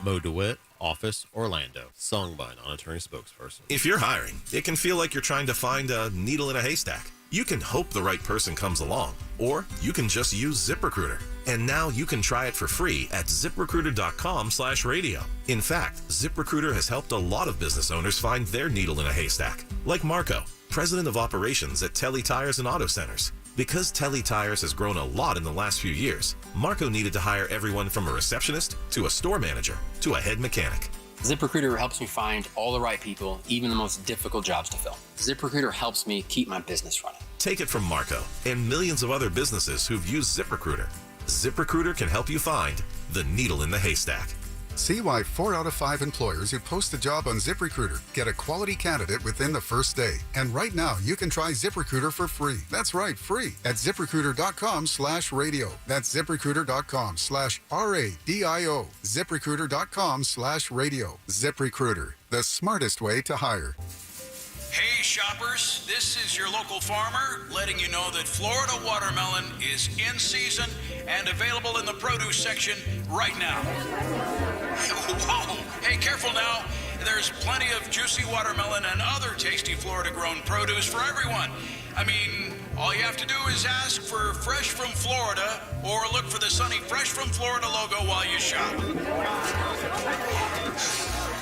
Mo DeWitt, Office, Orlando. Sung by non-attorney spokesperson. If you're hiring, it can feel like you're trying to find a needle in a haystack. You can hope the right person comes along, or you can just use ZipRecruiter. And now you can try it for free at ZipRecruiter.com/radio. In fact, ZipRecruiter has helped a lot of business owners find their needle in a haystack, like Marco, president of operations at Telly Tires and Auto Centers. Because Telly Tires has grown a lot in the last few years, Marco needed to hire everyone from a receptionist to a store manager to a head mechanic. ZipRecruiter helps me find all the right people, even the most difficult jobs to fill. ZipRecruiter helps me keep my business running. Take it from Marco and millions of other businesses who've used ZipRecruiter. ZipRecruiter can help you find the needle in the haystack. See why 4 out of 5 employers who post a job on ZipRecruiter get a quality candidate within the first day. And right now, you can try ZipRecruiter for free. That's right, free at ZipRecruiter.com/radio. That's ZipRecruiter.com/RADIO. ZipRecruiter.com/radio. ZipRecruiter, the smartest way to hire. Hey shoppers, this is your local farmer letting you know that Florida watermelon is in season and available in the produce section right now. Whoa! Hey, careful now. There's plenty of juicy watermelon and other tasty Florida-grown produce for everyone. I mean, all you have to do is ask for Fresh from Florida or look for the sunny Fresh from Florida logo while you shop.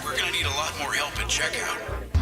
We're going to need a lot more help at checkout.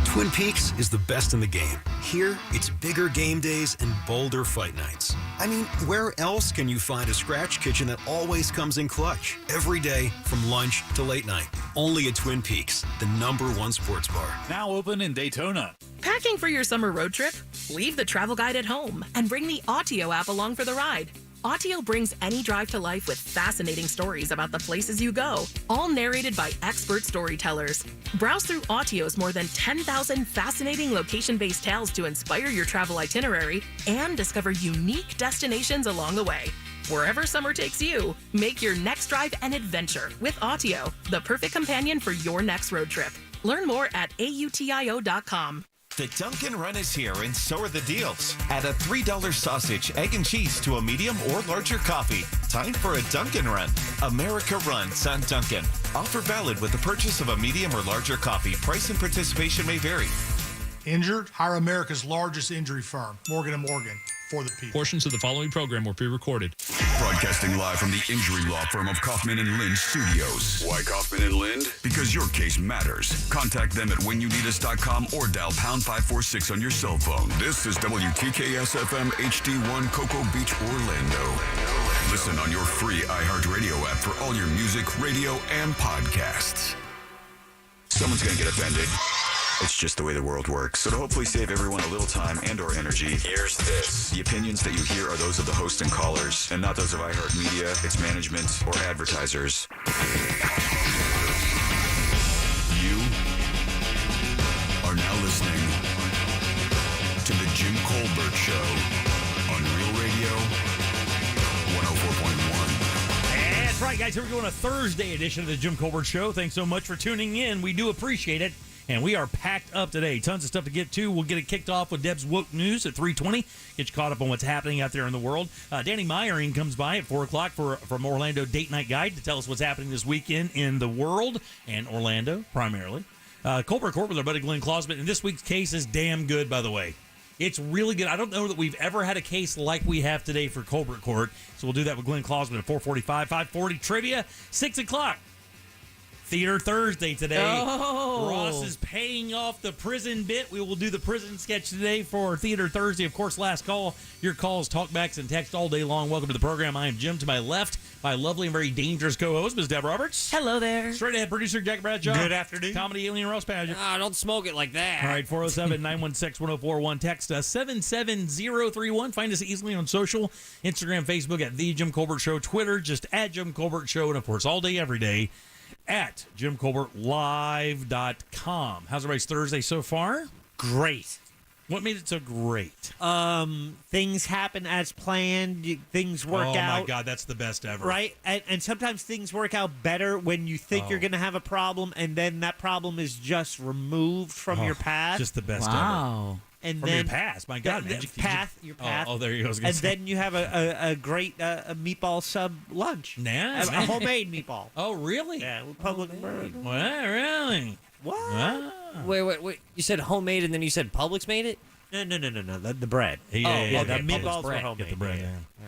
Twin Peaks is the best in the game. Here, it's bigger game days and bolder fight nights. I mean, where else can you find a scratch kitchen that always comes in clutch? Every day, from lunch to late night. Only at Twin Peaks, the #1 sports bar. Now open in Daytona. Packing for your summer road trip? Leave the travel guide at home and bring the Autio app along for the ride. Autio brings any drive to life with fascinating stories about the places you go, all narrated by expert storytellers. Browse through Autio's more than 10,000 fascinating location-based tales to inspire your travel itinerary and discover unique destinations along the way. Wherever summer takes you, make your next drive an adventure with Autio, the perfect companion for your next road trip. Learn more at autio.com. The Dunkin' Run is here, and so are the deals. Add a $3 sausage, egg, and cheese to a medium or larger coffee. Time for a Dunkin' Run. America runs on Dunkin'. Offer valid with the purchase of a medium or larger coffee. Price and participation may vary. Injured? Hire America's largest injury firm, Morgan & Morgan, for the people. Portions of the following program were pre-recorded. Broadcasting live from the injury law firm of Kaufman & Lind Studios. Why Kaufman & Lind? Because your case matters. Contact them at whenyouneedus.com or dial #546 on your cell phone. This is WTKS-FM HD1 Cocoa Beach, Orlando. Listen on your free iHeartRadio app for all your music, radio, and podcasts. Someone's going to get offended. It's just the way the world works. So to hopefully save everyone a little time and or energy, here's this. The opinions that you hear are those of the host and callers, and not those of iHeartMedia, its management, or advertisers. You are now listening to The Jim Colbert Show on Real Radio 104.1. That's right, guys. Here we go on a Thursday edition of The Jim Colbert Show. Thanks so much for tuning in. We do appreciate it. And we are packed up today. Tons of stuff to get to. We'll get it kicked off with Deb's Woke News at 3:20. Get you caught up on what's happening out there in the world. Danny Meyering comes by at 4 o'clock from Orlando Date Night Guide to tell us what's happening this weekend in the world and Orlando, primarily. Cobra Court with our buddy Glenn Clausman. And this week's case is damn good, by the way. It's really good. I don't know that we've ever had a case like we have today for Cobra Court. So we'll do that with Glenn Clausman at 4:45, 5:40 trivia, 6 o'clock. Theater Thursday today. Oh. Ross is paying off the prison bit. We will do the prison sketch today for Theater Thursday. Of course, last call. Your calls, talkbacks, and text all day long. Welcome to the program. I am Jim. To my left, my lovely and very dangerous co-host, Ms. Deb Roberts. Hello there. Straight ahead producer, Jack Bradshaw. Good afternoon. Comedy alien, Ross Padgett. Don't smoke it like that. All right, 407-916-1041. Text us 77031. Find us easily on social. Instagram, Facebook at The Jim Colbert Show. Twitter, just at Jim Colbert Show. And, of course, all day, every day, at JimColbertLive.com. How's everybody's Thursday so far? Great. What made it so great? Things happen as planned. Things work out. Oh, my God, that's the best ever. Right? And sometimes things work out better when you think you're going to have a problem, and then that problem is just removed from your path. Just the best ever. And from then your past. My God, man. Your path. Oh, there you go. And then you have a great meatball sub lunch. Nice. A homemade meatball. Oh, really? Yeah, with public bird. Well, really? What? Wow. Wait. You said homemade and then you said Publix made it? No. The bread. Yeah, the meatballs were homemade. Get the bread. Yeah.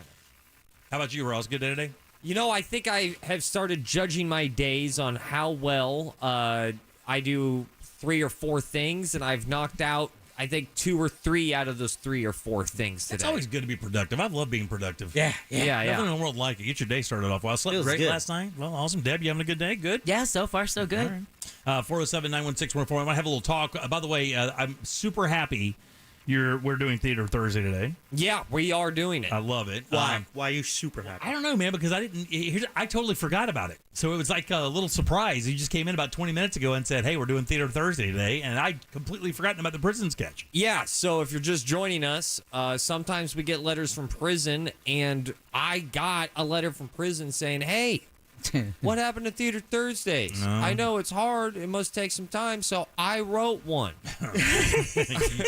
How about you, Ross? Good day today? You know, I think I have started judging my days on how well I do 3 or 4 things, and I've knocked out, I think, 2 or 3 out of those 3 or 4 things today. It's always good to be productive. I love being productive. Yeah. Nothing in the world like it. Get your day started off well. I slept great good. last night. Well, awesome. Deb, you having a good day? Good? Yeah, so far so good. 407-916-104. I want to have a little talk. By the way, I'm super happy we're doing Theater Thursday today. Yeah, we are doing it. I love it. Why? Why are you super happy? I don't know, man, because I totally forgot about it. So it was like a little surprise. You just came in about 20 minutes ago and said, hey, we're doing Theater Thursday today, and I'd completely forgotten about the prison sketch. Yeah, so if you're just joining us, sometimes we get letters from prison, and I got a letter from prison saying, hey, what happened to Theater Thursdays? I know it's hard. It must take some time, so I wrote one.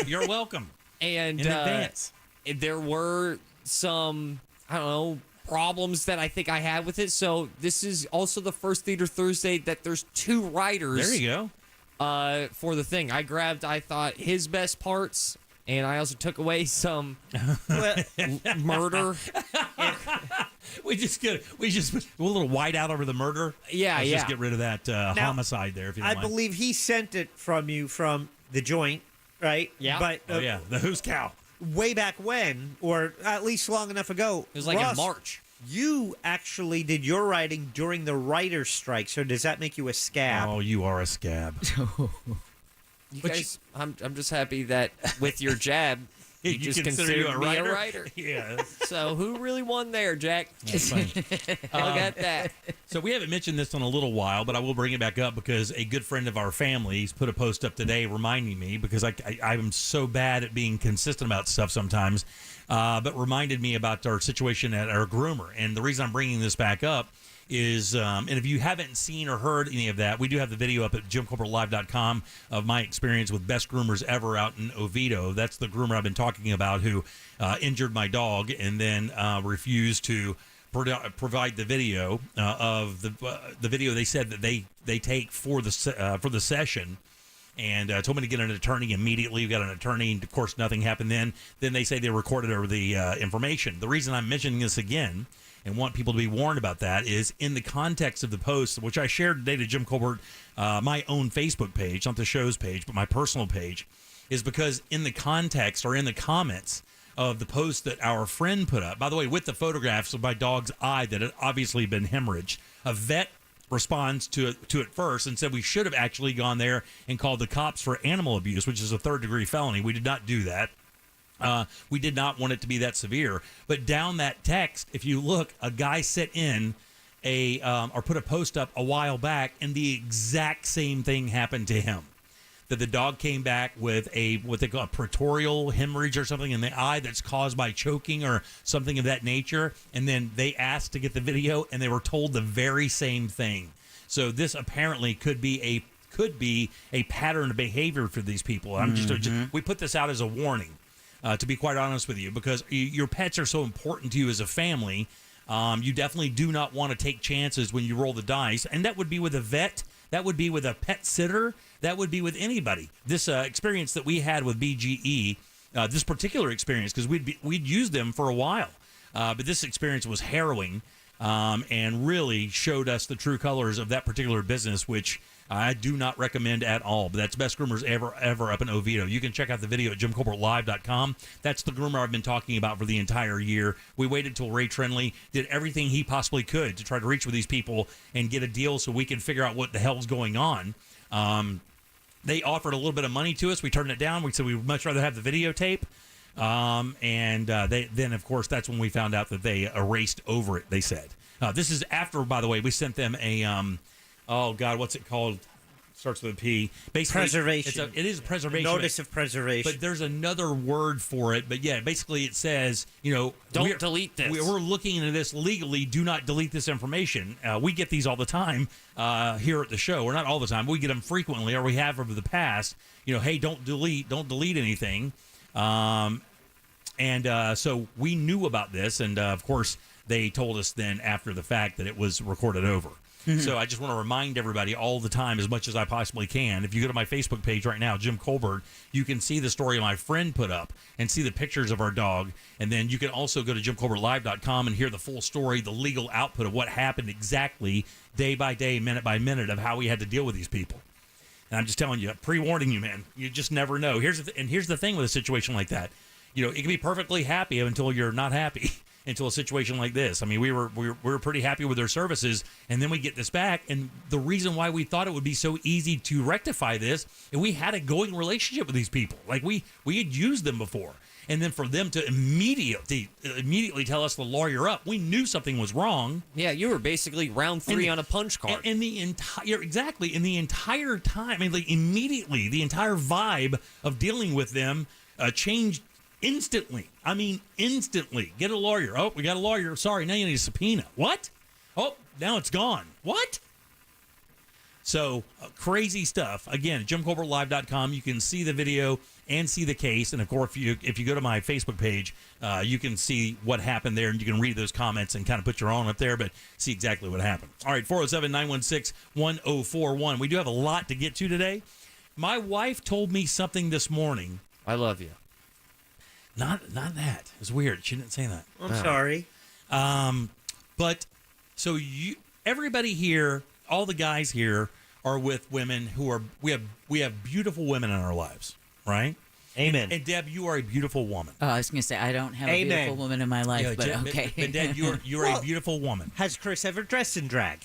You're welcome. And in advance. There were some, I don't know, problems that I think I had with it. So this is also the first Theater Thursday that there's 2 writers. There you go. For the thing. I thought his best parts, and I also took away some murder. We just a little white out over the murder. Let's just get rid of that homicide there. If you don't mind. believe he sent it from the joint, right? Yeah. But the Who's Cow. Way back when, or at least long enough ago. It was like Ross, in March. You actually did your writing during the writer's strike, so does that make you a scab? Oh, you are a scab. You guys, I'm just happy that with your jab, you just consider you me a writer. Yeah. So who really won there, Jack? Look at that. So we haven't mentioned this in a little while, but I will bring it back up because a good friend of our family's put a post up today reminding me, because I'm so bad at being consistent about stuff sometimes, but reminded me about our situation at our groomer. And the reason I'm bringing this back up is, and if you haven't seen or heard any of that, we do have the video up at JimCobraLive.com of my experience with best groomers ever out in Oviedo. That's the groomer I've been talking about who injured my dog and then refused to provide the video of the video they said that they take for the session. And told me to get an attorney immediately. We got an attorney, and of course, nothing happened then. Then they say they recorded over the information. The reason I'm mentioning this again and want people to be warned about that is in the context of the post, which I shared today to Jim Colbert, my own Facebook page, not the show's page, but my personal page, is because in the context or in the comments of the post that our friend put up, by the way, with the photographs of my dog's eye that had obviously been hemorrhaged, a vet responds to it first and said we should have actually gone there and called the cops for animal abuse, which is a 3rd-degree felony. We did not do that. We did not want it to be that severe. But down that text, if you look, a guy sent in or put a post up a while back, and the exact same thing happened to him. That the dog came back with what they call a pretorial hemorrhage or something in the eye that's caused by choking or something of that nature. And then they asked to get the video, and they were told the very same thing. So this apparently could be a pattern of behavior for these people. We put this out as a warning. To be quite honest with you, because your pets are so important to you as a family, you definitely do not want to take chances when you roll the dice. And that would be with a vet. That would be with a pet sitter. That would be with anybody. This experience that we had with BGE, this particular experience, because we'd used them for a while, but this experience was harrowing and really showed us the true colors of that particular business, which I do not recommend at all. But that's Best Groomers Ever up in Oviedo. You can check out the video at JimCobraLive.com. That's the groomer I've been talking about for the entire year. We waited till Ray Trenley did everything he possibly could to try to reach with these people and get a deal so we could figure out what the hell's going on. They offered a little bit of money to us. We turned it down. We said we would much rather have the videotape. Then, of course, that's when we found out that they erased over it, they said. This is after, by the way, we sent them a... oh, God, what's it called? Starts with a P. Basically, Preservation. It is preservation. Notice of preservation. But there's another word for it. But yeah, basically it says, don't delete this. We're looking into this legally. Do not delete this information. We get these all the time here at the show. Or not all the time. We get them frequently, or we have over the past. Hey, don't delete anything. So we knew about this, and of course they told us then after the fact that it was recorded over. So I just want to remind everybody all the time, as much as I possibly can. If you go to my Facebook page right now, Jim Colbert, you can see the story my friend put up and see the pictures of our dog. And then you can also go to JimColbertLive.com and hear the full story, the legal output of what happened exactly, day by day, minute by minute, of how we had to deal with these people. And I'm just telling you, pre-warning you, man. You just never know. Here's the thing with a situation like that. It can be perfectly happy until you're not happy. Until a situation like this. I mean, we were pretty happy with their services, and then we get this back. And the reason why we thought it would be so easy to rectify this, and we had a going relationship with these people. Like we had used them before, and then for them to immediately tell us to lawyer up, we knew something was wrong. Yeah, you were basically round 3 on a punch card. And the entire time, I mean, like immediately, the entire vibe of dealing with them changed. Instantly. I mean, instantly. Get a lawyer. Oh, we got a lawyer. Sorry, now you need a subpoena. What? Oh, now it's gone. What? So, crazy stuff. Again, JimColbertLive.com. You can see the video and see the case. And, of course, if you go to my Facebook page, you can see what happened there. And you can read those comments and kind of put your own up there, but see exactly what happened. All right, 407-916-1041. We do have a lot to get to today. My wife told me something this morning. I love you. Not that. It's weird. She didn't say that. I'm sorry. But so everybody here, all the guys here are with women who are we have beautiful women in our lives, right? Amen. And Deb, you are a beautiful woman. I was going to say I don't have a beautiful woman in my life, but okay. But Deb, you're a beautiful woman. Has Chris ever dressed in drag?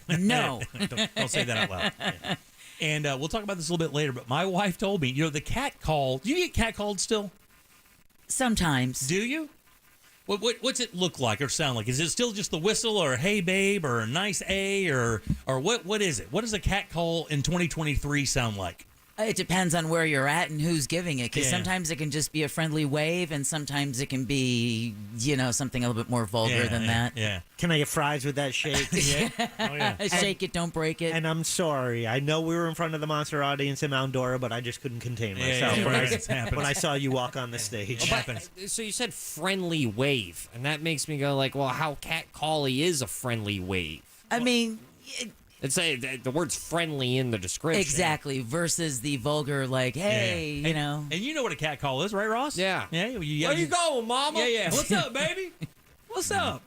No. Don't say that out loud. Yeah. And we'll talk about this a little bit later. But my wife told me, the cat call. Do you get cat called still? Sometimes. Do you? What's it look like or sound like? Is it still just the whistle or hey babe or a nice A or what is it? What does a cat call in 2023 sound like? It depends on where you're at and who's giving it, because sometimes it can just be a friendly wave, and sometimes it can be, something a little bit more vulgar than that. Yeah. Can I get fries with that shake? Yeah. Oh, yeah. Shake it, don't break it. And I'm sorry. I know we were in front of the monster audience in Mount Dora, but I just couldn't contain myself when I saw you walk on the stage. It happens. So you said friendly wave, and that makes me go like, well, how catcally is a friendly wave? I mean... It's the word's friendly in the description. Exactly, versus the vulgar, like, hey, And you know what a cat call is, right, Ross? Yeah. Yeah. Where you going, mama? Yeah. What's up, baby? What's up?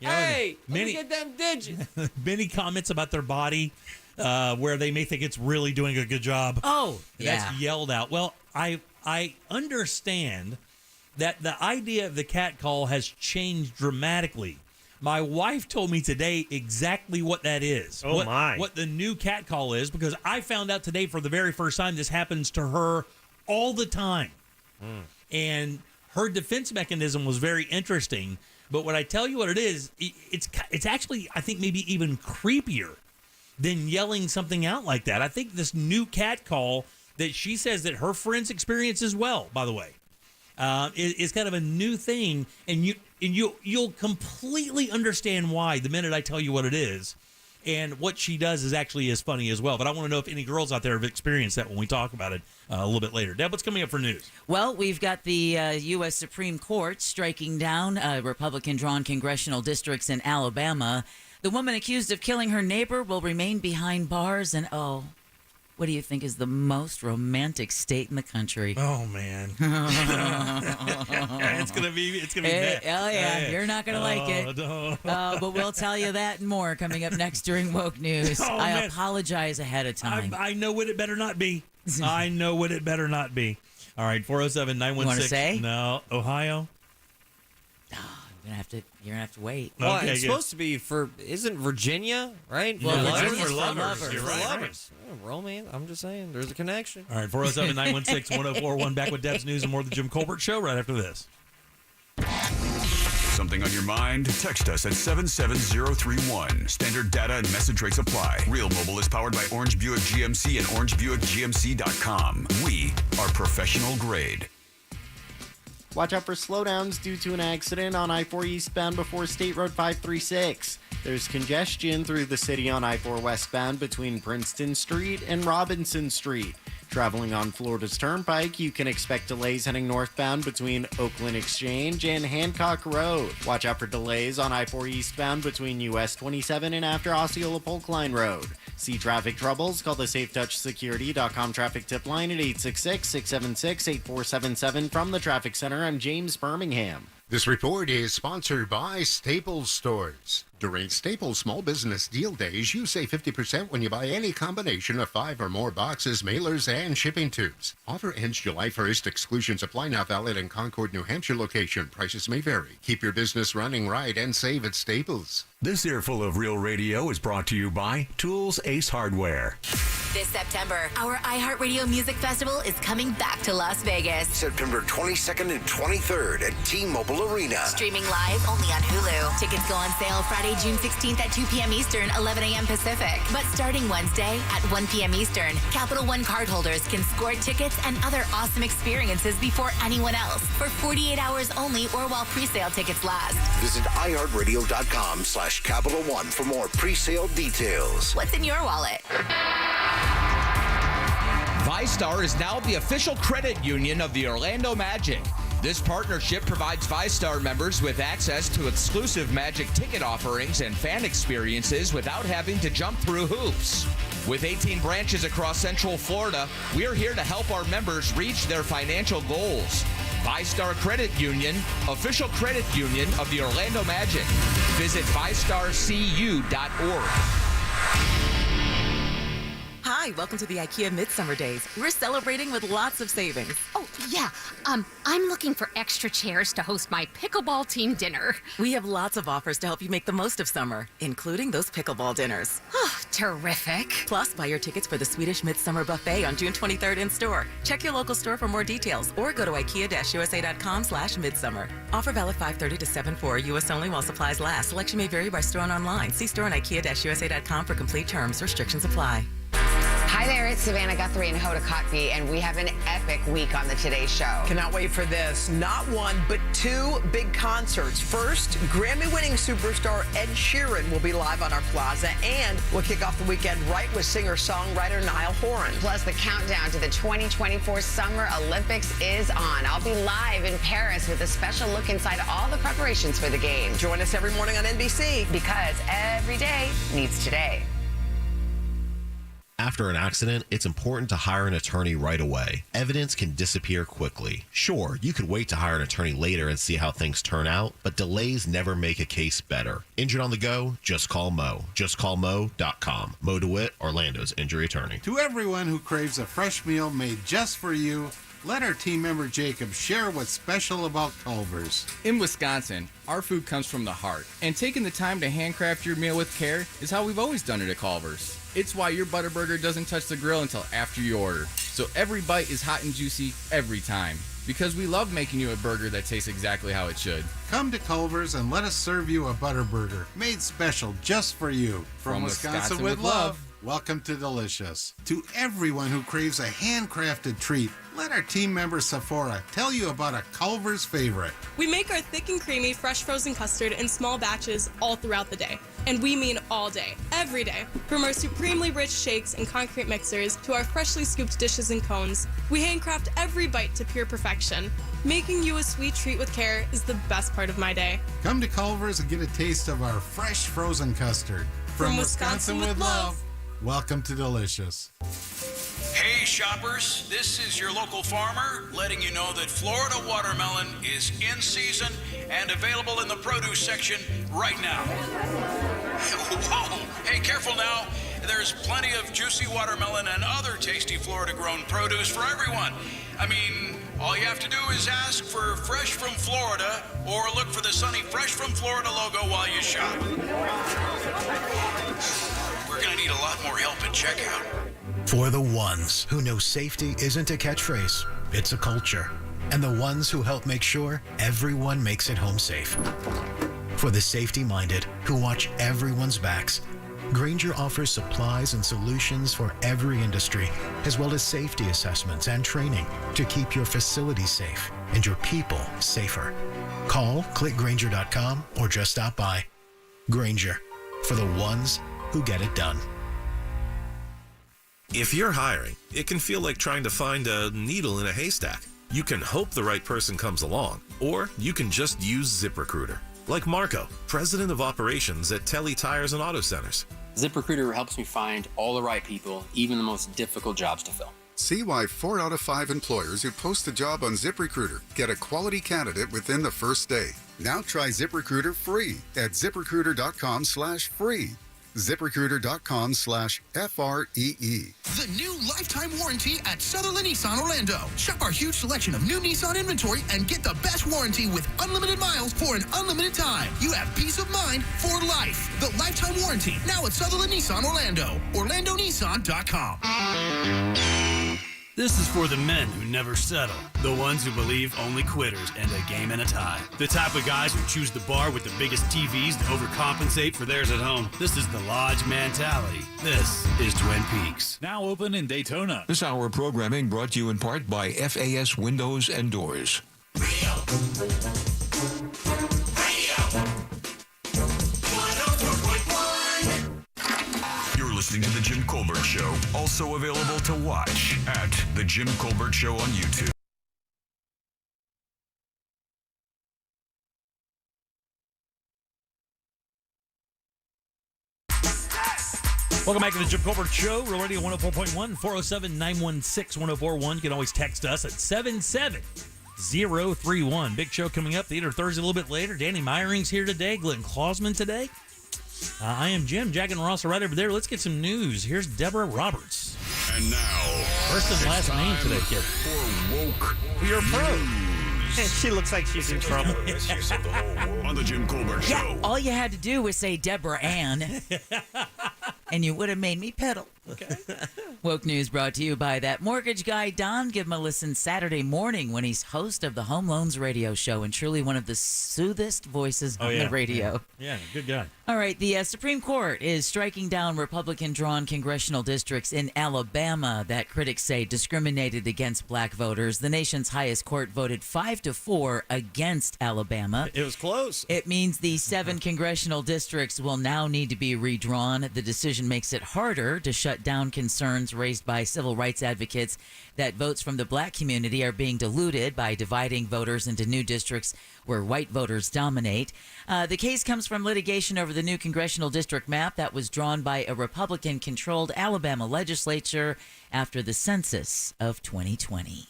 Hey, let me get them digits. Many comments about their body where they may think it's really doing a good job. Oh, yeah. That's yelled out. Well, I understand that the idea of the cat call has changed dramatically. My wife told me today exactly what that is. Oh, my. What the new cat call is, because I found out today for the very first time this happens to her all the time. And her defense mechanism was very interesting. But when I tell you what it is, it's actually, I think, maybe even creepier than yelling something out like that. I think this new cat call that she says that her friends experience as well, by the way, is kind of a new thing, and you'll completely understand why the minute I tell you what it is. And what she does is actually as funny as well. But I want to know if any girls out there have experienced that when we talk about it a little bit later. Deb, what's coming up for news? Well, we've got the U.S. Supreme Court striking down Republican-drawn congressional districts in Alabama. The woman accused of killing her neighbor will remain behind bars, and what do you think is the most romantic state in the country? Oh, man. It's gonna be bad. Oh, yeah. You're not going to like it. No. But we'll tell you that and more coming up next during Woke News. I man. apologize ahead of time. I know what it better not be. I know what it better not be. All right, 407-916. You want to say? No. Ohio? You're gonna have to wait. Well, it's supposed to be isn't Virginia, right? Well, Virginia's for for lovers. You're right. Lovers. Yeah, romance. I'm just saying, there's a connection. All right, 407-916-1041. Back with Deb's News and more of the Jim Colbert Show right after this. Something on your mind? Text us at 77031. Standard data and message rates apply. Real Mobile is powered by Orange Buick GMC and OrangeBuickGMC.com. We are professional grade. Watch out for slowdowns due to an accident on I-4 eastbound before State Road 536. There's congestion through the city on I-4 westbound between Princeton Street and Robinson Street. Traveling on Florida's Turnpike, you can expect delays heading northbound between Oakland Exchange and Hancock Road. Watch out for delays on I-4 eastbound between US 27 and after Osceola Polkline Road. See traffic troubles? Call the SafeTouchSecurity.com traffic tip line at 866-676-8477. From the Traffic Center, I'm James Birmingham. This report is sponsored by Staples Stores. During Staples Small Business Deal Days, you save 50% when you buy any combination of 5 or more boxes, mailers, and shipping tubes. Offer ends July 1st. Exclusions apply. Not valid in Concord, New Hampshire location. Prices may vary. Keep your business running right and save at Staples. This Earful of Real Radio is brought to you by Tools Ace Hardware. This September, our iHeartRadio Music Festival is coming back to Las Vegas. September 22nd and 23rd at T-Mobile Arena. Streaming live only on Hulu. Tickets go on sale Friday, June 16th at 2 p.m. Eastern, 11 a.m. Pacific. But starting Wednesday at 1 p.m. Eastern, Capital One cardholders can score tickets and other awesome experiences before anyone else for 48 hours only or while pre-sale tickets last. Visit iHeartRadio.com/Capital One for more pre-sale details. What's in your wallet? ViStar is now the official credit union of the Orlando Magic. This partnership provides ViStar members with access to exclusive Magic ticket offerings and fan experiences without having to jump through hoops. With 18 branches across Central Florida, we are here to help our members reach their financial goals. ViStar Credit Union, official credit union of the Orlando Magic. Visit ViStarCU.org. Hi, welcome to the IKEA Midsummer Days. We're celebrating with lots of savings. Oh, yeah. I'm looking for extra chairs to host my pickleball team dinner. We have lots of offers to help you make the most of summer, including those pickleball dinners. Oh, terrific. Plus, buy your tickets for the Swedish Midsummer Buffet on June 23rd in store. Check your local store for more details or go to ikea-usa.com/midsummer. Offer valid 5/30 to 7/4, U.S. only while supplies last. Selection may vary by store and online. See store on ikea-usa.com for complete terms. Restrictions apply. Hi there, it's Savannah Guthrie and Hoda Kotb, and we have an epic week on the Today Show. Cannot wait for this. Not one, but two big concerts. First, Grammy-winning superstar Ed Sheeran will be live on our plaza, and we'll kick off the weekend right with singer-songwriter Niall Horan. Plus, the countdown to the 2024 Summer Olympics is on. I'll be live in Paris with a special look inside all the preparations for the game. Join us every morning on NBC. Because every day needs today. After an accident, it's important to hire an attorney right away. Evidence can disappear quickly. Sure, you could wait to hire an attorney later and see how things turn out, but delays never make a case better. Injured on the go? Just call Mo. JustCallMo.com. Mo DeWitt, Orlando's injury attorney. To everyone who craves a fresh meal made just for you, let our team member Jacob share what's special about Culver's. In Wisconsin, our food comes from the heart, and taking the time to handcraft your meal with care is how we've always done it at Culver's. It's why your Butterburger doesn't touch the grill until after you order, so every bite is hot and juicy every time. Because we love making you a burger that tastes exactly how it should. Come to Culver's and let us serve you a Butterburger, made special just for you. From Wisconsin with love. Welcome to Delicious. To everyone who craves a handcrafted treat, let our team member Sephora tell you about a Culver's favorite. We make our thick and creamy fresh frozen custard in small batches all throughout the day. And we mean all day, every day. From our supremely rich shakes and concrete mixers to our freshly scooped dishes and cones, we handcraft every bite to pure perfection. Making you a sweet treat with care is the best part of my day. Come to Culver's and get a taste of our fresh frozen custard. From Wisconsin with love. Welcome to Delicious. Hey shoppers, this is your local farmer letting you know that Florida watermelon is in season and available in the produce section right now. Whoa, hey, careful now. There's plenty of juicy watermelon and other tasty Florida-grown produce for everyone. I mean, all you have to do is ask for Fresh from Florida or look for the sunny Fresh from Florida logo while you shop. We're going to need a lot more help at checkout. For the ones who know safety isn't a catchphrase, it's a culture. and the ones who help make sure everyone makes it home safe. For the safety-minded who watch everyone's backs, Grainger offers supplies and solutions for every industry, as well as safety assessments and training to keep your facilities safe and your people safer. Call, click Grainger.com, or just stop by. Grainger, for the ones who get it done. If you're hiring, it can feel like trying to find a needle in a haystack. You can hope the right person comes along, or you can just use ZipRecruiter. Like Marco, president of operations at Telly Tires and Auto Centers. ZipRecruiter helps me find all the right people, even the most difficult jobs to fill. See why 4 out of 5 employers who post a job on ZipRecruiter get a quality candidate within the first day. Now try ZipRecruiter free at ZipRecruiter.com/free. ZipRecruiter.com/FREE. The new lifetime warranty at Sutherland Nissan Orlando. Shop our huge selection of new Nissan inventory and get the best warranty with unlimited miles for an unlimited time. You have peace of mind for life. The lifetime warranty now at Sutherland Nissan Orlando. OrlandoNissan.com. This is for the men who never settle, the ones who believe only quitters end a game and a tie, the type of guys who choose the bar with the biggest TVs to overcompensate for theirs at home. This is the Lodge mentality. This is Twin Peaks. Now open in Daytona. This hour of programming brought to you in part by FAS Windows and Doors. Listening to The Jim Colbert Show, also available to watch at The Jim Colbert Show on YouTube. Welcome back to the Jim Colbert Show, Real Radio 104.1, 407-916-1041. You can always text us at 77031. Big show coming up, Theater Thursday a little bit later. Danny Meyring's here today, Glenn Klausman today. I am Jim. Jack and Ross are right over there. Let's get some news. Here's Deborah Roberts. And now, first and last name today, kid. For woke You're a pro. news. She looks like she's in trouble. On the Jim Colbert Show. Yeah, all you had to do was say Deborah Ann, and you would have made me pedal. Okay. Woke News brought to you by that mortgage guy, Don. Give him a listen Saturday morning when he's host of the Home Loans Radio Show and truly one of the soothest voices on the radio. Yeah, good guy. All right, the Supreme Court is striking down Republican-drawn congressional districts in Alabama that critics say discriminated against black voters. The nation's highest court voted 5-4 against Alabama. It was close. It means the 7 congressional districts will now need to be redrawn. The decision makes it harder to shut down concerns raised by civil rights advocates that votes from the black community are being diluted by dividing voters into new districts where white voters dominate. The case comes from litigation over the new congressional district map that was drawn by a Republican-controlled Alabama legislature after the census of 2020.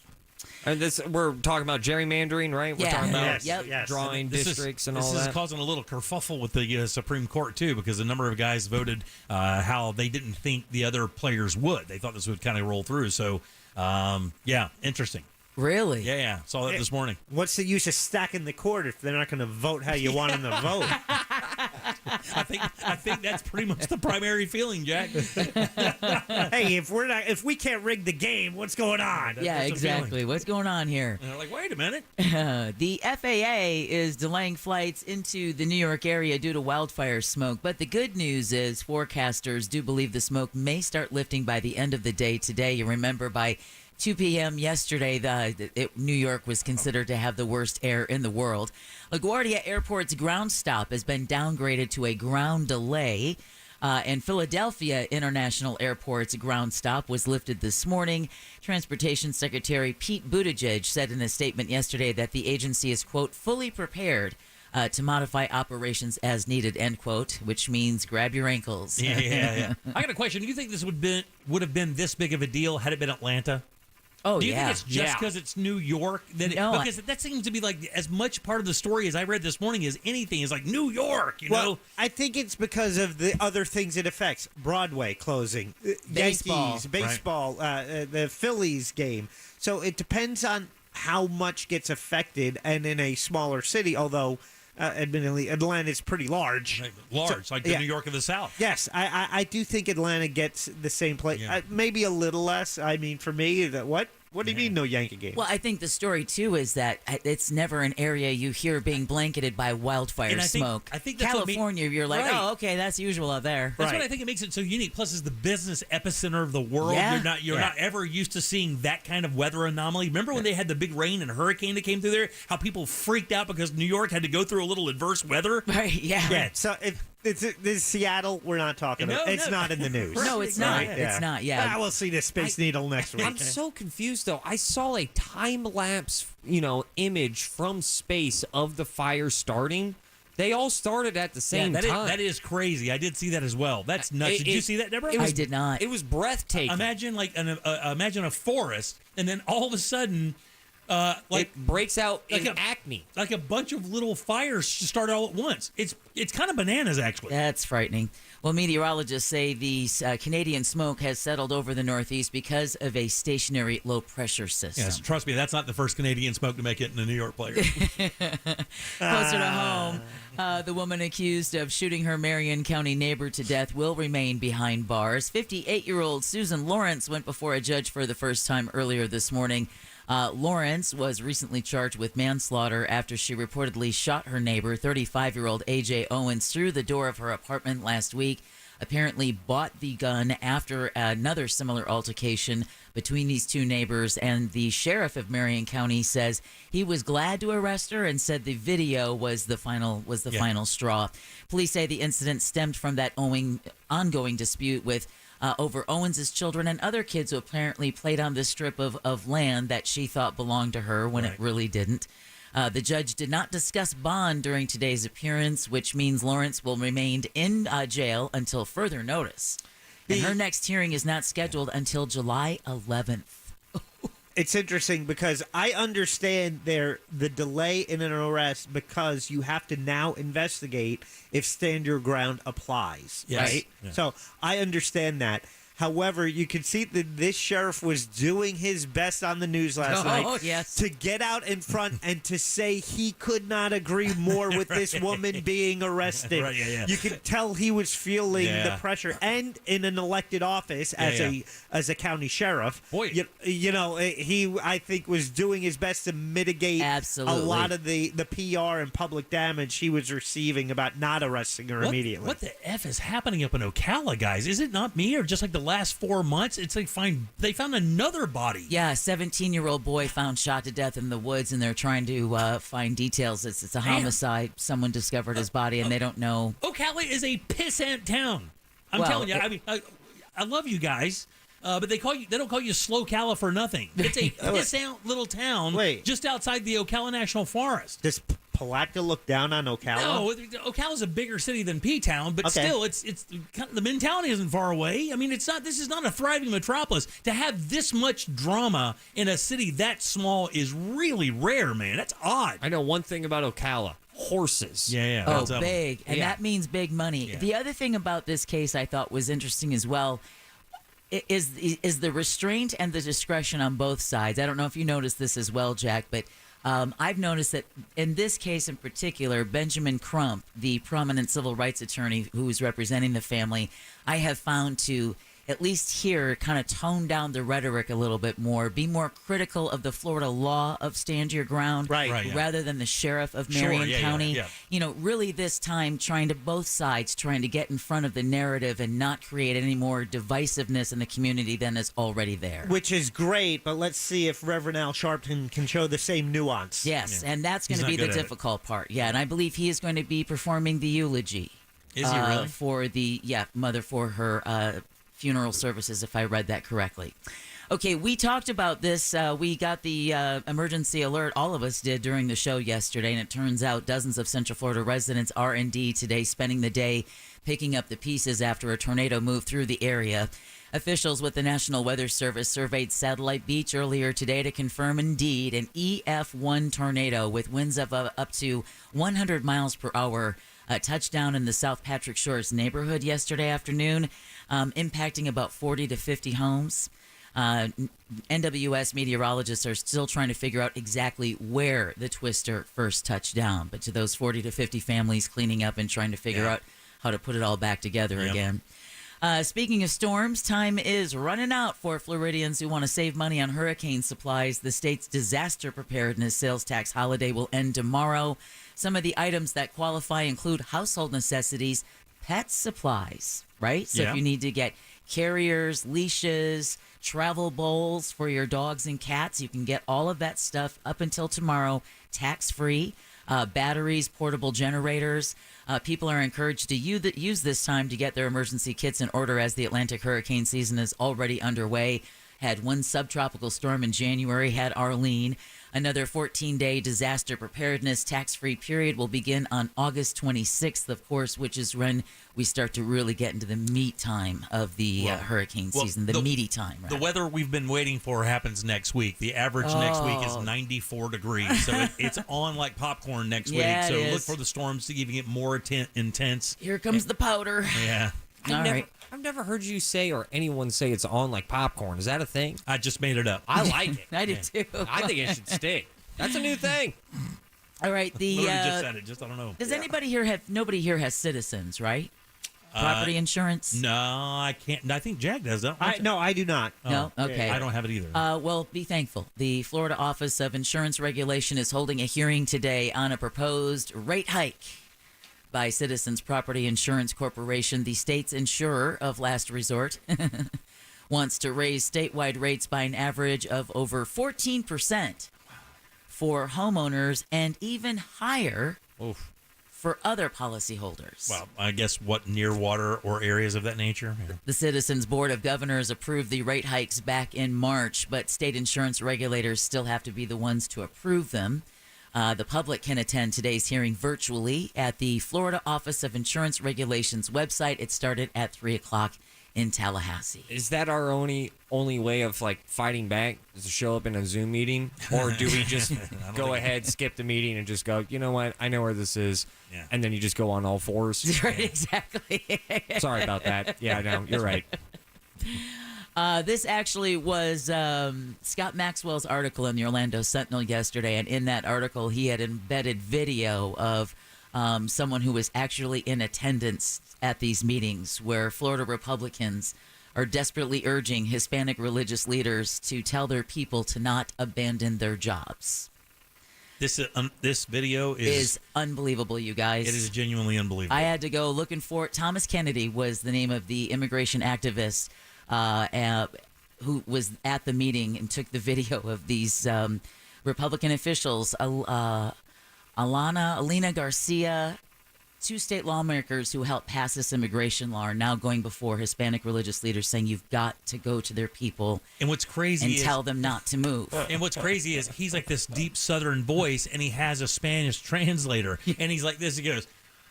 And we're talking about gerrymandering, right? We're talking about drawing This districts and all that. This is causing a little kerfuffle with the Supreme Court, too, because a number of guys voted how they didn't think the other players would. They thought this would kind of roll through. So, interesting. Really? Yeah. Saw that this morning. What's the use of stacking the court if they're not going to vote how you want them to vote? I think that's pretty much the primary feeling, Jack. Hey, if we can't rig the game, what's going on? Yeah, exactly. What's going on here? And they're like, wait a minute. The FAA is delaying flights into the New York area due to wildfire smoke. But the good news is forecasters do believe the smoke may start lifting by the end of the day today. You remember by 2 p.m. yesterday, New York was considered to have the worst air in the world. LaGuardia Airport's ground stop has been downgraded to a ground delay. And Philadelphia International Airport's ground stop was lifted this morning. Transportation Secretary Pete Buttigieg said in a statement yesterday that the agency is, quote, fully prepared to modify operations as needed, end quote, which means grab your ankles. Yeah. I got a question. Do you think this would have been this big of a deal had it been Atlanta? Oh, Do you think it's just because it's New York? Because that seems to be like as much part of the story as I read this morning as anything is like New York, you know? I think it's because of the other things it affects. Broadway closing, Yankees, baseball, the Phillies game. So it depends on how much gets affected and in a smaller city, although admittedly Atlanta is pretty large. Like the New York of the South. Yes, I do think Atlanta gets the same place. Maybe a little less. I mean, for me, What do you mean no Yankee game? Well, I think the story too is that it's never an area you hear being blanketed by wildfire smoke. I think that's California, you're like, oh, okay, that's usual out there. That's what I think it makes it so unique. Plus, it's the business epicenter of the world. Yeah. You're not ever used to seeing that kind of weather anomaly. Remember when they had the big rain and hurricane that came through there? How people freaked out because New York had to go through a little adverse weather. Right? Yeah. So if this Seattle, we're not talking about. It's not in the news. No, it's not. It's not. Yeah. We'll see the Space Needle next week. I'm so confused though. I saw a time lapse, image from space of the fire starting. They all started at the same time. That is crazy. I did see that as well. That's nuts. Did you see that, Deborah? I did not. It was breathtaking. Imagine imagine a forest, and then all of a sudden, it breaks out in acme. Like a bunch of little fires start all at once. It's kind of bananas, actually. That's frightening. Well, meteorologists say the Canadian smoke has settled over the Northeast because of a stationary low-pressure system. Yes, trust me, that's not the first Canadian smoke to make it in the New York player. Closer to home, the woman accused of shooting her Marion County neighbor to death will remain behind bars. 58-year-old Susan Lawrence went before a judge for the first time earlier this morning. Lawrence was recently charged with manslaughter after she reportedly shot her neighbor, 35-year-old A.J. Owens, through the door of her apartment last week. Apparently bought the gun after another similar altercation between these two neighbors, and the sheriff of Marion County says he was glad to arrest her and said the video was the final straw. Police say the incident stemmed from that ongoing dispute with over Owens' children and other kids who apparently played on this strip of land that she thought belonged to her when it really didn't. The judge did not discuss bond during today's appearance, which means Lawrence will remain in jail until further notice. And her next hearing is not scheduled until July 11th. It's interesting because I understand the delay in an arrest because you have to now investigate if stand your ground applies, right? Yeah. So I understand that. However, you can see that this sheriff was doing his best on the news last night to get out in front and to say he could not agree more with this woman being arrested. You can tell he was feeling the pressure, and in an elected office as a county sheriff, he I think was doing his best to mitigate a lot of the PR and public damage he was receiving about not arresting her immediately. What the F is happening up in Ocala, guys? Is it not me, or just like the last 4 months, it's like they found another body. Yeah, a 17-year-old boy found shot to death in the woods, and they're trying to find details. It's a homicide. Someone discovered his body, and they don't know. Ocala is a pissant town. I'm telling you. I mean, I love you guys, but they don't call you Slow Cala for nothing. It's a pissant little town just outside the Ocala National Forest. Does Palatka look down on Ocala? No, Ocala's a bigger city than P-Town, but still, it's the mentality isn't far away. I mean, it's not. This is not a thriving metropolis. To have this much drama in a city that small is really rare, man. That's odd. I know one thing about Ocala: horses. Yeah. Oh, big, and that means big money. Yeah. The other thing about this case I thought was interesting as well is the restraint and the discretion on both sides. I don't know if you noticed this as well, Jack, but I've noticed that in this case in particular, Benjamin Crump, the prominent civil rights attorney who is representing the family, I have found to at least here kind of tone down the rhetoric a little bit more, be more critical of the Florida law of stand your ground rather than the sheriff of Marion County. You know, really this time both sides trying to get in front of the narrative and not create any more divisiveness in the community than is already there. Which is great, but let's see if Reverend Al Sharpton can show the same nuance. Yes, and that's going to be the difficult part. Yeah, and I believe he is going to be performing the eulogy. Is he really? For the mother for her funeral services, if I read that correctly. Okay, we talked about this. We got the emergency alert, all of us did, during the show yesterday, and it turns out dozens of Central Florida residents are indeed today spending the day picking up the pieces after a tornado moved through the area. Officials with the National Weather Service surveyed Satellite Beach earlier today to confirm indeed an EF1 tornado with winds of up to 100 miles per hour touched down in the South Patrick Shores neighborhood yesterday afternoon, impacting about 40 to 50 homes. NWS meteorologists are still trying to figure out exactly where the twister first touched down, but to those 40 to 50 families cleaning up and trying to figure out how to put it all back together again. Speaking of storms, time is running out for Floridians who want to save money on hurricane supplies. The state's disaster preparedness sales tax holiday will end tomorrow. Some of the items that qualify include household necessities, pet supplies, right? So if you need to get carriers, leashes, travel bowls for your dogs and cats, you can get all of that stuff up until tomorrow, tax-free. Batteries, portable generators. People are encouraged to use this time to get their emergency kits in order as the Atlantic hurricane season is already underway. Had one subtropical storm in January, had Arlene. Another 14-day disaster preparedness tax-free period will begin on August 26th, of course, which is when we start to really get into the meat time of the hurricane season, the meaty time. The weather we've been waiting for happens next week. The average next week is 94 degrees, so it's on like popcorn next week. So look for the storms to even get more intense. Here comes the powder. Yeah. I've never heard you say or anyone say it's on like popcorn. Is that a thing? I just made it up. I like it. I do too. I think it should stick. That's a new thing. All right. Literally just said it. I don't know. Does anybody here have? Nobody here has Citizens, right? Property insurance. No, I can't. I think Jack does. No, I do not. No, okay. I don't have it either. Well, be thankful. The Florida Office of Insurance Regulation is holding a hearing today on a proposed rate hike by Citizens Property Insurance Corporation, the state's insurer of last resort, wants to raise statewide rates by an average of over 14% for homeowners and even higher for other policyholders. Well, I guess near water or areas of that nature? Yeah. The Citizens Board of Governors approved the rate hikes back in March, but state insurance regulators still have to be the ones to approve them. The public can attend today's hearing virtually at the Florida Office of Insurance Regulations website. It started at 3 o'clock in Tallahassee. Is that our only way of like fighting back? Is to show up in a Zoom meeting, or do we just go ahead, skip the meeting, and just go? You know what? I know where this is, and then you just go on all fours. Right, exactly. Sorry about that. Yeah, no, you're right. This actually was Scott Maxwell's article in the Orlando Sentinel yesterday, and in that article, he had embedded video of someone who was actually in attendance at these meetings where Florida Republicans are desperately urging Hispanic religious leaders to tell their people to not abandon their jobs. This video is unbelievable, you guys. It is genuinely unbelievable. I had to go looking for it. Thomas Kennedy was the name of the immigration activist who was at the meeting and took the video of these Republican officials, Alina Garcia, two state lawmakers who helped pass this immigration law are now going before Hispanic religious leaders saying you've got to go to their people and what's crazy and tell them not to move. And what's crazy is he's like this deep Southern voice and he has a Spanish translator and he's like this. He goes,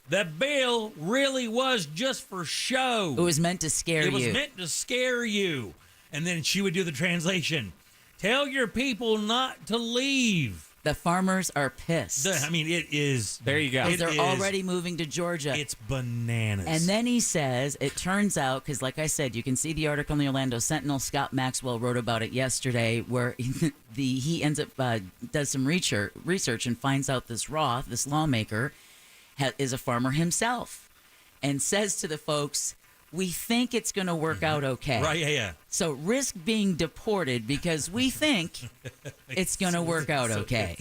"That bill really was just for show. It was meant to scare you. It was meant to scare you." And then she would do the translation. "Tell your people not to leave." The farmers are pissed. It is. There you go. They're already moving to Georgia. It's bananas. And then he says, it turns out, because like I said, you can see the article in the Orlando Sentinel. Scott Maxwell wrote about it yesterday, where he ends up does some research and finds out this Roth, this lawmaker, is a farmer himself, and says to the folks, "We think it's going to work out okay." Right, yeah. So risk being deported because we think it's going to work out okay.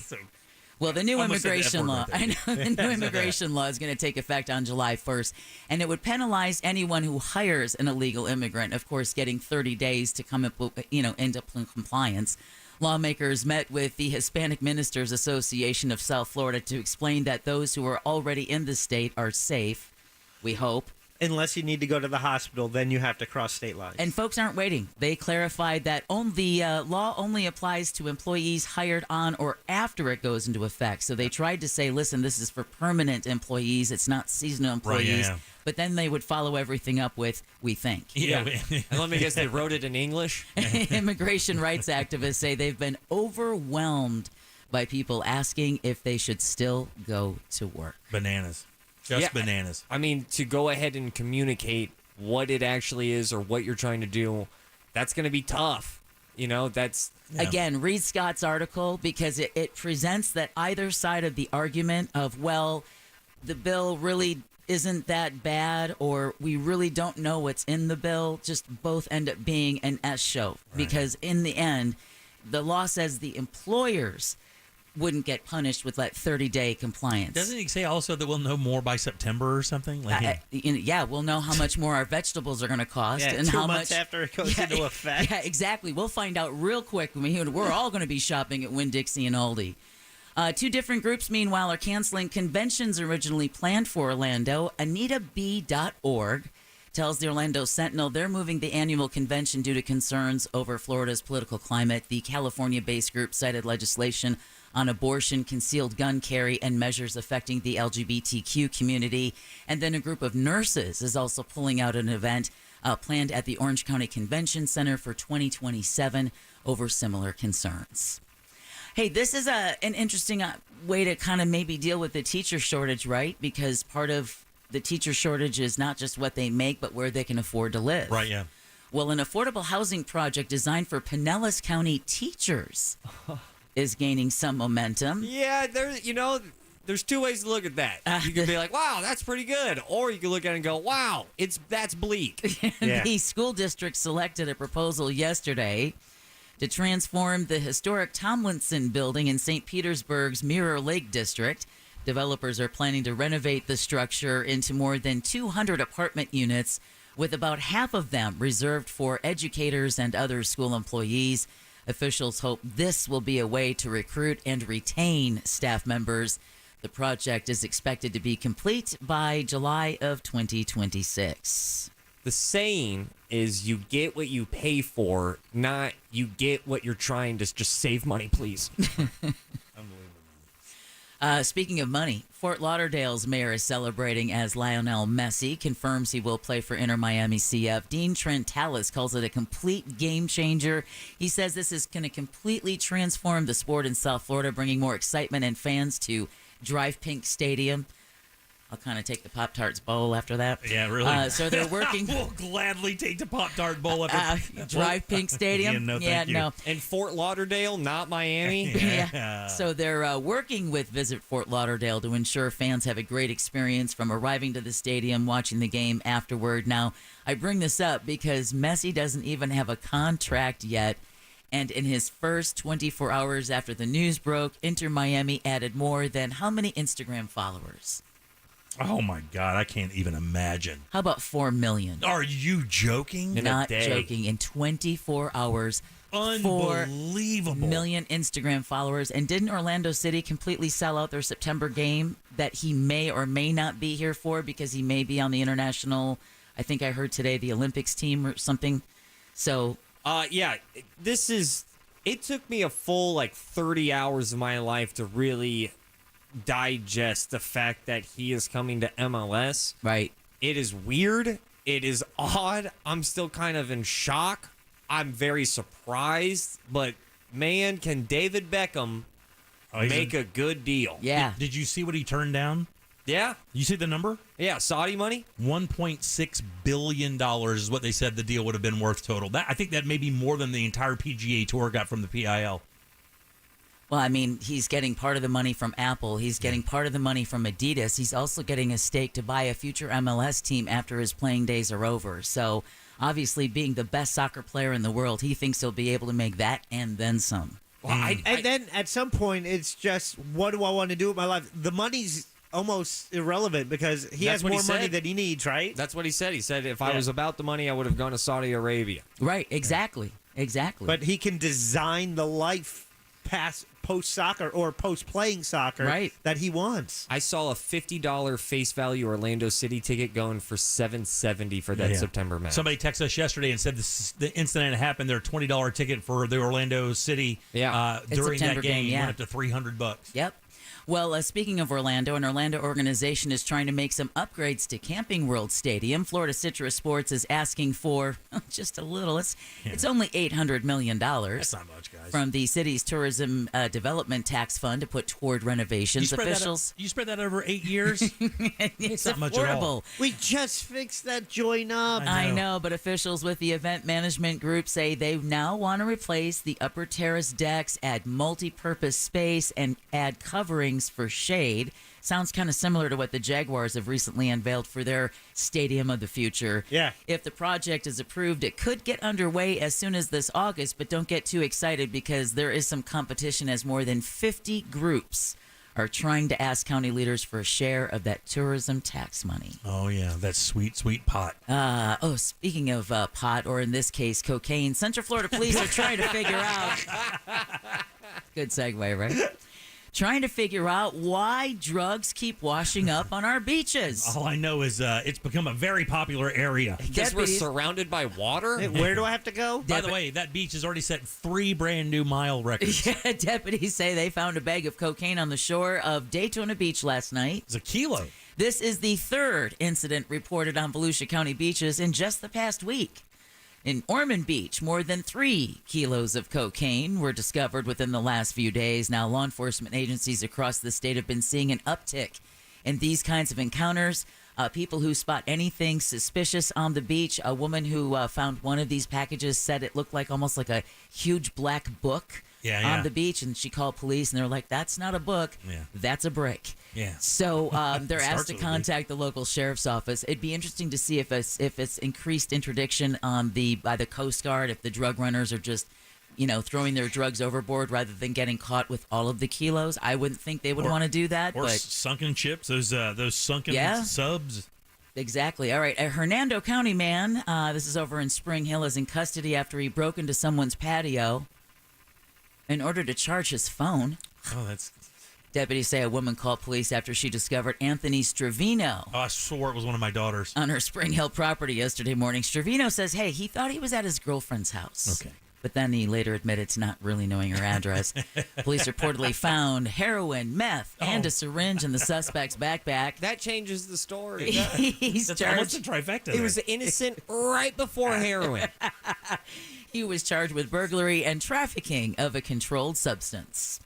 Well, the new immigration law, the new immigration law is going to take effect on July 1st, and it would penalize anyone who hires an illegal immigrant, of course, getting 30 days to come up, end up in compliance. Lawmakers met with the Hispanic Ministers Association of South Florida to explain that those who are already in the state are safe, we hope. Unless you need to go to the hospital, then you have to cross state lines. And folks aren't waiting. They clarified that the law only applies to employees hired on or after it goes into effect. So they tried to say, listen, this is for permanent employees. It's not seasonal employees. Right, yeah. But then they would follow everything up with, we think. Yeah. And let me guess, they wrote it in English? Immigration rights activists say they've been overwhelmed by people asking if they should still go to work. Bananas. Just bananas. I mean, to go ahead and communicate what it actually is or what you're trying to do, that's going to be tough. That's... Again, read Scott's article because it presents that either side of the argument of, well, the bill really isn't that bad, or we really don't know what's in the bill, just both end up being an S show. Because in the end, the law says the employers wouldn't get punished with 30-day compliance. Doesn't he say also that we'll know more by September or something? We'll know how much more our vegetables are going to cost, and 2 how months much after it goes into effect. Yeah, exactly. We'll find out real quick. We're all going to be shopping at Winn-Dixie and Aldi. Two different groups, meanwhile, are canceling conventions originally planned for Orlando. AnitaB.org tells the Orlando Sentinel they're moving the annual convention due to concerns over Florida's political climate. The California-based group cited legislation on abortion, concealed gun carry, and measures affecting the LGBTQ community. And then a group of nurses is also pulling out an event planned at the Orange County Convention Center for 2027 over similar concerns. Hey, this is an interesting way to kind of maybe deal with the teacher shortage, right? Because part of the teacher shortage is not just what they make, but where they can afford to live. Right, yeah. Well, an affordable housing project designed for Pinellas County teachers is gaining some momentum. Yeah, there's two ways to look at that. You can be like, wow, that's pretty good. Or you can look at it and go, wow, that's bleak. The school district selected a proposal yesterday to transform the historic Tomlinson building in St. Petersburg's Mirror Lake district. Developers are planning to renovate the structure into more than 200 apartment units, with about half of them reserved for educators and other school employees. Officials hope this will be a way to recruit and retain staff members. The project is expected to be complete by July of 2026. The saying is you get what you pay for, not you get what you're trying to just save money, please. Speaking of money, Fort Lauderdale's mayor is celebrating as Lionel Messi confirms he will play for Inter Miami CF. Dean Trentalis calls it a complete game changer. He says this is going to completely transform the sport in South Florida, bringing more excitement and fans to Drive Pink Stadium. I'll kind of take the Pop-Tarts Bowl after that. Yeah, really. So they're working. We'll gladly take the Pop-Tart Bowl after Drive Pink Stadium. No. And Fort Lauderdale, not Miami. Yeah. So they're working with Visit Fort Lauderdale to ensure fans have a great experience from arriving to the stadium, watching the game afterward. Now, I bring this up because Messi doesn't even have a contract yet. And in his first 24 hours after the news broke, Inter Miami added more than how many Instagram followers? Oh, my God. I can't even imagine. How about 4 million? Are you joking? Not joking. In 24 hours, Unbelievable. 4 million Instagram followers. And didn't Orlando City completely sell out their September game that he may or may not be here for because he may be on the international, I think I heard today, the Olympics team or something? So... it took me a full 30 hours of my life to really digest the fact that he is coming to MLS. Right. It is weird. It is odd. I'm still kind of in shock. I'm very surprised, but man, can David Beckham make a good deal? Yeah. Did you see what he turned down? Yeah. You see the number? Yeah, Saudi money? $1.6 billion is what they said the deal would have been worth total. I think that may be more than the entire PGA Tour got from the PIL. Well, I mean, he's getting part of the money from Apple. He's getting part of the money from Adidas. He's also getting a stake to buy a future MLS team after his playing days are over. So, obviously, being the best soccer player in the world, he thinks he'll be able to make that and then some. Well, then at some point, it's just, what do I want to do with my life? The money's almost irrelevant because he has more money than he needs, right? That's what he said. He said, if I was about the money, I would have gone to Saudi Arabia. Right, exactly. Exactly. But he can design the life post-soccer or post-playing soccer that he wants. I saw a $50 face value Orlando City ticket going for $770 for that September match. Somebody texted us yesterday and said the incident happened. Their $20 ticket for the Orlando City during September that game game, went up to $300. Yep. Well, speaking of Orlando, an Orlando organization is trying to make some upgrades to Camping World Stadium. Florida Citrus Sports is asking for just a little. It's only $800 million. That's not much, guys. From the city's tourism development tax fund to put toward renovations. You spread that over 8 years? It's not much at all. We just fixed that joint up. I know, but officials with the event management group say they now want to replace the upper terrace decks, add multi-purpose space, and add covering coverings for shade. Sounds kind of similar to what the Jaguars have recently unveiled for their Stadium of the Future. Yeah. If the project is approved, it could get underway as soon as this August, but don't get too excited because there is some competition as more than 50 groups are trying to ask county leaders for a share of that tourism tax money. Oh, yeah, that sweet, sweet pot. Speaking of pot, or in this case, cocaine, Central Florida police are trying to figure out... Good segue, right? Trying to figure out why drugs keep washing up on our beaches. All I know is it's become a very popular area. Because we're surrounded by water? Where do I have to go? By the way, that beach has already set 3 brand new mile records. Yeah, deputies say they found a bag of cocaine on the shore of Daytona Beach last night. It's a kilo. This is the 3rd incident reported on Volusia County beaches in just the past week. In Ormond Beach, more than 3 kilos of cocaine were discovered within the last few days. Now, law enforcement agencies across the state have been seeing an uptick in these kinds of encounters. People who spot anything suspicious on the beach. A woman who found one of these packages said it looked like almost like a huge black book on the beach, and she called police, and they're like, "That's not a book, that's a brick." Yeah. So they're asked to contact the local sheriff's office. It'd be interesting to see if it's increased interdiction by the Coast Guard, if the drug runners are just, throwing their drugs overboard rather than getting caught with all of the kilos. I wouldn't think they would want to do that. Or but sunken chips, those sunken subs. Exactly. All right. A Hernando County man, this is over in Spring Hill, is in custody after he broke into someone's patio in order to charge his phone. Oh, that's... Deputies say a woman called police after she discovered Anthony Stravino. Oh, I swore it was one of my daughters. On her Spring Hill property yesterday morning. Stravino says, hey, he thought he was at his girlfriend's house. Okay. But then he later admitted to not really knowing her address. Police reportedly found heroin, meth, and a syringe in the suspect's backpack. That changes the story. He's charged. What's the trifecta? He was innocent right before heroin. He was charged with burglary and trafficking of a controlled substance.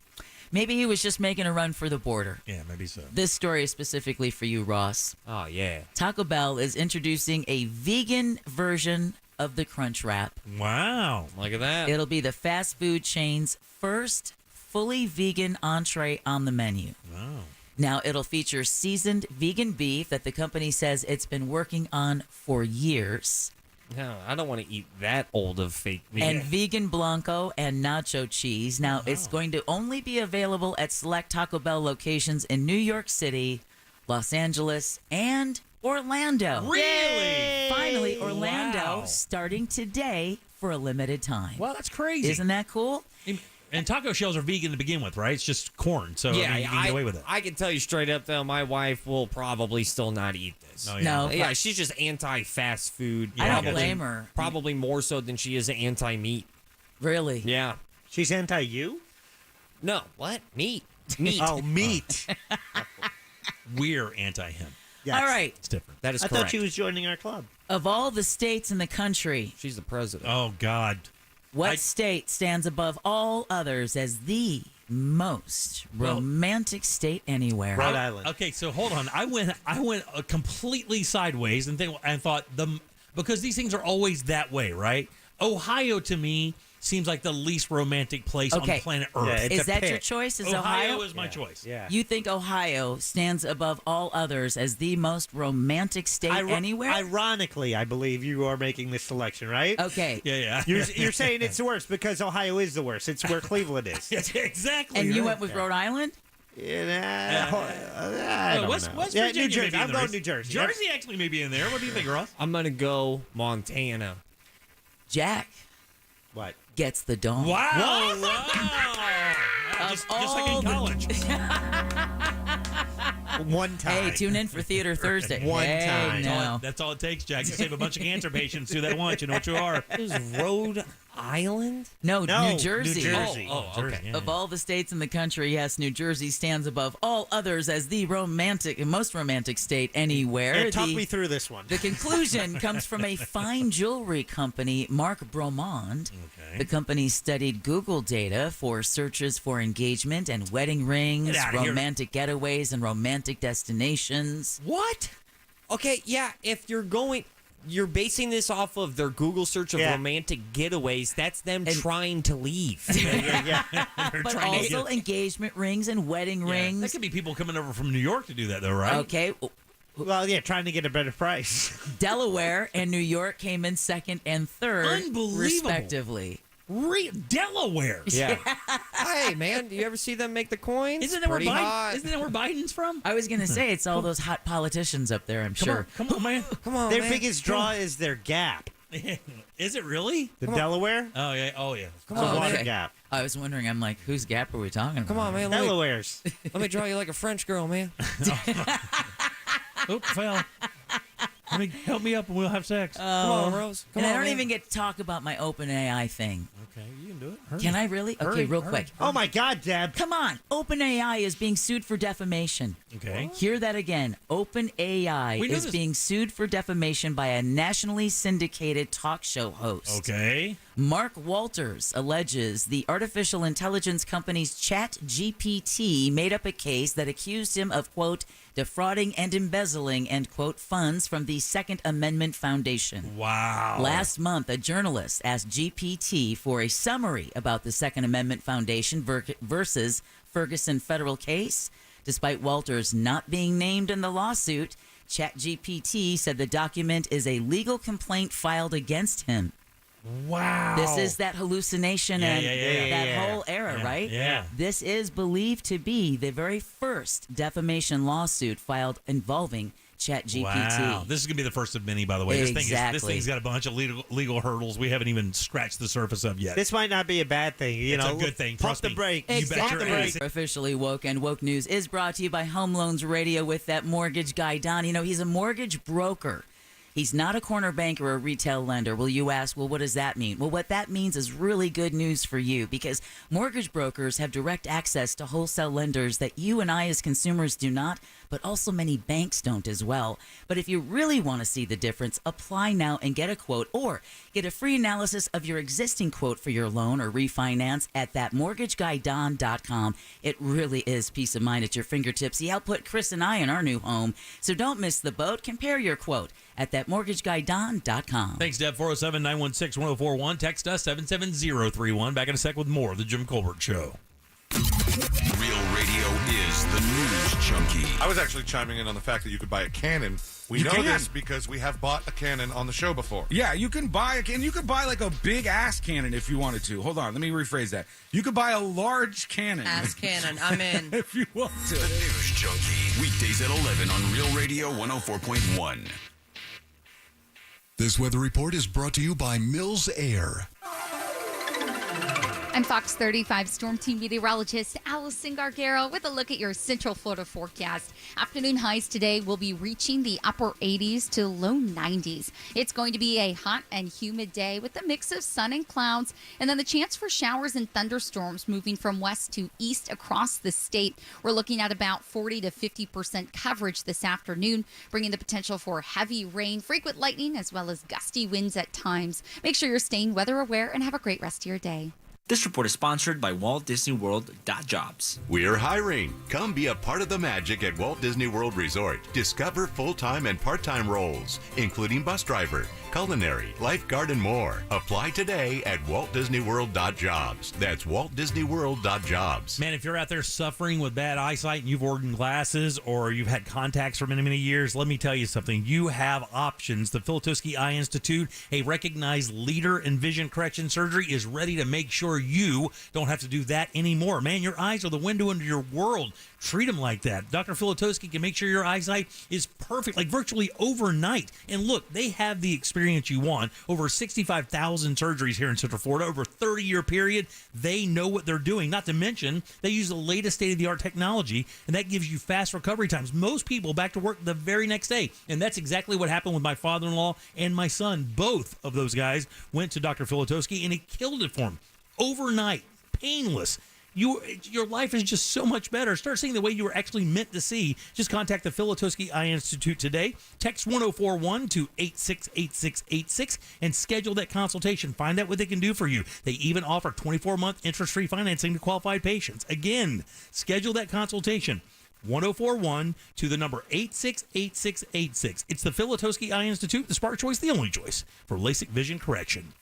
Maybe he was just making a run for the border. Yeah, maybe so. This story is specifically for you, Ross. Oh, yeah. Taco Bell is introducing a vegan version of the Crunch Wrap. Wow. Look at that. It'll be the fast food chain's first fully vegan entree on the menu. Wow. Now, it'll feature seasoned vegan beef that the company says it's been working on for years. No, I don't want to eat that old of fake meat. And vegan Blanco and nacho cheese. Now, it's going to only be available at select Taco Bell locations in New York City, Los Angeles, and Orlando. Really? Yay! Finally, Orlando starting today for a limited time. Well, that's crazy. Isn't that cool? And taco shells are vegan to begin with, right? It's just corn, so yeah, you can get away with it. I can tell you straight up, though, my wife will probably still not eat this. Oh, yeah. No. She's just anti-fast food. I don't blame her. Probably more so than she is anti-meat. Really? Yeah. She's anti-you? No. What? Meat. Oh, meat. We're anti-him. Yes. All right. It's different. That is I correct. thought she was joining our club. Of all the states in the country, She's the president. Oh, God. what state stands above all others as the most romantic state anywhere? Rhode Island. Okay, so hold on. I went completely sideways and thought because these things are always that way, right? Ohio to me seems like the least romantic place on planet Earth. Yeah, Is that your choice? Is Ohio? is my choice. Yeah. You think Ohio stands above all others as the most romantic state anywhere? Ironically, I believe you are making this selection, right? Okay. Yeah. You're saying it's the worst because Ohio is the worst. It's where Cleveland is. Yes, exactly. And you went with Rhode Island? I don't know. West Yeah, Virginia New Jersey. may be in I'm the going race. New Jersey. Jersey actually may be in there. What do you think, Ross? I'm going to go Montana. Jack What? gets the dome. Wow. Just like in college. One time. Hey, tune in for Theater Thursday. One Hey, time. now. That's all it takes, Jack. You save a bunch of cancer patients. Do that once. You know what you are. Is Rhode Island? No, No, New Jersey. New Jersey. Oh, okay. Yeah. Of all the states in the country, yes, New Jersey stands above all others as the most romantic state anywhere. Hey, talk me through this one. The conclusion comes from a fine jewelry company, Marc Bromond. Okay. The company studied Google data for searches for engagement and wedding rings, Get outta here. romantic getaways, and romantic destinations. What? Okay, yeah, if you're going... you're basing this off of their Google search of Yeah. romantic getaways. That's them trying to leave. But also engagement rings and wedding rings. That could be people coming over from New York to do that, though, right? Okay. Well, yeah, trying to get a better price. Delaware and New York came in second and third, Unbelievable. respectively. Delaware. Yeah. Hey, man, do you ever see them make the coins? Isn't that where Pretty hot. Biden's from? I was going to say, it's all those hot politicians up there, I'm sure. Come on, man. Come on, Their man. biggest draw is their gap. Is it really? The Delaware? Oh, yeah. Oh, yeah. Come The on, water man. gap. I was wondering, I'm like, whose gap are we talking about? Come on, man. Delaware's. Let me draw you like a French girl, man. Oop, fell. Help me up and we'll have sex. Come on, Rose. Come And on, I don't man. even get to talk about my OpenAI thing. Okay, you can do it. Hurry. Can I really? Okay, Hurry, real hurry. quick. Oh, my God, Deb. Come on. OpenAI is being sued for defamation. Okay. Hear that again. OpenAI We knew is this. being sued for defamation by a nationally syndicated talk show host. Okay. Mark Walters alleges the artificial intelligence company's ChatGPT made up a case that accused him of, quote, defrauding and embezzling, end quote, funds from the Second Amendment Foundation. Wow. Last month, a journalist asked GPT for a summary about the Second Amendment Foundation versus Ferguson federal case. Despite Walters not being named in the lawsuit, ChatGPT said the document is a legal complaint filed against him. Wow. This is that hallucination and that yeah. whole era, right? Yeah. This is believed to be the very first defamation lawsuit filed involving ChatGPT. Wow. This is going to be the first of many, by the way. This Exactly. thing's got a bunch of legal hurdles we haven't even scratched the surface of yet. This might not be a bad thing. It's a good thing. Pump Trust the me. brake. Exactly. You bet your ass. Officially woke, and Woke News is brought to you by Home Loans Radio with that mortgage guy, Don. You know, he's a mortgage broker. He's not a corner bank or a retail lender. Well, you ask, well, what does that mean? Well, what that means is really good news for you because mortgage brokers have direct access to wholesale lenders that you and I as consumers do not, but also many banks don't as well. But if you really want to see the difference, apply now and get a quote or get a free analysis of your existing quote for your loan or refinance at thatmortgageguyDon.com. It really is peace of mind at your fingertips. He helped put Chris and I in our new home. So don't miss the boat. Compare your quote at thatmortgageguyDon.com. Thanks, Deb. 407-916-1041. Text us 77031. Back in a sec with more of The Jim Colbert Show. Real radio is the news junkie. I was actually chiming in on the fact that you could buy a Canon. We know this because we have bought a Canon on the show before. Yeah, you can buy a Canon. You could buy like a big ass cannon if you wanted to. Hold on, let me rephrase that. You could buy a large cannon. Ass cannon, I'm in. If you want to. The News Junkie. Weekdays at 11 on Real Radio 104.1. This weather report is brought to you by Mills Air. I'm Fox 35 Storm Team meteorologist Allison Gargaro with a look at your Central Florida forecast. Afternoon highs today will be reaching the upper 80s to low 90s. It's going to be a hot and humid day with a mix of sun and clouds, and then the chance for showers and thunderstorms moving from west to east across the state. We're looking at about 40 to 50% coverage this afternoon, bringing the potential for heavy rain, frequent lightning, as well as gusty winds at times. Make sure you're staying weather aware and have a great rest of your day. This report is sponsored by Walt Disney World Jobs. We're hiring. Come be a part of the magic at Walt Disney World Resort. Discover full-time and part-time roles, including bus driver, culinary, lifeguard, and more. Apply today at waltdisneyworld.jobs. That's waltdisneyworld.jobs. Man, if you're out there suffering with bad eyesight and you've ordered glasses or you've had contacts for many, many years, let me tell you something. You have options. The Filatuski Eye Institute, a recognized leader in vision correction surgery, is ready to make sure you don't have to do that anymore. Man, your eyes are the window into your world. Treat them like that. Dr. Filatoski can make sure your eyesight is perfect, like virtually overnight. And look, they have the experience you want. Over 65,000 surgeries here in Central Florida, over a 30-year period. They know what they're doing. Not to mention, they use the latest state-of-the-art technology, and that gives you fast recovery times. Most people back to work the very next day. And that's exactly what happened with my father-in-law and my son. Both of those guys went to Dr. Filatoski, and it killed it for them. Overnight, painless. Your life is just so much better. Start seeing the way you were actually meant to see. Just contact the Filatoski Eye Institute today. Text 1041 to 868686 and schedule that consultation. Find out what they can do for you. They even offer 24-month interest-free financing to qualified patients. Again, schedule that consultation. 1041 to the number 868686. It's the Filatowski Eye Institute, the smart choice, the only choice for LASIK vision correction.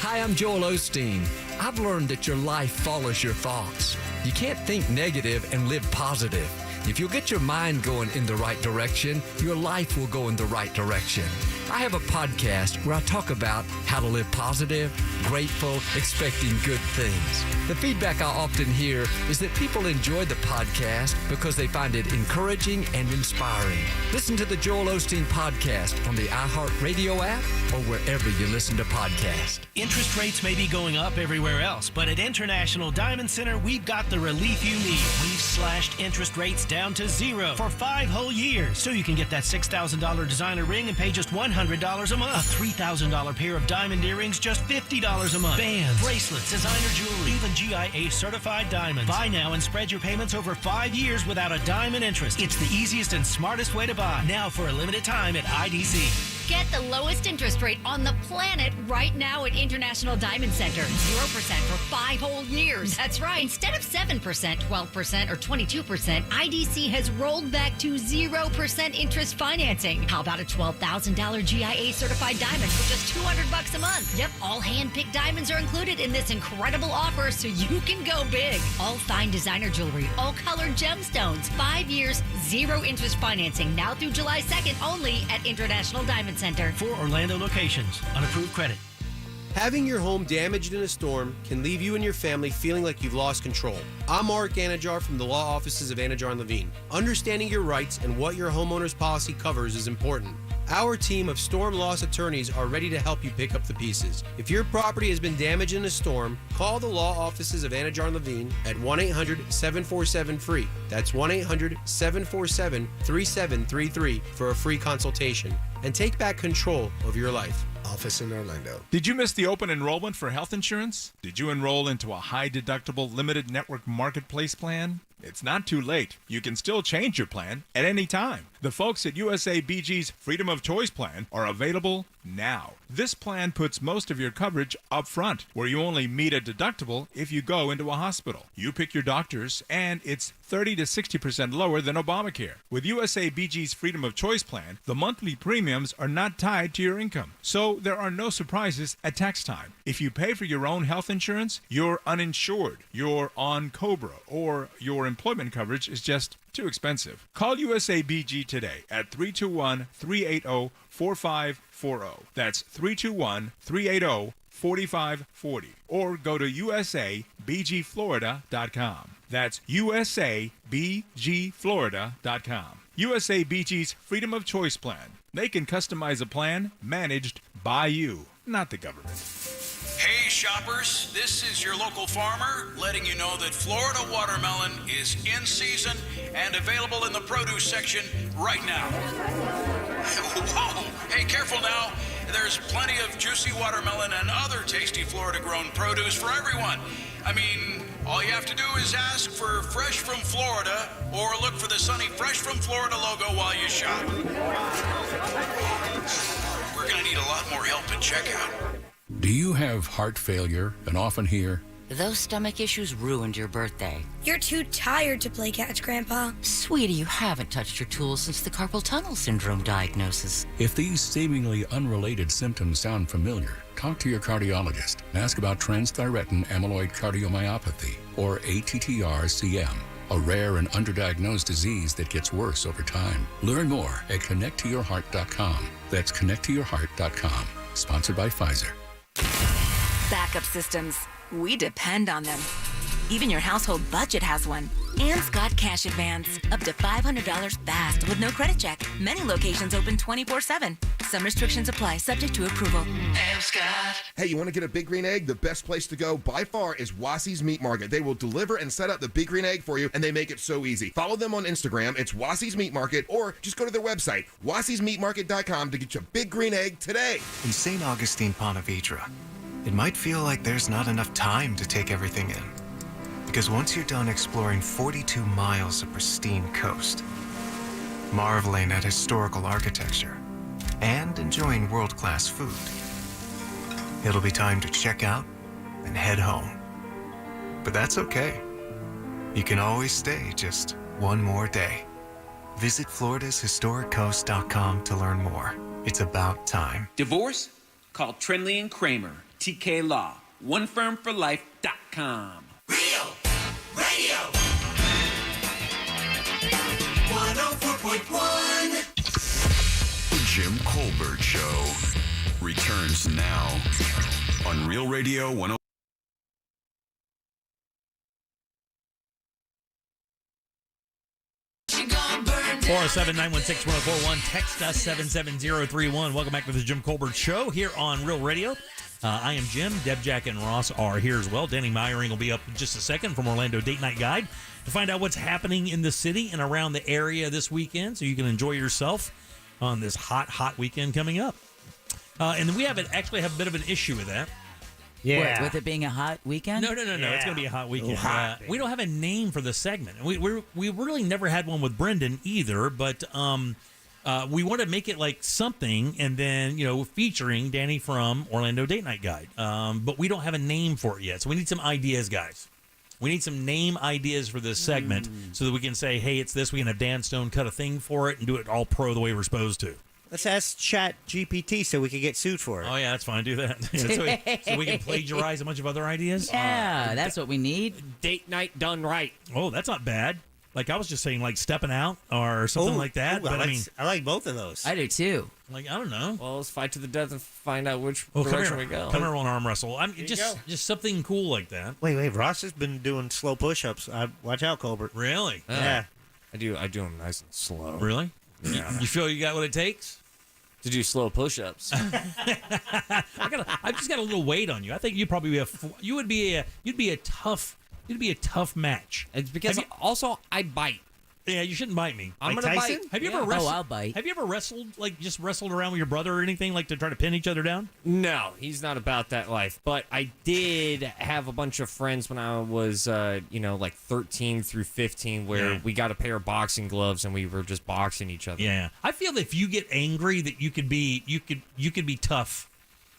Hi, I'm Joel Osteen. I've learned that your life follows your thoughts. You can't think negative and live positive. If you'll get your mind going in the right direction, your life will go in the right direction. I have a podcast where I talk about how to live positive, grateful, expecting good things. The feedback I often hear is that people enjoy the podcast because they find it encouraging and inspiring. Listen to the Joel Osteen podcast on the iHeartRadio app or wherever you listen to podcasts. Interest rates may be going up everywhere else, but at International Diamond Center, we've got the relief you need. We've slashed interest rates down to 0 for 5 whole years, so you can get that $6,000 designer ring and pay just $100 a month. A $3,000 pair of diamond earrings, just $50 a month. Bands, bracelets, designer jewelry, even GIA certified diamonds. Buy now and spread your payments over 5 years without a dime in interest. It's the easiest and smartest way to buy. Now for a limited time at IDC. Get the lowest interest rate on the planet right now at International Diamond Center. 0% for 5 whole years. That's right. Instead of 7%, 12%, or 22%, IDC has rolled back to 0% interest financing. How about a $12,000 GIA certified diamond for just $200 a month? Yep, all hand-picked diamonds are included in this incredible offer, so you can go big. All fine designer jewelry, all colored gemstones, 5 years, 0 interest financing, now through July 2nd only at International Diamond Center. 4 Orlando locations. Unapproved credit. Having your home damaged in a storm can leave you and your family feeling like you've lost control. I'm Mark Anajar from the law offices of Anajar and Levine. Understanding your rights and what your homeowner's policy covers is important. Our team of storm loss attorneys are ready to help you pick up the pieces. If your property has been damaged in a storm, call the law offices of Anajar and Levine at 1-800-747-FREE. That's 1-800-747-3733 for a free consultation. And take back control of your life. Office in Orlando. Did you miss the open enrollment for health insurance? Did you enroll into a high-deductible limited network marketplace plan? It's not too late. You can still change your plan at any time. The folks at USABG's Freedom of Choice plan are available now. This plan puts most of your coverage up front, where you only meet a deductible if you go into a hospital. You pick your doctors, and it's 30 to 60% lower than Obamacare. With USABG's Freedom of Choice plan, the monthly premiums are not tied to your income, so there are no surprises at tax time. If you pay for your own health insurance, you're uninsured, you're on Cobra, or your employment coverage is just too expensive. Call USABG today at 321-380-4540. That's 321-380-4540. Or go to usabgflorida.com. That's usabgflorida.com. USABG's Freedom of Choice plan. They can customize a plan managed by you, not the government. Hey shoppers, this is your local farmer letting you know that Florida watermelon is in season and available in the produce section right now. Whoa! Hey, careful now. There's plenty of juicy watermelon and other tasty Florida-grown produce for everyone. I mean, all you have to do is ask for Fresh from Florida or look for the sunny Fresh from Florida logo while you shop. We're going to need a lot more help at checkout. Do you have heart failure and often hear, "Those stomach issues ruined your birthday"? "You're too tired to play catch, Grandpa." Sweetie, you haven't touched your tools since the carpal tunnel syndrome diagnosis. If these seemingly unrelated symptoms sound familiar, talk to your cardiologist and ask about transthyretin amyloid cardiomyopathy, or ATTR-CM, a rare and underdiagnosed disease that gets worse over time. Learn more at connecttoyourheart.com. That's connecttoyourheart.com. Sponsored by Pfizer. Backup systems. We depend on them. Even your household budget has one. And Scott Cash Advance. Up to $500 fast with no credit check. Many locations open 24/7. Some restrictions apply, subject to approval. Hey, Scott. Hey, you want to get a Big Green Egg? The best place to go by far is Wassie's Meat Market. They will deliver and set up the Big Green Egg for you, and they make it so easy. Follow them on Instagram. It's Wassie's Meat Market, or just go to their website, wassiesmeatmarket.com, to get your Big Green Egg today. In St. Augustine, Ponte Vedra, it might feel like there's not enough time to take everything in. Because once you're done exploring 42 miles of pristine coast, marveling at historical architecture, and enjoying world-class food, it'll be time to check out and head home. But that's okay, you can always stay just one more day. Visit FloridasHistoricCoast.com to learn more. It's about time. Divorce? Call Trinley and Kramer, TK Law. OneFirmForLife.com. Real Radio 104.1. The Jim Colbert Show returns now on Real Radio 104. 407-916-1041. Text us 77031. Welcome back to the Jim Colbert Show here on Real Radio. I am Jim. Deb, Jack, and Ross are here as well. Danny Meyering will be up in just a second from Orlando Date Night Guide to find out what's happening in the city and around the area this weekend so you can enjoy yourself on this hot weekend coming up. And then we actually have a bit of an issue with that. Yeah. With it being a hot weekend? No. It's going to be a hot weekend. We don't have a name for the segment. We really never had one with Brendan either, but we want to make it like something and then, featuring Danny from Orlando Date Night Guide. But we don't have a name for it yet. So we need some ideas, guys. We need some name ideas for this segment so that we can say, hey, it's this. We can have Dan Stone cut a thing for it and do it all pro the way we're supposed to. Let's ask Chat GPT so we can get sued for it. Oh, yeah, that's fine. Do that. so we can plagiarize a bunch of other ideas? Yeah, that's what we need. Date night done right. Oh, that's not bad. Like, I was just saying, like, stepping out or something like that. But I like both of those. I do, too. Like, I don't know. Well, let's fight to the death and find out which direction we go. Come here, we'll arm wrestle. Just something cool like that. Wait. Ross has been doing slow push-ups. Watch out, Colbert. Really? Yeah. I do them nice and slow. Really? Yeah. You feel you got what it takes? To do slow push-ups. I've just got a little weight on you. I think you'd probably be a tough match. It's because also I bite. Yeah, you shouldn't bite me. I'm gonna bite. Have you ever wrestled? Oh, I'll bite. Have you ever wrestled around with your brother or anything like to try to pin each other down? No, he's not about that life. But I did have a bunch of friends when I was, like 13 through 15, where we got a pair of boxing gloves and we were just boxing each other. Yeah, I feel that if you get angry, that you could be tough.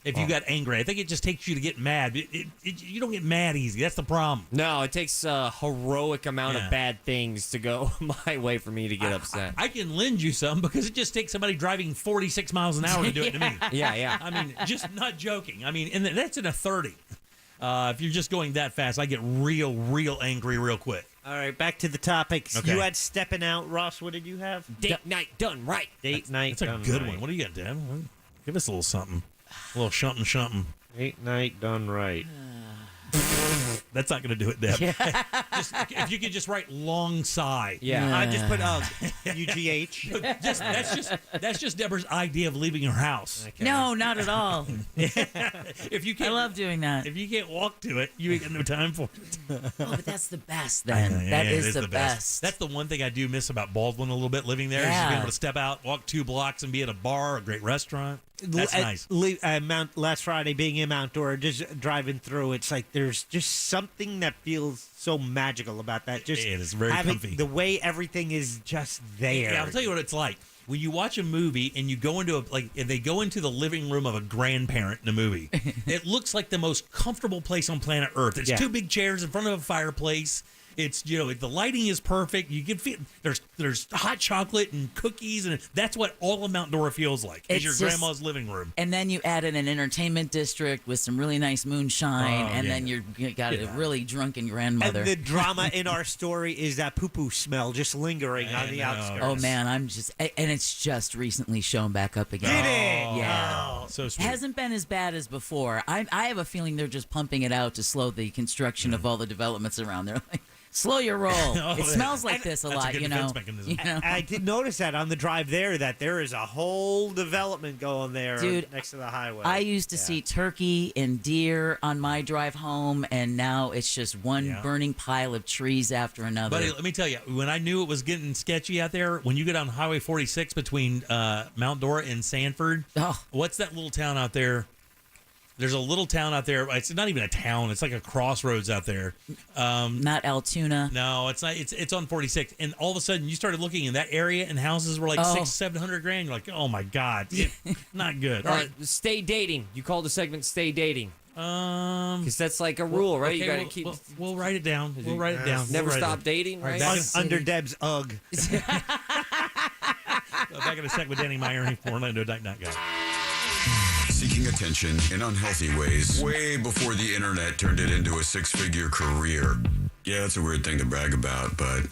If you got angry, I think it just takes you to get mad. You don't get mad easy. That's the problem. No, it takes a heroic amount of bad things to go my way for me to get upset. I can lend you some because it just takes somebody driving 46 miles an hour to do it to me. Yeah. I mean, just not joking. I mean, and that's in a 30. If you're just going that fast, I get real angry real quick. All right, back to the topics. Okay. You had stepping out, Ross. What did you have? Date night done right. Date night done right. That's a good right. one. What do you got, Dan? Give us a little something. A little something. Date night done right. That's not going to do it, Deb. If you could just write long sigh. Yeah. I just put UGH. That's just Deborah's idea of leaving her house. Okay. No, not at all. If you can't, I love doing that. If you can't walk to it, you ain't got no time for it. Oh, but that's the best then. That is the best. That's the one thing I do miss about Baldwin a little bit living there. Is just being able to step out, walk 2 blocks and be at a bar, a great restaurant. That's nice. Last Friday, being in Mount Dora, just driving through, it's like there's just something that feels so magical about that. Just it is very comfy. The way everything is just there. Yeah, I'll tell you what it's like. When you watch a movie and you go into if they go into the living room of a grandparent in a movie, it looks like the most comfortable place on planet Earth. It's 2 big chairs in front of a fireplace. It's the lighting is perfect. You can feel there's hot chocolate and cookies, and that's what all of Mount Dora feels like. It's your grandma's living room. And then you add in an entertainment district with some really nice moonshine, and then you got a really drunken grandmother. And the drama in our story is that poo-poo smell just lingering on the outskirts. Oh man, and it's just recently shown back up again. Did it? Yeah. Oh, so sweet. It hasn't been as bad as before. I have a feeling they're just pumping it out to slow the construction of all the developments around there. Slow your roll. It smells like this a lot, you know. Mechanism. I did notice that on the drive there, that there is a whole development going there next to the highway. I used to see turkey and deer on my drive home, and now it's just one burning pile of trees after another. Buddy, let me tell you, when I knew it was getting sketchy out there, when you get on Highway 46 between Mount Dora and Sanford, what's that little town out there? There's a little town out there. It's not even a town. It's like a crossroads out there. Not Altoona. No, it's not. It's on 46. And all of a sudden, you started looking in that area, and houses were like $600-700 grand. You're like, oh my god, not good. All right, stay dating. You called the segment "Stay Dating." Because that's like a rule, right? Okay, You gotta keep. We'll write it down. We'll write it down. Never We'll write stop it. dating, right? Under Deb's UGG. Back in a sec with Danny Meyer from Orlando.com. Seeking attention in unhealthy ways way before the internet turned it into a six-figure career. Yeah, it's a weird thing to brag about, but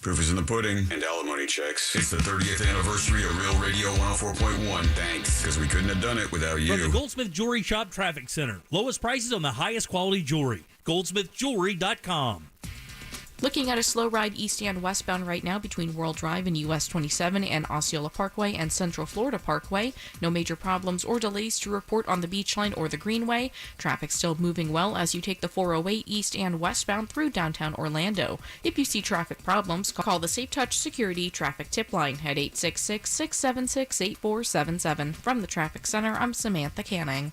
proof is in the pudding. And alimony checks. It's the 30th anniversary of Real Radio 104.1. Thanks, because we couldn't have done it without you. From the Goldsmith Jewelry Shop Traffic Center. Lowest prices on the highest quality jewelry. GoldsmithJewelry.com. Looking at a slow ride east and westbound right now between World Drive and US 27 and Osceola Parkway and Central Florida Parkway. No major problems or delays to report on the Beach Line or the Greenway. Traffic still moving well as you take the 408 east and westbound through downtown Orlando. If you see traffic problems, call the Safe Touch Security Traffic Tip Line at 866-676-8477. From the Traffic Center, I'm Samantha Canning.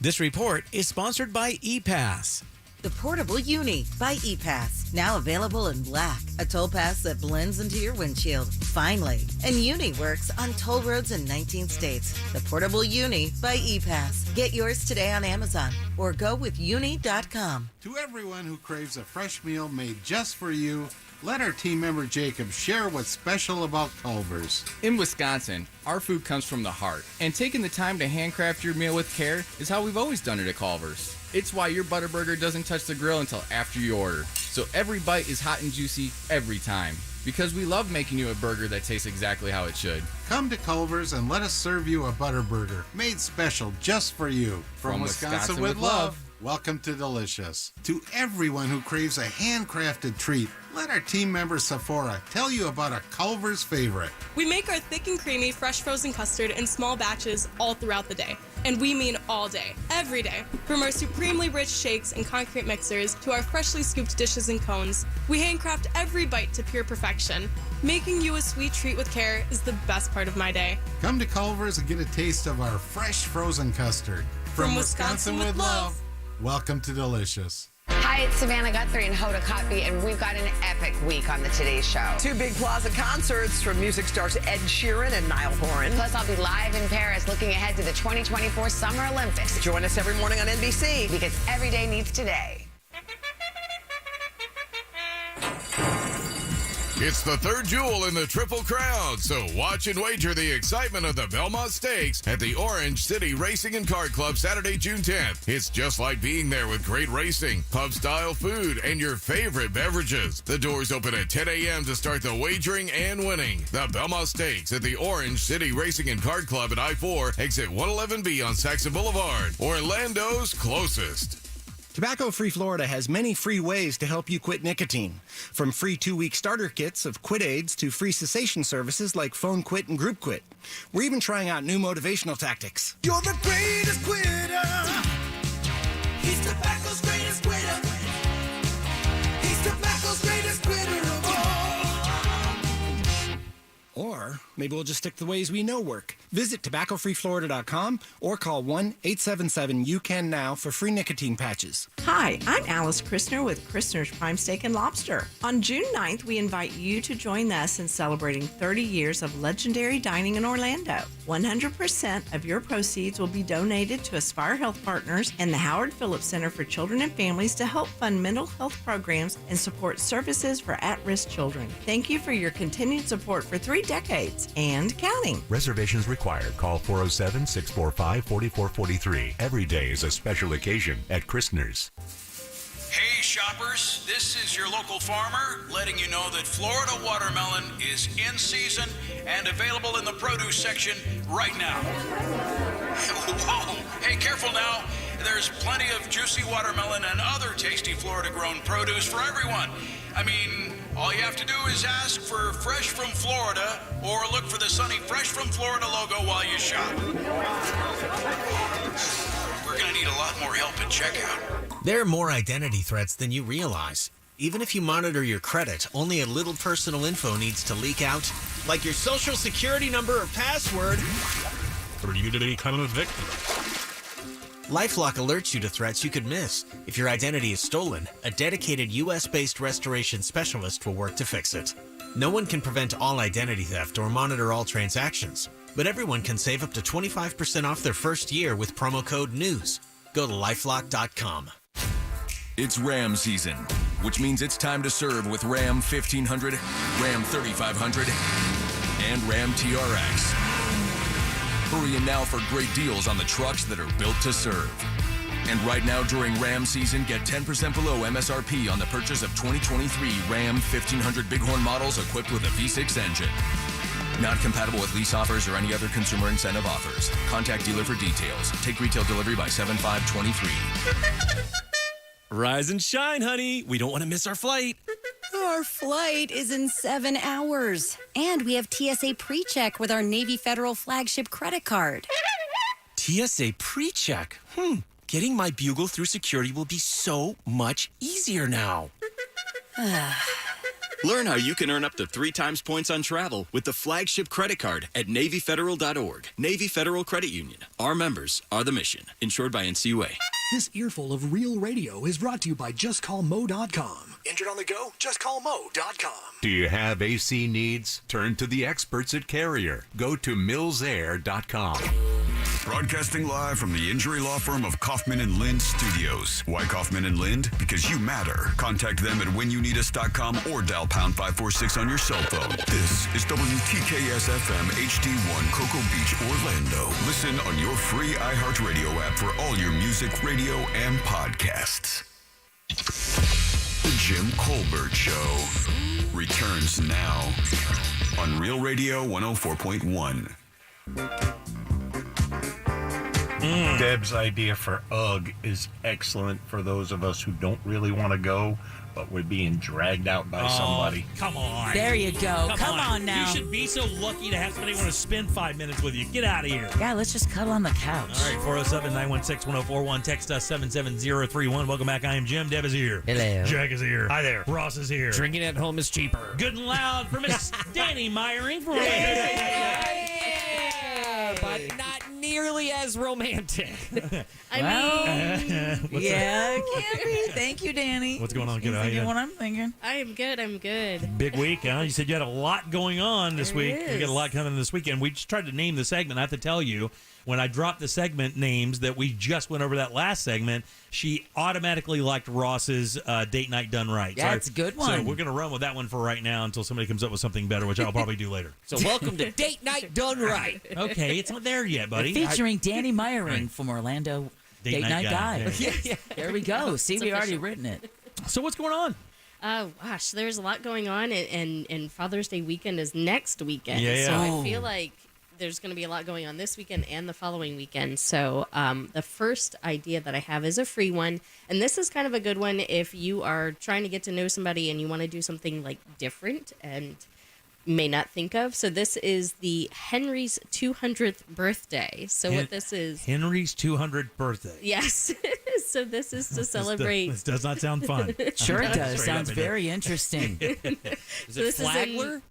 This report is sponsored by ePass. The Portable Uni by ePass. Now available in black. A toll pass that blends into your windshield. Finally. And Uni works on toll roads in 19 states. The Portable Uni by ePass. Get yours today on Amazon or go with uni.com. To everyone who craves a fresh meal made just for you, let our team member Jacob share what's special about Culver's. In Wisconsin, our food comes from the heart, and taking the time to handcraft your meal with care is how we've always done it at Culver's. It's why your Butterburger doesn't touch the grill until after you order, so every bite is hot and juicy every time. Because we love making you a burger that tastes exactly how it should. Come to Culver's and let us serve you a Butterburger, made special just for you. From Wisconsin with love. Welcome to Delicious. To everyone who craves a handcrafted treat, let our team member Sephora tell you about a Culver's favorite. We make our thick and creamy fresh frozen custard in small batches all throughout the day. And we mean all day, every day. From our supremely rich shakes and concrete mixers to our freshly scooped dishes and cones, we handcraft every bite to pure perfection. Making you a sweet treat with care is the best part of my day. Come to Culver's and get a taste of our fresh frozen custard. From Wisconsin with love. Welcome to Delicious. Hi, it's Savannah Guthrie and Hoda Kotb, and we've got an epic week on the Today Show. 2 big plaza concerts from music stars Ed Sheeran and Niall Horan. Plus, I'll be live in Paris looking ahead to the 2024 Summer Olympics. Join us every morning on NBC. Because every day needs today. It's the third jewel in the Triple Crown, so watch and wager the excitement of the Belmont Stakes at the Orange City Racing and Card Club Saturday, June 10th. It's just like being there with great racing, pub-style food, and your favorite beverages. The doors open at 10 a.m. to start the wagering and winning. The Belmont Stakes at the Orange City Racing and Card Club at I-4, exit 111B on Saxon Boulevard, Orlando's closest. Tobacco-Free Florida has many free ways to help you quit nicotine. From free 2-week starter kits of quit aids to free cessation services like Phone Quit and Group Quit. We're even trying out new motivational tactics. You're the greatest quitter. He's tobacco's greatest quitter. He's tobacco's greatest quitter of all. Or maybe we'll just stick to the ways we know work. Visit tobaccofreeflorida.com or call 1-877-YOU-CAN-NOW for free nicotine patches. Hi, I'm Alice Christner with Christner's Prime Steak and Lobster. On June 9th, we invite you to join us in celebrating 30 years of legendary dining in Orlando. 100% of your proceeds will be donated to Aspire Health Partners and the Howard Phillips Center for Children and Families to help fund mental health programs and support services for at-risk children. Thank you for your continued support for 3 decades and counting. Reservations required. Call 407-645-4443. Every day is a special occasion at Christner's. Hey shoppers, this is your local farmer letting you know that Florida watermelon is in season and available in the produce section right now. Whoa, hey, careful now. There's plenty of juicy watermelon and other tasty Florida-grown produce for everyone. I mean, all you have to do is ask for Fresh from Florida or look for the sunny Fresh from Florida logo while you shop. We're going to need a lot more help at checkout. There are more identity threats than you realize. Even if you monitor your credit, only a little personal info needs to leak out, like your social security number or password. For you to become a victim. LifeLock alerts you to threats you could miss. If your identity is stolen, a dedicated U.S.-based restoration specialist will work to fix it. No one can prevent all identity theft or monitor all transactions, but everyone can save up to 25% off their first year with promo code NEWS. Go to lifelock.com. It's Ram season, which means it's time to serve with Ram 1500, Ram 3500, and Ram TRX. Hurry in now for great deals on the trucks that are built to serve. And right now during Ram season, get 10% below MSRP on the purchase of 2023 Ram 1500 Bighorn models equipped with a V6 engine. Not compatible with lease offers or any other consumer incentive offers. Contact dealer for details. Take retail delivery by 7/5/23. Rise and shine, honey. We don't want to miss our flight. Our flight is in 7 hours. And we have TSA PreCheck with our Navy Federal flagship credit card. TSA PreCheck. Getting my bugle through security will be so much easier now. Learn how you can earn up to 3 times points on travel with the flagship credit card at NavyFederal.org. Navy Federal Credit Union. Our members are the mission. Insured by NCUA. This earful of real radio is brought to you by JustCallMo.com. Injured on the go? JustCallMo.com. Do you have AC needs? Turn to the experts at Carrier. Go to millsair.com. Broadcasting live from the injury law firm of Kaufman and Lind Studios. Why Kaufman and Lind? Because you matter. Contact them at whenyouneedus.com or dial pound 546 on your cell phone. This is WTKS FM HD1 Cocoa Beach, Orlando. Listen on your free iHeartRadio app for all your music, radio, and podcasts. The Jim Colbert Show returns now on Real Radio 104.1. Deb's idea for UGG is excellent for those of us who don't really want to go, but we're being dragged out by somebody. Come on. There you go. Come on now. You should be so lucky to have somebody want to spend 5 minutes with you. Get out of here. Yeah, let's just cuddle on the couch. All right, 407-916-1041. Text us 77031. Welcome back. I am Jim. Deb is here. Hello. Jack is here. Hi there. Ross is here. Drinking at home is cheaper. Good and loud for Miss Danny Myring. But not nearly as romantic. Yeah, it can be. Thank you, Danny. What's going on, kiddo? You're thinking what I'm thinking. I'm good. Big week, huh? You said you had a lot going on this week. We got a lot coming this weekend. We just tried to name the segment. I have to tell you, when I dropped the segment names that we just went over that last segment, she automatically liked Ross's Date Night Done Right. Yeah, it's a good one. So we're going to run with that one for right now until somebody comes up with something better, which I'll probably do later. So welcome to Date Night Done Right. Okay, it's not there yet, buddy. Featuring Danny Myring from Orlando Date Night Guy. Yeah. There we go. See, It's we already official. written it. So what's going on? Oh, gosh, there's a lot going on, and Father's Day weekend is next weekend. Yeah. So I feel like there's going to be a lot going on this weekend and the following weekend. So the first idea that I have is a free one, and this is kind of a good one if you are trying to get to know somebody and you want to do something like different and may not think of. So this is the Henry's 200th birthday. So what this is... Henry's 200th birthday. Yes. So this is to celebrate... This does not sound fun. Sure it does. Straight Sounds up, very interesting. Is it Flagler?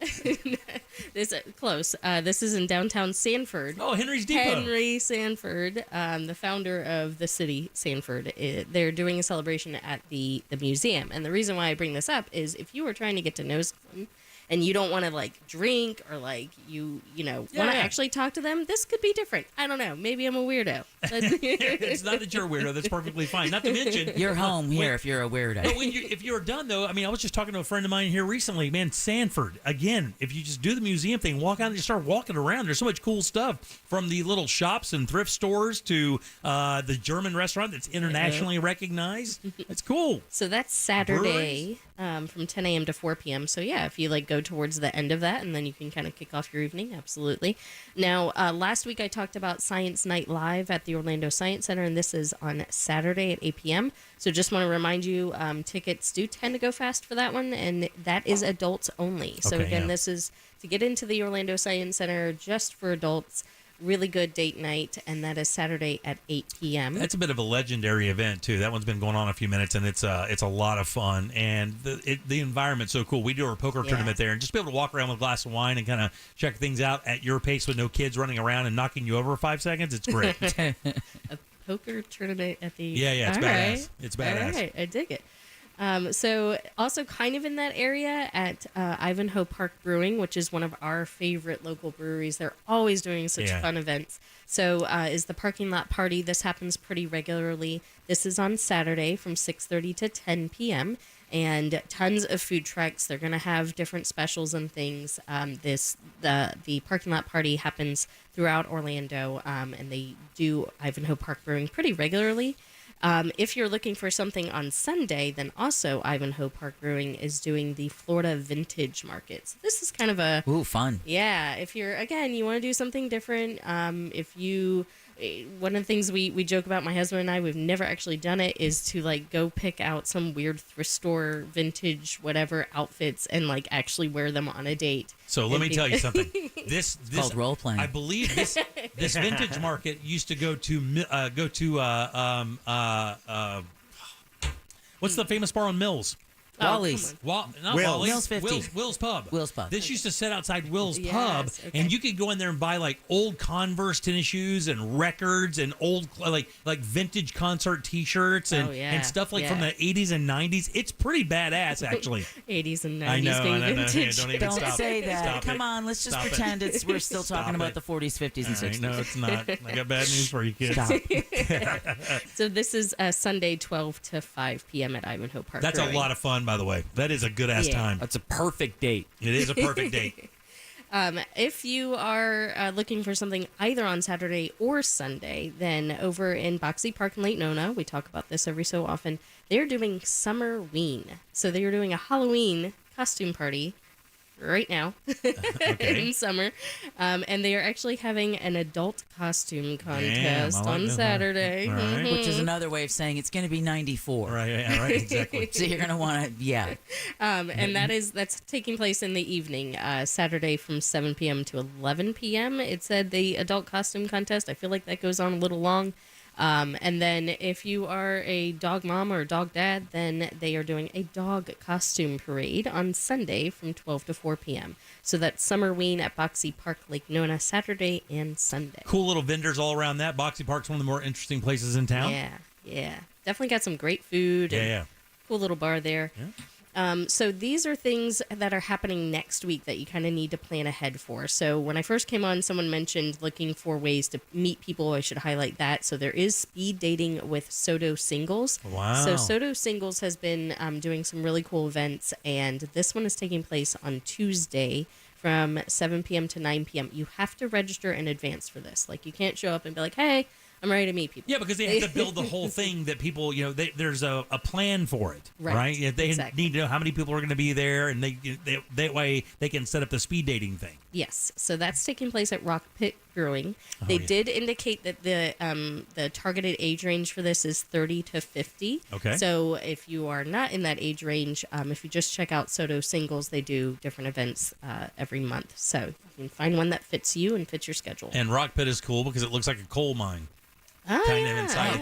This close. This is in downtown Sanford. Oh, Henry's Depot. Henry Sanford, the founder of the city Sanford. They're doing a celebration at the museum. And the reason why I bring this up is if you were trying to get to know someone and you don't want to like drink or like want to actually talk to them, this could be different. I don't know. Maybe I'm a weirdo. It's not that you're a weirdo. That's perfectly fine. Not to mention You're home here if you're a weirdo. But if you're done though, I mean, I was just talking to a friend of mine here recently. Man, Sanford again. If you just do the museum thing, walk out and just start walking around. There's so much cool stuff from the little shops and thrift stores to the German restaurant that's internationally recognized. It's cool. So that's Saturday from 10 a.m. to 4 p.m. So yeah, if you like go towards the end of that, and then you can kind of kick off your evening. Absolutely. Now, last week I talked about Science Night Live at the Orlando Science Center, and this is on Saturday at 8 p.m. So just want to remind you, tickets do tend to go fast for that one, and that is adults only. So again, this is to get into the Orlando Science Center just for adults. Really good date night, and that is Saturday at 8 p.m. That's a bit of a legendary event too. That one's been going on a few minutes, and it's a lot of fun, and the environment's so cool. We do our poker tournament there, and just be able to walk around with a glass of wine and kind of check things out at your pace with no kids running around and knocking you over 5 seconds. It's great. A poker tournament at the Yeah, it's All badass. right. It's badass. All right, I dig it. So also kind of in that area at Ivanhoe Park Brewing, which is one of our favorite local breweries. They're always doing such fun events. So is the parking lot party. This happens pretty regularly. This is on Saturday from 6:30 to 10 p.m. and tons of food trucks. They're going to have different specials and things. The parking lot party happens throughout Orlando, and they do Ivanhoe Park Brewing pretty regularly. If you're looking for something on Sunday, then also Ivanhoe Park Brewing is doing the Florida Vintage Market. So this is kind of a... Ooh, fun. Yeah, if you're, again, you want to do something different, one of the things we joke about, my husband and I, we've never actually done it, is to like go pick out some weird thrift store vintage whatever outfits and like actually wear them on a date. So let me tell you something. This called role playing. I believe this vintage market used to go to what's the famous bar on Mills? Wally's. Not Will's. Wally's. Mill's 50. Will's Pub. Will's Pub. This used to sit outside Will's Yes, Pub, okay. and you could go in there and buy like old Converse tennis shoes and records and old like vintage concert T-shirts and, and stuff like from the 80s and 90s. It's pretty badass, actually. 80s and 90s I know, being I know. vintage. Don't even Don't stop say it. that. Stop Come it. on, let's just Stop it. pretend we're still Stop talking about it. the 40s, 50s, and 60s. No, it's not. I got bad news for you kids. Stop. So this is Sunday, 12 to 5 p.m. at Ivanhoe Park. That's a lot of fun, by the way. That is a good ass time. That's a perfect date. It is a perfect date. If you are looking for something either on Saturday or Sunday, then over in Boxy Park in Lake Nona, we talk about this every so often, they're doing Summerween. So they are doing a Halloween costume party right now in summer. And they are actually having an adult costume contest on Saturday. Right. Which is another way of saying it's going to be 94. Right, yeah, right, exactly. So you're going to want to, And that's taking place in the evening, Saturday from 7 p.m. to 11 p.m. It said the adult costume contest. I feel like that goes on a little long. And then if you are a dog mom or a dog dad, then they are doing a dog costume parade on Sunday from 12 to 4 p.m. So that's Summerween at Boxy Park, Lake Nona, Saturday and Sunday. Cool little vendors all around that. Boxy Park's one of the more interesting places in town. Yeah. Definitely got some great food. And cool little bar there. Yeah. So these are things that are happening next week that you kind of need to plan ahead for. So when I first came on, someone mentioned looking for ways to meet people. I should highlight that. So there is speed dating with Soto Singles. Wow. So Soto Singles has been doing some really cool events, and this one is taking place on Tuesday from 7 p.m. to 9 p.m. You have to register in advance for this. Like, you can't show up and be like, hey, I'm ready to meet people. Yeah, because they have to build the whole thing that people, there's a plan for it, right? They need to know how many people are going to be there, and that way they can set up the speed dating thing. Yes, so that's taking place at Rock Pit Brewing. They did indicate that the targeted age range for this is 30 to 50. Okay. So if you are not in that age range, if you just check out Soto Singles, they do different events every month. So you can find one that fits you and fits your schedule. And Rock Pit is cool because it looks like a coal mine. Kind of inside.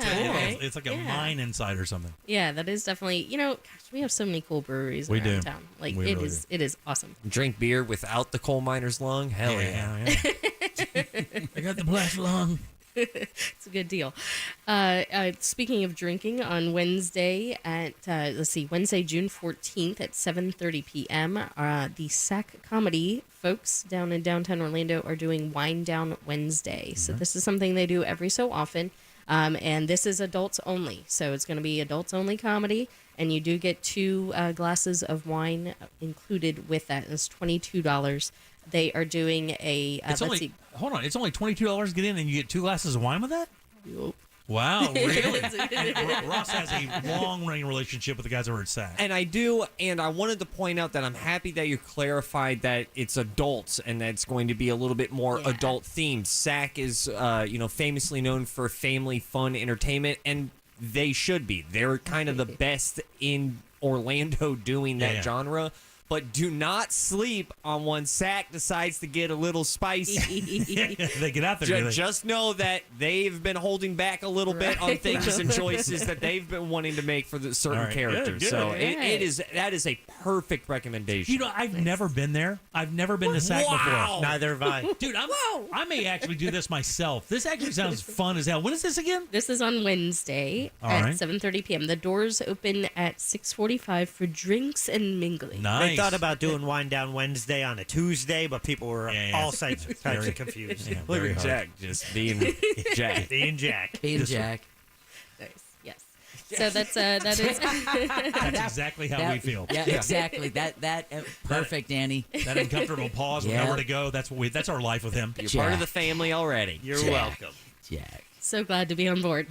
It's like a mine inside or something. Yeah, that is definitely, gosh, we have so many cool breweries around town. Like, We it really is it is awesome. Drink beer without the coal miner's lung? Hell yeah. I got the blast lung. It's a good deal. Speaking of drinking, on Wednesday at Wednesday, June 14th at 7:30 p.m., the SAC Comedy folks down in downtown Orlando are doing Wine Down Wednesday. So this is something they do every so often, and this is adults only. So it's going to be adults only comedy, and you do get 2 glasses of wine included with that. It's $22. They are doing a. Hold on. It's only $22 to get in, and you get 2 glasses of wine with that? Yep. Wow, really? And Ross has a long-running relationship with the guys over at SAC. And I do, and I wanted to point out that I'm happy that you clarified that it's adults and that it's going to be a little bit more adult-themed. SAC is, famously known for family fun entertainment, and they should be. They're kind of the best in Orlando doing that genre. but do not sleep on when Sack decides to get a little spicy. They get out there. Just know that they've been holding back a little bit on things and choices that they've been wanting to make for the certain characters. Good. So that is a perfect recommendation. You know, I've never been there. I've never been to Sac before. Neither have I. Dude, I may actually do this myself. This actually sounds fun as hell. When is this again? This is on Wednesday at 7:30 p.m. The doors open at 6:45 for drinks and mingling. Nice. They thought about doing Wind Down Wednesday on a Tuesday, but people were all types of confused. Yeah, Look very at hard. Jack just being Jack. Being Jack. Being Jack. Nice. Yes. So that is That's exactly how we feel. Yeah, exactly. That perfect, Annie. That uncomfortable pause with nowhere to go. That's our life with him. You're part of the family already. You're welcome. Jack. So glad to be on board.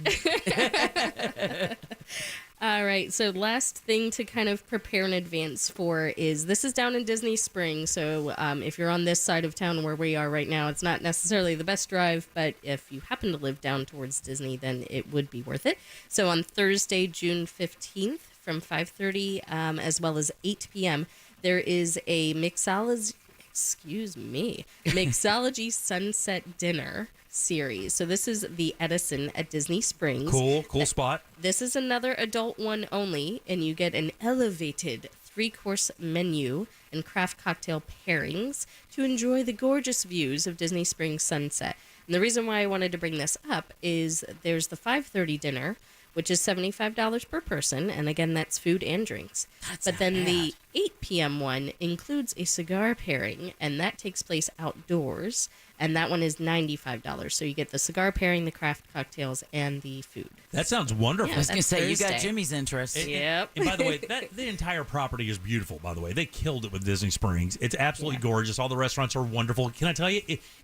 All right, so last thing to kind of prepare in advance for is this is down in Disney Springs. So if you're on this side of town where we are right now, it's not necessarily the best drive, but if you happen to live down towards Disney, then it would be worth it. So on Thursday, June 15th from 5:30 as well as 8 p.m., there is a mixology sunset dinner series. So this is the Edison at Disney Springs. Cool spot. This is another adult one only, and you get an elevated 3-course menu and craft cocktail pairings to enjoy the gorgeous views of Disney Springs sunset. And the reason why I wanted to bring this up is there's the 5:30 dinner, which is $75 per person, and again, that's food and drinks. But then the 8 p.m. one includes a cigar pairing, and that takes place outdoors, and that one is $95. So you get the cigar pairing, the craft cocktails, and the food. That sounds wonderful. Yeah, I was going to say, you got Thursday. Jimmy's interest. Yep. And by the way, the entire property is beautiful, by the way. They killed it with Disney Springs. It's absolutely gorgeous. All the restaurants are wonderful. Can I tell you,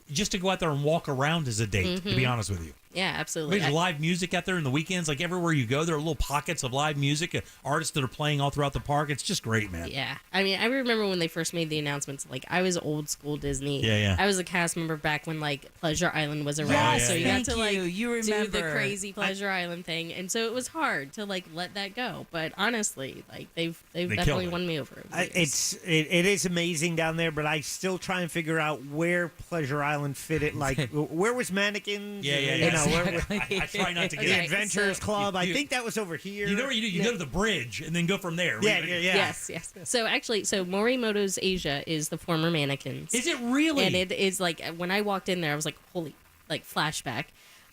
just to go out there and walk around is a date, to be honest with you. Yeah, absolutely. There's live music out there in the weekends. Like everywhere you go, there are little pockets of live music, artists that are playing all throughout the park. It's just great, man. Yeah. I mean, I remember when they first made the announcements, like, I was old school Disney. Yeah. I was a cast member back when, like, Pleasure Island was around. So you got to, like, You do the remember. crazy Pleasure Island thing. And so it was hard to, like, let that go. But honestly, like, they've definitely won me over. It is amazing down there, but I still try and figure out where Pleasure Island fit it. Like, where was Mannequins? Yeah. You know, where, I try not to get the it. Adventurers Club. I think that was over here. You know what you do? You go to the bridge and then go from there. Yeah. Yes. So actually, Morimoto's Asia is the former Mannequins. Is it really? And it is like, when I walked in there, I was like, holy, like flashback.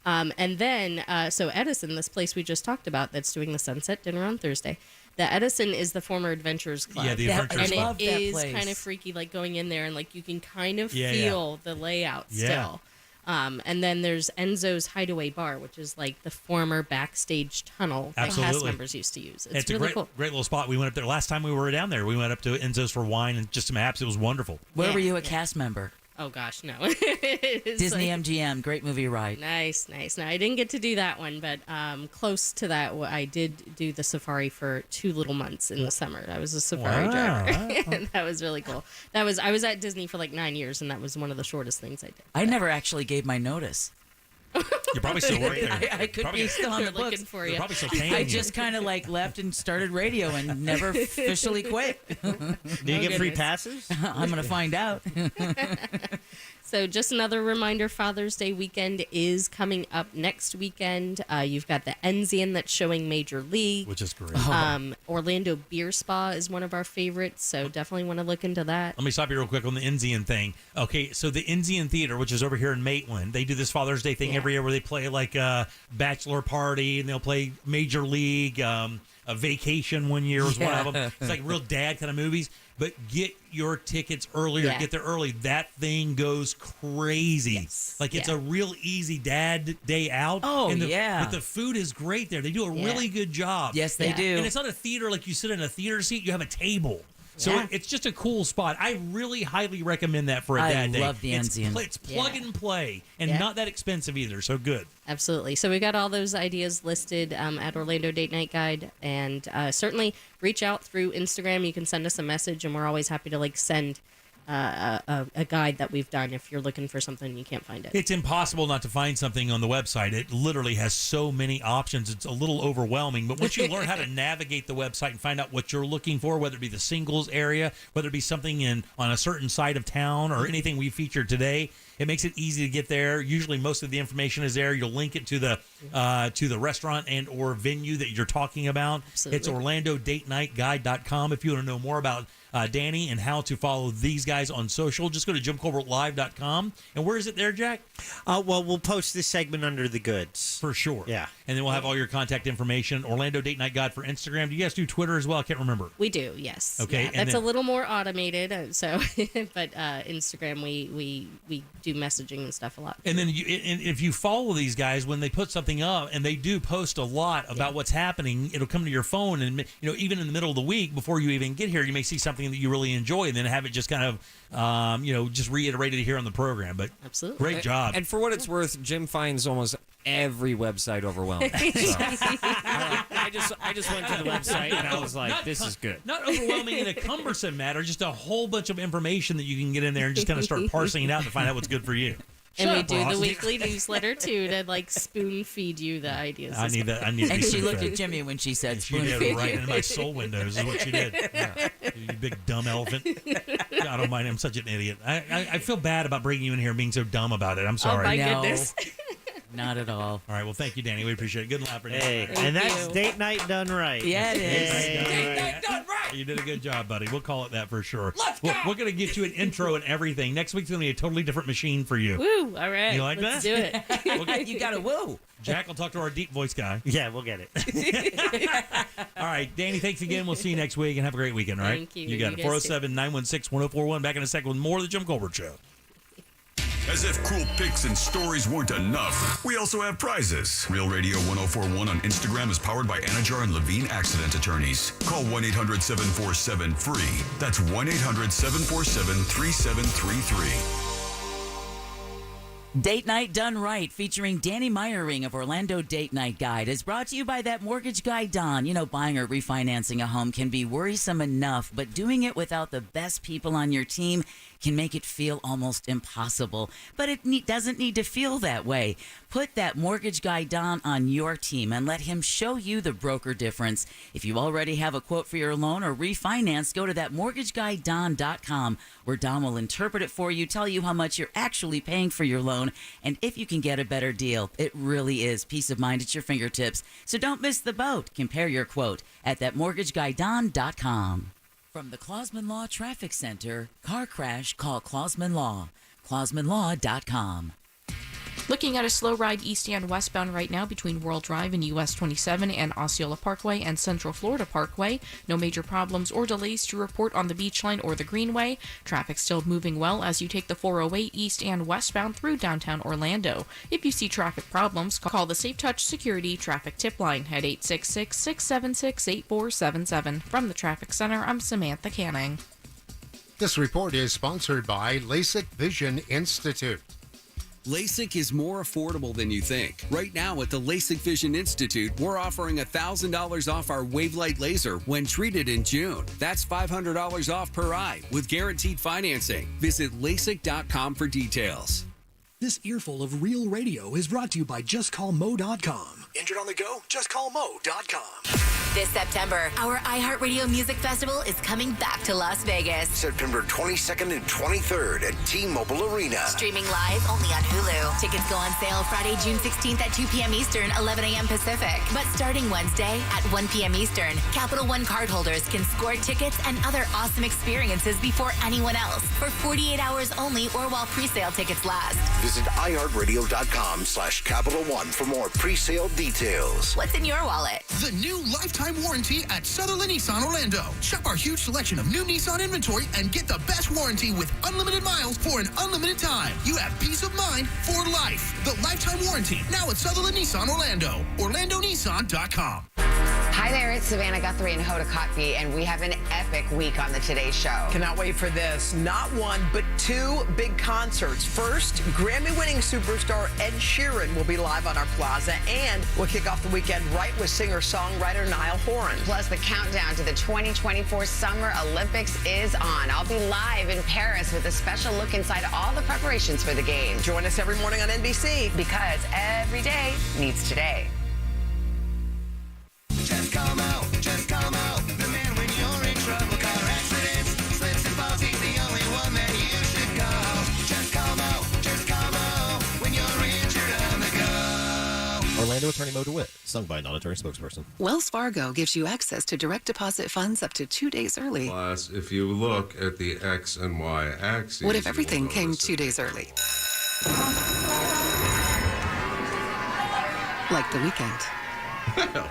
And then, so Edison, this place we just talked about that's doing the sunset dinner on Thursday, the Edison is the former Adventurers Club. Yeah, the Adventurers Club. And it is kind of freaky, like going in there and like you can kind of feel the layout still. And then there's Enzo's Hideaway Bar, which is like the former backstage tunnel that cast members used to use. It's really cool. Great little spot. We went up there last time we were down there. We went up to Enzo's for wine and just some apps. It was wonderful. Where were you a cast member? Oh gosh, no. Disney MGM, great movie ride. Nice. No, I didn't get to do that one, but close to that, I did do the safari for 2 little months in the summer. I was a safari driver, and that was really cool. I was at Disney for like 9 years, and that was one of the shortest things I did. I never actually gave my notice. You probably still work there. I could be still on the books. Looking for you. Probably still paying I you. just kind of like left and started radio and never officially quit. Do you get free passes? I'm going to find out. So just another reminder, Father's Day weekend is coming up next weekend. You've got the Enzian that's showing Major League. Which is great. Orlando Beer Spa is one of our favorites, so definitely want to look into that. Let me stop you real quick on the Enzian thing. Okay, so the Enzian Theater, which is over here in Maitland, they do this Father's Day thing every year where they play like a bachelor party and they'll play Major League. A Vacation one year was one of them. It's like real dad kind of movies. But get your tickets earlier. Get there early. That thing goes crazy. Like it's a real easy dad day out. Oh, and yeah. But the food is great there. They do a really good job. Yes, they do. And it's not a theater like you sit in a theater seat. You have a table. So it's just a cool spot. I really highly recommend that for a dad day. I love the Enzian. It's plug and play and not that expensive either. So good. Absolutely. So we got all those ideas listed at Orlando Date Night Guide, and certainly reach out through Instagram. You can send us a message, and we're always happy to like send a guide that we've done if you're looking for something and you can't find it. It's impossible not to find something on the website. It literally has so many options. It's a little overwhelming. But once you learn how to navigate the website and find out what you're looking for, whether it be the singles area, whether it be something on a certain side of town or anything we featured today, it makes it easy to get there. Usually most of the information is there. You'll link it to the restaurant and or venue that you're talking about. Absolutely. It's OrlandoDateNightGuide.com. If you want to know more about Danny and how to follow these guys on social, just go to JimColbertLive.com. And where is it there, Jack? Well, we'll post this segment under the goods. For sure. Yeah. And then we'll have all your contact information. Orlando Date Night Guide for Instagram. Do you guys do Twitter as well? I can't remember. We do, yes. Okay. Yeah, that's a little more automated. But Instagram, we do messaging and stuff a lot. And then if you follow these guys, when they put something up, and they do post a lot about what's happening, it'll come to your phone. And, even in the middle of the week, before you even get here, you may see something that you really enjoy and then have it just kind of, just reiterated here on the program. But absolutely. Great job. And for what it's worth, Jim finds almost every website overwhelming. So, I just went to the website and I was like, this is good. Not overwhelming in a cumbersome matter, just a whole bunch of information that you can get in there and just kind of start parsing it out to find out what's good for you. And we do the weekly newsletter too to spoon feed you the ideas. I need that. And she looked at Jimmy when she said spoon feed. She feed did right into my soul windows is what she did. Yeah. You big dumb elephant. God almighty, I'm such an idiot. I feel bad about bringing you in here and being so dumb about it. I'm sorry. Oh my goodness. Not at all. All right. Well, thank you, Danny. We appreciate it. Good laugh for Hey, and that's date night done right. Yeah, it is. Date night done right. You did a good job, buddy. We'll call it that for sure. We're going to get you an intro and everything. Next week's going to be a totally different machine for you. Woo! All right. You like Let's that? do it. You got to woo. Jack will talk to our deep voice guy. Yeah, we'll get it. All right, Danny, thanks again. We'll see you next week and have a great weekend, all right? Thank you. You got it. You guys too. 407-916-1041. Back in a second with more of the Jim Colbert Show. As if cool pics and stories weren't enough, we also have prizes. Real Radio 1041 on Instagram is powered by Anajar and Levine Accident Attorneys. Call 1-800-747-FREE. That's 1-800-747-3733. Date Night Done Right, featuring Danny Meyering of Orlando Date Night Guide, is brought to you by that mortgage guy, Don. Buying or refinancing a home can be worrisome enough, but doing it without the best people on your team can make it feel almost impossible. But it doesn't need to feel that way. Put that mortgage guy Don on your team and let him show you the broker difference. If you already have a quote for your loan or refinance, go to thatmortgageguyDon.com, where Don will interpret it for you, tell you how much you're actually paying for your loan, and if you can get a better deal. It really is peace of mind at your fingertips. So don't miss the boat. Compare your quote at thatmortgageguyDon.com. From the Clausman Law Traffic Center, car crash, call Clausman Law. ClausmanLaw.com. Looking at a slow ride east and westbound right now between World Drive and US 27 and Osceola Parkway and Central Florida Parkway. No major problems or delays to report on the Beach Line or the Greenway. Traffic still moving well as you take the 408 east and westbound through downtown Orlando. If you see traffic problems, call the Safe Touch Security Traffic Tip Line at 866-676-8477. From the Traffic Center, I'm Samantha Canning. This report is sponsored by LASIK Vision Institute. LASIK is more affordable than you think. Right now at the LASIK Vision Institute, we're offering $1,000 off our Wavelight laser when treated in June. That's $500 off per eye with guaranteed financing. Visit LASIK.com for details. This earful of real radio is brought to you by JustCallMo.com. Injured on the go? JustCallMo.com. This September, our iHeartRadio Music Festival is coming back to Las Vegas. September 22nd and 23rd at T-Mobile Arena. Streaming live only on Hulu. Tickets go on sale Friday, June 16th at 2 p.m. Eastern, 11 a.m. Pacific. But starting Wednesday at 1 p.m. Eastern, Capital One cardholders can score tickets and other awesome experiences before anyone else for 48 hours only or while pre-sale tickets last. Visit iHeartRadio.com/Capital One for more pre-sale details. What's in your wallet? The new lifetime warranty at Sutherland Nissan Orlando. Shop our huge selection of new Nissan inventory and get the best warranty with unlimited miles for an unlimited time. You have peace of mind for life. The lifetime warranty now at Sutherland Nissan Orlando. OrlandoNissan.com. Hi there, it's Savannah Guthrie and Hoda Kotb, and we have an epic week on the Today Show. Cannot wait for this. Not one, but two big concerts. First, Grammy-winning superstar Ed Sheeran will be live on our plaza, and we'll kick off the weekend right with singer-songwriter Niall Horan. Plus, the countdown to the 2024 Summer Olympics is on. I'll be live in Paris with a special look inside all the preparations for the game. Join us every morning on NBC. Because every day needs today. Just come out, just come out. The man when you're in trouble. Car accidents, slips and falls, he's the only one that you should call. Just come out when you're injured on the go. Orlando attorney Mo DeWitt, sung by a non-attorney spokesperson. Wells Fargo gives you access to direct deposit funds up to 2 days early. Plus, if you look at the X and Y axes... What if everything came 2 days early? Like the weekend. Well,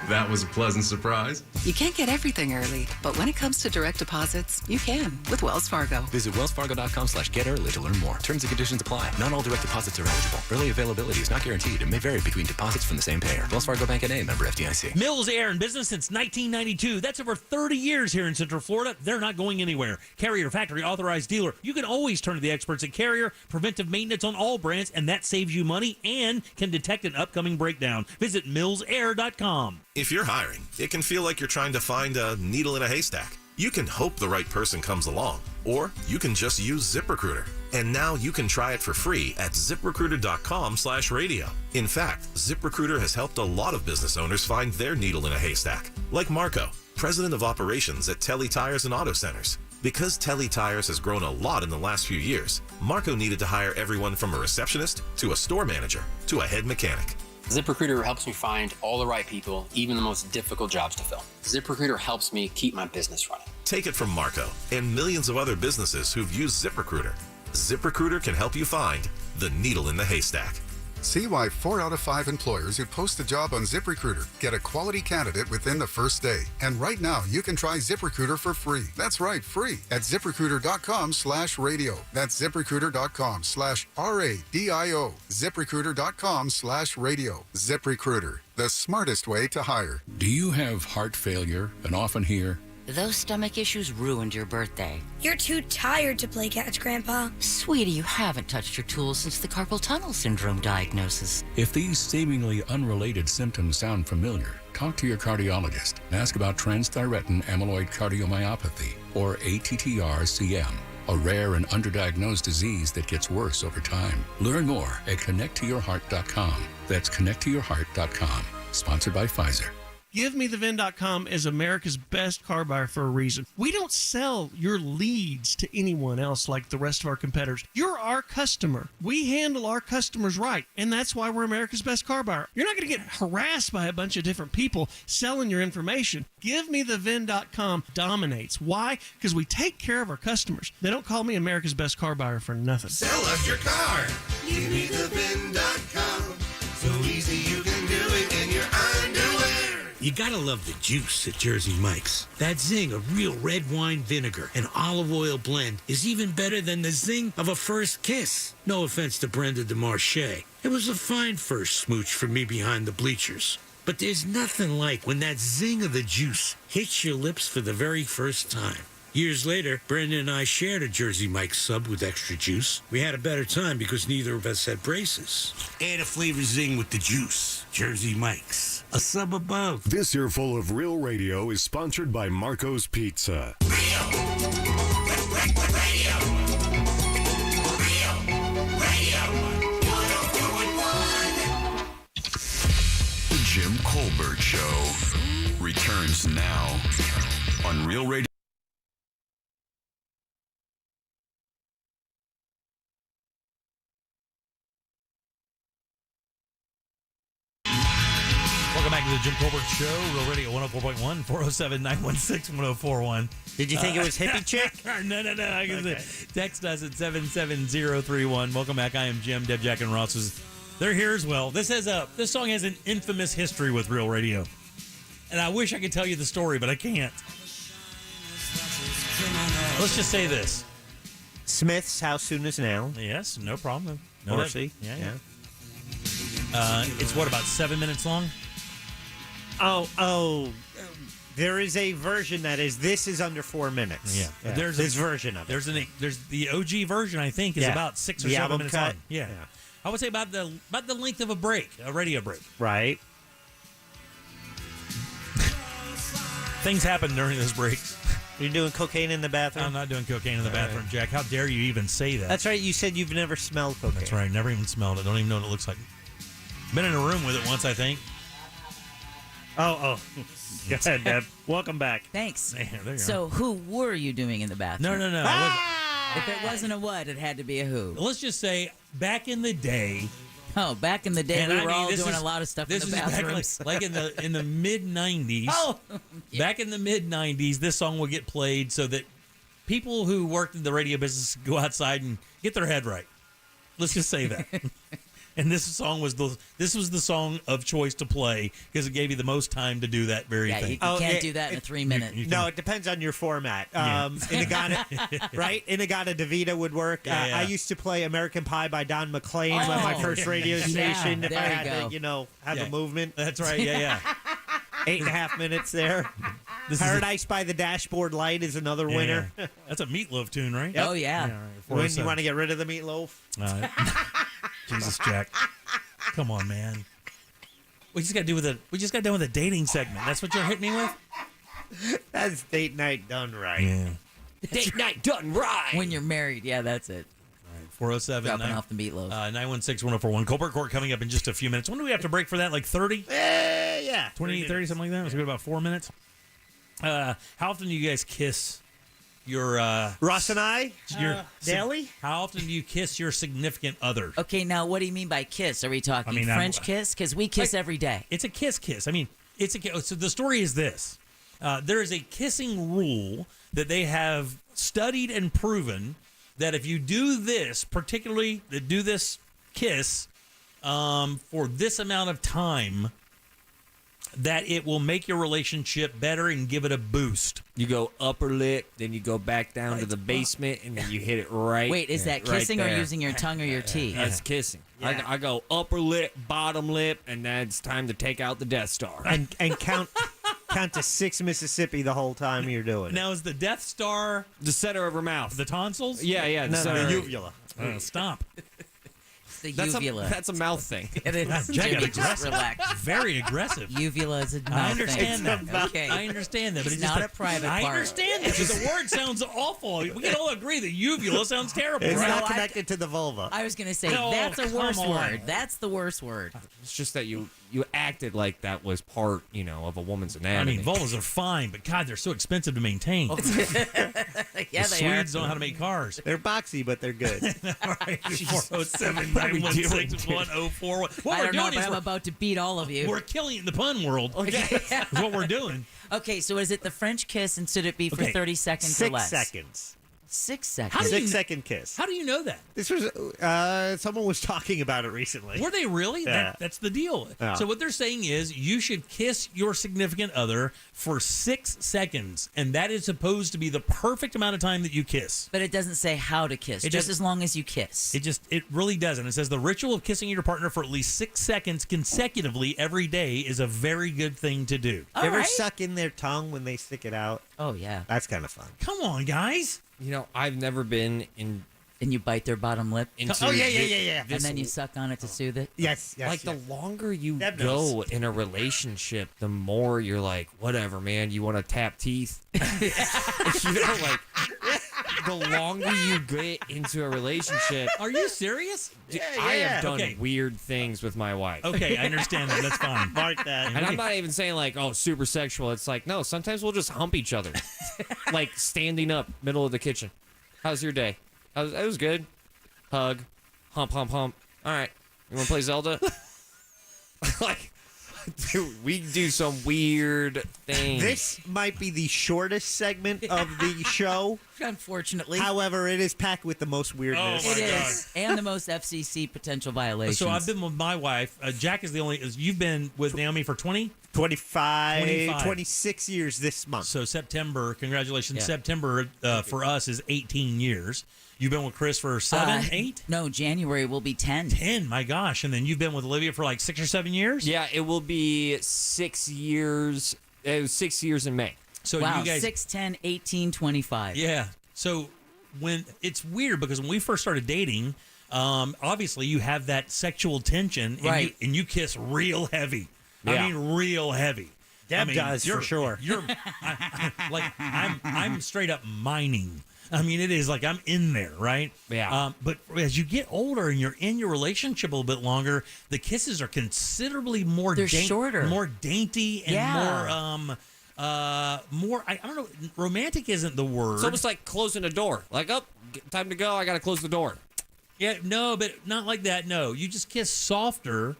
that was a pleasant surprise. You can't get everything early, but when it comes to direct deposits, you can with Wells Fargo. Visit wellsfargo.com/getearly to learn more. Terms and conditions apply. Not all direct deposits are eligible. Early availability is not guaranteed and may vary between deposits from the same payer. Wells Fargo Bank N.A., member FDIC. Mills Air in business since 1992. That's over 30 years here in Central Florida. They're not going anywhere. Carrier Factory Authorized Dealer. You can always turn to the experts at Carrier. Preventive maintenance on all brands, and that saves you money and can detect an upcoming breakdown. Visit millsair.com. If you're hiring, it can feel like you're trying to find a needle in a haystack. You can hope the right person comes along, or you can just use ZipRecruiter. And now you can try it for free at ZipRecruiter.com/radio. In fact, ZipRecruiter has helped a lot of business owners find their needle in a haystack, like Marco, president of operations at Telly Tires and Auto Centers. Because Telly Tires has grown a lot in the last few years, Marco needed to hire everyone from a receptionist to a store manager to a head mechanic. ZipRecruiter helps me find all the right people, even the most difficult jobs to fill. ZipRecruiter helps me keep my business running. Take it from Marco and millions of other businesses who've used ZipRecruiter. ZipRecruiter can help you find the needle in the haystack. See why 4 out of 5 employers who post a job on ZipRecruiter get a quality candidate within the first day. And right now, you can try ZipRecruiter for free. That's right, free at ZipRecruiter.com/radio. That's ZipRecruiter.com/RADIO. ZipRecruiter.com/radio. ZipRecruiter, the smartest way to hire. Do you have heart failure and often hear, "Those stomach issues ruined your birthday"? "You're too tired to play catch, Grandpa." Sweetie, you haven't touched your tools since the carpal tunnel syndrome diagnosis. If these seemingly unrelated symptoms sound familiar, talk to your cardiologist and ask about transthyretin amyloid cardiomyopathy, or ATTR-CM, a rare and underdiagnosed disease that gets worse over time. Learn more at connecttoyourheart.com. That's connecttoyourheart.com. Sponsored by Pfizer. GiveMeTheVin.com is America's best car buyer for a reason. We don't sell your leads to anyone else like the rest of our competitors. You're our customer. We handle our customers right, and that's why we're America's best car buyer. You're not going to get harassed by a bunch of different people selling your information. GiveMeTheVin.com dominates. Why? Because we take care of our customers. They don't call me America's best car buyer for nothing. Sell us your car. GiveMeTheVin.com. So easy you can do it in your underwear. You gotta love the juice at Jersey Mike's. That zing of real red wine vinegar and olive oil blend is even better than the zing of a first kiss. No offense to Brenda DeMarche. It was a fine first smooch for me behind the bleachers. But there's nothing like when that zing of the juice hits your lips for the very first time. Years later, Brenda and I shared a Jersey Mike's sub with extra juice. We had a better time because neither of us had braces. Add a flavor zing with the juice. Jersey Mike's. A sub above. This earful of Real Radio is sponsored by Marco's Pizza. The Jim Colbert Show returns now on Real Radio. Welcome back to the Jim Colbert Show, Real Radio 104.1, 407-916-1041. Did you think it was hippie chick? No. I can say. Text us at 77031. Welcome back. I am Jim. Deb, Jack, and Ross they're here as well. This song has an infamous history with Real Radio. And I wish I could tell you the story, but I can't. Let's just say this. Smith's How Soon Is Now. Yes, no problem. Morrissey. Yeah. It's what, about 7 minutes long? Oh. There is a version that is, this is under 4 minutes. Yeah. There's this version of it. There's the OG version, I think, is about 6 or 7 minutes cut. long. Yeah. I would say about the length of a radio break. Right. Things happen during those breaks. You're doing cocaine in the bathroom? I'm not doing cocaine in the bathroom, Jack. How dare you even say that? That's right. You said you've never smelled cocaine. That's right. Never even smelled it. Don't even know what it looks like. Been in a room with it once, I think. Oh. Go ahead, Deb. Welcome back. Thanks. Yeah, there you So, who were you doing in the bathroom? No. If it wasn't a what, it had to be a who. Let's just say, back in the day. Oh, back in the day, and we were all doing a lot of stuff in the bathrooms. Back like in the mid 90s. Oh, yeah. Back in the mid 90s, this song would get played so that people who worked in the radio business go outside and get their head right. Let's just say that. And this song was the song of choice to play because it gave you the most time to do that very thing. You can't do that in 3 minutes. No, it depends on your format. Inagata DeVita would work. I used to play American Pie by Don McLean on my first radio station. If I had to, have a movement. That's right. Yeah. 8.5 minutes there. Paradise by the Dashboard Light is another winner. Yeah. That's a Meatloaf tune, right? Oh, yeah. When you want to get rid of the meatloaf? Jesus, Jack. Come on, man. We just got done with a dating segment. That's what you're hitting me with? That's date night done right. Yeah. Date night done right. When you're married, yeah, that's it. 407 Dropping off the meatloaf. 916-1041. Cobra Court coming up in just a few minutes. When do we have to break for that? Like 30? Yeah. 20, 30, something like that? It's about 4 minutes. How often do you guys kiss your Ross and I? Daily? How often do you kiss your significant other? Okay, now what do you mean by kiss? Are we talking French kiss? Because we kiss every day. It's a kiss. I mean, so the story is this. There is a kissing rule that they have studied and proven that if you do this, particularly do this kiss for this amount of time, that it will make your relationship better and give it a boost. You go upper lip, then you go back down to the basement, and then you hit it right. Wait, is that kissing or using your tongue or your teeth? That's kissing. Yeah. I go upper lip, bottom lip, and then it's time to take out the Death Star. And count to 6 Mississippi the whole time you're doing it. Now, is the Death Star the center of her mouth? The tonsils? Yeah. The uvula. Stop. The uvula. That's a mouth thing. It is. Jimmy, just relax. Very aggressive. Uvula is a mouth I understand thing. that. Okay. I understand that. But It's it's not a private I part. understand that. But the word sounds awful. We can all agree that uvula sounds terrible. It's right? not connected to the vulva. I was going to say, No, that's a come worse on. word. That's the worst word. It's just that you acted like that was part, of a woman's I anatomy. mean, vulvas are fine, but God, they're so expensive to maintain. Yeah, the they are. Swedes don't know how to make cars. They're boxy, but they're good. All right, 407-916-1041. What I we're don't know, doing but is I'm about to beat all of you. we're killing it in the pun world. Okay. That's what we're doing. Okay, so is it the French kiss, and should it be for Okay, 30 seconds or 6 less? seconds. 6 seconds. How do you- 6-second kiss. How do you know that? This was someone was talking about it recently. Were they really? Yeah. That's the deal. Yeah. So what they're saying is you should kiss your significant other for 6 seconds, and that is supposed to be the perfect amount of time that you kiss. But it doesn't say how to kiss, It just does- as long as you kiss. It really doesn't. It says the ritual of kissing your partner for at least 6 seconds consecutively every day is a very good thing to do. You ever suck in their tongue when they stick it out? Oh, yeah. That's kind of fun. Come on, guys. I've never been in. And you bite their bottom lip. Into Oh, yeah. And then you suck on it to soothe it. Yes. The longer you Deb go knows. in a relationship, the more you're like, whatever, man. You want to tap teeth? The longer you get into a relationship, Are you serious? I have done Okay. weird things with my wife. Okay, I understand that. That's fine. Mark that. And I'm not even saying super sexual. It's like, no, sometimes we'll just hump each other. Like standing up, middle of the kitchen. How's your day? It was good. Hug. Hump. All right. You want to play Zelda? Dude, we do some weird things. This might be the shortest segment of the show. Unfortunately. However, it is packed with the most weirdness. Oh, It is. And the most FCC potential violations. So I've been with my wife. Jack is the only. You've been with Naomi for 20? 25, 26 years this month. So September, congratulations. Yeah. September for us is 18 years. You've been with Chris for 7, 8? No, January will be 10. 10, my gosh. And then you've been with Olivia for like 6 or 7 years? Yeah, it will be 6 years. It was 6 years in May. So wow, you guys, 6, 10, 18, 25. Yeah. So when it's weird because when we first started dating, obviously you have that sexual tension, and, and you kiss real heavy. Yeah. I mean, real heavy. Deb does for sure. I'm straight up mining. I mean, it is like I'm in there, right? Yeah. But as you get older and you're in your relationship a little bit longer, the kisses are considerably more shorter, more dainty, and more. I don't know. Romantic isn't the word. It's almost like closing a door. Like, time to go. I got to close the door. Yeah, no, but not like that. No, you just kiss softer,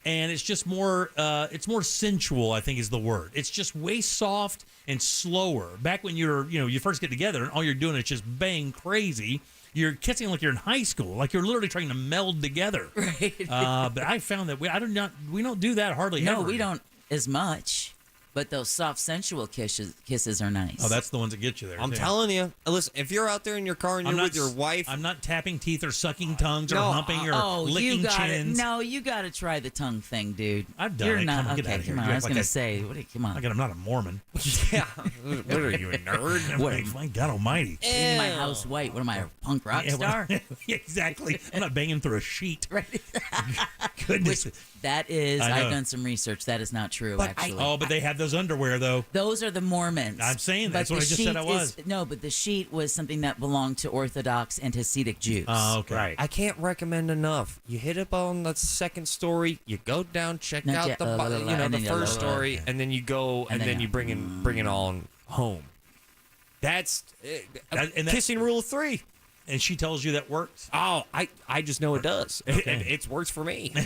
and it's just more. It's more sensual, I think, is the word. It's just way soft and slower. Back when you first get together, and all you're doing is just bang crazy. You're kissing like you're in high school, like you're literally trying to meld together. Right. But I found that we don't do that hardly ever. No, we don't as much. But those soft, sensual kisses are nice. Oh, that's the ones that get you there. I'm telling you. Listen, if you're out there in your car and you're with your wife, I'm not tapping teeth or sucking tongues or humping or licking chins. No, you got to try the tongue thing, dude. I've done it. Not, come on, okay, get out of here. come on. I was going to say, come on. I'm not a Mormon. Yeah. What are you, a nerd? What? My God Almighty. In my house white. What am I, a punk rock star? Exactly. I'm not banging through a sheet. Right. Goodness. That is, I've done some research. That is not true, actually. But they have those underwear, though. Those are the Mormons. I'm saying that's what I just said I was. No, but the sheet was something that belonged to Orthodox and Hasidic Jews. Oh, okay. Right. I can't recommend enough. You hit up on the second story, you go down, check out the first story, and then you go, and then you bring it on home. That's kissing rule of 3. And she tells you that works? Oh, I just know it does. Okay. It works for me. All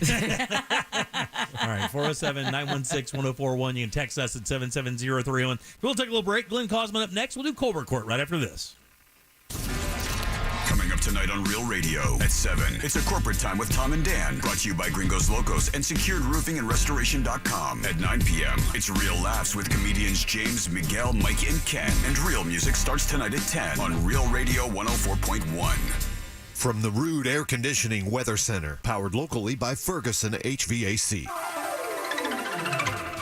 right, 407-916-1041. You can text us at 77031. We'll take a little break. Glenn Cosman up next. We'll do Cobra Court right after this. Coming up tonight on Real Radio at 7, it's a corporate time with Tom and Dan, brought to you by Gringos Locos and SecuredRoofingAndRestoration.com. At 9 p.m., it's Real Laughs with comedians James, Miguel, Mike, and Ken. And Real Music starts tonight at 10 on Real Radio 104.1. From the Rude Air Conditioning Weather Center, powered locally by Ferguson HVAC.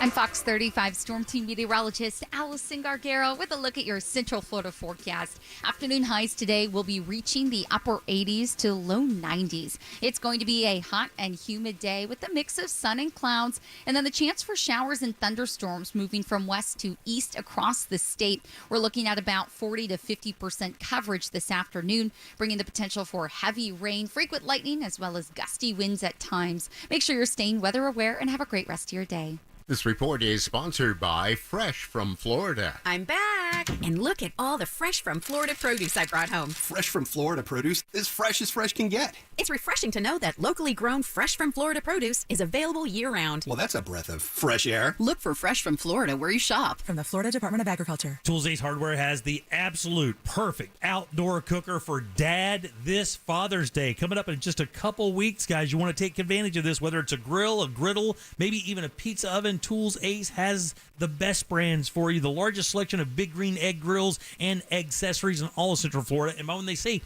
I'm Fox 35 Storm Team meteorologist Allison Gargaro with a look at your Central Florida forecast. Afternoon highs today will be reaching the upper 80s to low 90s. It's going to be a hot and humid day with a mix of sun and clouds, and then the chance for showers and thunderstorms moving from west to east across the state. We're looking at about 40 to 50% coverage this afternoon, bringing the potential for heavy rain, frequent lightning, as well as gusty winds at times. Make sure you're staying weather aware and have a great rest of your day. This report is sponsored by Fresh from Florida. I'm back. And look at all the Fresh from Florida produce I brought home. Fresh from Florida produce is fresh as fresh can get. It's refreshing to know that locally grown Fresh from Florida produce is available year-round. Well, that's a breath of fresh air. Look for Fresh from Florida where you shop. From the Florida Department of Agriculture. Tools Ace Hardware has the absolute perfect outdoor cooker for Dad this Father's Day. Coming up in just a couple weeks, guys. You want to take advantage of this, whether it's a grill, a griddle, maybe even a pizza oven. Tools Ace has the best brands for you. The largest selection of big green egg grills and egg accessories in all of Central Florida. And when they say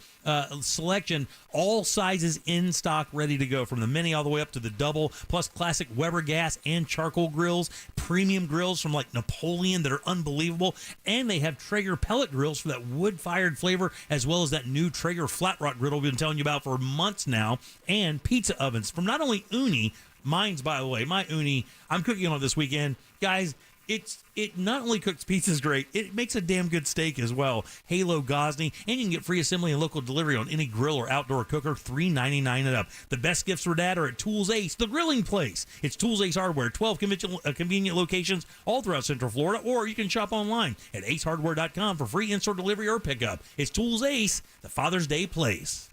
selection, all sizes in stock, ready to go, from the mini all the way up to the double, plus classic Weber gas and charcoal grills, premium grills from like Napoleon that are unbelievable, and they have Traeger pellet grills for that wood-fired flavor, as well as that new Traeger flat rock griddle we've been telling you about for months now, and pizza ovens from not only Uni, mine's, by the way, my Uni, I'm cooking on it this weekend. Guys, it not only cooks pizzas great, it makes a damn good steak as well. Halo Gosney, and you can get free assembly and local delivery on any grill or outdoor cooker, $3.99 and up. The best gifts for Dad are at Tools Ace, the grilling place. It's Tools Ace Hardware, 12 convenient locations all throughout Central Florida, or you can shop online at acehardware.com for free in-store delivery or pickup. It's Tools Ace, the Father's Day place.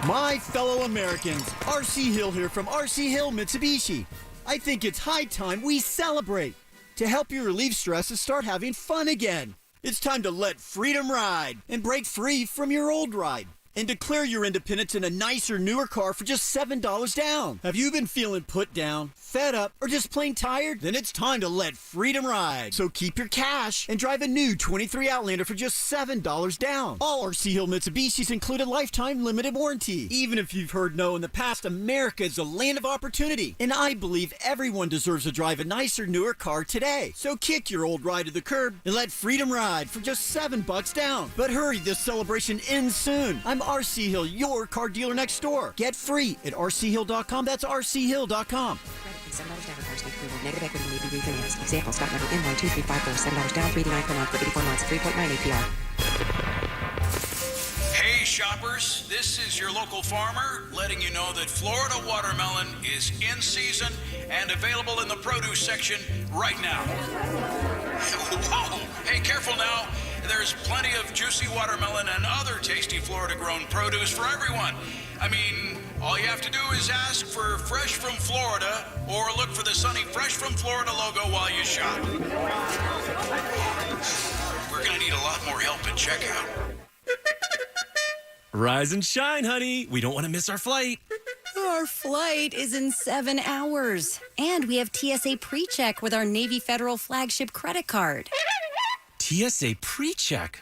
My fellow Americans, R.C. Hill here from R.C. Hill Mitsubishi. I think it's high time we celebrate. To help you relieve stress and start having fun again. It's time to let freedom ride and break free from your old ride. and declare your independence in a nicer, newer car for just $7 down. Have you been feeling put down, fed up, or just plain tired? Then it's time to let freedom ride. So keep your cash and drive a new 23 Outlander for just $7 down. All RC Hill Mitsubishis include a lifetime limited warranty. Even if you've heard no in the past, America is a land of opportunity. And I believe everyone deserves to drive a nicer, newer car today. So kick your old ride to the curb and let freedom ride for just $7 down. But hurry, this celebration ends soon. I'm RC Hill, your car dealer next door. Get free at rchill.com. That's rchill.com. $7 down cars need approval. Negative equity may be refinanced. Example, stock number N12354. $7 down, $3.89 per month for 84 months. 3.9 APR. Hey shoppers, this is your local farmer letting you know that Florida watermelon is in season and available in the produce section right now. Whoa! Hey, careful now. There's plenty of juicy watermelon and other tasty Florida-grown produce for everyone. I mean, all you have to do is ask for Fresh from Florida or look for the sunny Fresh from Florida logo while you shop. We're going to need a lot more help at checkout. Rise and shine, honey. We don't want to miss our flight. Our flight is in 7 hours. And we have TSA PreCheck with our Navy Federal flagship credit card. TSA PreCheck.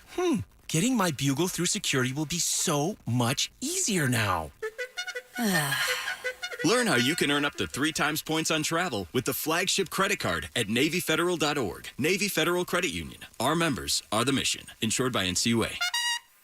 Getting my bugle through security will be so much easier now. Learn how you can earn up to 3 times points on travel with the flagship credit card at NavyFederal.org. Navy Federal Credit Union. Our members are the mission. Insured by NCUA.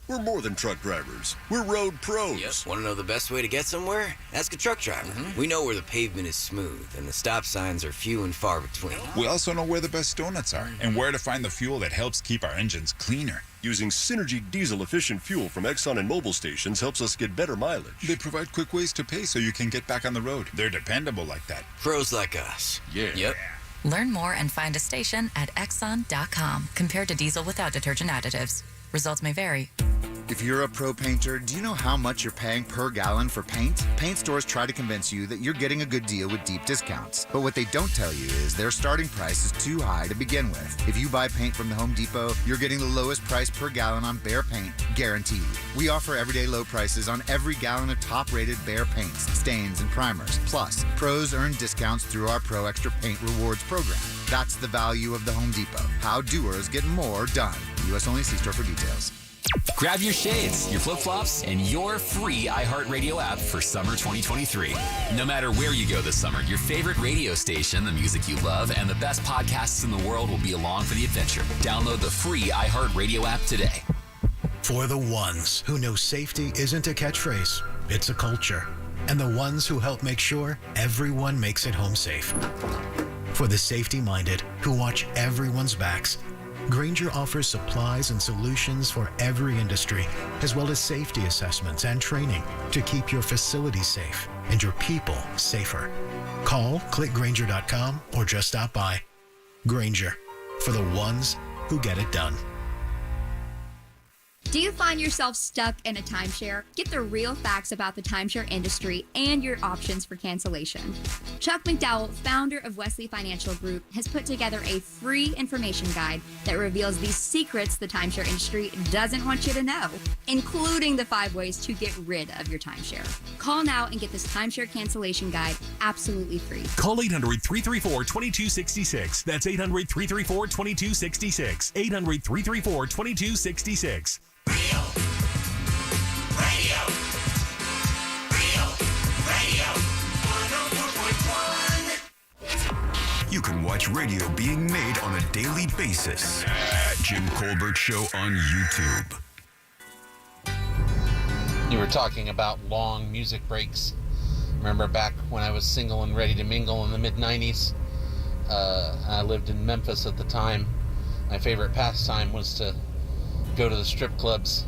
We're more than truck drivers. We're road pros. Yep. Want to know the best way to get somewhere? Ask a truck driver. We know where the pavement is smooth and the stop signs are few and far between. We also know where the best donuts are and where to find the fuel that helps keep our engines cleaner. Using Synergy diesel-efficient fuel from Exxon and Mobil stations helps us get better mileage. They provide quick ways to pay so you can get back on the road. They're dependable like that. Pros like us. Yeah. Yep. Learn more and find a station at Exxon.com compared to diesel without detergent additives. Results may vary. If you're a pro painter, do you know how much you're paying per gallon for paint? Paint stores try to convince you that you're getting a good deal with deep discounts. But what they don't tell you is their starting price is too high to begin with. If you buy paint from the Home Depot, you're getting the lowest price per gallon on Behr paint, guaranteed. We offer everyday low prices on every gallon of top-rated Behr paints, stains, and primers. Plus, pros earn discounts through our Pro Extra Paint Rewards program. That's the value of the Home Depot. How doers get more done. U.S. only. See store for details. Grab your shades, your flip-flops, and your free iHeartRadio app for summer 2023. No matter where you go this summer, your favorite radio station, the music you love, and the best podcasts in the world will be along for the adventure. Download the free iHeartRadio app today. For the ones who know safety isn't a catchphrase, it's a culture. And the ones who help make sure everyone makes it home safe. For the safety-minded who watch everyone's backs, Grainger offers supplies and solutions for every industry, as well as safety assessments and training to keep your facilities safe and your people safer. Call, click Grainger.com, or just stop by. Grainger, for the ones who get it done. Do you find yourself stuck in a timeshare? Get the real facts about the timeshare industry and your options for cancellation. Chuck McDowell, founder of Wesley Financial Group, has put together a free information guide that reveals the secrets the timeshare industry doesn't want you to know, including the 5 ways to get rid of your timeshare. Call now and get this timeshare cancellation guide absolutely free. Call 800-334-2266. That's 800-334-2266. 800-334-2266. You can watch radio being made on a daily basis at Jim Colbert Show on YouTube. You were talking about long music breaks. Remember back when I was single and ready to mingle in the mid-90s? I lived in Memphis at the time. My favorite pastime was to go to the strip clubs.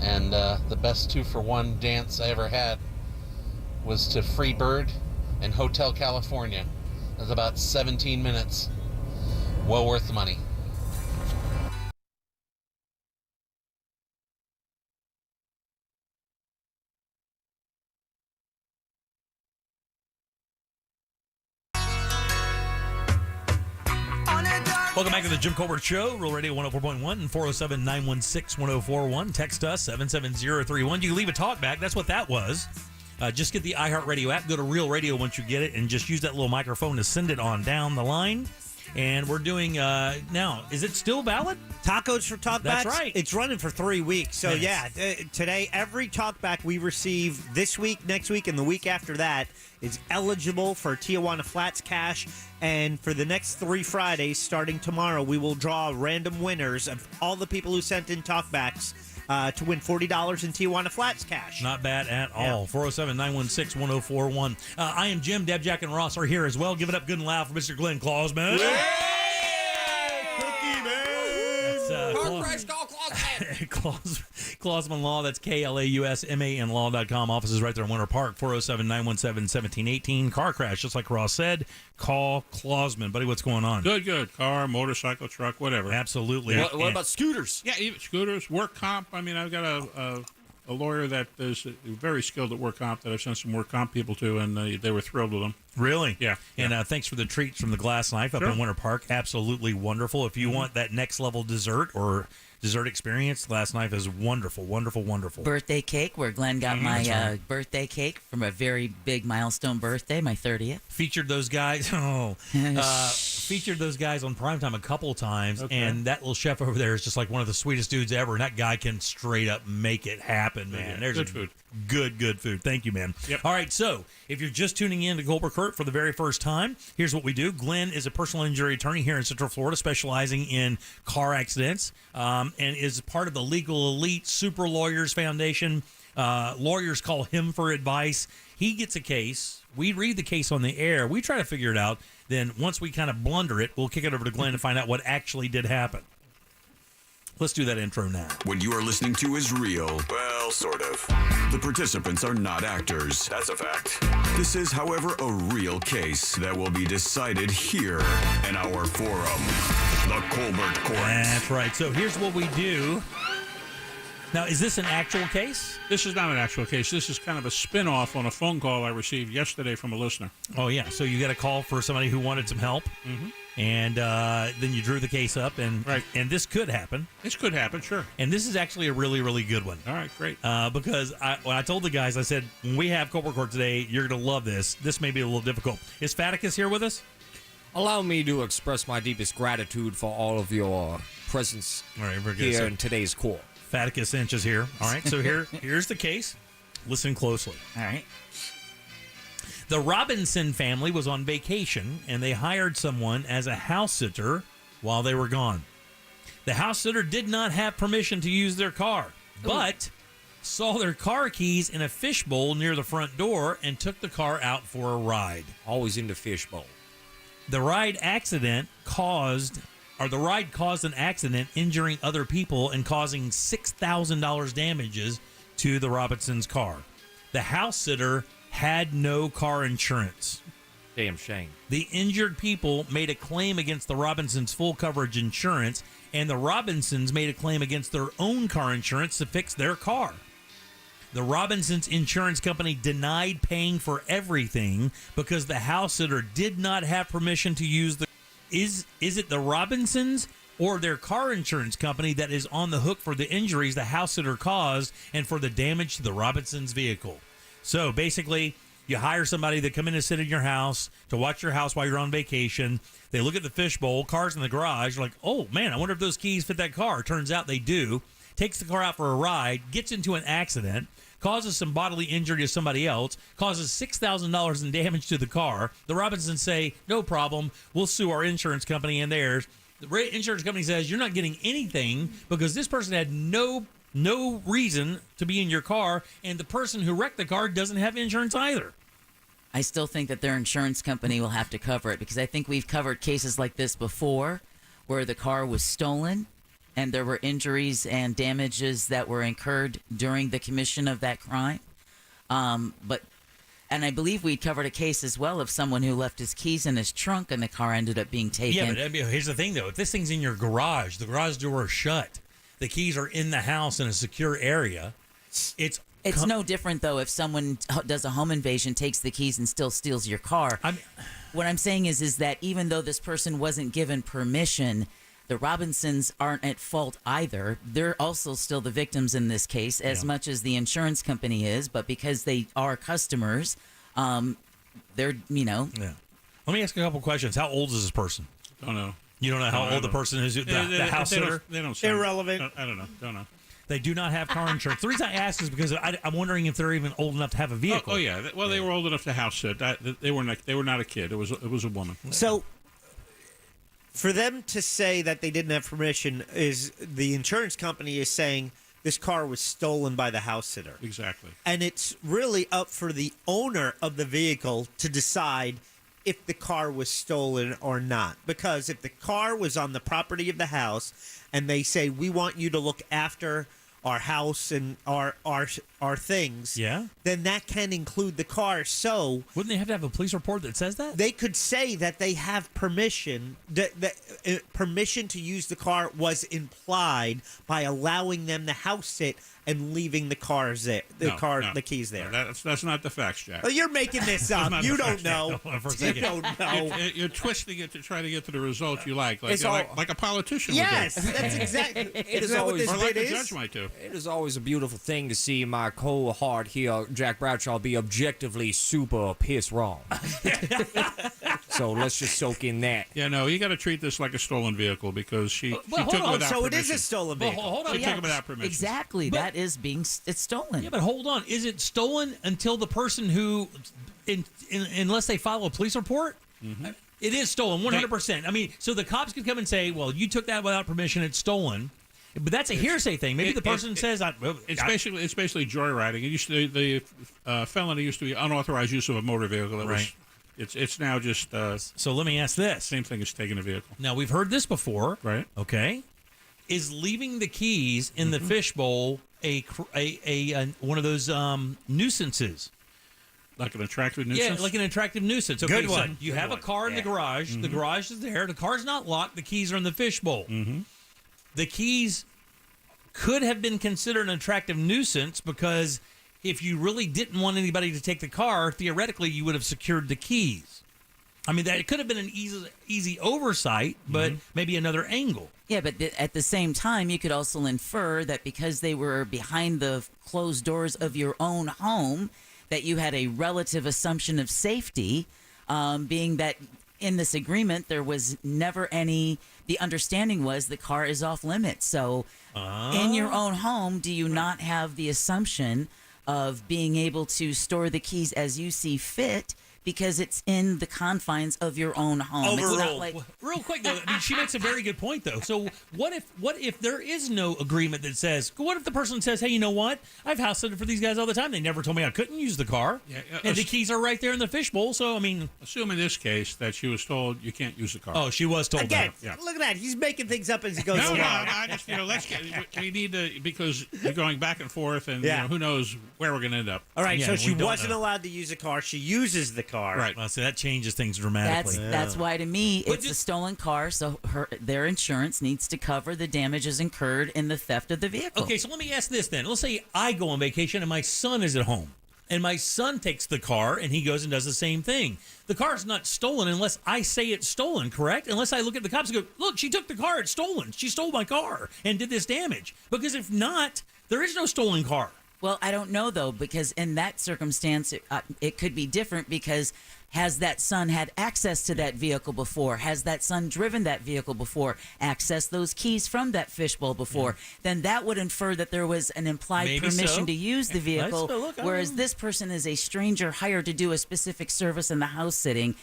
And the best 2-for-1 dance I ever had was to Free Bird and Hotel California. It was about 17 minutes. Well worth the money. On a dark Welcome back to the Jim Colbert Show, Real Radio 104.1 and 407-916-1041. Text us, 77031. You can leave a talk back. That's what that was. Just get the iHeartRadio app. Go to Real Radio once you get it, and just use that little microphone to send it on down the line. And we're doing, now, is it still valid? Tacos for Talkbacks? That's right. It's running for 3 weeks. So, today, every Talkback we receive this week, next week, and the week after that is eligible for Tijuana Flats cash. And for the next 3 Fridays, starting tomorrow, we will draw random winners of all the people who sent in Talkbacks to win $40 in Tijuana Flats cash. Not bad at all. 407-916-1041. I am Jim. Deb, Jack, and Ross are here as well. Give it up good and loud for Mr. Glenn Klausman. Cookie Man! Klausman Law, that's KLAUSMAN law.com. Offices right there in Winter Park, 407-917-1718. Car crash, just like Ross said. Call Klausman. Buddy, what's going on? Good. Car, motorcycle, truck, whatever. Absolutely. What about scooters? Yeah, even scooters, work comp. I mean, I've got a lawyer that is very skilled at work comp that I've sent some work comp people to, and they were thrilled with them. Really? Yeah. And thanks for the treats from the Glass Knife up in Winter Park. Absolutely wonderful. If you want that next level dessert or dessert experience, Glass Knife is wonderful, wonderful, wonderful. Birthday cake, where Glenn got my birthday cake from a very big milestone birthday, my 30th. Featured those guys. Featured those guys on Primetime a couple times, and that little chef over there is just like one of the sweetest dudes ever, and that guy can straight up make it happen, man. There's good food. Good food. Thank you, man. Yep. All right, so if you're just tuning in to Cobra Court for the very first time, here's what we do. Glenn is a personal injury attorney here in Central Florida, specializing in car accidents, and is part of the Legal Elite Super Lawyers Foundation. Lawyers call him for advice. He gets a case. We read the case on the air. We try to figure it out. Then once we kind of blunder it, we'll kick it over to Glenn to find out what actually did happen. Let's do that intro now. What you are listening to is real. Well, sort of. The participants are not actors. That's a fact. This is, however, a real case that will be decided here in our forum, the Colbert Court. That's right. So here's what we do. Now, is this an actual case? This is not an actual case. This is kind of a spin-off on a phone call I received yesterday from a listener. Oh, yeah. So you got a call for somebody who wanted some help, and then you drew the case up, and this could happen. This could happen, sure. And this is actually a really, really good one. All right, great. Because when I told the guys, I said, when we have Cobra Court today, you're going to love this. This may be a little difficult. Is Faticus here with us? Allow me to express my deepest gratitude for all of your presence here in today's court. Faticus Inch is here. All right, so here's the case. Listen closely. All right. The Robinson family was on vacation, and they hired someone as a house sitter while they were gone. The house sitter did not have permission to use their car, but saw their car keys in a fishbowl near the front door and took the car out for a ride. Always in the fishbowl. The ride caused an accident, injuring other people and causing $6,000 damages to the Robinsons' car. The house sitter had no car insurance. Damn shame. The injured people made a claim against the Robinsons' full coverage insurance, and the Robinsons made a claim against their own car insurance to fix their car. The Robinsons' insurance company denied paying for everything because the house sitter did not have permission to use the... Is it the Robinsons or their car insurance company that is on the hook for the injuries the house sitter caused and for the damage to the Robinsons' vehicle? So basically, you hire somebody to come in and sit in your house to watch your house while you're on vacation. They look at the fishbowl, car's in the garage. You're like, oh, man, I wonder if those keys fit that car. Turns out they do. Takes the car out for a ride, gets into an accident, causes some bodily injury to somebody else, causes $6,000 in damage to the car. The Robinsons say, no problem, we'll sue our insurance company and theirs. The insurance company says, you're not getting anything because this person had no reason to be in your car, and the person who wrecked the car doesn't have insurance either. I still think that their insurance company will have to cover it because I think we've covered cases like this before where the car was stolen and there were injuries and damages that were incurred during the commission of that crime. And I believe we covered a case as well of someone who left his keys in his trunk and the car ended up being taken. Yeah, but here's the thing, though. If this thing's in your garage, the garage door is shut, the keys are in the house in a secure area, it's no different, though, if someone does a home invasion, takes the keys, and still steals your car. what I'm saying is that even though this person wasn't given permission, the Robinsons aren't at fault either. They're also still the victims in this case, as much as the insurance company is. But because they are customers, they're, Yeah. Let me ask a couple questions. How old is this person? Don't know. You don't know how old the person is? The house sitter? They don't sound, Irrelevant. I don't know. Don't know. They do not have car insurance. The reason I ask is because I'm wondering if they're even old enough to have a vehicle. Oh yeah. Well, they were old enough to house sit. They were not a kid. It was a woman. So, for them to say that they didn't have permission, is the insurance company is saying this car was stolen by the house sitter. Exactly. And it's really up for the owner of the vehicle to decide if the car was stolen or not. Because if the car was on the property of the house and they say, we want you to look after our house and our things, then that can include the car. So wouldn't they have to have a police report that says that? They could say that they have permission. That permission to use the car was implied by allowing them to house sit and leaving the cars there, the keys there. No, that's not the facts, Jack. Oh, you're making this up. You don't know. You don't know. You're twisting it to try to get to the result you like It's all- like a politician Yes, would do. that's exactly. It is Isn't that what always, this or like bit a is? judge might do. It is always a beautiful thing to see my cohort here, Jack Bradshaw, be objectively super pissed wrong. So let's just soak in that. Yeah, no, you got to treat this like a stolen vehicle because she took it hold on. without So permission. it is a stolen vehicle. Hold on. She took it without permission. Exactly. That is it's stolen. Yeah, but hold on. Is it stolen until the person who, unless they file a police report? Mm-hmm. It is stolen, 100%. I mean, so the cops could come and say, well, you took that without permission, it's stolen. But that's a hearsay thing. Maybe the person says, it's basically joyriding. It used to, the felony used to be unauthorized use of a motor vehicle. It's now just. So let me ask this. Same thing as taking a vehicle. Now, we've heard this before. Right. Okay. Is leaving the keys in the fishbowl a one of those nuisances? Like an attractive nuisance? Yeah, like an attractive nuisance. Okay, Good so one. you have a car in the garage. The garage is there. The car's not locked. The keys are in the fishbowl. The keys could have been considered an attractive nuisance because if you really didn't want anybody to take the car, theoretically, you would have secured the keys. I mean, it could have been an easy oversight, but maybe another angle. Yeah, but at the same time, you could also infer that because they were behind the closed doors of your own home, that you had a relative assumption of safety, being that in this agreement, there was never any, the understanding was the car is off limits. So in your own home, do you not have the assumption of being able to store the keys as you see fit because it's in the confines of your own home? It's not like, Real quick, though, I mean, she makes a very good point, though. So what if there is no agreement that says, what if the person says, hey, you know what? I've house sitted for these guys all the time. They never told me I couldn't use the car. And the keys are right there in the fishbowl. So, I mean. Assume in this case that she was told you can't use the car. Oh, she was told Again, that. look at that. He's making things up as he goes No, along. I just, we need to, because you're going back and forth and who knows where we're going to end up. All right, Yeah, so we she don't wasn't know. allowed to use a car. She uses the car. Right. Well, so that changes things dramatically. that's why to me it's a stolen car, so their insurance needs to cover the damages incurred in the theft of the vehicle. Okay, so let me ask this then. Let's say I go on vacation and my son is at home. And my son takes the car and he goes and does the same thing. The car's not stolen unless I say it's stolen, correct? Unless I look at the cops and go, look, she took the car, it's stolen. She stole my car and did this damage. Because if not, there is no stolen car. Well, I don't know, though, because in that circumstance, it could be different because has that son had access to that vehicle before? Has that son driven that vehicle before? Accessed those keys from that fishbowl before? Then that would infer that there was an implied Maybe permission so. to use the vehicle, Look, I whereas don't know. this person is a stranger hired to do a specific service in the house sitting.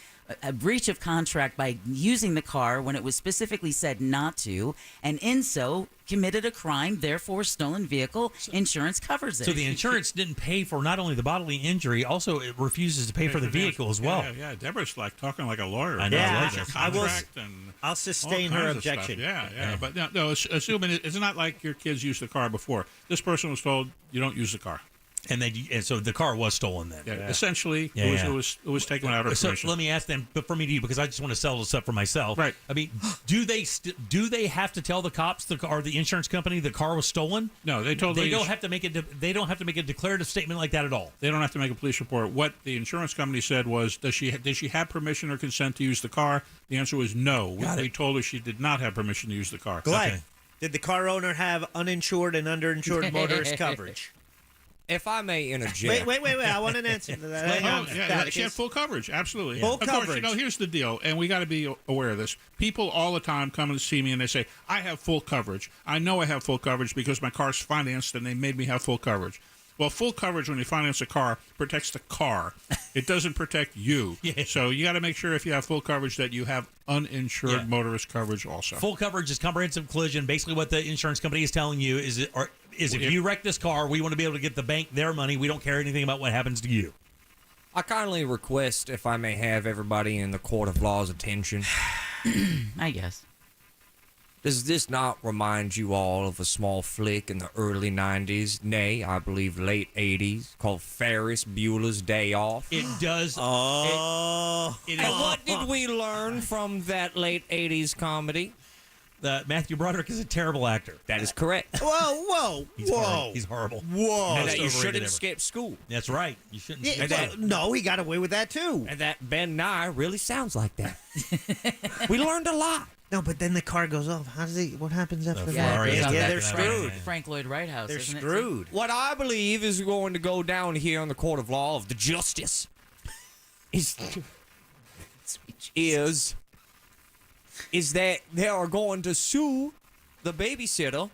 A breach of contract by using the car when it was specifically said not to, and in so committed a crime, therefore stolen vehicle, insurance covers it. So the insurance didn't pay for not only the bodily injury, also it refuses to pay for the vehicle as well. Yeah. Deborah's like talking like a lawyer. I know. Yeah, I love Breach of this. contract and I'll sustain all her kinds of stuff. objection. Yeah. But no, assuming it's not like your kids used the car before. This person was told you don't use the car. And so the car was stolen then. Yeah, essentially, it was taken out of So permission. let me ask them, but for me to you, because I just want to sell this up for myself. Right. I mean, do they have to tell the cops or the insurance company the car was stolen? No, they don't have to make they don't have to make a declarative statement like that at all. They don't have to make a police report. What the insurance company said was, did she have permission or consent to use the car? The answer was no. We told her she did not have permission to use the car. Glenn, did the car owner have uninsured and underinsured motorist coverage? If I may interject. Wait. I want an answer to that. She had full coverage. Absolutely. Full of course, coverage. here's the deal, and we got to be aware of this. People all the time come and see me, and they say, I have full coverage. I know I have full coverage because my car's financed, and they made me have full coverage. Well, full coverage when you finance a car protects the car. It doesn't protect you. So you got to make sure if you have full coverage that you have uninsured motorist coverage also. Full coverage is comprehensive collision. Basically, what the insurance company is telling you is if you wreck this car, we want to be able to get the bank their money. We don't care anything about what happens to you. I kindly request, if I may have everybody in the court of law's attention. I guess. Does this not remind you all of a small flick in the early 90s, nay, I believe late 80s, called Ferris Bueller's Day Off? It does. And what did we learn from that late 80s comedy? That Matthew Broderick is a terrible actor. That is correct. Whoa. He's horrible. Whoa. And that you shouldn't skip school. That's right. You shouldn't skip Yeah, school. no, he got away with that too. And that Ben Nye really sounds like that. We learned a lot. No, but then the car goes off. What happens after that? Ferrari is they're back screwed. Frank Lloyd Wright House. They're isn't screwed. What I believe is going to go down here in the court of law of the justice is that they are going to sue the babysitter.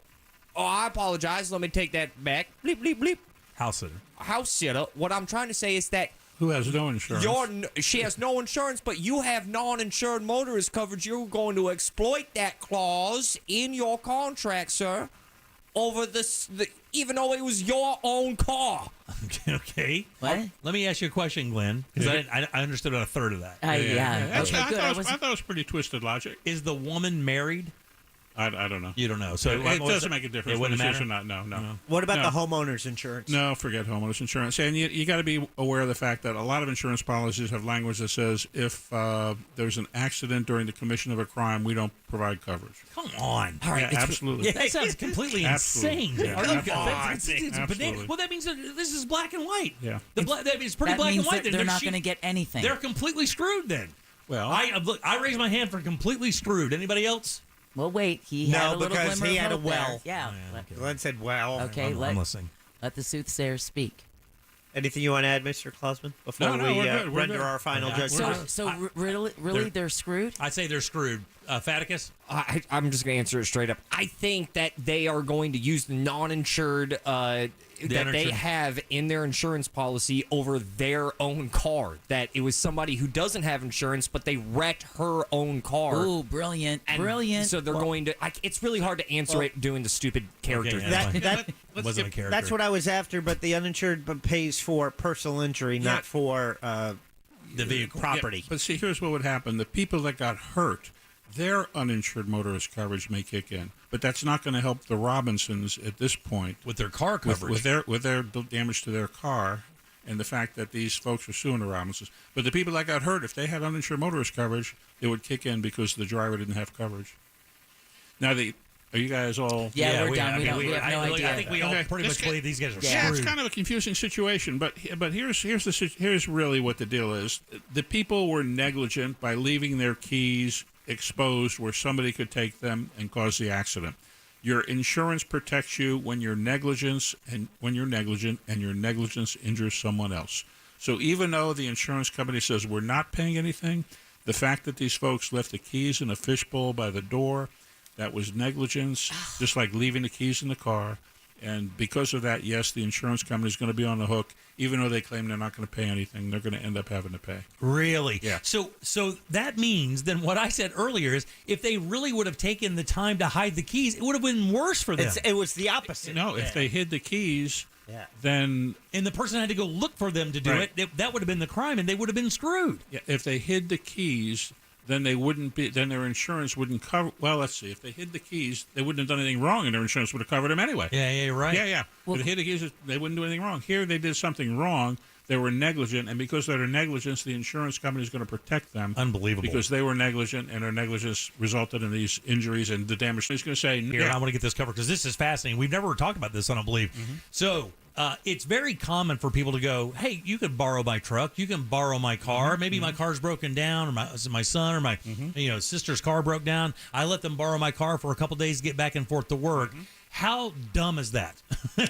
Oh, I apologize. Let me take that back. Bleep, bleep, bleep. House sitter. House sitter. What I'm trying to say is that Who has no insurance? she has no insurance, but you have non-insured motorist coverage. You're going to exploit that clause in your contract, sir, over even though it was your own car. Okay. What? Let me ask you a question, Glenn, because I understood a third of that. Yeah. Okay, I good. thought it was pretty twisted logic. Is the woman married? I don't know. You don't know. So it doesn't make a difference. It wouldn't whether matter? she's or not. No. What about the homeowner's insurance? No, forget homeowners insurance. And you got to be aware of the fact that a lot of insurance policies have language that says if there's an accident during the commission of a crime, we don't provide coverage. Come on. All right, absolutely. That sounds completely Absolutely. insane. Yeah, Are you- absolutely. it's Absolutely. well, that means that this is black and white. Yeah. It's pretty That black means and white. that they're not going to get anything. They're completely screwed then. Well, I raised my hand for completely screwed. Anybody else? Well, wait. He had a No, little because glimmer he of had a hope well. there. Yeah. Glenn said, well. Okay, I'm listening. Let the soothsayer speak. Anything you want to add, Mr. Klausman, before No, we we're good. We're render good. our final Yeah, judgment? So really, they're screwed? I say they're screwed. Faticus? I'm just going to answer it straight up. I think that they are going to use the non-insured that they uninsured. have in their insurance policy over their own car. That it was somebody who doesn't have insurance, but they wrecked her own car. Ooh, brilliant. And Brilliant. So they're going to. It's really hard to answer it doing the stupid character. Okay, thing. yeah. Wasn't a character. That's what I was after, but the uninsured pays for personal injury, not for the vehicle property. Yeah, but see, here's what would happen. The people that got hurt, their uninsured motorist coverage may kick in. But that's not going to help the Robinsons at this point. With their car coverage. With their damage to their car and the fact that these folks are suing the Robinsons. But the people that got hurt, if they had uninsured motorist coverage, it would kick in because the driver didn't have coverage. Now, are you guys all... Yeah, we're done. We have no idea. I think we all pretty much believe these guys are Yeah, screwed. it's kind of a confusing situation, but here's really what the deal is. The people were negligent by leaving their keys exposed where somebody could take them and cause the accident. Your insurance protects you when you're negligent and your negligence injures someone else. So even though the insurance company says we're not paying anything, the fact that these folks left the keys in a fishbowl by the door, that was negligence, just like leaving the keys in the car. And because of that, yes, the insurance company is going to be on the hook. Even though they claim they're not going to pay anything, they're going to end up having to pay. Really? Yeah. So that means then what I said earlier is if they really would have taken the time to hide the keys, it would have been worse for them. It was the opposite. No, if they hid the keys, then... And the person had to go look for them to do it, that would have been the crime, and they would have been screwed. Yeah, if they hid the keys, then they wouldn't be. Then their insurance wouldn't cover. Well, let's see. If they hid the keys, they wouldn't have done anything wrong, and their insurance would have covered them anyway. Yeah, you're right. Yeah. Well, if they hid the keys, they wouldn't do anything wrong. Here, they did something wrong. They were negligent, and because of their negligence, the insurance company is going to protect them. Unbelievable. Because they were negligent, and their negligence resulted in these injuries and the damage. He's going to say, Here, I want to get this covered because this is fascinating. We've never talked about this, I don't believe. So it's very common for people to go, hey, you could borrow my truck. You can borrow my car. Maybe my car's broken down, or my son or my sister's car broke down. I let them borrow my car for a couple days to get back and forth to work. How dumb is that? But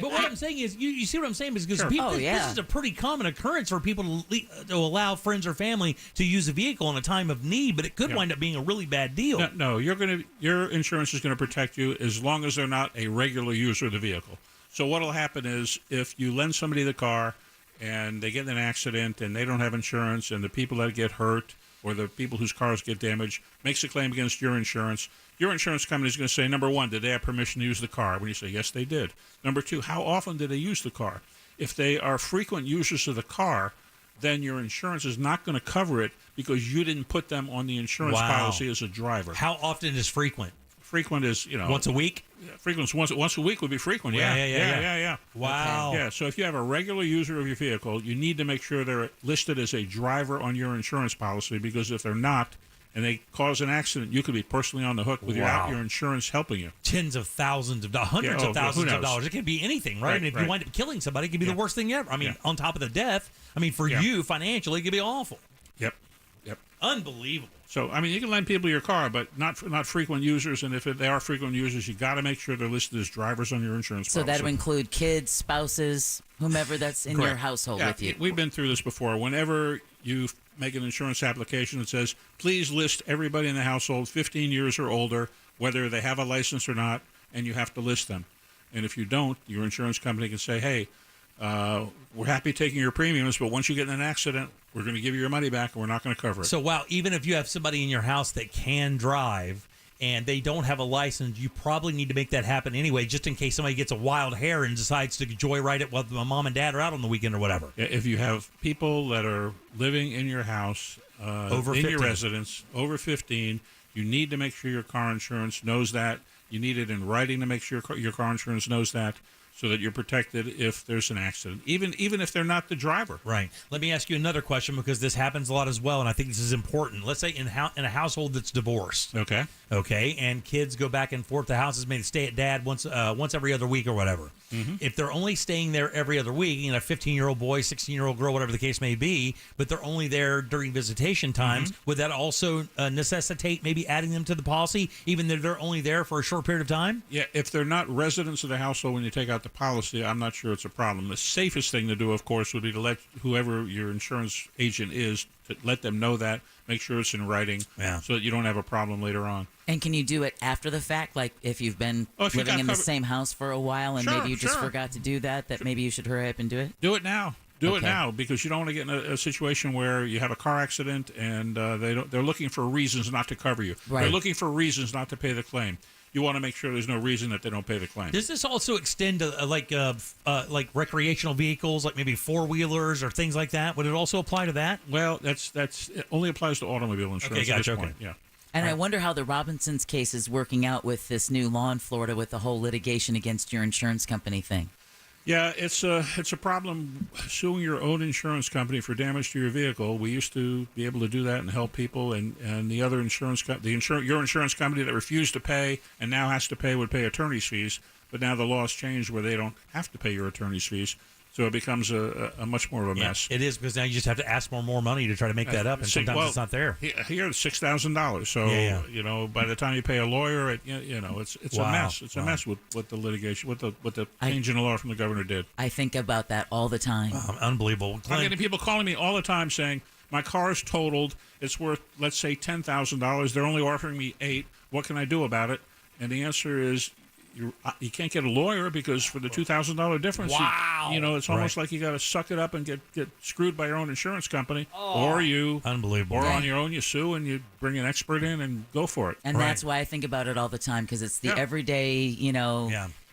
what I'm saying is, you see what I'm saying? Because people, this is a pretty common occurrence for people to allow friends or family to use a vehicle in a time of need, but it could wind up being a really bad deal. No, your insurance is going to protect you as long as they're not a regular user of the vehicle. So what will happen is if you lend somebody the car and they get in an accident and they don't have insurance, and the people that get hurt or the people whose cars get damaged makes a claim against your insurance company is going to say, number one, did they have permission to use the car? When you say, yes, they did. Number two, how often did they use the car? If they are frequent users of the car, then your insurance is not going to cover it because you didn't put them on the insurance policy as a driver. How often is frequent? Frequent is, once a week? Frequent once a week would be frequent. Yeah. Wow. Yeah, so if you have a regular user of your vehicle, you need to make sure they're listed as a driver on your insurance policy, because if they're not and they cause an accident, you could be personally on the hook without your insurance helping you. Tens of thousands of hundreds of thousands of dollars. It can be anything, right? And if you wind up killing somebody, it could be the worst thing ever. I mean, on top of the death, for you financially, it could be awful. Yep. Unbelievable. So, you can lend people your car, but not frequent users. And if they are frequent users, you got to make sure they're listed as drivers on your insurance policy. So that would include kids, spouses, whomever that's in your household with you. We've been through this before. Whenever you make an insurance application that says, please list everybody in the household 15 years or older, whether they have a license or not, and you have to list them. And if you don't, your insurance company can say, hey, we're happy taking your premiums, but once you get in an accident, we're going to give you your money back, and we're not going to cover it. So, even if you have somebody in your house that can drive and they don't have a license, you probably need to make that happen anyway, just in case somebody gets a wild hair and decides to joyride it while my mom and dad are out on the weekend or whatever. If you have people that are living in your house, over in 15. your residence, over 15, you need to make sure your car insurance knows that. You need it in writing to make sure your car insurance knows that, so that you're protected if there's an accident, even if they're not the driver. Right. Let me ask you another question, because this happens a lot as well, and I think this is important. Let's say in a household that's divorced. Okay, and kids go back and forth. The house is made to stay at dad once every other week or whatever. If they're only staying there every other week, a 15-year-old boy, 16-year-old girl, whatever the case may be, but they're only there during visitation times, would that also necessitate maybe adding them to the policy, even though they're only there for a short period of time? Yeah, if they're not residents of the household when you take out the policy, I'm not sure it's a problem. The safest thing to do, of course, would be to let whoever your insurance agent is, to let them know that, make sure it's in writing, so that you don't have a problem later on. And can you do it after the fact? Like if you've been living in the same house for a while and maybe you just forgot to do that maybe you should hurry up and do it? Do it now. Do it now, because you don't want to get in a situation where you have a car accident and they're looking for reasons not to cover you. Right. They're looking for reasons not to pay the claim. You want to make sure there's no reason that they don't pay the claim. Does this also extend to like recreational vehicles, like maybe four-wheelers or things like that? Would it also apply to that? Well, that's it only applies to automobile insurance at this point. Yeah. And I wonder how the Robinsons case is working out with this new law in Florida with the whole litigation against your insurance company thing. Yeah, it's a problem suing your own insurance company for damage to your vehicle. We used to be able to do that and help people, and the other your insurance company that refused to pay and now has to pay would pay attorney's fees. But now the law's changed where they don't have to pay your attorney's fees. So it becomes a much more of a mess. It is, because now you just have to ask for more money to try to make that up, and sometimes it's not there. Here it's $6,000. So by the time you pay a lawyer, it's a mess. It's a mess with the litigation, what the change in the law from the governor did. I think about that all the time. Unbelievable. I'm getting people calling me all the time saying, my car's totaled. It's worth, let's say, $10,000. They're only offering me $8,000. What can I do about it? And the answer is, you can't get a lawyer, because for the $2,000 difference, it's almost like you got to suck it up and get screwed by your own insurance company, or unbelievable, or on your own you sue and you bring an expert in and go for it. And that's why I think about it all the time, because it's the everyday,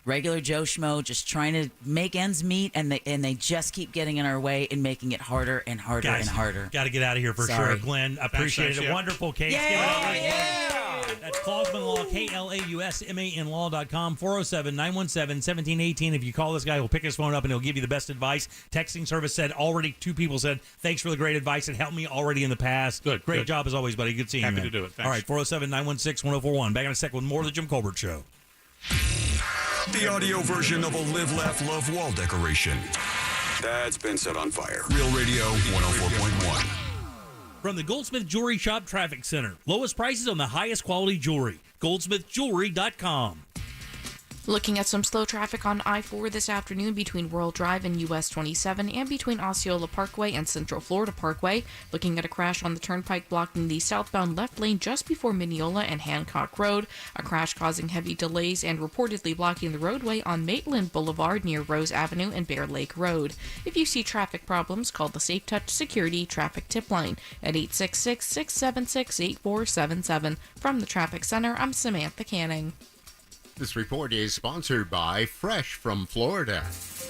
regular Joe Schmo just trying to make ends meet, and they just keep getting in our way and making it harder and harder and harder. Got to get out of here for Sorry. sure. Glenn, appreciate it. Yeah. Wonderful case. That's Klausman Law, KLAUSMANlaw.com, 407-917-1718. If you call this guy, he'll pick his phone up and he'll give you the best advice. Texting service said already 2 people said, thanks for the great advice. It helped me already in the past. Great job as always, buddy. Good seeing you, Happy man. to do it. Thanks. All right, 407-916-1041. Back in a sec with more of the Jim Colbert Show. The audio version of a Live, Laugh, Love wall decoration that's been set on fire. Real Radio 104.1. From the Goldsmith Jewelry Shop Traffic Center. Lowest prices on the highest quality jewelry. GoldsmithJewelry.com. Looking at some slow traffic on I-4 this afternoon between World Drive and US 27 and between Osceola Parkway and Central Florida Parkway. Looking at a crash on the turnpike blocking the southbound left lane just before Mineola and Hancock Road. A crash causing heavy delays and reportedly blocking the roadway on Maitland Boulevard near Rose Avenue and Bear Lake Road. If you see traffic problems, call the Safe Touch Security Traffic Tip Line at 866-676-8477. From the Traffic Center, I'm Samantha Canning. This report is sponsored by Fresh from Florida.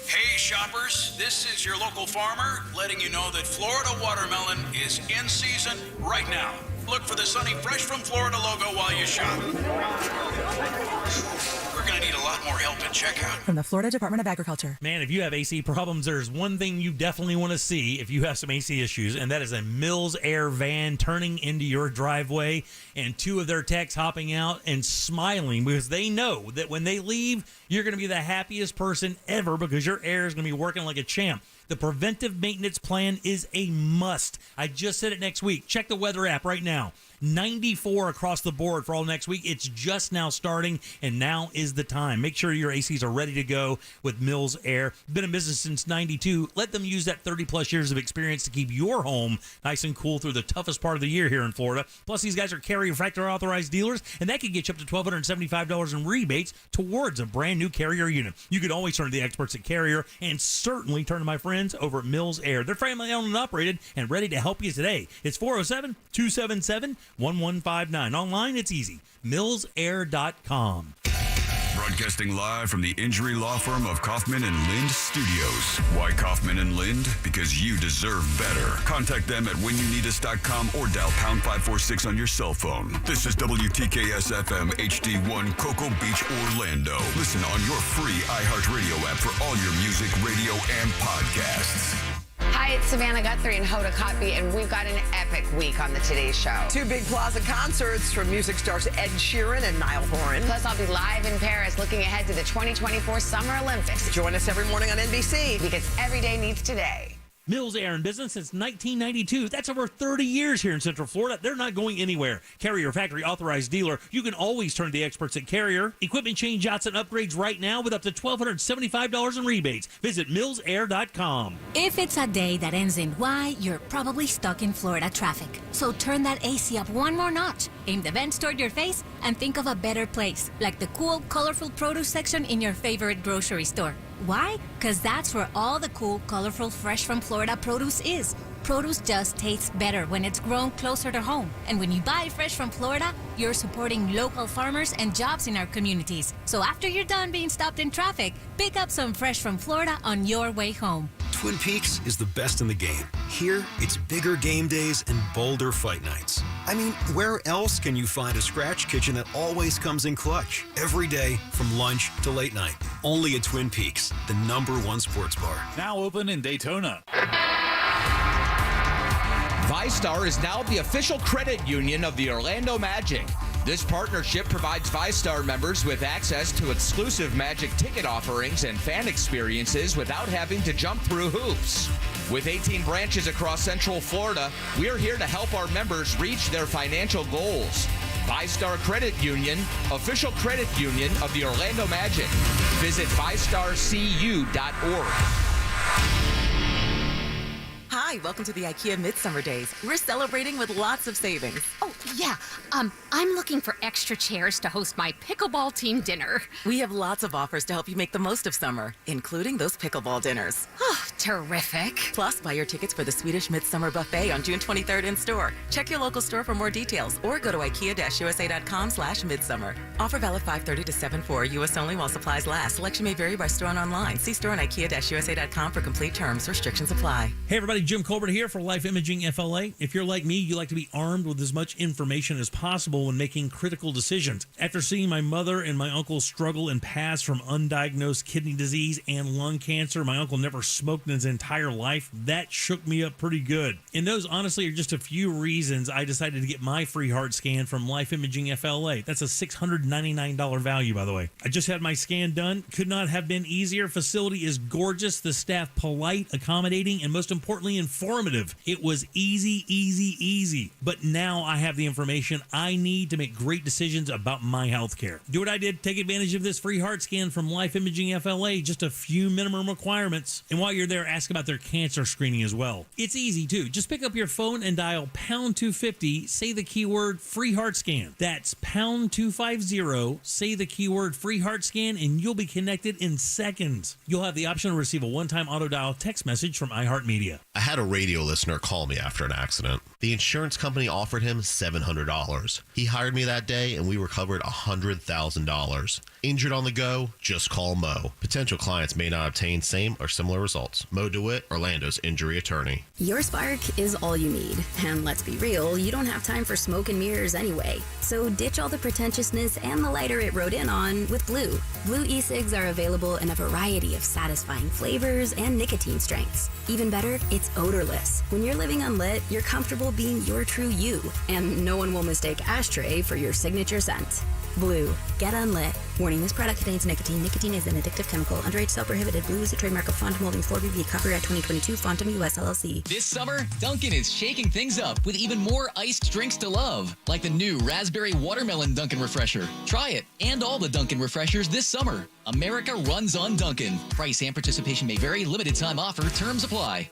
Hey shoppers, this is your local farmer letting you know that Florida watermelon is in season right now. Look for the sunny Fresh from Florida logo while you shop. We're going to need a lot more help at checkout. From the Florida Department of Agriculture. Man, if you have AC problems, there's one thing you definitely want to see if you have some AC issues, and that is a Mills Air van turning into your driveway and 2 of their techs hopping out and smiling because they know that when they leave, you're going to be the happiest person ever because your air is going to be working like a champ. The preventive maintenance plan is a must. I just said it next week. Check the weather app right now. 94 across the board for all next week. It's just now starting, and now is the time. Make sure your ACs are ready to go with Mills Air. Been in business since 92. Let them use that 30-plus years of experience to keep your home nice and cool through the toughest part of the year here in Florida. Plus, these guys are Carrier Factory authorized dealers, and that can get you up to $1,275 in rebates towards a brand new Carrier unit. You can always turn to the experts at Carrier, and certainly turn to my friends over at Mills Air. They're family owned and operated and ready to help you today. It's 407-277-1159. Online, it's easy. MillsAir.com. Broadcasting live from the injury law firm of Kaufman and Lind Studios. Why Kaufman and Lind? Because you deserve better. Contact them at whenyouneedus.com or dial pound 546 on your cell phone. This is WTKS FM HD1 Cocoa Beach, Orlando. Listen on your free iHeartRadio app for all your music, radio, and podcasts. Hi, it's Savannah Guthrie and Hoda Kotb, and we've got an epic week on the Today Show. 2 big plaza concerts from music stars Ed Sheeran and Niall Horan. Plus, I'll be live in Paris looking ahead to the 2024 Summer Olympics. Join us every morning on NBC. Because every day needs today. Mills Air in business since 1992. That's over 30 years here in Central Florida. They're not going anywhere. Carrier Factory authorized dealer. You can always turn to the experts at Carrier. Equipment change outs and upgrades right now with up to $1,275 in rebates. Visit millsair.com. If it's a day that ends in Y, you're probably stuck in Florida traffic. So turn that AC up one more notch. Aim the vents toward your face and think of a better place, like the cool, colorful produce section in your favorite grocery store. Why? Because that's where all the cool, colorful, fresh from Florida produce is. Produce just tastes better when it's grown closer to home. And when you buy fresh from Florida, you're supporting local farmers and jobs in our communities. So after you're done being stopped in traffic, pick up some fresh from Florida on your way home. Twin Peaks is the best in the game. Here, it's bigger game days and bolder fight nights. I mean, where else can you find a scratch kitchen that always comes in clutch? Every day, from lunch to late night. Only at Twin Peaks, the #1 sports bar. Now open in Daytona. ViStar is now the official credit union of the Orlando Magic. This partnership provides ViStar members with access to exclusive Magic ticket offerings and fan experiences without having to jump through hoops. With 18 branches across Central Florida, we're here to help our members reach their financial goals. ViStar Credit Union, official credit union of the Orlando Magic. Visit ViStarCU.org. Hi, welcome to the IKEA Midsummer Days. We're celebrating with lots of savings. Oh, yeah. I'm looking for extra chairs to host my pickleball team dinner. We have lots of offers to help you make the most of summer, including those pickleball dinners. Terrific. Plus, buy your tickets for the Swedish Midsummer Buffet on June 23rd in store. Check your local store for more details or go to ikea-usa.com/midsummer. Offer valid 5/30 to 7/4. U.S. only while supplies last. Selection may vary by store and online. See store on ikea-usa.com for complete terms. Restrictions apply. Hey everybody, Jim Colbert here for Life Imaging FLA. If you're like me, you like to be armed with as much information as possible when making critical decisions. After seeing my mother and my uncle struggle and pass from undiagnosed kidney disease and lung cancer, my uncle never smoked in his entire life. That shook me up pretty good. And those honestly are just a few reasons I decided to get my free heart scan from Life Imaging FLA. That's a $699 value, by the way. I just had my scan done. Could not have been easier. Facility is gorgeous. The staff polite, accommodating, and most importantly, informative. It was easy, easy, easy. But now I have the information I need to make great decisions about my health care. Do what I did. Take advantage of this free heart scan from Life Imaging FLA. Just a few minimum requirements. And while you're there, ask about their cancer screening as well. It's easy too. Just pick up your phone and dial pound 250, say the keyword free heart scan. That's pound 250, say the keyword free heart scan, and you'll be connected in seconds. You'll have the option to receive a one-time auto dial text message from iHeartMedia. I had a radio listener call me after an accident. The insurance company offered him $700. He hired me that day and we recovered $100,000. Injured on the go? Just call Mo. Potential clients may not obtain same or similar results. Mo DeWitt, Orlando's injury attorney. Your spark is all you need. And let's be real, you don't have time for smoke and mirrors anyway. So ditch all the pretentiousness and the lighter it rode in on with Blue. Blue e-cigs are available in a variety of satisfying flavors and nicotine strengths. Even better, it's odorless. When you're living unlit, you're comfortable being your true you. And no one will mistake ashtray for your signature scent. Blue. Get unlit. Warning, this product contains nicotine. Nicotine is an addictive chemical. Underage sale prohibited. Blue is a trademark of Font Molding 4BB. Copyright 2022. Fontum US LLC. This summer, Dunkin is shaking things up with even more iced drinks to love, like the new Raspberry Watermelon Dunkin Refresher. Try it and all the Dunkin Refreshers this summer. America runs on Dunkin. Price and participation may vary. Limited time offer. Terms apply.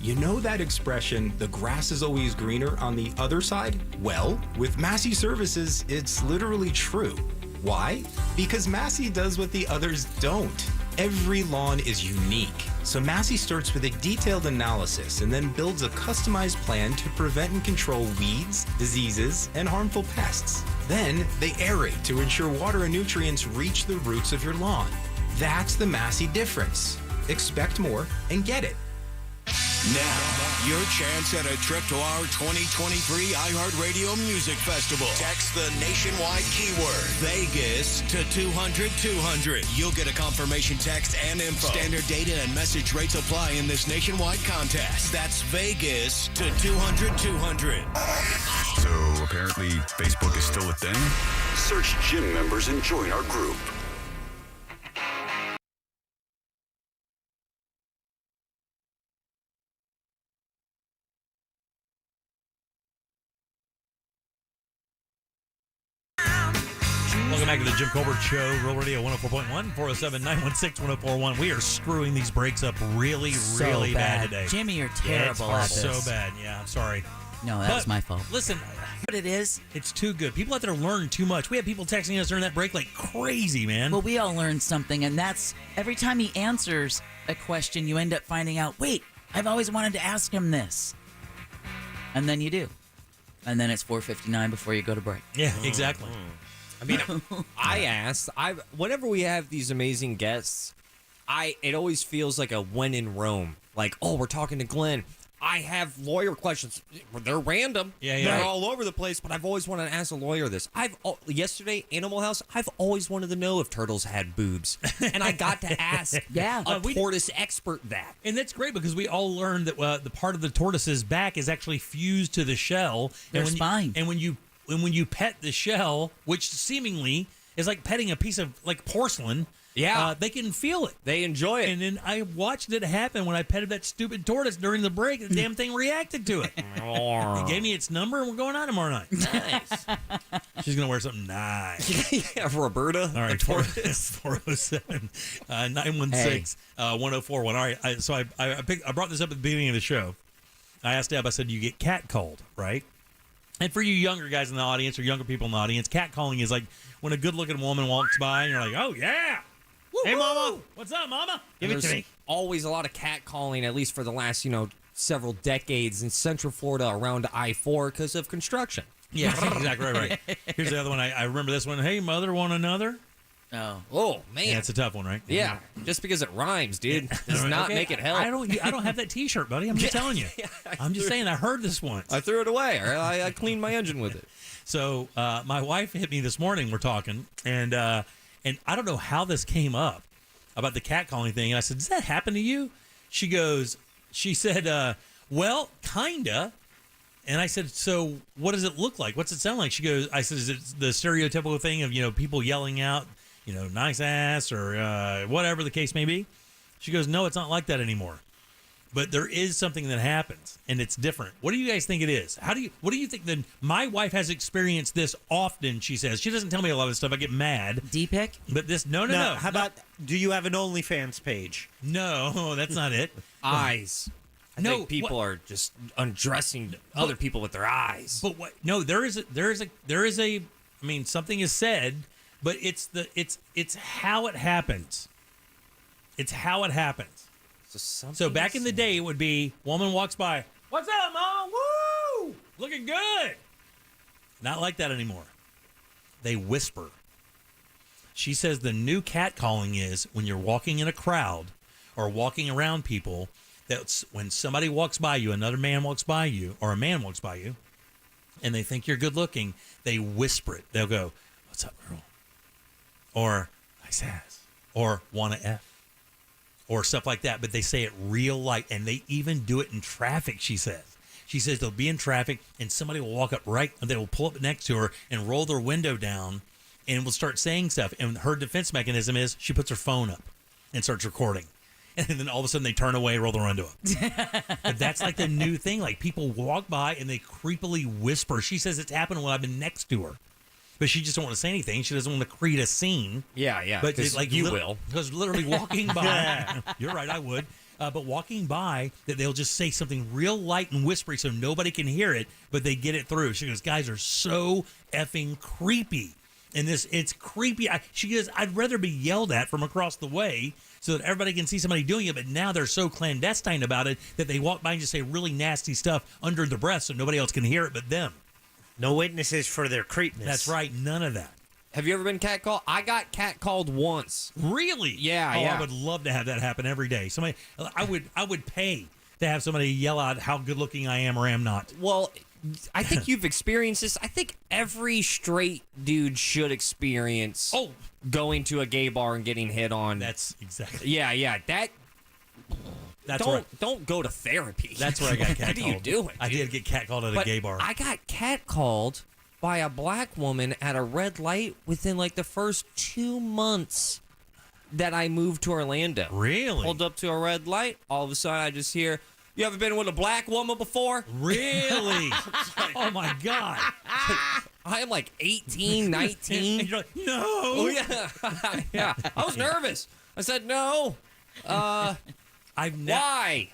You know that expression, the grass is always greener on the other side? Well, with Massey Services, it's literally true. Why? Because Massey does what the others don't. Every lawn is unique. So Massey starts with a detailed analysis and then builds a customized plan to prevent and control weeds, diseases, and harmful pests. Then they aerate to ensure water and nutrients reach the roots of your lawn. That's the Massey difference. Expect more and get it. Now, your chance at a trip to our 2023 iHeartRadio Music Festival. Text the nationwide keyword Vegas to 200-200. You'll get a confirmation text and info. Standard data and message rates apply in this nationwide contest. That's Vegas to 200-200. So apparently Facebook is still a thing? Search gym members and join our group. Welcome back to the Jim Colbert Show, Real Radio 104.1, 407-916-1041. We are screwing these breaks up really bad today. Jimmy, you're terrible at this. So bad. Yeah, I'm sorry. No, that was my fault. Listen, what it is, it's too good. People out there learn too much. We had people texting us during that break like crazy, man. Well, we all learned something, and that's every time he answers a question, you end up finding out, wait, I've always wanted to ask him this. And then you do. And then it's 4:59 before you go to break. Yeah, exactly. I mean, whenever we have these amazing guests, it always feels like a when in Rome. Like, oh, we're talking to Glenn. I have lawyer questions. They're random. Yeah. They're all over the place, but I've always wanted to ask a lawyer this. Yesterday, Animal House, I've always wanted to know if turtles had boobs. And I got to ask a tortoise expert that. And that's great because we all learned that the part of the tortoise's back is actually fused to the shell. Their spine. And when you pet the shell, which seemingly is like petting a piece of like porcelain, they can feel it. They enjoy it. And then I watched it happen when I petted that stupid tortoise during the break. The damn thing reacted to it. It gave me its number, and we're going out tomorrow night. Nice. She's going to wear something nice. Yeah, Roberta. All right, 407-916-1041. All right, so I brought this up at the beginning of the show. I asked Deb, I said, you get catcalled, right? And for you younger guys in the audience or younger people in the audience, catcalling is like when a good-looking woman walks by and you're like, oh, yeah, woo, Hey, Mama. What's up, Mama? Give it to me. Always a lot of catcalling, at least for the last, several decades in Central Florida around I-4 because of construction. Yeah, exactly right. Here's the other one. I remember this one. Hey, mother, want another? Oh, man. Yeah, it's a tough one, right? Yeah, just because it rhymes, dude, does not make it help. I don't have that T-shirt, buddy. I'm just telling you. I'm just saying. I heard this once. I threw it away. I cleaned my engine with it. So my wife hit me this morning. We're talking, and I don't know how this came up about the catcalling thing. And I said, "Does that happen to you?" She said, "Well, kinda." And I said, "So what does it look like? What's it sound like?" She goes, "I said, is it the stereotypical thing of people yelling out, nice ass or whatever the case may be?" She goes, "No, it's not like that anymore. But there is something that happens, and it's different. What do you guys think it is? What do you think? Then my wife has experienced this often. She says she doesn't tell me a lot of stuff. I get mad. D-pick? But this, no. How about? Do you have an OnlyFans page? No, that's not it. Eyes. I think people are just undressing other people with their eyes. But what? No, there is a. I mean, something is said, but it's how it happens. It's how it happens. So back in the day, it would be woman walks by. What's up, Mom? Woo! Looking good. Not like that anymore. They whisper. She says the new catcalling is when you're walking in a crowd or walking around people. That's when somebody walks by you, another man walks by you, or a man walks by you, and they think you're good looking. They whisper it. They'll go, "What's up, girl?" Or "Nice ass," or "Wanna F," or stuff like that. But they say it real light, and they even do it in traffic. She says they'll be in traffic, and somebody will walk up and they will pull up next to her and roll their window down, and will start saying stuff. And her defense mechanism is she puts her phone up and starts recording. And then all of a sudden they turn away, roll their window up. But that's like the new thing. Like people walk by and they creepily whisper. She says it's happened when I've been next to her. But she just don't want to say anything. She doesn't want to create a scene. Yeah. But like you will. Because literally walking by, you're right, I would. But walking by, that they'll just say something real light and whispery so nobody can hear it, but they get it through. She goes, guys are so effing creepy. And it's creepy. She goes, I'd rather be yelled at from across the way so that everybody can see somebody doing it. But now they're so clandestine about it that they walk by and just say really nasty stuff under their breath so nobody else can hear it but them. No witnesses for their creepiness. That's right. None of that. Have you ever been catcalled? I got catcalled once. Really? Yeah. I would love to have that happen every day. I would pay to have somebody yell out how good looking I am or am not. Well, I think you've experienced this. I think every straight dude should experience going to a gay bar and getting hit on. That's exactly. Yeah. That's don't go to therapy. That's where I got catcalled. How do you do it? I did get catcalled at a gay bar. I got catcalled by a black woman at a red light within like the first 2 months that I moved to Orlando. Really? Pulled up to a red light. All of a sudden, I just hear, "You ever been with a black woman before?" Really? Oh, my God. I am like 18, 19. And you're like, no. Oh, yeah. Yeah. I was nervous. I said, no. Why?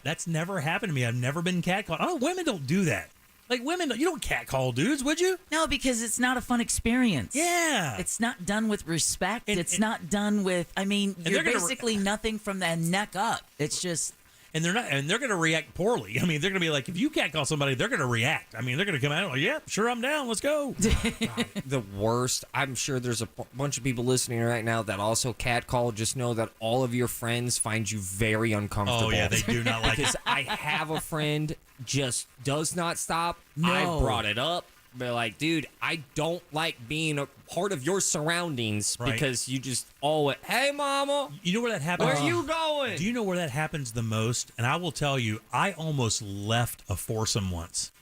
That's never happened to me. I've never been catcalled. Oh, women don't do that. Like, women, you don't catcall dudes, would you? No, because it's not a fun experience. Yeah. It's not done with respect. It's not done with, you're basically nothing from the neck up. It's just... And they're going to react poorly. I mean, they're going to be like, if you catcall somebody, they're going to react. I mean, they're going to come out like, yeah, sure, I'm down. Let's go. God, the worst. I'm sure there's a bunch of people listening right now that also catcall. Just know that all of your friends find you very uncomfortable. Oh, yeah, they do not like it. Because I have a friend just does not stop. No. I brought it up. But like, dude, I don't like being a part of your surroundings because you just always, hey, mama. You know where that happens? Where you going? Do you know where that happens the most? And I will tell you, I almost left a foursome once.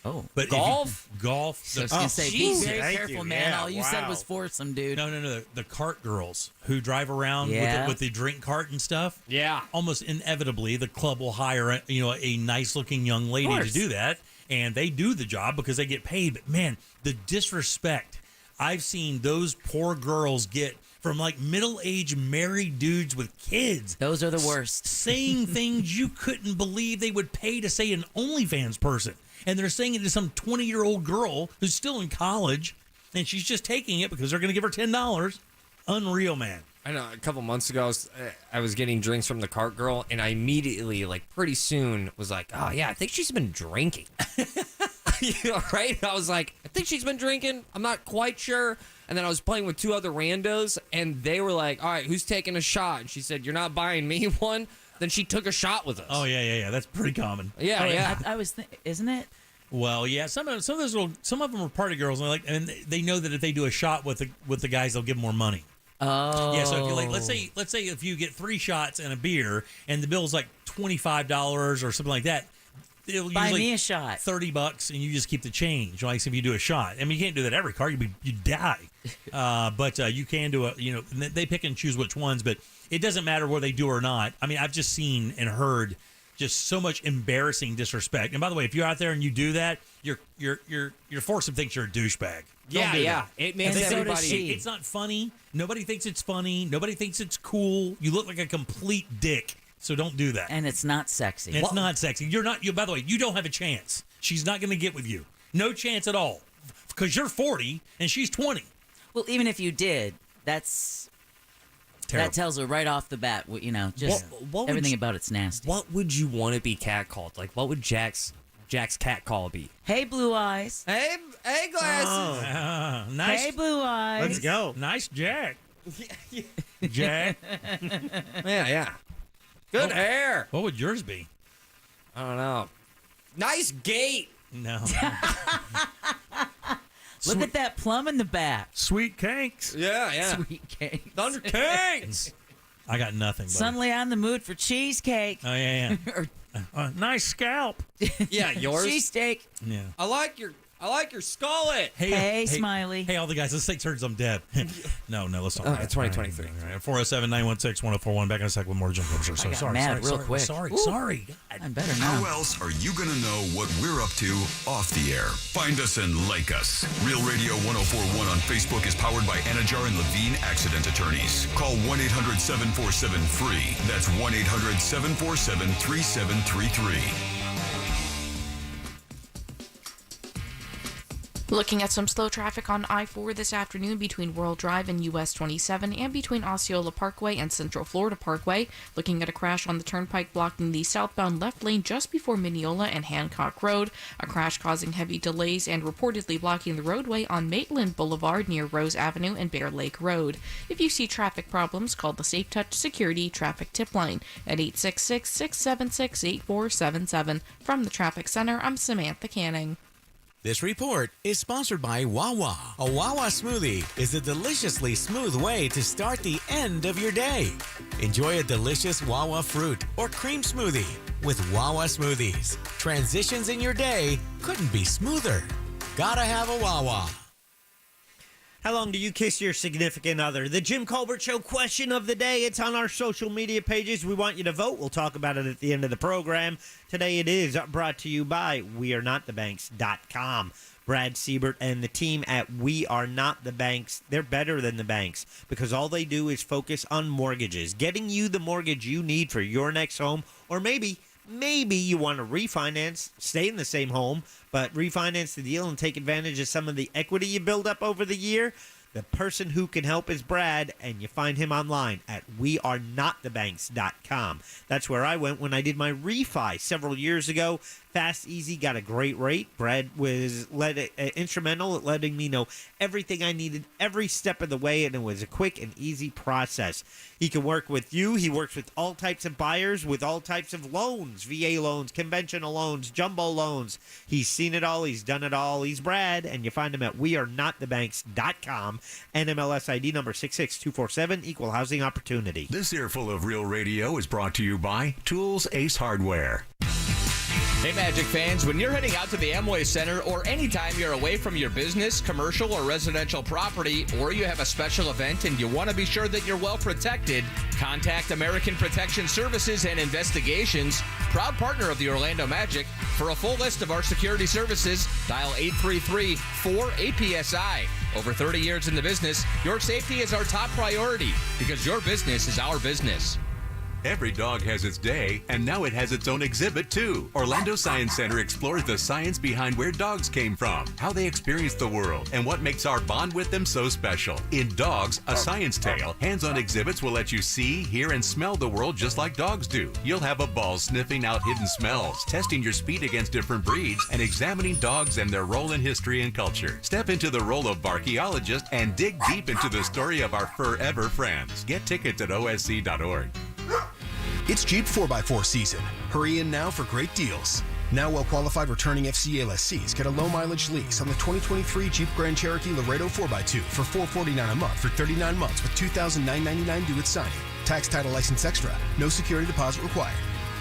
Oh, but golf? Golf. So I was going to say, be very careful, man. All you said was foursome, dude. No. The cart girls who drive around with the drink cart and stuff. Yeah. Almost inevitably, the club will hire a nice-looking young lady to do that. And they do the job because they get paid. But, man, the disrespect I've seen those poor girls get from, like, middle-aged married dudes with kids. Those are the worst. Saying things you couldn't believe they would pay to say an OnlyFans person. And they're saying it to some 20-year-old girl who's still in college, and she's just taking it because they're going to give her $10. Unreal, man. I know a couple months ago, I was getting drinks from the cart girl, and I immediately, like, pretty soon was like, oh, yeah, I think she's been drinking. Right? I was like, I think she's been drinking. I'm not quite sure. And then I was playing with two other randos, and they were like, all right, who's taking a shot? And she said, you're not buying me one? Then she took a shot with us. Oh, yeah. That's pretty common. Yeah. I was isn't it? Well, yeah. Some of them are party girls, and they know that if they do a shot with the guys, they'll give them more money. Oh. Yeah, so if you let's say if you get 3 shots and a beer and the bill's like $25 or something like that, it'll Buy usually me a shot. $30 and you just keep the change. Like if you do a shot. I mean, you can't do that every car. You die. But you can do they pick and choose which ones, but it doesn't matter whether they do or not. I mean, I've just seen and heard just so much embarrassing disrespect. And by the way, if you're out there and you do that, you're forced to think you're a douchebag. Yeah. It makes everybody. It's not funny. Nobody thinks it's funny. Nobody thinks it's cool. You look like a complete dick. So don't do that. And it's not sexy. It's not sexy. You're not. By the way, you don't have a chance. She's not going to get with you. No chance at all. Because you're 40 and she's 20. Well, even if you did, that's terrible. That tells her right off the bat. Just everything about it's nasty. What would you want to be catcalled? Like, what would Jack's cat call be? Hey, blue eyes. Hey, glasses. Nice. Hey, blue eyes. Let's go. Nice Jack. Jack. Yeah. Good hair. What would yours be? I don't know. Nice gait. No. Look at that plum in the back. Sweet cakes. Yeah. Sweet cakes. Thunder cakes. I got nothing. Buddy. Suddenly I'm in the mood for cheesecake. Oh, yeah. Nice scalp. Yeah, yours. Cheesesteak. Yeah. I like your skullet. Hey, Smiley. Hey, all the guys, let's take turns on Deb. No, let's not. It's 2023. All right. 407-916-1041. Back in a second with more Jim Cover Show. I got mad real quick. Sorry. I'm better now. How else are you going to know what we're up to off the air? Find us and like us. Real Radio 1041 on Facebook is powered by Anajar and Levine Accident Attorneys. Call 1-800-747-FREE. That's 1-800-747-3733. Looking at some slow traffic on I-4 this afternoon between World Drive and US 27 and between Osceola Parkway and Central Florida Parkway. Looking at a crash on the turnpike blocking the southbound left lane just before Mineola and Hancock Road. A crash causing heavy delays and reportedly blocking the roadway on Maitland Boulevard near Rose Avenue and Bear Lake Road. If you see traffic problems, call the Safe Touch Security Traffic Tip Line at 866-676-8477. From the Traffic Center, I'm Samantha Canning. This report is sponsored by Wawa. A Wawa smoothie is a deliciously smooth way to start the end of your day. Enjoy a delicious Wawa fruit or cream smoothie with Wawa smoothies. Transitions in your day couldn't be smoother. Gotta have a Wawa. How long do you kiss your significant other? The Jim Colbert Show question of the day. It's on our social media pages. We want you to vote. We'll talk about it at the end of the program. Today it is brought to you by WeAreNotTheBanks.com. Brad Siebert and the team at We Are Not the Banks, they're better than the banks because all they do is focus on mortgages, getting you the mortgage you need for your next home, or maybe you want to refinance, stay in the same home, but refinance the deal and take advantage of some of the equity you build up over the year. The person who can help is Brad, and you find him online at WeAreNotTheBanks.com. That's where I went when I did my refi several years ago. Fast, easy, got a great rate. Brad was instrumental at letting me know everything I needed every step of the way, and it was a quick and easy process. He can work with you. He works with all types of buyers with all types of loans, VA loans, conventional loans, jumbo loans. He's seen it all. He's done it all. He's Brad, and you find him at WeAreNotTheBanks.com. NMLS ID number 66247, Equal Housing Opportunity. This earful of Real Radio is brought to you by Tools Ace Hardware. Hey, Magic fans, when you're heading out to the Amway Center or anytime you're away from your business, commercial, or residential property, or you have a special event and you want to be sure that you're well protected, contact American Protection Services and Investigations, proud partner of the Orlando Magic. For a full list of our security services, dial 833-4APSI. Over 30 years in the business, your safety is our top priority because your business is our business. Every dog has its day, and now it has its own exhibit, too. Orlando Science Center explores the science behind where dogs came from, how they experience the world, and what makes our bond with them so special. In Dogs, A Science Tale, hands-on exhibits will let you see, hear, and smell the world just like dogs do. You'll have a ball sniffing out hidden smells, testing your speed against different breeds, and examining dogs and their role in history and culture. Step into the role of archaeologist and dig deep into the story of our forever friends. Get tickets at osc.org. It's Jeep 4x4 season. Hurry in now for great deals. Now well-qualified returning FCA lessees get a low-mileage lease on the 2023 Jeep Grand Cherokee Laredo 4x2 for $449 a month for 39 months with $2,999 due at signing. Tax, title, license extra. No security deposit required.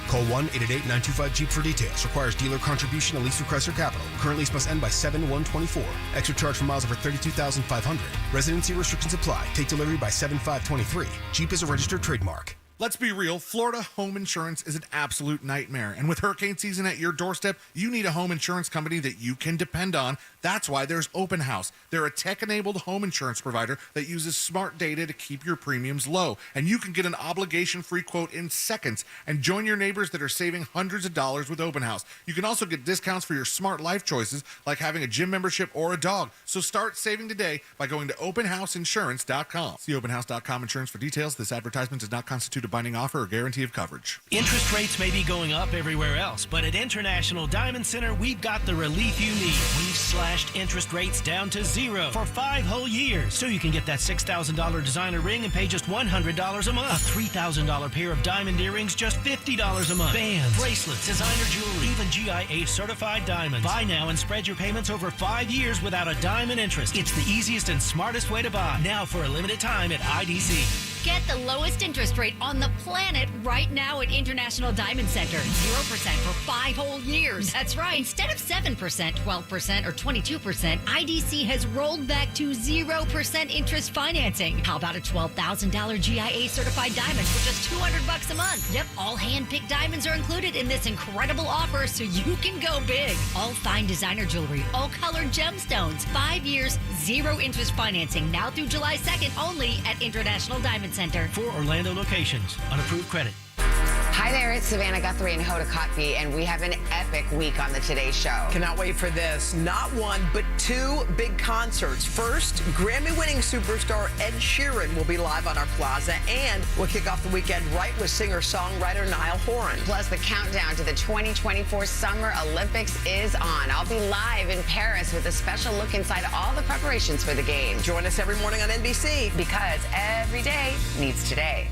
Call 1-888-925-JEEP for details. Requires dealer contribution and lease request or capital. Current lease must end by 7/1/24. Extra charge for miles over 32,500. Residency restrictions apply. Take delivery by 7/5/23. Jeep is a registered trademark. Let's be real, Florida home insurance is an absolute nightmare. And with hurricane season at your doorstep, you need a home insurance company that you can depend on. That's why there's Open House. They're a tech-enabled home insurance provider that uses smart data to keep your premiums low. And you can get an obligation-free quote in seconds and join your neighbors that are saving hundreds of dollars with Open House. You can also get discounts for your smart life choices, like having a gym membership or a dog. So start saving today by going to openhouseinsurance.com. See openhouse.com insurance for details. This advertisement does not constitute a binding offer or guarantee of coverage. Interest rates may be going up everywhere else, but at International Diamond Center, we've got the relief you need. We've slashed interest rates down to 0 for 5 whole years, so you can get that $6,000 designer ring and pay just $100 a month. A $3,000 pair of diamond earrings, just $50 a month. Bands, bracelets, designer jewelry, even GIA certified diamonds. Buy now and spread your payments over 5 years without a dime in interest. It's the easiest and smartest way to buy. Now for a limited time at IDC. Get the lowest interest rate on the planet right now at International Diamond Center. 0% for 5 whole years. That's right. Instead of 7%, 12%, or 22%, IDC has rolled back to 0% interest financing. How about a $12,000 GIA certified diamond for just $200 a month? Yep, all hand-picked diamonds are included in this incredible offer, so you can go big. All fine designer jewelry, all colored gemstones, 5 years, 0 interest financing, now through July 2nd only at International Diamond Center. 4 Orlando locations on approved credit. Hi there, it's Savannah Guthrie and Hoda Kotb, and we have an epic week on the Today Show. Cannot wait for this. Not one, but 2 big concerts. First, Grammy-winning superstar Ed Sheeran will be live on our plaza, and we'll kick off the weekend right with singer-songwriter Niall Horan. Plus, the countdown to the 2024 Summer Olympics is on. I'll be live in Paris with a special look inside all the preparations for the games. Join us every morning on NBC. Because every day needs today.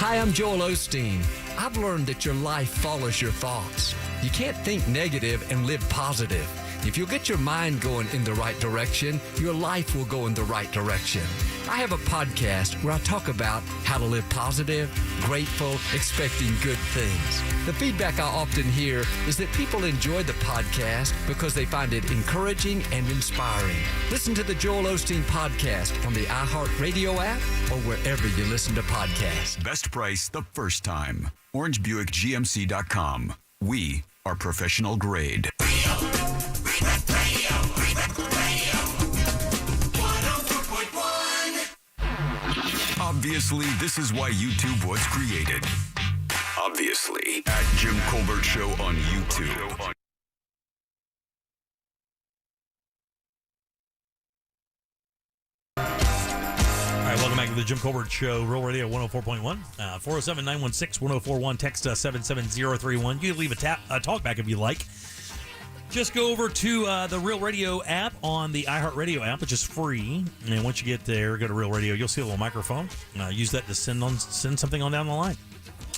Hi, I'm Joel Osteen. I've learned that your life follows your thoughts. You can't think negative and live positive. If you'll get your mind going in the right direction, your life will go in the right direction. I have a podcast where I talk about how to live positive, grateful, expecting good things. The feedback I often hear is that people enjoy the podcast because they find it encouraging and inspiring. Listen to the Joel Osteen Podcast on the iHeartRadio app or wherever you listen to podcasts. Best price the first time. OrangeBuickGMC.com. We are professional grade. Obviously, this is why YouTube was created. Obviously, at Jim Colbert Show on YouTube. All right, welcome back to the Jim Colbert Show, Real Radio 104.1, 407-916-1041, text 77031. You can leave a talk back if you like. Just go over to the Real Radio app on the iHeartRadio app, which is free. And once you get there, go to Real Radio. You'll see a little microphone. Use that to send something on down the line.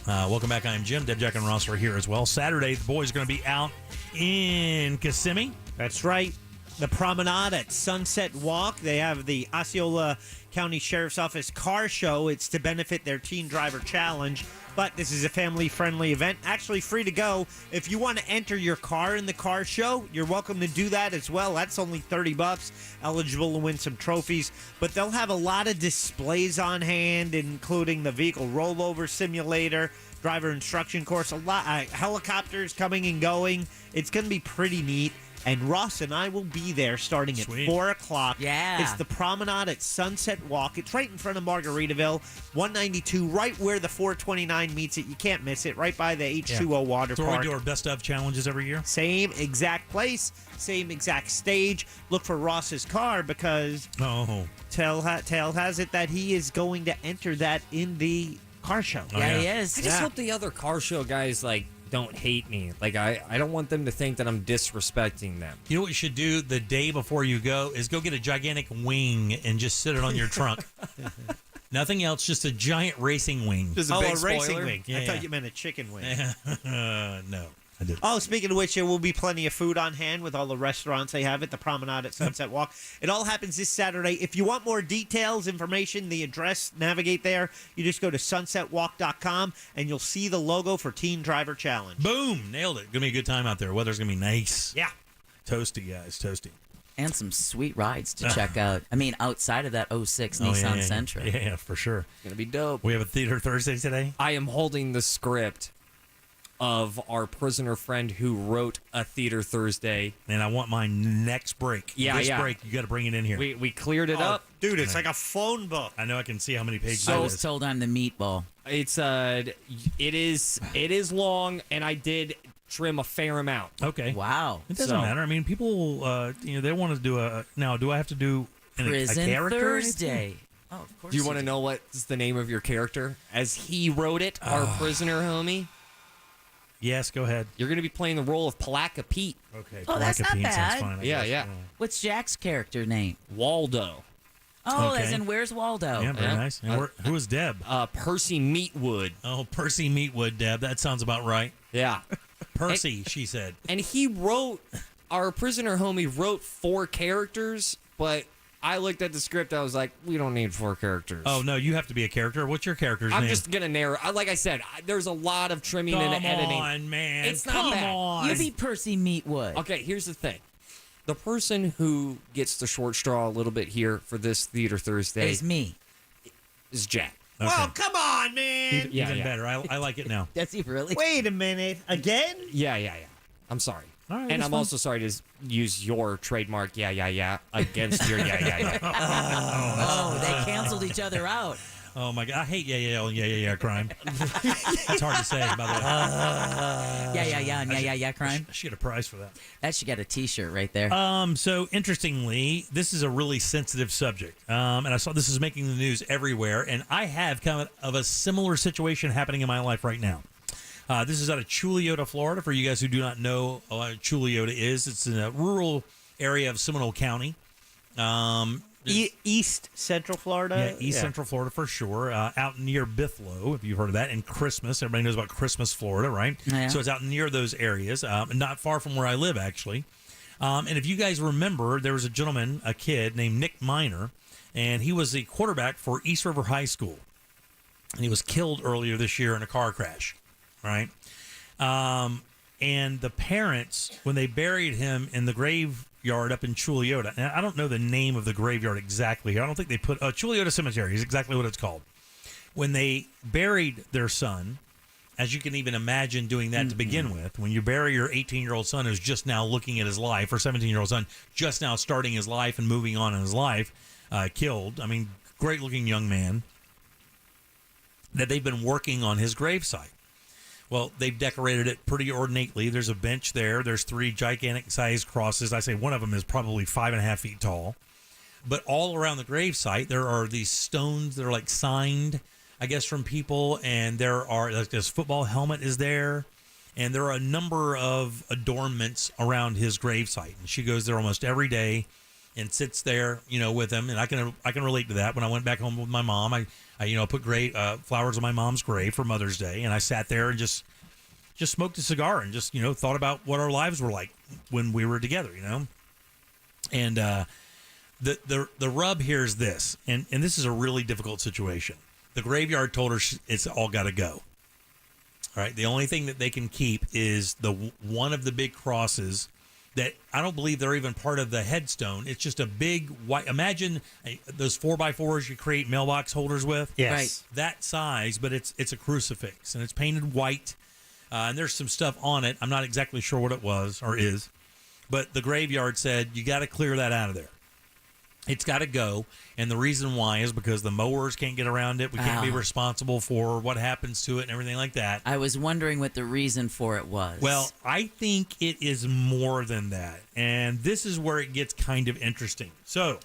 Welcome back. I am Jim. Deb, Jack, and Ross are here as well. Saturday, the boys are going to be out in Kissimmee. That's right. The Promenade at Sunset Walk. They have the Osceola County Sheriff's Office car show. It's to benefit their Teen Driver Challenge. But this is a family-friendly event, actually free to go. If you want to enter your car in the car show, you're welcome to do that as well. That's only $30, eligible to win some trophies. But they'll have a lot of displays on hand, including the vehicle rollover simulator, driver instruction course, a lot helicopters coming and going. It's going to be pretty neat. And Ross and I will be there starting at 4 o'clock. Yeah. It's the Promenade at Sunset Walk. It's right in front of Margaritaville, 192, right where the 429 meets it. You can't miss it, right by the H2O water So we park. do our best of challenges every year? Same exact place, same exact stage. Look for Ross's car because tale has it that he is going to enter that in the car show. Yeah, he is. I just hope the other car show guys don't hate me. I don't want them to think that I'm disrespecting them. You know what you should do the day before you go is go get a gigantic wing and just sit it on your trunk. Nothing else, just a giant racing wing. Just a racing wing. I thought you meant a chicken wing. No, I didn't. Oh, speaking of which, there will be plenty of food on hand with all the restaurants they have at the Promenade at Sunset Walk. It all happens this Saturday. If you want more details, information, the address, navigate there. You just go to sunsetwalk.com and you'll see the logo for Teen Driver Challenge. Boom! Nailed it. Gonna be a good time out there. Weather's gonna be nice. Yeah. Toasty, guys. Toasty. And some sweet rides to check out. I mean, outside of that 06 Nissan Sentra. Yeah, for sure. It's going to be dope. We have a Theater Thursday today. I am holding the script of our prisoner friend who wrote a Theater Thursday. And I want my next break. Yeah, this break, you got to bring it in here. We cleared it up. Dude, it's like a phone book. I know I can see how many pages I it was is. told I'm the meatball. It's it is long, and I did trim a fair amount. Okay. Wow. It doesn't matter. I mean, people, they want to do a... Now, do I have to do a Prison character? Thursday. Oh, of course. Do you want to know what's the name of your character? As he wrote it, our prisoner homie. Yes, go ahead. You're going to be playing the role of Palaka Pete. Okay. Oh, that's not bad. Fine, I Yeah, guess. yeah. What's Jack's character name? Waldo. Oh, Okay. as in Where's Waldo? Yeah, very nice. And who is Deb? Percy Meatwood. Oh, Percy Meatwood, Deb. That sounds about right. Yeah. Percy, she said. And he wrote, our prisoner homie wrote 4 characters, but I looked at the script, I was like, we don't need 4 characters. Oh, no, you have to be a character. What's your character's I'm name? just going to narrow. Like I said, there's a lot of trimming and editing. Come on, man. It's not Come bad. on. You be Percy Meatwood. Okay, here's the thing. The person who gets the short straw a little bit here for this Theater Thursday It's me. is Jack. Okay. Oh, come on, man. Even better. I like it now. Does he really? Wait a minute. Again? Yeah. I'm sorry. All right, and that's I'm fine. also sorry to use your trademark, yeah, against your yeah. Oh, they canceled each other out. Oh, my God. I hate yeah crime. It's hard to say, by the way. Yeah, crime. I should get a prize for that. That should get a T-shirt right there. So interestingly, this is a really sensitive subject, and I saw this is making the news everywhere. And I have kind of a similar situation happening in my life right now. This is out of Chuliota, Florida. For you guys who do not know what Chuliota is, it's in a rural area of Seminole County. East Central Florida? Yeah, Central Florida for sure. Out near Bithlo, if you've heard of that, and Christmas. Everybody knows about Christmas, Florida, right? Yeah. So it's out near those areas, not far from where I live, actually. And if you guys remember, there was a gentleman, a kid named Nick Miner, and he was the quarterback for East River High School. And he was killed earlier this year in a car crash, right? And the parents, when they buried him in the graveyard up in Chuliota, and I don't know the name of the graveyard exactly here. I don't think they put Chuliota Cemetery is exactly what it's called. When they buried their son, as you can even imagine doing that to begin with, when you bury your 18-year-old son who's just now looking at his life, or 17-year-old son just now starting his life and moving on in his life, killed. I mean, great-looking young man, that they've been working on his gravesite. Well, they've decorated it pretty ornately. There's a bench there. There's 3 gigantic-sized crosses. I say one of them is probably 5.5 feet tall. But all around the gravesite, there are these stones that are like signed, I guess, from people. And there are, like, this football helmet is there. And there are a number of adornments around his gravesite. And she goes there almost every day and sits there, with him. And I can relate to that. When I went back home with my mom, I put flowers on my mom's grave for Mother's Day, and I sat there and just smoked a cigar and just thought about what our lives were like when we were together, And the rub here is this, and this is a really difficult situation. The graveyard told her it's all got to go. All right, the only thing that they can keep is one of the big crosses. That I don't believe they're even part of the headstone. It's just a big white. Imagine those 4x4s you create mailbox holders with. Yes. Right. That size, but it's a crucifix and it's painted white. And there's some stuff on it. I'm not exactly sure what it was or is, But the graveyard said, you got to clear that out of there. It's got to go. And the reason why is because the mowers can't get around it. We can't be responsible for what happens to it and everything like that. I was wondering what the reason for it was. Well, I think it is more than that. And this is where it gets kind of interesting. So,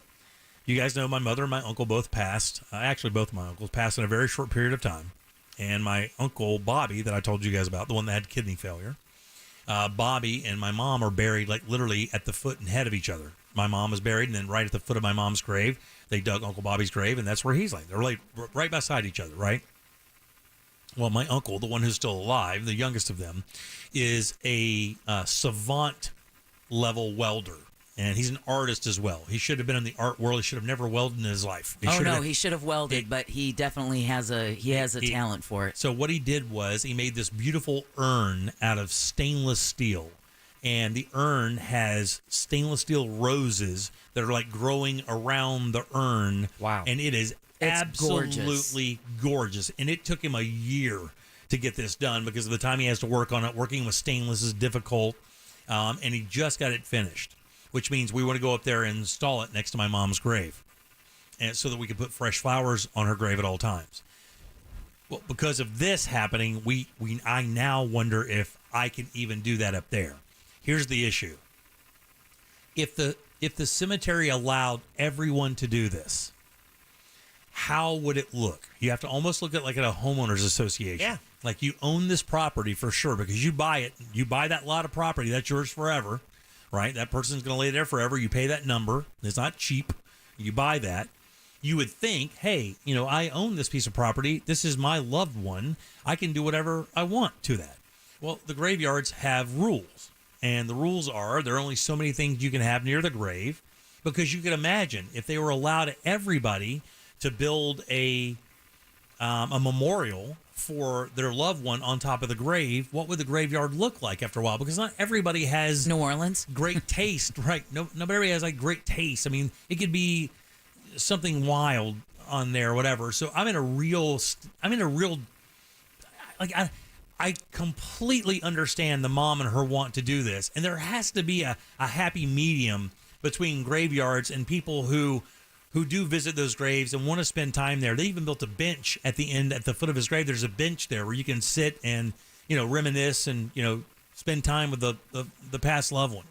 you guys know my mother and my uncle both passed. Actually, both of my uncles passed in a very short period of time. And my uncle, Bobby, that I told you guys about, the one that had kidney failure, Bobby and my mom are buried like literally at the foot and head of each other. My mom was buried, and then right at the foot of my mom's grave, they dug Uncle Bobby's grave, and that's where he's like. They're like right beside each other, right? Well, my uncle, the one who's still alive, the youngest of them, is a savant level welder. And he's an artist as well. He should have been in the art world. He should have never welded in his life. He should have welded, but he definitely has a talent for it. So what he did was he made this beautiful urn out of stainless steel. And the urn has stainless steel roses that are like growing around the urn. Wow. And it is absolutely gorgeous. And it took him a year to get this done because of the time he has to work on it. Working with stainless is difficult. And he just got it finished, which means we want to go up there and install it next to my mom's grave, and so that we can put fresh flowers on her grave at all times. Well, because of this happening, I now wonder if I can even do that up there. Here's the issue. If the cemetery allowed everyone to do this, how would it look? You have to almost look at like at a homeowners association. Yeah. Like you own this property for sure because you buy it. You buy that lot of property. That's yours forever, right? That person's going to lay there forever. You pay that number. It's not cheap. You buy that. You would think, hey, I own this piece of property. This is my loved one. I can do whatever I want to that. Well, the graveyards have rules. And the rules are there are only so many things you can have near the grave, because you can imagine if they were allowed everybody to build a memorial for their loved one on top of the grave, what would the graveyard look like after a while? Because not everybody has New Orleans great taste, right? Nobody has like great taste. I mean, it could be something wild on there, or whatever. So I'm in a real like I completely understand the mom and her want to do this. And there has to be a happy medium between graveyards and people who do visit those graves and want to spend time there. They even built a bench at the end, at the foot of his grave. There's a bench there where you can sit and, reminisce and, spend time with the past loved one.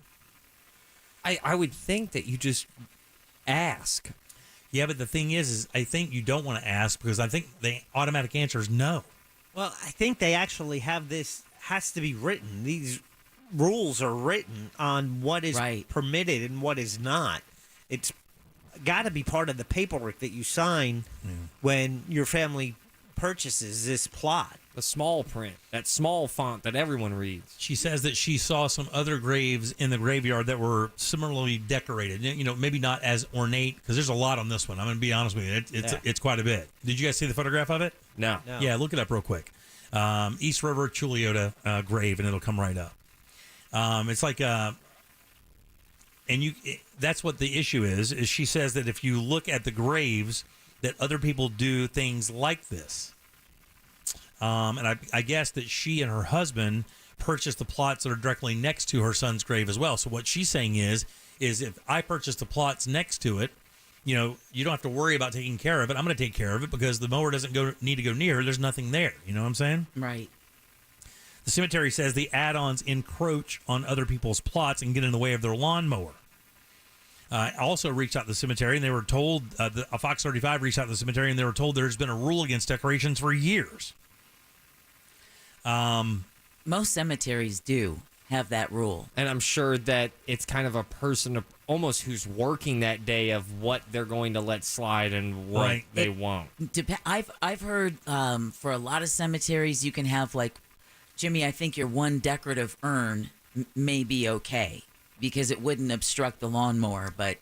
I would think that you just ask. Yeah, but the thing is I think you don't want to ask because I think the automatic answer is no. Well, I think they actually have this, has to be written. These rules are written on what is permitted and what is not. It's got to be part of the paperwork that you sign when your family purchases this plot. The small print, that small font that everyone reads. She says that she saw some other graves in the graveyard that were similarly decorated. Maybe not as ornate, because there's a lot on this one. I'm going to be honest with you. It's quite a bit. Did you guys see the photograph of it? No. Yeah, look it up real quick. East River Chuliota grave, and it'll come right up. It's like that's what the issue is she says that if you look at the graves, that other people do things like this. And I guess that she and her husband purchased the plots that are directly next to her son's grave as well. So what she's saying is if I purchase the plots next to it, you don't have to worry about taking care of it. I'm going to take care of it because the mower doesn't need to go near. There's nothing there. You know what I'm saying? Right. The cemetery says the add-ons encroach on other people's plots and get in the way of their lawnmower. I also reached out to the cemetery, and they were told, a Fox 35 reached out to the cemetery, and they were told there's been a rule against decorations for years. Most cemeteries do have that rule. And I'm sure that it's kind of a person almost who's working that day of what they're going to let slide and what they won't. I've heard for a lot of cemeteries you can have, like, Jimmy, I think your one decorative urn may be okay because it wouldn't obstruct the lawnmower, but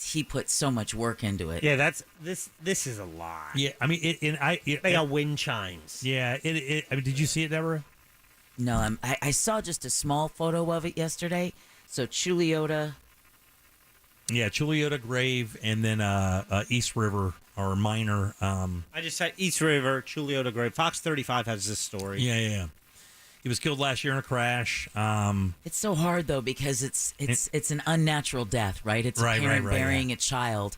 he put so much work into it. Yeah, this is a lot. Yeah, I mean, they got wind chimes. Yeah, I mean, did you see it, Deborah? No, I saw just a small photo of it yesterday. So Chuliota. Yeah, Chuliota grave, and then East River or Minor. I just said East River, Chuliota grave. Fox 35 has this story. Yeah. He was killed last year in a crash. It's so hard though because it's an unnatural death, right? It's a parent burying a child.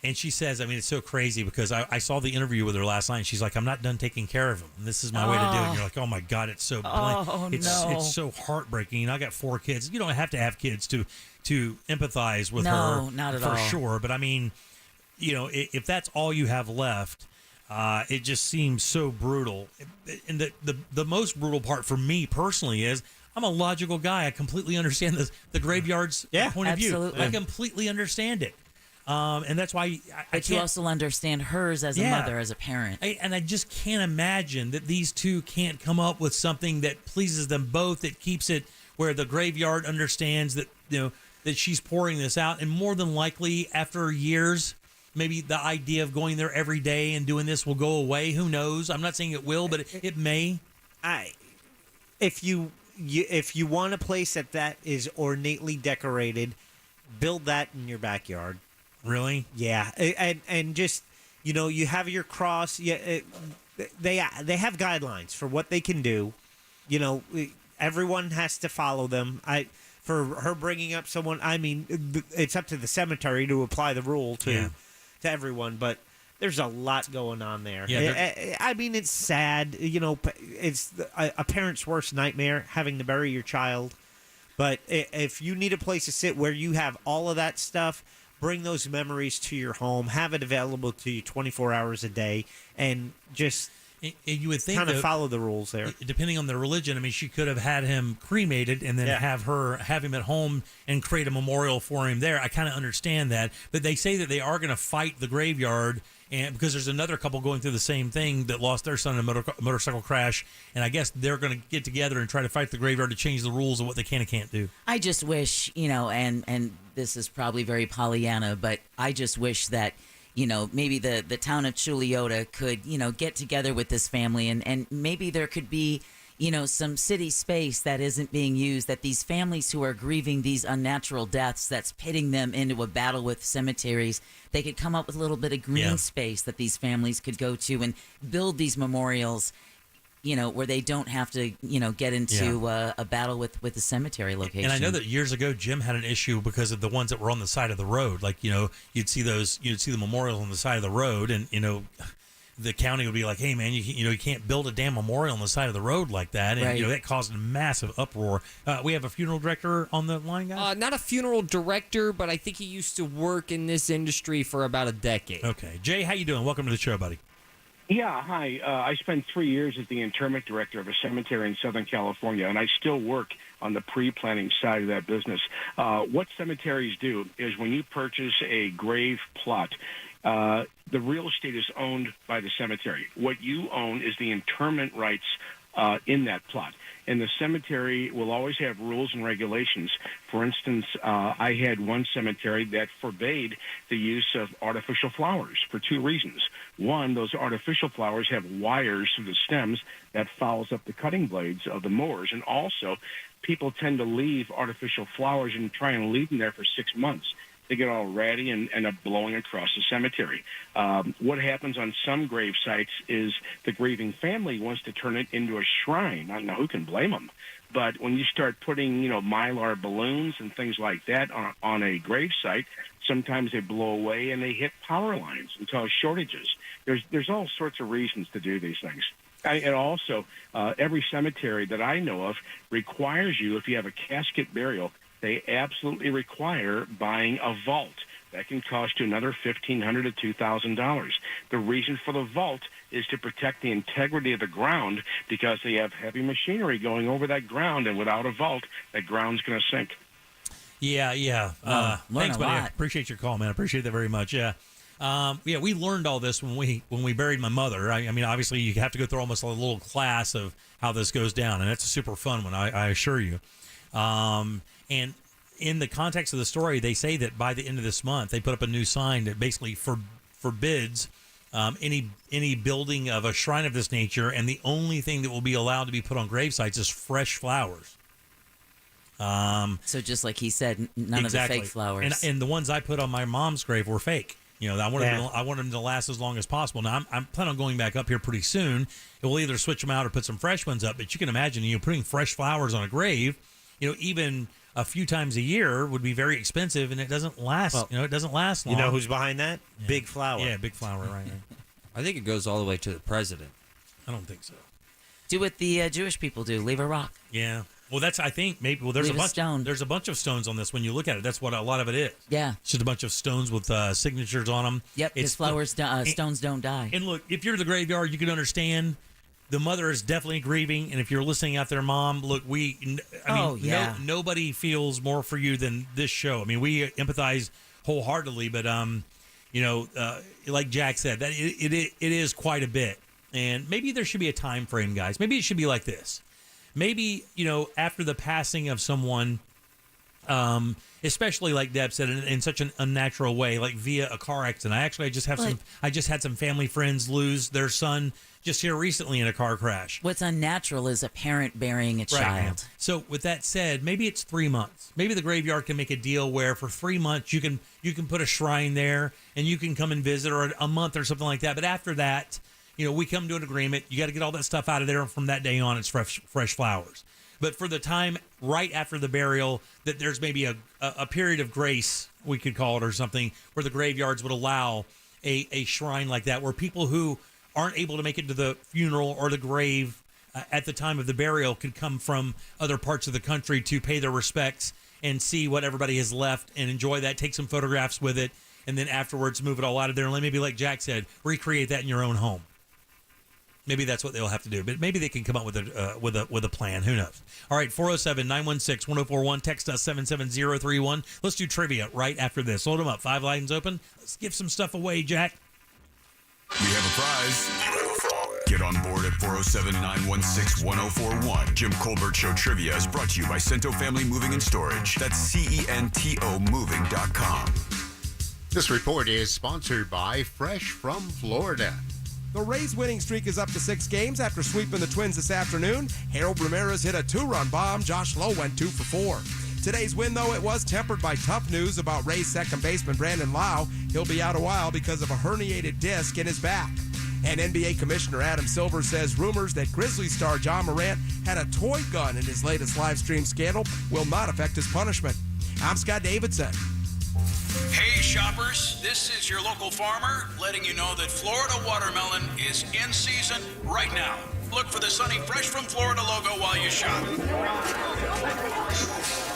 And she says, I mean, it's so crazy because I saw the interview with her last night. And she's like, I'm not done taking care of him. And this is my way to do it. And you're like, oh my God, it's so it's so heartbreaking. And I got 4 kids. You don't have to have kids to empathize with her. No, not at all. For sure. But I mean, if that's all you have left, it just seems so brutal. And the most brutal part for me personally is I'm a logical guy. I completely understand the graveyard's point of view. I completely understand it. And that's why But you also understand hers as a mother, as a parent. And I just can't imagine that these two can't come up with something that pleases them both, that keeps it where the graveyard understands that, that she's pouring this out. And more than likely, after years, maybe the idea of going there every day and doing this will go away. Who knows? I'm not saying it will, but it may. If you want a place that is ornately decorated, build that in your backyard. Really? Yeah, and just you have your cross. Yeah, they have guidelines for what they can do. Everyone has to follow them. For her bringing up someone, I mean, it's up to the cemetery to apply the rule to everyone. But there's a lot going on there. Yeah, I mean, it's sad. It's a parent's worst nightmare having to bury your child. But if you need a place to sit where you have all of that stuff, bring those memories to your home, have it available to you 24 hours a day, and just you would think kind of follow the rules there. Depending on their religion, I mean, she could have had him cremated and then have him at home and create a memorial for him there. I kind of understand that, but they say that they are going to fight the graveyard, and because there's another couple going through the same thing that lost their son in a motorcycle crash, and I guess they're going to get together and try to fight the graveyard to change the rules of what they can and can't do. I just wish, and this is probably very Pollyanna, but I just wish that, maybe the town of Chuliota could, get together with this family and maybe there could be, some city space that isn't being used, that these families who are grieving these unnatural deaths that's pitting them into a battle with cemeteries, they could come up with a little bit of green space that these families could go to and build these memorials, where they don't have to, get into a battle with the cemetery location. And I know that years ago, Jim had an issue because of the ones that were on the side of the road. Like, you'd see the memorials on the side of the road, and, the county would be like, hey, man, you can't build a damn memorial on the side of the road like that. And, that caused a massive uproar. We have a funeral director on the line, guys? Not a funeral director, but I think he used to work in this industry for about a decade. Okay. Jay, how you doing? Welcome to the show, buddy. Yeah, hi. I spent 3 years as the interment director of a cemetery in Southern California, and I still work on the pre-planning side of that business. What cemeteries do is when you purchase a grave plot, the real estate is owned by the cemetery. What you own is the interment rights in that plot. And the cemetery will always have rules and regulations. For instance, I had one cemetery that forbade the use of artificial flowers for 2 reasons. One, those artificial flowers have wires through the stems that fouls up the cutting blades of the mowers. And also, people tend to leave artificial flowers and try and leave them there for 6 months. They get all ratty and end up blowing across the cemetery. What happens on some grave sites is the grieving family wants to turn it into a shrine. I don't know who can blame them. But when you start putting, mylar balloons and things like that on a grave site, sometimes they blow away and they hit power lines and cause shortages. There's all sorts of reasons to do these things. And also, every cemetery that I know of requires you, if you have a casket burial, they absolutely require buying a vault. That can cost you another $1,500 to $2,000. The reason for the vault is to protect the integrity of the ground because they have heavy machinery going over that ground, and without a vault, that ground's going to sink. Yeah. Thanks, buddy. I appreciate your call, man. I appreciate that very much. Yeah. We learned all this when we buried my mother. I mean, obviously, you have to go through almost a little class of how this goes down, and it's a super fun one, I assure you. And in the context of the story, they say that by the end of this month, they put up a new sign that basically forbids any building of a shrine of this nature, and the only thing that will be allowed to be put on grave sites is fresh flowers. So just like he said, none of the fake flowers. And the ones I put on my mom's grave were fake. You know, I want them to last as long as possible. Now, I'm planning on going back up here pretty soon. We'll either switch them out or put some fresh ones up. But you can imagine, putting fresh flowers on a grave, even a few times a year would be very expensive, and it doesn't last. Well, it doesn't last long. You know who's behind that? Yeah. Big Flower. Yeah, Big Flower, right. I think it goes all the way to the president. I don't think so. Do what the Jewish people do. Leave a rock. Yeah. Well, I think maybe. Well, there's Leave a a bunch. stone. There's a bunch of stones on this. When you look at it, that's what a lot of it is. Yeah. It's just a bunch of stones with signatures on them. Yep. Because stones don't die. And look, if you're the graveyard, you can understand. The mother is definitely grieving, and if you're listening out there, Mom, look, nobody feels more for you than this show. I mean, we empathize wholeheartedly, but like Jack said, that it is quite a bit, and maybe there should be a time frame, guys. Maybe it should be like this. Maybe after the passing of someone, especially like Deb said, in such an unnatural way, like via a car accident. I just had some family friends lose their son just here recently in a car crash. What's unnatural is a parent burying a child. So with that said, maybe it's 3 months. Maybe the graveyard can make a deal where for 3 months you can put a shrine there and you can come and visit, or a month or something like that. But after that, we come to an agreement. You got to get all that stuff out of there, and from that day on, it's fresh flowers. But for the time right after the burial, that there's maybe a period of grace, we could call it, or something, where the graveyards would allow a shrine like that, where people who aren't able to make it to the funeral or the grave at the time of the burial could come from other parts of the country to pay their respects and see what everybody has left and enjoy that, take some photographs with it, and then afterwards move it all out of there and maybe, like Jack said, recreate that in your own home. Maybe that's what they'll have to do, but maybe they can come up with a plan. Who knows? All right, 407-916-1041. Text us 77031. Let's do trivia right after this. Hold them up. 5 lines open. Let's give some stuff away, Jack. We have a prize. Get on board at 407-916-1041. Jim Colbert Show Trivia is brought to you by Cento Family Moving and Storage. That's CENTO moving.com. This report is sponsored by Fresh from Florida. The Rays' winning streak is up to 6 games after sweeping the Twins this afternoon. Harold Ramirez hit a 2-run bomb. Josh Lowe went 2 for 4. Today's win, though, it was tempered by tough news about Rays second baseman Brandon Lau. He'll be out a while because of a herniated disc in his back. And NBA Commissioner Adam Silver says rumors that Grizzlies star John Morant had a toy gun in his latest live stream scandal will not affect his punishment. I'm Scott Davidson. Hey shoppers, this is your local farmer letting you know that Florida watermelon is in season right now. Look for the sunny Fresh from Florida logo while you shop.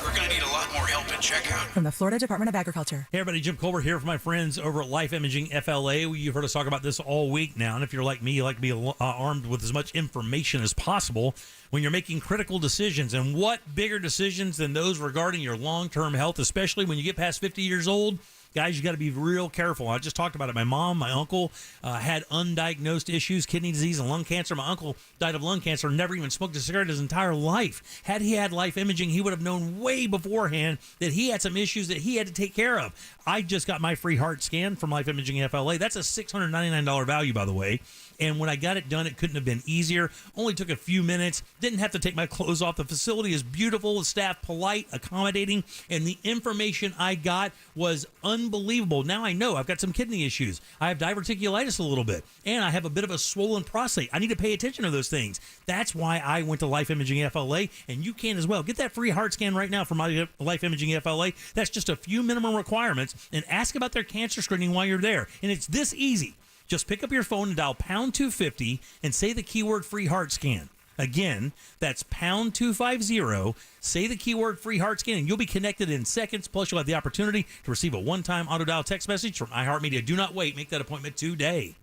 We're going to need a lot more help at checkout. From the Florida Department of Agriculture. Hey everybody, Jim Colbert here for my friends over at Life Imaging FLA. You've heard us talk about this all week now, and if you're like me, you like to be armed with as much information as possible when you're making critical decisions. And what bigger decisions than those regarding your long-term health, especially when you get past 50 years old? Guys, you got to be real careful. I just talked about it. My mom, my uncle had undiagnosed issues, kidney disease and lung cancer. My uncle died of lung cancer, never even smoked a cigarette his entire life. Had he had life imaging, he would have known way beforehand that he had some issues that he had to take care of. I just got my free heart scan from Life Imaging FLA. That's a $699 value, by the way. And when I got it done, it couldn't have been easier. Only took a few minutes. Didn't have to take my clothes off. The facility is beautiful. The staff polite, accommodating, and the information I got was unbelievable. Now I know I've got some kidney issues. I have diverticulitis a little bit, and I have a bit of a swollen prostate. I need to pay attention to those things. That's why I went to Life Imaging FLA, and you can as well. Get that free heart scan right now from my Life Imaging FLA. That's just a few minimum requirements, and ask about their cancer screening while you're there. And it's this easy. Just pick up your phone and dial pound 250 and say the keyword free heart scan. Again, that's pound 250. Say the keyword free heart scan and you'll be connected in seconds. Plus, you'll have the opportunity to receive a one-time auto dial text message from iHeartMedia. Do not wait. Make that appointment today.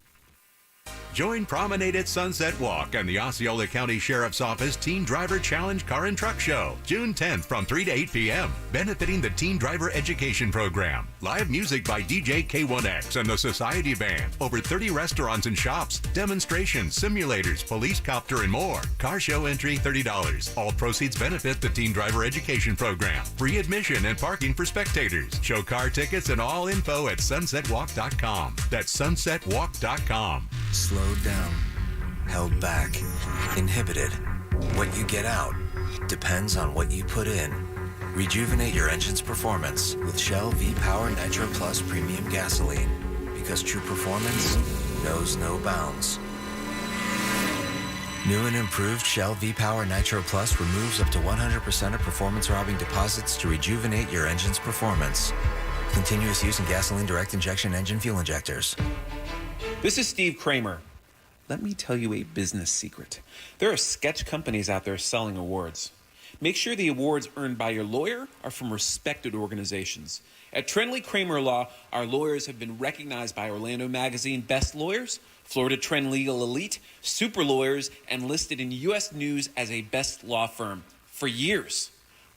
Join Promenade at Sunset Walk and the Osceola County Sheriff's Office Teen Driver Challenge Car and Truck Show, June 10th from 3 to 8 p.m., benefiting the Teen Driver Education Program. Live music by DJ K1X and the Society Band. Over 30 restaurants and shops, demonstrations, simulators, police copter, and more. Car show entry $30. All proceeds benefit the Teen Driver Education Program. Free admission and parking for spectators. Show car tickets and all info at sunsetwalk.com. That's sunsetwalk.com. Slowed down, held back, inhibited. What you get out depends on what you put in. Rejuvenate your engine's performance with Shell V-Power Nitro Plus Premium Gasoline. because true performance knows no bounds. New and improved Shell V-Power Nitro Plus removes up to 100% of performance-robbing deposits to rejuvenate your engine's performance. Continuous use in gasoline direct injection engine fuel injectors. This is Steve Kramer. Let me tell you a business secret. There are sketch companies out there selling awards. Make sure the awards earned by your lawyer are from respected organizations. At Trendley Kramer Law, our lawyers have been recognized by Orlando Magazine Best Lawyers, Florida Trend Legal Elite, Super Lawyers, and listed in U.S. News as a best law firm for years.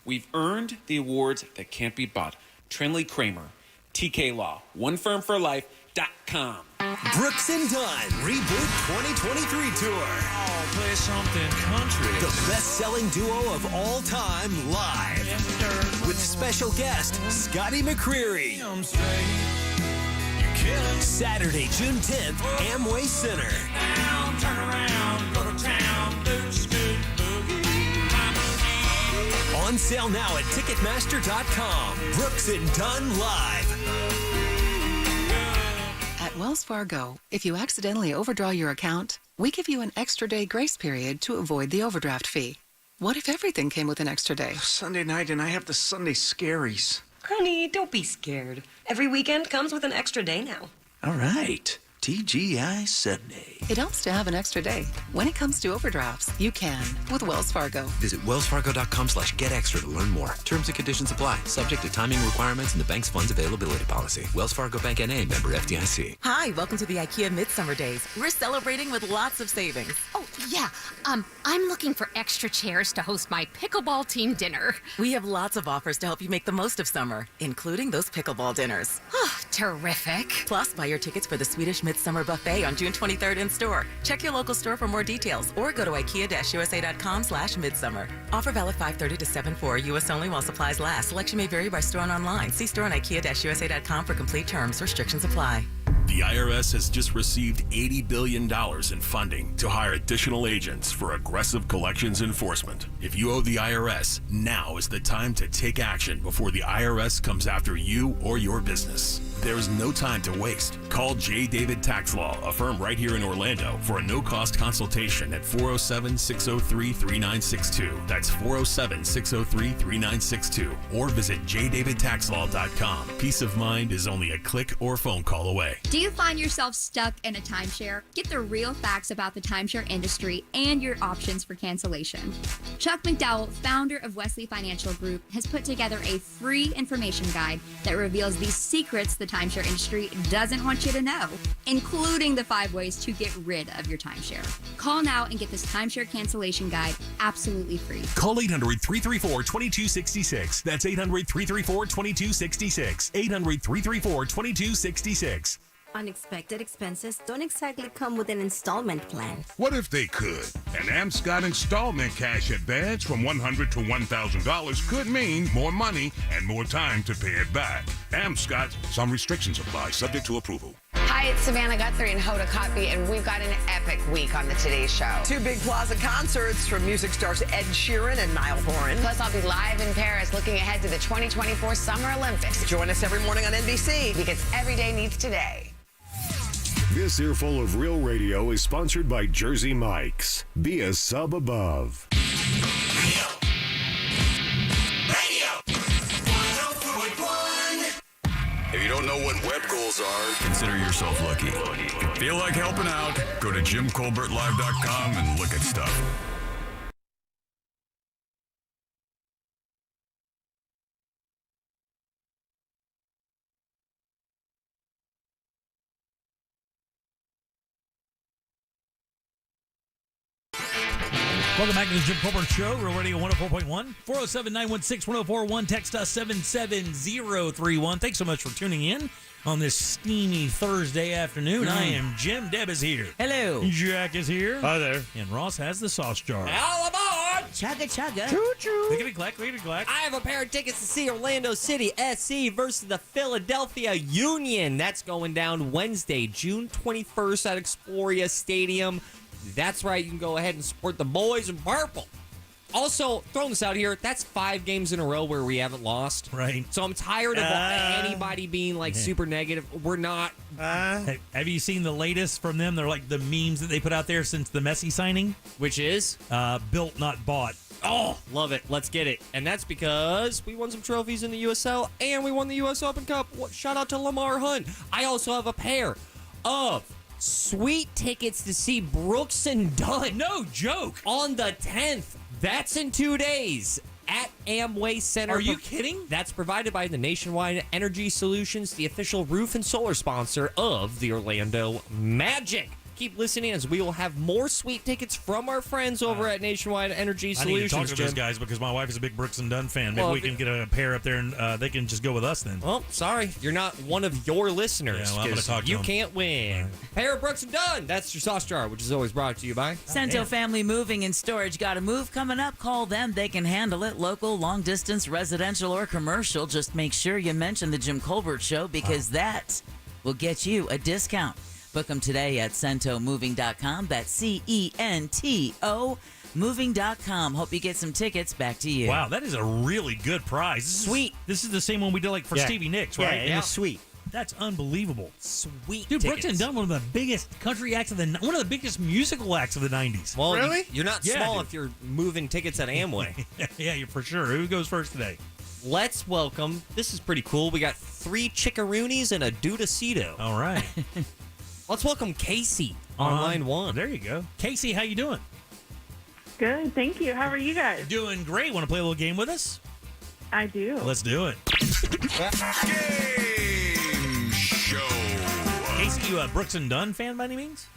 We've earned the awards that can't be bought. Trendley Kramer, TK Law, OneFirmForLife.com. Brooks and Dunn Reboot 2023 Tour. Oh, play something country. The best-selling duo of all time live. With special guest, Scotty McCreery. Saturday, June 10th, Amway Center. Turn around, go to town, do scoot boogie. On sale now at Ticketmaster.com. Brooks and Dunn Live. At Wells Fargo, if you accidentally overdraw your account, we give you an extra day grace period to avoid the overdraft fee. What if everything came with an extra day? Sunday night and I have the Sunday scaries. Honey, don't be scared. Every weekend comes with an extra day now. All right. TGI Sunday. It helps to have an extra day. When it comes to overdrafts, you can with Wells Fargo. Visit wellsfargo.com/getextra to learn more. Terms and conditions apply. Subject to timing requirements and the bank's funds availability policy. Wells Fargo Bank N.A. member FDIC. Hi, welcome to the IKEA Midsummer Days. We're celebrating with lots of savings. Oh, yeah. I'm looking for extra chairs to host my pickleball team dinner. We have lots of offers to help you make the most of summer, including those pickleball dinners. Oh, terrific. Plus, buy your tickets for the Swedish Midsummer Buffet on June 23rd in store. Check your local store for more details or go to ikea-usa.com/midsummer. Offer valid 5/30 to 7/4. U.S. only while supplies last. Selection may vary by store and online. See store on ikea-usa.com for complete terms. Restrictions apply. The IRS has just received $80 billion in funding to hire additional agents for aggressive collections enforcement. If you owe the IRS, now is the time to take action before the IRS comes after you or your business. There's no time to waste. Call J. David Tax Law, a firm right here in Orlando, for a no-cost consultation at 407-603-3962. That's 407-603-3962. Or visit jdavidtaxlaw.com. Peace of mind is only a click or phone call away. Do you find yourself stuck in a timeshare? Get the real facts about the timeshare industry and your options for cancellation. Chuck McDowell, founder of Wesley Financial Group, has put together a free information guide that reveals the secrets the timeshare industry doesn't want you to know, including the 5 ways to get rid of your timeshare. Call now and get this timeshare cancellation guide absolutely free. Call 800-334-2266. That's 800-334-2266. 800-334-2266. Unexpected expenses don't exactly come with an installment plan. What if they could? An AmScott installment cash advance from $100 to $1,000 could mean more money and more time to pay it back. AmScott, some restrictions apply, subject to approval. Hi, it's Savannah Guthrie and Hoda Kotb, and we've got an epic week on the Today Show. 2 big plaza concerts from music stars Ed Sheeran and Niall Horan. Plus, I'll be live in Paris looking ahead to the 2024 Summer Olympics. Join us every morning on NBC. Because every day needs today. This earful of real radio is sponsored by Jersey Mike's. Be a sub above. If you don't know what web goals are, consider yourself lucky. Feel like helping out? Go to JimColbertLive.com and look at stuff. Welcome back to the Jim Colbert Show, Real Radio 104.1, 407-916-1041. Text us 77031. Thanks so much for tuning in on this steamy Thursday afternoon. I am Jim. Deb is here. Hello. Jack is here. Hi there. And Ross has the sauce jar. All aboard! Chugga chugga. Choo-choo. Lickety-clack, lickety-clack. I have a pair of tickets to see Orlando City SC versus the Philadelphia Union. That's going down Wednesday, June 21st at Exploria Stadium. That's right. You can go ahead and support the boys in purple. Also, throwing this out here, that's 5 games in a row where we haven't lost. Right. So I'm tired of anybody being like super negative. We're not. Have you seen the latest from them? They're like the memes that they put out there since the Messi signing. Which is? Built, not bought. Oh, love it. Let's get it. And that's because we won some trophies in the USL and we won the US Open Cup. Shout out to Lamar Hunt. I also have a pair of sweet tickets to see Brooks and Dunn. No joke. On the 10th. That's in 2 days at Amway Center. Are you kidding? That's provided by the Nationwide Energy Solutions, the official roof and solar sponsor of the Orlando Magic. Keep listening as we will have more sweet tickets from our friends over at Nationwide Energy Solutions. I need to talk to Jim. those guys because my wife is a big Brooks and Dunn fan. Maybe Well, we can get a pair up there and they can just go with us then. Well, sorry, you're not one of your listeners. Yeah, well, I'm gonna talk to you them. can't win. Pair of Brooks and Dunn. That's your sauce jar, which is always brought to you by Cento Family Moving and Storage. Got a move coming up? Call them. They can handle it. Local, long distance, residential, or commercial. Just make sure you mention the Jim Colbert Show because that will get you a discount. Book them today at CentoMoving.com. That's CENTO Moving.com. Hope you get some tickets. Back to you. Wow, that is a really good prize. Sweet. This is the same one we did like for Stevie Nicks, right? Yeah, sweet. That's unbelievable. Sweet Dude, Brooks and tickets. Dunn, one of the biggest country acts of one of the biggest musical acts of the 90s. Well, Really? You're not Yeah, small dude. if you're moving tickets at Amway. Yeah, you're for sure. Who goes first today? Let's welcome, this is pretty cool. We got 3 chickaroonies and a dudacito. All right. Let's welcome Casey on line 1. There you go. Casey, how you doing? Good, thank you. How are you guys? Doing great. Want to play a little game with us? I do. Let's do it. Game show. Casey, you a Brooks and Dunn fan by any means?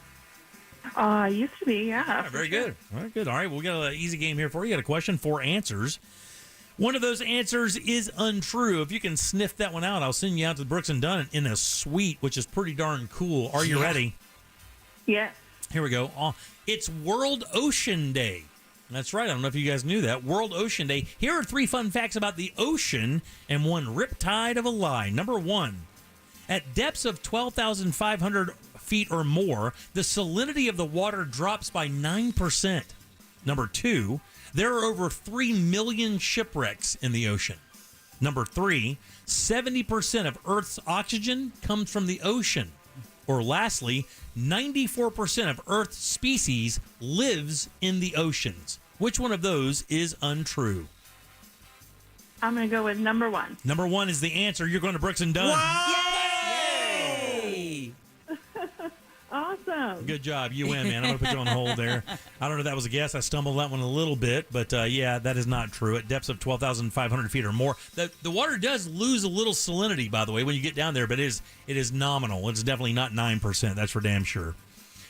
Used to be, yeah. Very good. All right, good. All right, well, we got an easy game here for you. You got a question, 4 answers. One of those answers is untrue. If you can sniff that one out, I'll send you out to Brooks and Dunn in a suite, which is pretty darn cool. Are you ready? Yes. Here we go. It's World Ocean Day. That's right. I don't know if you guys knew that. World Ocean Day. Here are 3 fun facts about the ocean and one riptide of a lie. Number 1, at depths of 12,500 feet or more, the salinity of the water drops by 9%. Number 2, there are over 3 million shipwrecks in the ocean. Number 3, 70% of Earth's oxygen comes from the ocean. Or lastly, 94% of Earth's species lives in the oceans. Which one of those is untrue? I'm going to go with number 1. Number 1 is the answer. You're going to Brooks and Dunn. Yay! Awesome. Good job. You win, man. I'm going to put you on hold there. I don't know if that was a guess. I stumbled that one a little bit, but yeah, that is not true. At depths of 12,500 feet or more, the water does lose a little salinity, by the way, when you get down there, but it is nominal. It's definitely not 9%. That's for damn sure.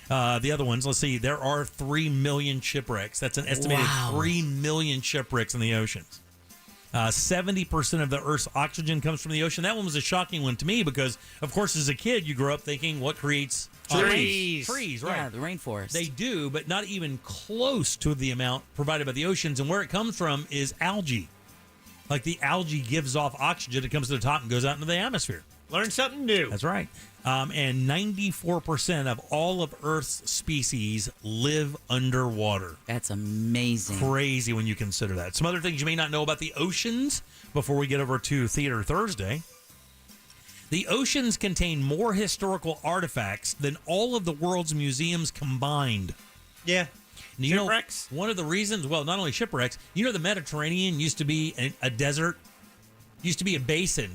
The other ones, let's see. There are 3 million shipwrecks. That's an estimated 3 million shipwrecks in the oceans. 70% of the Earth's oxygen comes from the ocean. That one was a shocking one to me because, of course, as a kid, you grow up thinking what creates Trees. Trees, right. Yeah, the rainforest. They do, but not even close to the amount provided by the oceans. And where it comes from is algae. Like the algae gives off oxygen. It comes to the top and goes out into the atmosphere. Learn something new. That's right. And 94% of all of Earth's species live underwater. That's amazing. Crazy when you consider that. Some other things you may not know about the oceans before we get over to Theater Thursday. The oceans contain more historical artifacts than all of the world's museums combined. Yeah. You Shipwrecks? know, one of the reasons, well, not only shipwrecks, you know the Mediterranean used to be a desert, used to be a basin,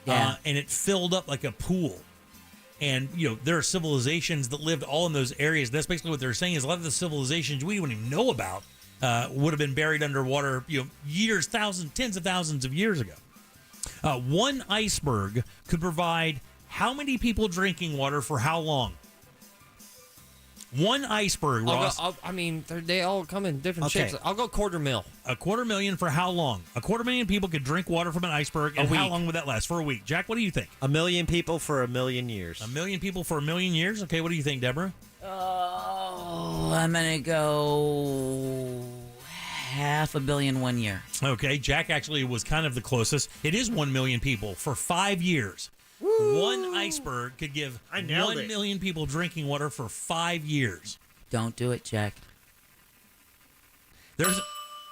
and it filled up like a pool. And, you know, there are civilizations that lived all in those areas. That's basically what they're saying is a lot of the civilizations we don't even know about would have been buried underwater, you know, years, thousands, tens of thousands of years ago. One iceberg could provide how many people drinking water for how long? One iceberg, Ross. They all come in different shapes. I'll go 250,000. 250,000 for how long? 250,000 people could drink water from an iceberg, and how long would that last? For a week. Jack, what do you think? 1 million people for 1 million years. 1 million people for 1 million years? Okay, what do you think, Deborah? Oh, I'm going to go 500 million 1 year. Okay, Jack actually was kind of the closest. It is 1 million people for 5 years. Woo. One iceberg could give 1 million people drinking water for 5 years. Don't do it, Jack. There's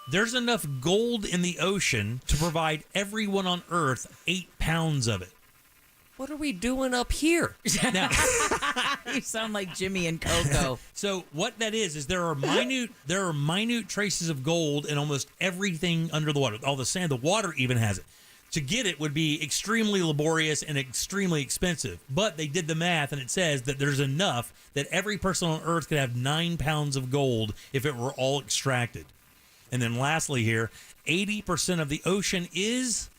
There's enough gold in the ocean to provide everyone on Earth 8 pounds of it. What are we doing up here? Now, You sound like Jimmy and Coco. so what that is there are minute traces of gold in almost everything under the water. All the sand, the water even has it. To get it would be extremely laborious and extremely expensive. But they did the math, and it says that there's enough that every person on Earth could have 9 pounds of gold if it were all extracted. And then lastly here, 80% of the ocean is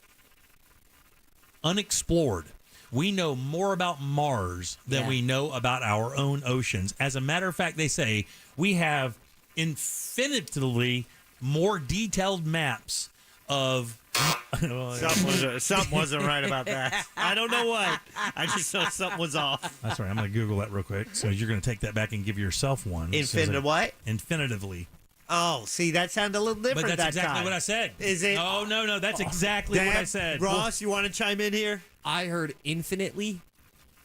unexplored. We know more about Mars than we know about our own oceans. As a matter of fact, they say we have infinitely more detailed maps of... Something wasn't right about that. I don't know what. I just know something was off. That's right. I'm going to Google that real quick. So you're going to take that back and give yourself one. What? Infinitively. Oh, see, that sounded a little different. But that's that exactly time. what I said. Is it? Oh, no. That's exactly what I said. Ross, you want to chime in here? I heard infinitely.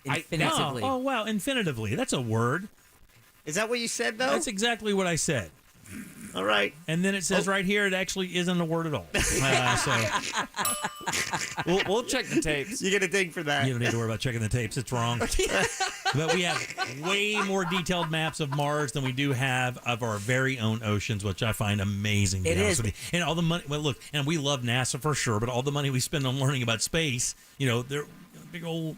Infinitively. Oh, wow. Infinitively. That's a word. Is that what you said, though? That's exactly what I said. All right. And then it says right here it actually isn't a word at all. We'll check the tapes. You get a ding for that. You don't need to worry about checking the tapes. It's wrong. But we have way more detailed maps of Mars than we do have of our very own oceans, which I find amazing. It is. And all the money, well, look, and we love NASA for sure, but all the money we spend on learning about space, they're big old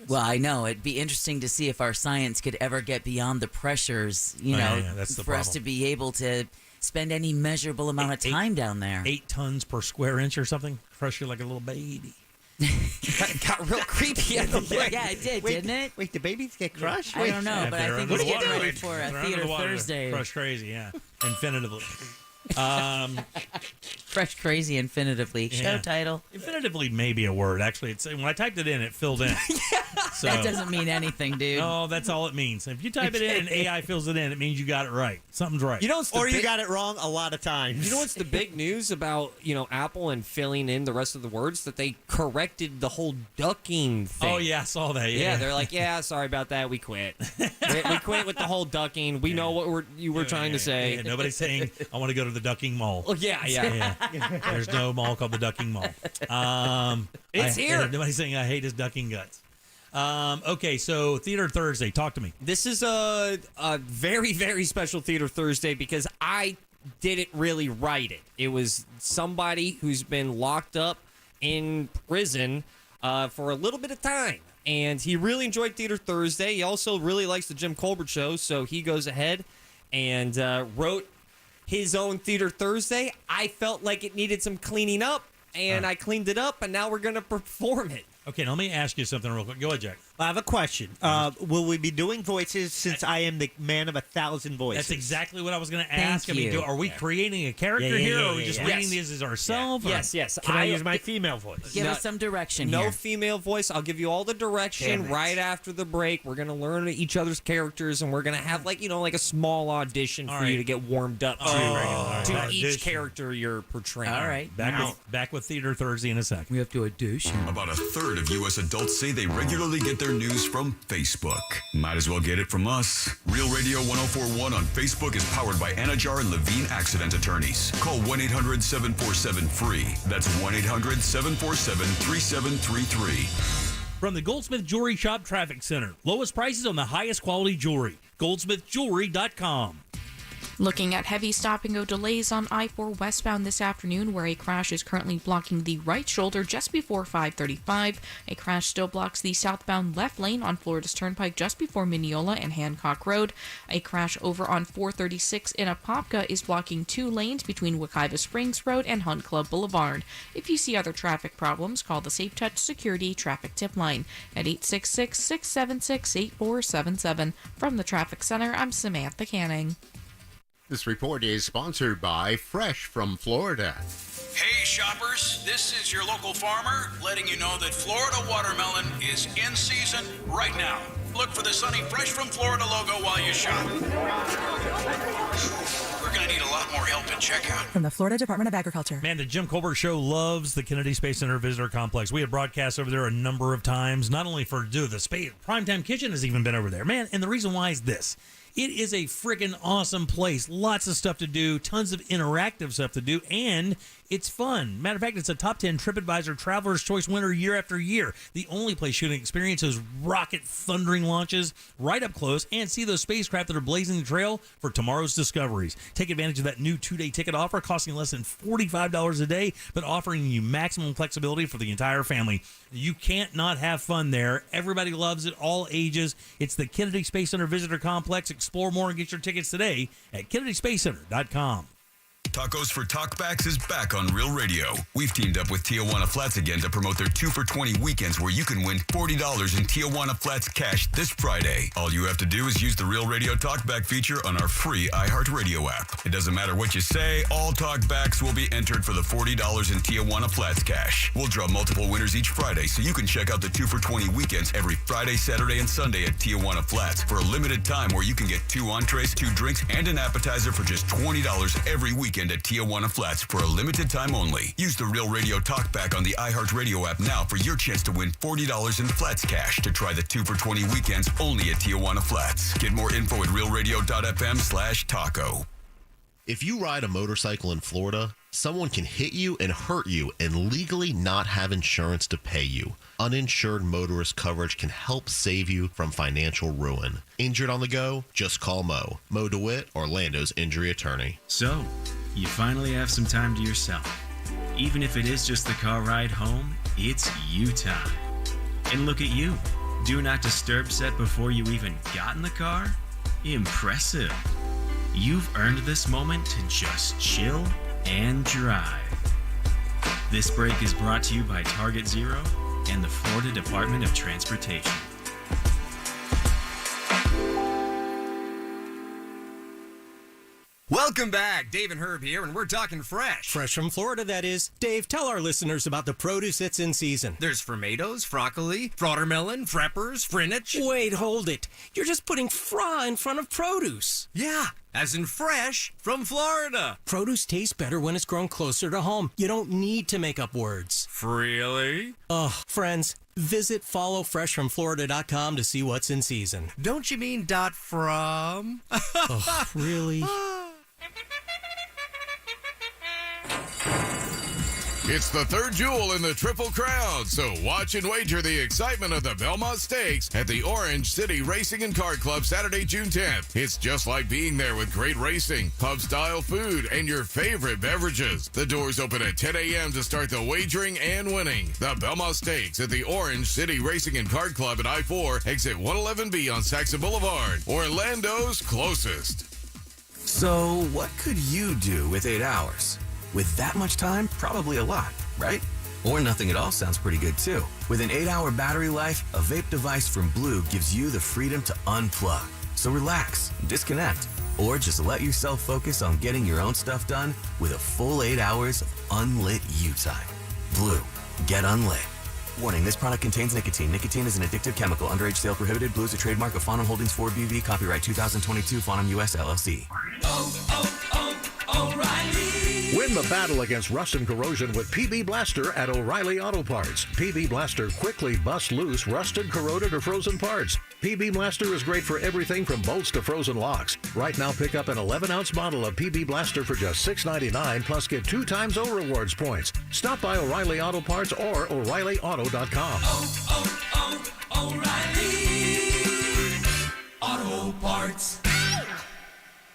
Well, I know. It'd be interesting to see if our science could ever get beyond the pressures, that's the for us to be able to spend any measurable amount of time down there. 8 tons per square inch or something. Crush you like a little baby. got real creepy at the break. Yeah, it did, didn't it? Wait, do babies get crushed? I don't know, but I think we're getting ready for a They're Theater under the water. Thursday. Crush crazy, yeah. Infinitively. Fresh Crazy Infinitively. Show Yeah. title. Infinitively may be a word. Actually, when I typed it in, it filled in. So, That doesn't mean anything, dude. No, that's all it means. If you type it in and AI fills it in, it means you got it right. Something's right. You know, it's Or you got it wrong a lot of times. You know what's the big news about, Apple and filling in the rest of the words? That they corrected the whole ducking thing. Oh, yeah, I saw that. Yeah, they're like, sorry about that. We quit. we quit with the whole ducking. We know what you were trying to say. Yeah, nobody's saying, I want to go to the ducking mall. Oh, yeah. There's no mall called the ducking mall. It's here. Nobody's saying I hate his ducking guts. Okay, so Theater Thursday. Talk to me. This is a very, very special Theater Thursday because I didn't really write it. It was somebody who's been locked up in prison for a little bit of time. And he really enjoyed Theater Thursday. He also really likes the Jim Colbert Show, so he goes ahead and wrote his own Theater Thursday. I felt like it needed some cleaning up, and I cleaned it up, and now we're going to perform it. Okay, now let me ask you something real quick. Go ahead, Jack. I have a question. Will we be doing voices since I am the man of 1,000 voices? That's exactly what I was going to ask. Thank you. Are we creating a character here, or are we just reading these as ourselves? Yes. Can I use my female voice? Give us some direction No here. female voice. I'll give you all the direction right after the break. We're going to learn each other's characters, and we're going to have like a small audition for you to get warmed up to each character you're portraying. All right. Back with Theater Thursday in a second. We have to audition. About a third of U.S. adults say they regularly get their news from Facebook. Might as well get it from us. Real Radio 104.1 on Facebook is powered by Anajar and Levine Accident Attorneys. Call 1-800-747-FREE. That's 1-800-747-3733. From the Goldsmith Jewelry Shop Traffic Center. Lowest prices on the highest quality jewelry. GoldsmithJewelry.com. Looking at heavy stop-and-go delays on I-4 westbound this afternoon, where a crash is currently blocking the right shoulder just before 535. A crash still blocks the southbound left lane on Florida's Turnpike just before Mineola and Hancock Road. A crash over on 436 in Apopka is blocking 2 lanes between Wekiva Springs Road and Hunt Club Boulevard. If you see other traffic problems, call the Safe Touch Security Traffic Tip Line at 866-676-8477. From the Traffic Center, I'm Samantha Canning. This report is sponsored by Fresh from Florida. Hey shoppers, this is your local farmer letting you know that Florida watermelon is in season right now. Look for the sunny Fresh from Florida logo while you shop. We're going to need a lot more help at checkout. From the Florida Department of Agriculture. Man, the Jim Colbert Show loves the Kennedy Space Center Visitor Complex. We have broadcast over there a number of times, not only for the space. Primetime Kitchen has even been over there. Man, and the reason why is this. It is a freaking awesome place. Lots of stuff to do, tons of interactive stuff to do, and it's fun. Matter of fact, it's a top 10 TripAdvisor Traveler's Choice winner year after year. The only place you can experience those rocket thundering launches right up close and see those spacecraft that are blazing the trail for tomorrow's discoveries. Take advantage of that new 2-day ticket offer costing less than $45 a day, but offering you maximum flexibility for the entire family. You can't not have fun there. Everybody loves it, all ages. It's the Kennedy Space Center Visitor Complex. Explore more and get your tickets today at KennedySpaceCenter.com. Tacos for Talkbacks is back on Real Radio. We've teamed up with Tijuana Flats again to promote their 2 for $20 weekends where you can win $40 in Tijuana Flats cash this Friday. All you have to do is use the Real Radio Talkback feature on our free iHeartRadio app. It doesn't matter what you say, all talkbacks will be entered for the $40 in Tijuana Flats cash. We'll draw multiple winners each Friday, so you can check out the 2 for $20 weekends every Friday, Saturday, and Sunday at Tijuana Flats for a limited time where you can get 2 entrees, 2 drinks, and an appetizer for just $20 every weekend at Tijuana Flats for a limited time only. Use the Real Radio Talkback on the iHeartRadio app now for your chance to win $40 in Flats cash to try the 2 for $20 weekends only at Tijuana Flats. Get more info at realradio.fm/taco. If you ride a motorcycle in Florida, someone can hit you and hurt you and legally not have insurance to pay you. Uninsured motorist coverage can help save you from financial ruin. Injured on the go? Just call Mo. Mo DeWitt, Orlando's injury attorney. So, you finally have some time to yourself. Even if it is just the car ride home, it's you time. And look at you. Do not disturb set before you even got in the car? Impressive. You've earned this moment to just chill and drive. This break is brought to you by Target Zero and the Florida Department of Transportation. Welcome back. Dave and Herb here, and we're talking fresh. Fresh from Florida, that is. Dave, tell our listeners about the produce that's in season. There's tomatoes, broccoli, watermelon, freppers, spinach. Wait, hold it. You're just putting fra in front of produce. Yeah, as in fresh from Florida. Produce tastes better when it's grown closer to home. You don't need to make up words. Really? Ugh, friends, visit followfreshfromflorida.com to see what's in season. Don't you mean .from? Ugh, really? It's the third jewel in the Triple Crown, so watch and wager the excitement of the Belmont Stakes at the Orange City Racing and Card Club Saturday, June 10th. It's just like being there with great racing, pub-style food, and your favorite beverages. The doors open at 10 a.m. to start the wagering and winning. The Belmont Stakes at the Orange City Racing and Card Club at I-4, exit 111B on Saxon Boulevard, Orlando's closest. So, what could you do with 8 hours? With that much time, probably a lot, right? Or nothing at all sounds pretty good too. With an 8-hour battery life, a vape device from Blue gives you the freedom to unplug. So relax, disconnect, or just let yourself focus on getting your own stuff done with a full 8 hours of unlit you time. Blue, get unlit. Warning, this product contains nicotine. Nicotine is an addictive chemical. Underage sale prohibited. Blue is a trademark of Fonum Holdings 4BV. Copyright 2022. Fonum US LLC. Win the battle against rust and corrosion with PB Blaster at O'Reilly Auto Parts. PB Blaster quickly busts loose rusted, corroded, or frozen parts. PB Blaster is great for everything from bolts to frozen locks. Right now, pick up an 11-ounce bottle of PB Blaster for just $6.99, plus get 2 times O Rewards points. Stop by O'Reilly Auto Parts or O'ReillyAuto.com. O'Reilly Auto Parts.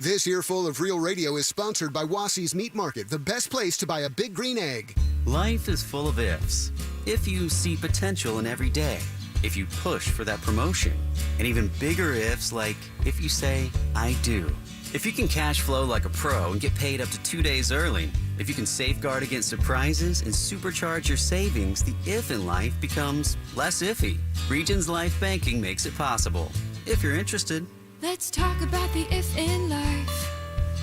This earful of Real Radio is sponsored by Wassey's Meat Market, the best place to buy a big green egg. Life is full of ifs. If you see potential in every day, if you push for that promotion, and even bigger ifs like if you say, I do. If you can cash flow like a pro and get paid up to 2 days early, if you can safeguard against surprises and supercharge your savings, the if in life becomes less iffy. Regions Life Banking makes it possible. If you're interested. Let's talk about the if in life.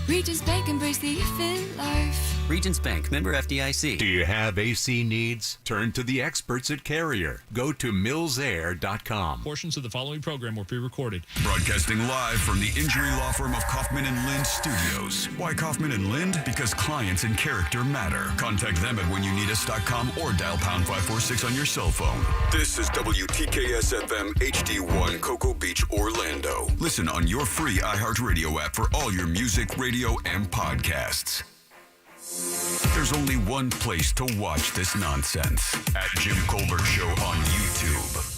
Regis Bank, embrace the if in life. Regions Bank, member FDIC. Do you have AC needs? Turn to the experts at Carrier. Go to millsair.com. Portions of the following program were pre-recorded. Broadcasting live from the injury law firm of Kaufman and Lind Studios. Why Kaufman and Lind? Because clients and character matter. Contact them at whenyouneedus.com or dial pound 546 on your cell phone. This is WTKS FM HD1 Cocoa Beach, Orlando. Listen on your free iHeartRadio app for all your music, radio, and podcasts. There's only one place to watch this nonsense. At Jim Colbert Show on YouTube.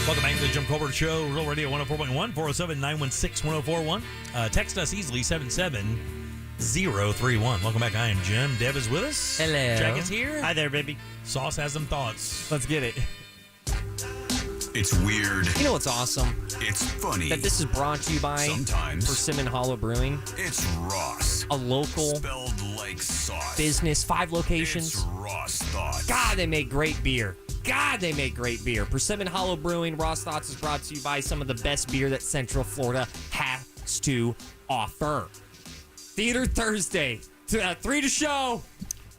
Welcome back to the Jim Colbert Show, Real Radio 104.1, 407-916-1041. Text us easily, 77031. Welcome back. I am Jim. Deb is with us. Hello. Jack is here. Hi there, baby. Sauce has some thoughts. Let's get it. It's weird. You know what's awesome? It's funny. That this is brought to you by Sometimes. Persimmon Hollow Brewing. It's Ross. A local Spelled like sauce. business, 5 locations. It's Ross Thoughts. God, they make great beer. Persimmon Hollow Brewing, Ross Thoughts is brought to you by some of the best beer that Central Florida has to offer. Theater Thursday. 3 to show.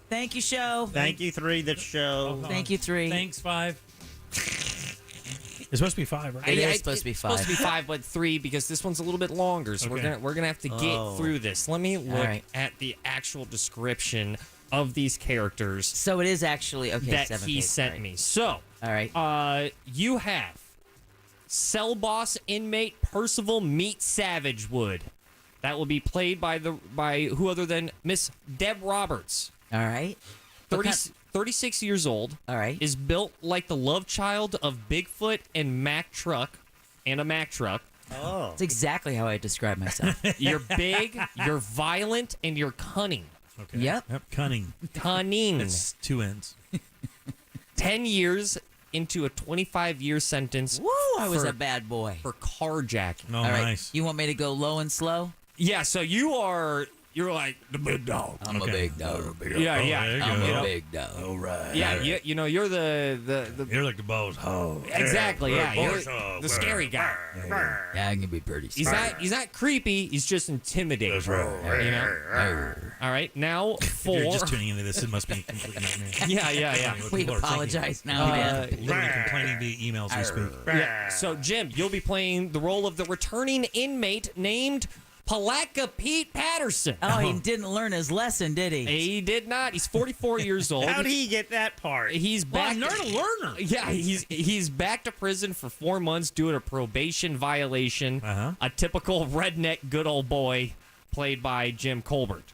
Thank you, show. Thank you, 3 the show. Thank you, 3. Thanks, 5. It's supposed to be 5, right? It is supposed to be 5. It's supposed to be 5, but 3 because this one's a little bit longer. So Okay. we're gonna have to get through this. Let me look right. at the actual description of these characters. So it is actually that 7 he pages, sent right. me. So, all right. You have cell boss inmate Percival Meat Savagewood. That will be played by who other than Miss Deb Roberts. All right. 36 years old. All right. Is built like the love child of Bigfoot and a Mack truck. Oh. That's exactly how I describe myself. You're big, you're violent, and you're cunning. Okay. Yep. Cunning. Cunning. 2 ends. 10 years into a 25-year sentence. Woo, I was a bad boy. For carjacking. Oh, All right. nice. You want me to go low and slow? Yeah, so you're like the big dog. I'm a big dog. Yeah, there you go. I'm a big dog. All right. Yeah, you're the You're like the boss. Oh, exactly. Yeah, you're boss. the scary guy. Yeah, I can be pretty scary. He's not creepy. He's just intimidating. That's right. You know. All right, now If you're for just tuning into this, it must be completely not me. yeah. We apologize now, man. Literally complaining via emails we speak. Yeah. So Jim, you'll be playing the role of the returning inmate named Palatka Pete Patterson. Oh, he didn't learn his lesson, did he? He did not. He's 44 years old. How did he get that part? He's back. Well, I'm not a learner. Yeah, he's back to prison for 4 months due to a probation violation. A typical redneck good old boy, played by Jim Colbert.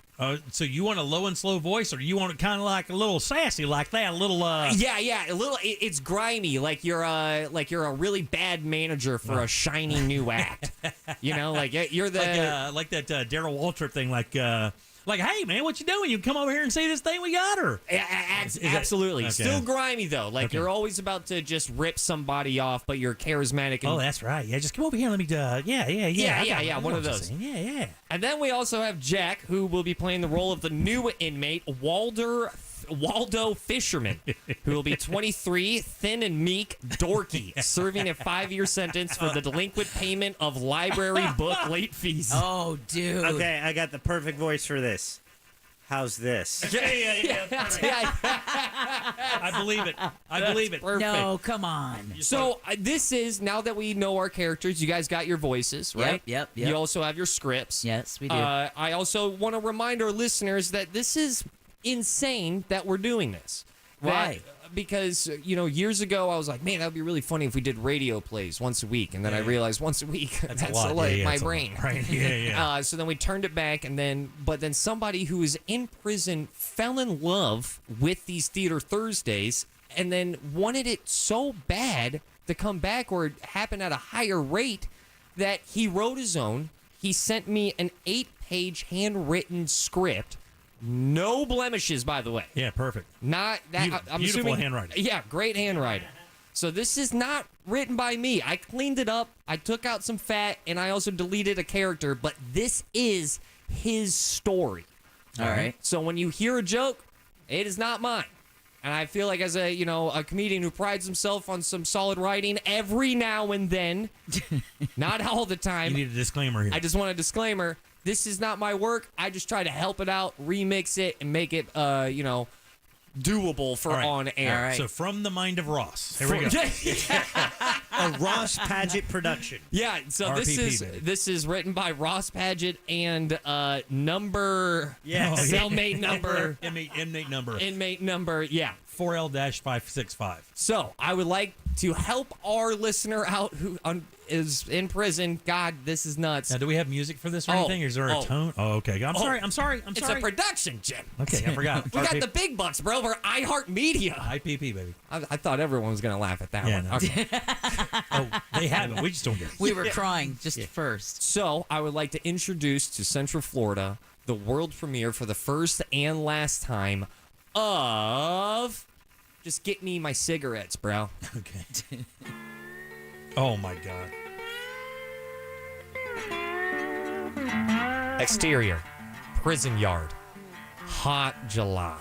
So you want a low and slow voice, or you want it kind of like a little sassy, like that, a little? Yeah, a little. It's grimy, like you're a really bad manager for a shiny new act. You know, like you're the like that Daryl Waltrip thing, like, hey man, what you doing? You come over here and see this thing we got, or absolutely okay. Still grimy though. Like Okay. you're always about to just rip somebody off, but you're charismatic. And, oh, that's right. Yeah, just come over here. And let me. Yeah. One of those. Yeah. And then we also have Jack, who will be playing the role of the new inmate, Waldo Fisherman, who will be 23, thin and meek, dorky, serving a 5-year sentence for the delinquent payment of library book late fees. Oh, dude. Okay, I got the perfect voice for this. How's this? I believe it. Perfect. No, come on. So this is, now that we know our characters, you guys got your voices, right? Yep. You also have your scripts. Yes, we do. I also want to remind our listeners that this is insane that we're doing this. Why? Because, years ago I was like, man, that would be really funny if we did radio plays once a week. And then I realized once a week, that's a lot. like my that's brain. A lot, right? Yeah. So then we turned it back, but then somebody who is in prison fell in love with these Theater Thursdays and then wanted it so bad to come back, or it happened at a higher rate, that he wrote his own. He sent me an 8-page handwritten script No blemishes, by the way. Yeah, perfect. Not that. I'm Beautiful assuming, handwriting. Yeah, great handwriting. So this is not written by me. I cleaned it up. I took out some fat, and I also deleted a character. But this is his story. All right. So when you hear a joke, it is not mine. And I feel like as a comedian who prides himself on some solid writing, every now and then, not all the time. You need a disclaimer here. I just want a disclaimer. This is not my work. I just try to help it out, remix it, and make it, doable for on air. All right. So from the mind of Ross. Here we go. A Ross Paget production. Yeah, so RPP, this is written by Ross Paget and number Yes. cellmate number Inmate number. inmate number 4L-565. So I would like to help our listener out who is in prison. God, this is nuts. Now, do we have music for this or anything? Is there a tone? Oh, okay. I'm sorry. It's a production, Jim. Okay, I forgot. We got the big bucks, bro. We're iHeartMedia. IPP, baby. I thought everyone was gonna laugh at that Yeah, one. no. Okay. Oh, they haven't. We just don't get it. We were crying just first. So I would like to introduce to Central Florida the world premiere for the first and last time of Just Get Me My Cigarettes, bro. Okay. Oh, my God. Exterior, prison yard, hot July.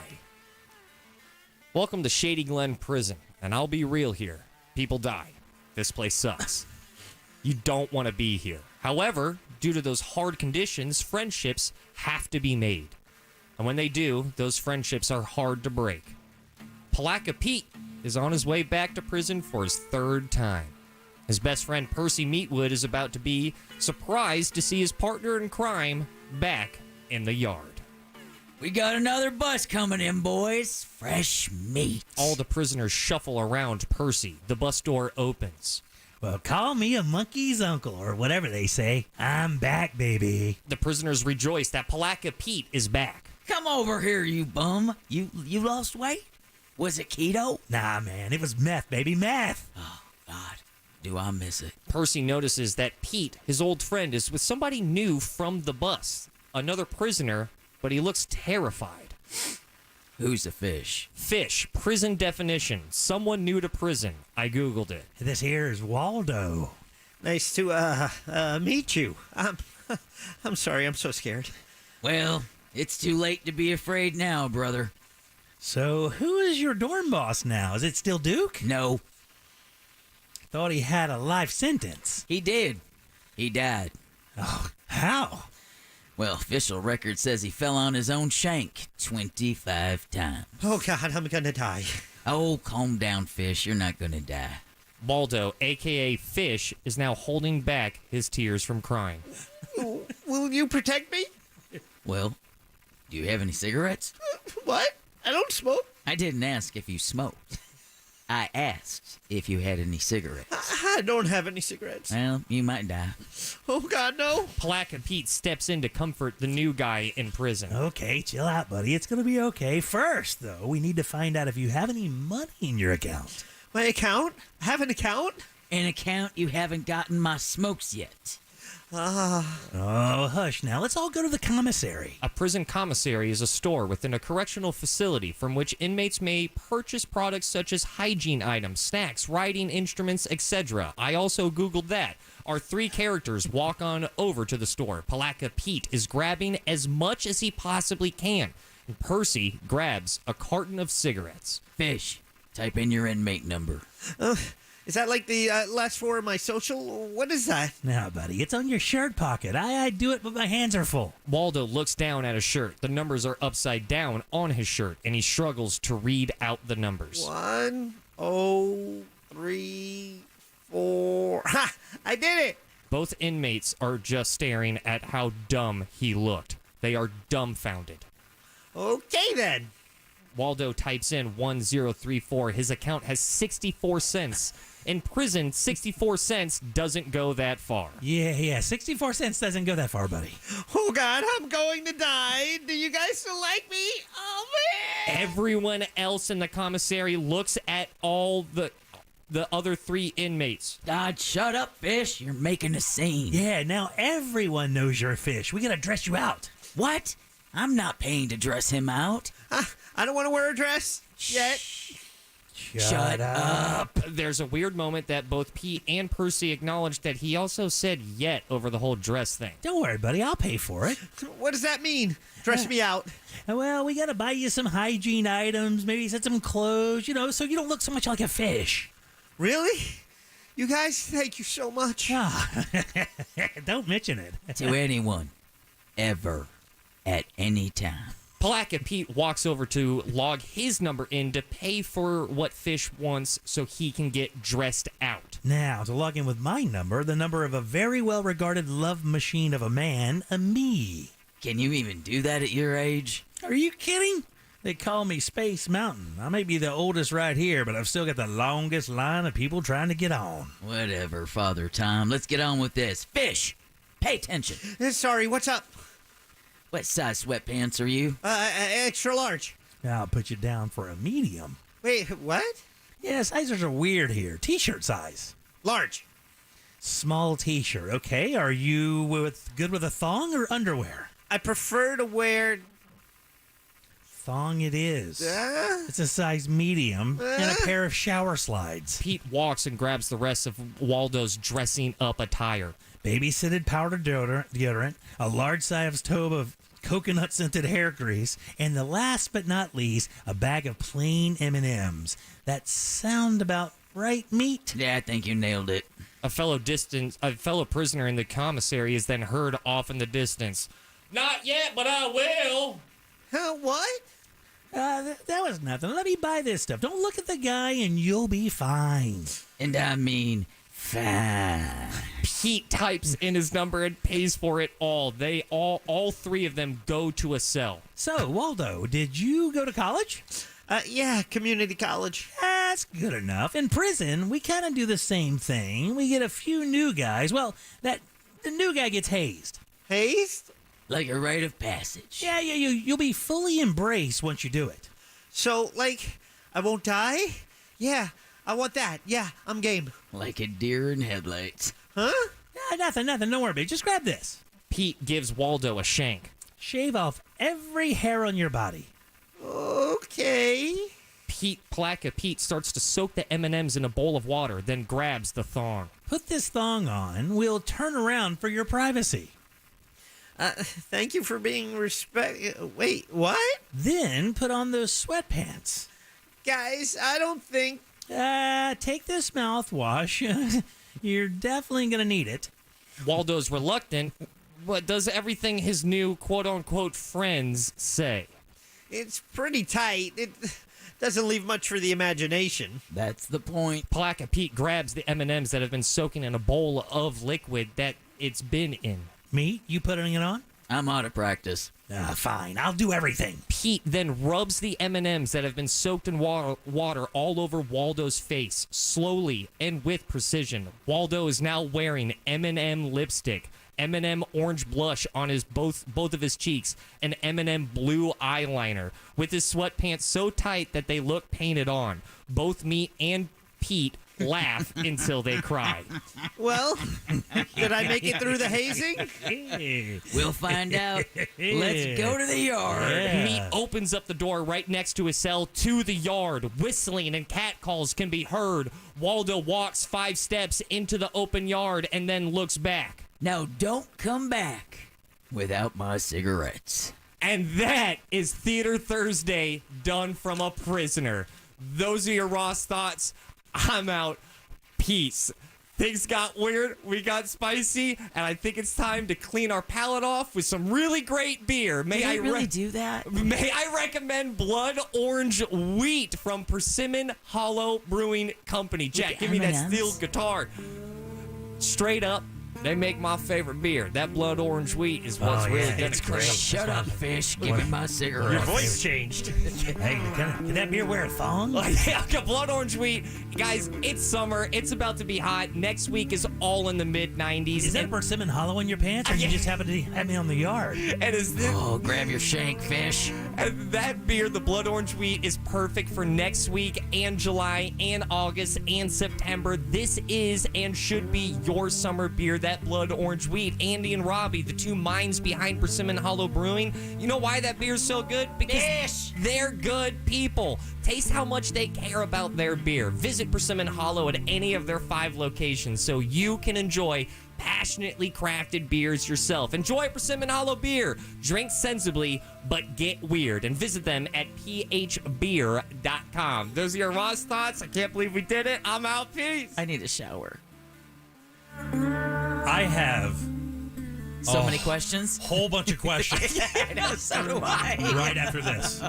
Welcome to Shady Glen Prison, and I'll be real here. People die. This place sucks. You don't want to be here. However, due to those hard conditions, friendships have to be made. And when they do, those friendships are hard to break. Palaka Pete is on his way back to prison for his third time. His best friend Percy Meatwood is about to be surprised to see his partner in crime back in the yard. We got another bus coming in, boys. Fresh meat. All the prisoners shuffle around Percy. The bus door opens. Well, call me a monkey's uncle or whatever they say. I'm back, baby. The prisoners rejoice that Palaka Pete is back. Come over here, you bum. You lost weight? Was it keto? Nah, man. It was meth, baby. Meth. Oh, God. Do I miss it? Percy notices that Pete, his old friend, is with somebody new from the bus. Another prisoner, but he looks terrified. Who's a fish? Fish, prison definition. Someone new to prison. I Googled it. This here is Waldo. Nice to meet you. I'm sorry. I'm so scared. Well, it's too late to be afraid now, brother. So, who is your dorm boss now? Is it still Duke? No. Thought he had a life sentence. He did. He died. Oh, how? Well, official record says he fell on his own shank 25 times. Oh, God, I'm gonna die. Oh, calm down, Fish. You're not gonna die. Waldo, a.k.a. Fish, is now holding back his tears from crying. Will you protect me? Well, do you have any cigarettes? What? I don't smoke. I didn't ask if you smoked. I asked if you had any cigarettes. I don't have any cigarettes. Well, you might die. Oh, God, no. Palaka Pete steps in to comfort the new guy in prison. Okay, chill out, buddy. It's going to be okay. First, though, we need to find out if you have any money in your account. My account? I have an account? An account you haven't gotten my smokes yet. Oh, hush now. Let's all go to the commissary. A prison commissary is a store within a correctional facility from which inmates may purchase products such as hygiene items, snacks, writing instruments, etc. I also Googled that. Our three characters walk on over to the store. Palaka Pete is grabbing as much as he possibly can. And Percy grabs a carton of cigarettes. Fish, type in your inmate number. Is that like the last four of my social? What is that? Now, buddy, it's on your shirt pocket. I do it, but my hands are full. Waldo looks down at his shirt. The numbers are upside down on his shirt, and he struggles to read out the numbers. 1, 0, 3, 4. Ha! I did it! Both inmates are just staring at how dumb he looked. They are dumbfounded. Okay, then. Waldo types in 1034. His account has 64 cents. In prison, 64 cents doesn't go that far. Yeah, 64 cents doesn't go that far, buddy. Oh, God, I'm going to die. Do you guys still like me? Oh, man. Everyone else in the commissary looks at all the other three inmates. God, shut up, Fish. You're making a scene. Yeah, now everyone knows you're a fish. We gotta dress you out. What? I'm not paying to dress him out. I don't want to wear a dress yet. Shut up. There's a weird moment that both Pete and Percy acknowledged that he also said yet over the whole dress thing. Don't worry, buddy. I'll pay for it. What does that mean? Dress me out. Well, we got to buy you some hygiene items, maybe set some clothes, so you don't look so much like a fish. Really? You guys, thank you so much. Don't mention it. To anyone. Ever. At any time. Palaka Pete walks over to log his number in to pay for what Fish wants so he can get dressed out. Now, to log in with my number, the number of a very well-regarded love machine of a man, a me. Can you even do that at your age? Are you kidding? They call me Space Mountain. I may be the oldest right here, but I've still got the longest line of people trying to get on. Whatever, Father Time. Let's get on with this. Fish, pay attention. Sorry, what's up? What size sweatpants are you? Extra large. I'll put you down for a medium. Wait, what? Yeah, sizes are weird here. T-shirt size. Large. Small T-shirt. Okay, are you good with a thong or underwear? I prefer to wear... Thong it is. It's a size medium and a pair of shower slides. Pete walks and grabs the rest of Waldo's dressing up attire. Baby-scented powdered deodorant, a large-sized tube of coconut-scented hair grease, and the last but not least, a bag of plain M&Ms. That sound about right, Meat? Yeah, I think you nailed it. A fellow prisoner in the commissary is then heard off in the distance. Not yet, but I will. What? That was nothing. Let me buy this stuff. Don't look at the guy and you'll be fine. And I mean fine. Pete types in his number and pays for it all. They all three of them go to a cell. So, Waldo, did you go to college? Yeah, community college. That's good enough. In prison, we kind of do the same thing. We get a few new guys. Well, the new guy gets hazed. Hazed? Like a rite of passage. Yeah, you'll be fully embraced once you do it. So, I won't die? Yeah, I want that. Yeah, I'm game. Like a deer in headlights. Huh? Nothing. Don't worry about it. Just grab this. Pete gives Waldo a shank. Shave off every hair on your body. Okay. Palaka Pete starts to soak the M&Ms in a bowl of water, then grabs the thong. Put this thong on. We'll turn around for your privacy. Thank you for being Wait, what? Then put on those sweatpants. Guys, I don't think... Take this mouthwash. You're definitely going to need it. Waldo's reluctant, but does everything his new quote-unquote friends say. It's pretty tight. It doesn't leave much for the imagination. That's the point. Palaka Pete grabs the M&Ms that have been soaking in a bowl of liquid that it's been in. Me? You putting it on? I'm out of practice. Fine. I'll do everything. Pete then rubs the M&Ms that have been soaked in water all over Waldo's face, slowly and with precision. Waldo is now wearing M&M lipstick, M&M orange blush on both of his cheeks, and M&M blue eyeliner, with his sweatpants so tight that they look painted on. Both me and Pete laugh until they cry. Well, did I make it through the hazing? We'll find out. Let's go to the yard. Yeah. Meat opens up the door right next to his cell to the yard. Whistling and catcalls can be heard. Waldo walks 5 steps into the open yard and then looks back. Now don't come back without my cigarettes. And that is Theater Thursday done from a prisoner. Those are your Ross thoughts. I'm out. Peace. Things got weird, we got spicy, and I think it's time to clean our palate off with some really great beer. May I really do that? May I recommend Blood Orange Wheat from Persimmon Hollow Brewing Company. Jack, give me that steel guitar. Straight up, they make my favorite beer. That Blood Orange Wheat is what's really gonna great. Shut up, Fish. Give me my cigarette. Your voice changed. Hey, can that beer wear a thong? Yeah, Blood Orange Wheat. Guys, it's summer. It's about to be hot. Next week is all in the mid-90s. Is that Persimmon Hollow in your pants, or you just happen to have me on the yard? And grab your shank, Fish. That beer, the Blood Orange Wheat, is perfect for next week and July and August and September. This is and should be your summer beer, that Blood Orange Wheat. Andy and Robbie, the two minds behind Persimmon Hollow Brewing. You know why that beer's so good? Because they're good people. Taste how much they care about their beer. Visit Persimmon Hollow at any of their 5 locations so you can enjoy passionately crafted beers yourself. Enjoy Persimmon Hollow beer. Drink sensibly, but get weird. And visit them at phbeer.com. Those are your Ross thoughts. I can't believe we did it. I'm out. Peace. I need a shower. I have so many questions. Whole bunch of questions. I know, so do I. Right after this.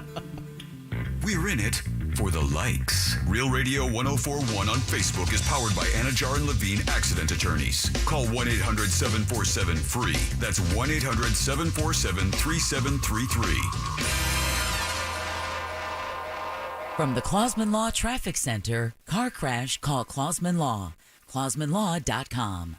We're in it for the likes. Real Radio 1041 on Facebook is powered by Anajar and Levine Accident Attorneys. Call 1-800-747-FREE. That's 1-800-747-3733. From the Clausman Law Traffic Center, car crash, call Clausman Law. ClausmanLaw.com.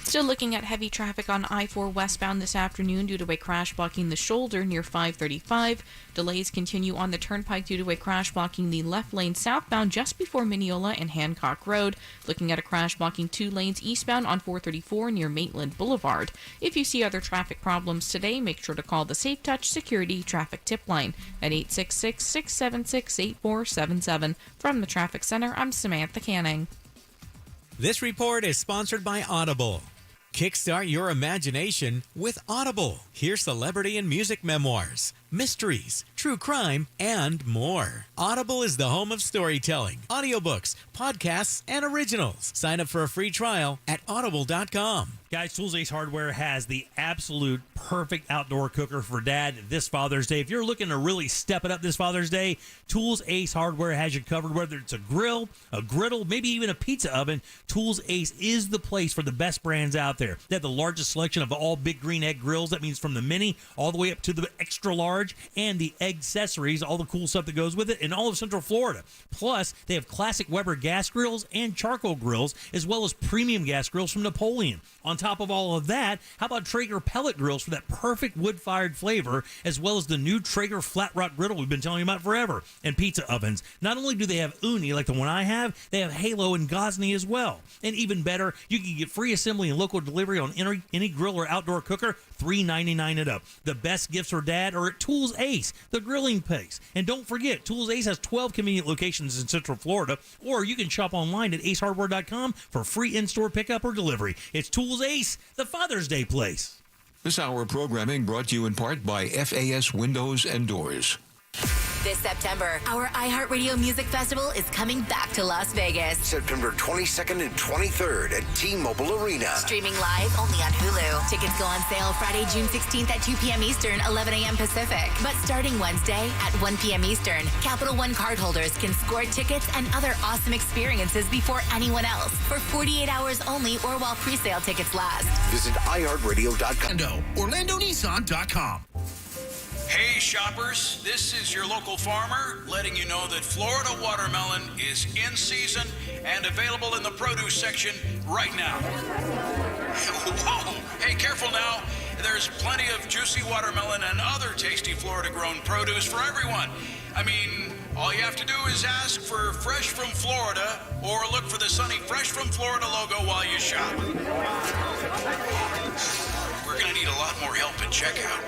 Still looking at heavy traffic on I-4 westbound this afternoon due to a crash blocking the shoulder near 535. Delays continue on the turnpike due to a crash blocking the left lane southbound just before Mineola and Hancock Road. Looking at a crash blocking 2 lanes eastbound on 434 near Maitland Boulevard. If you see other traffic problems today, make sure to call the Safe Touch Security Traffic Tip Line at 866-676-8477. From the Traffic Center, I'm Samantha Canning. This report is sponsored by Audible. Kickstart your imagination with Audible. Hear celebrity and music memoirs, mysteries, true crime, and more. Audible is the home of storytelling, audiobooks, podcasts, and originals. Sign up for a free trial at audible.com. Guys, Tools Ace Hardware has the absolute perfect outdoor cooker for Dad this Father's Day. If you're looking to really step it up this Father's Day, Tools Ace Hardware has you covered. Whether it's a grill, a griddle, maybe even a pizza oven, Tools Ace is the place for the best brands out there. They have the largest selection of all big green egg grills. That means from the mini all the way up to the extra large, and the egg accessories, all the cool stuff that goes with it, in all of Central Florida. Plus, they have classic Weber gas grills and charcoal grills, as well as premium gas grills from Napoleon. On top of all of that, how about Traeger pellet grills for that perfect wood-fired flavor, as well as the new Traeger flat rock griddle we've been telling you about forever, and pizza ovens. Not only do they have Uni, like the one I have, they have Halo and Gosney as well. And even better, you can get free assembly and local delivery on any grill or outdoor cooker, $3.99 and up. The best gifts for Dad are at Tools Ace, the grilling place. And don't forget, Tools Ace has 12 convenient locations in Central Florida, or you can shop online at acehardware.com for free in-store pickup or delivery. It's Tools Ace, the Father's Day place. This hour of programming brought to you in part by FAS Windows and Doors. This September, our iHeartRadio Music Festival is coming back to Las Vegas. September 22nd and 23rd at T-Mobile Arena. Streaming live only on Hulu. Tickets go on sale Friday, June 16th at 2 p.m. Eastern, 11 a.m. Pacific. But starting Wednesday at 1 p.m. Eastern, Capital One cardholders can score tickets and other awesome experiences before anyone else for 48 hours only or while pre-sale tickets last. Visit iHeartRadio.com. OrlandoNissan.com. Hey shoppers, this is your local farmer letting you know that Florida watermelon is in season and available in the produce section right now. Whoa! Hey, careful now. There's plenty of juicy watermelon and other tasty Florida-grown produce for everyone. I mean, all you have to do is ask for Fresh from Florida or look for the sunny Fresh from Florida logo while you shop. We're going to need a lot more help at checkout.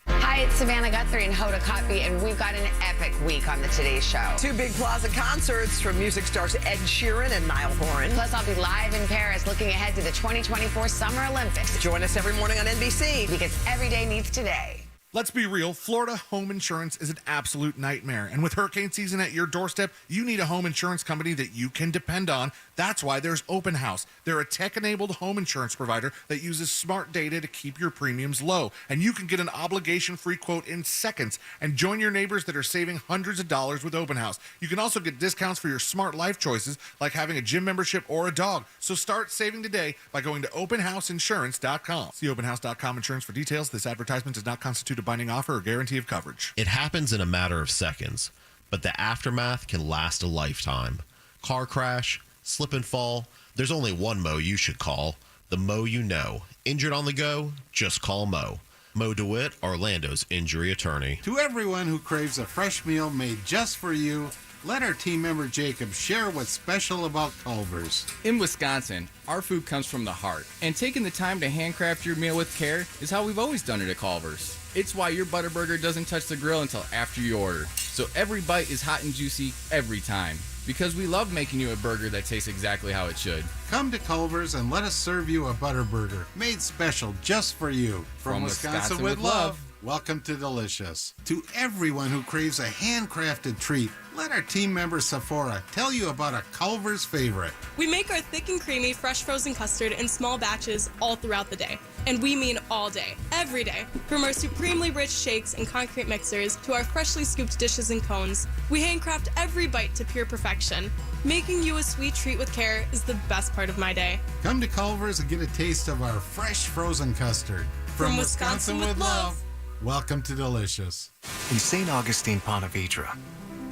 Hi, it's Savannah Guthrie and Hoda Kotb, and we've got an epic week on the Today Show. 2 big plaza concerts from music stars Ed Sheeran and Niall Horan. Plus, I'll be live in Paris looking ahead to the 2024 Summer Olympics. Join us every morning on NBC. Because every day needs today. Let's be real, Florida home insurance is an absolute nightmare. And with hurricane season at your doorstep, you need a home insurance company that you can depend on. That's why there's Open House. They're a tech-enabled home insurance provider that uses smart data to keep your premiums low. And you can get an obligation-free quote in seconds and join your neighbors that are saving hundreds of dollars with Open House. You can also get discounts for your smart life choices, like having a gym membership or a dog. So start saving today by going to openhouseinsurance.com. See openhouse.com insurance for details. This advertisement does not constitute a binding offer or guarantee of coverage. It happens in a matter of seconds, but the aftermath can last a lifetime. Car crash, slip and fall. There's only one Mo you should call. The Mo you know. Injured on the go? Just call Mo. Mo DeWitt, Orlando's injury attorney. To everyone who craves a fresh meal made just for you, let our team member Jacob share what's special about Culver's. In Wisconsin, our food comes from the heart, and taking the time to handcraft your meal with care is how we've always done it at Culver's. It's why your Butterburger doesn't touch the grill until after you order, so every bite is hot and juicy every time. Because we love making you a burger that tastes exactly how it should. Come to Culver's and let us serve you a Butterburger, made special just for you. From Wisconsin with love. Welcome to Delicious. To everyone who craves a handcrafted treat, let our team member Sephora tell you about a Culver's favorite. We make our thick and creamy fresh frozen custard in small batches all throughout the day. And we mean all day, every day. From our supremely rich shakes and concrete mixers to our freshly scooped dishes and cones, we handcraft every bite to pure perfection. Making you a sweet treat with care is the best part of my day. Come to Culver's and get a taste of our fresh frozen custard. From Wisconsin with love. Welcome to Delicious. In St. Augustine, Ponte Vedra,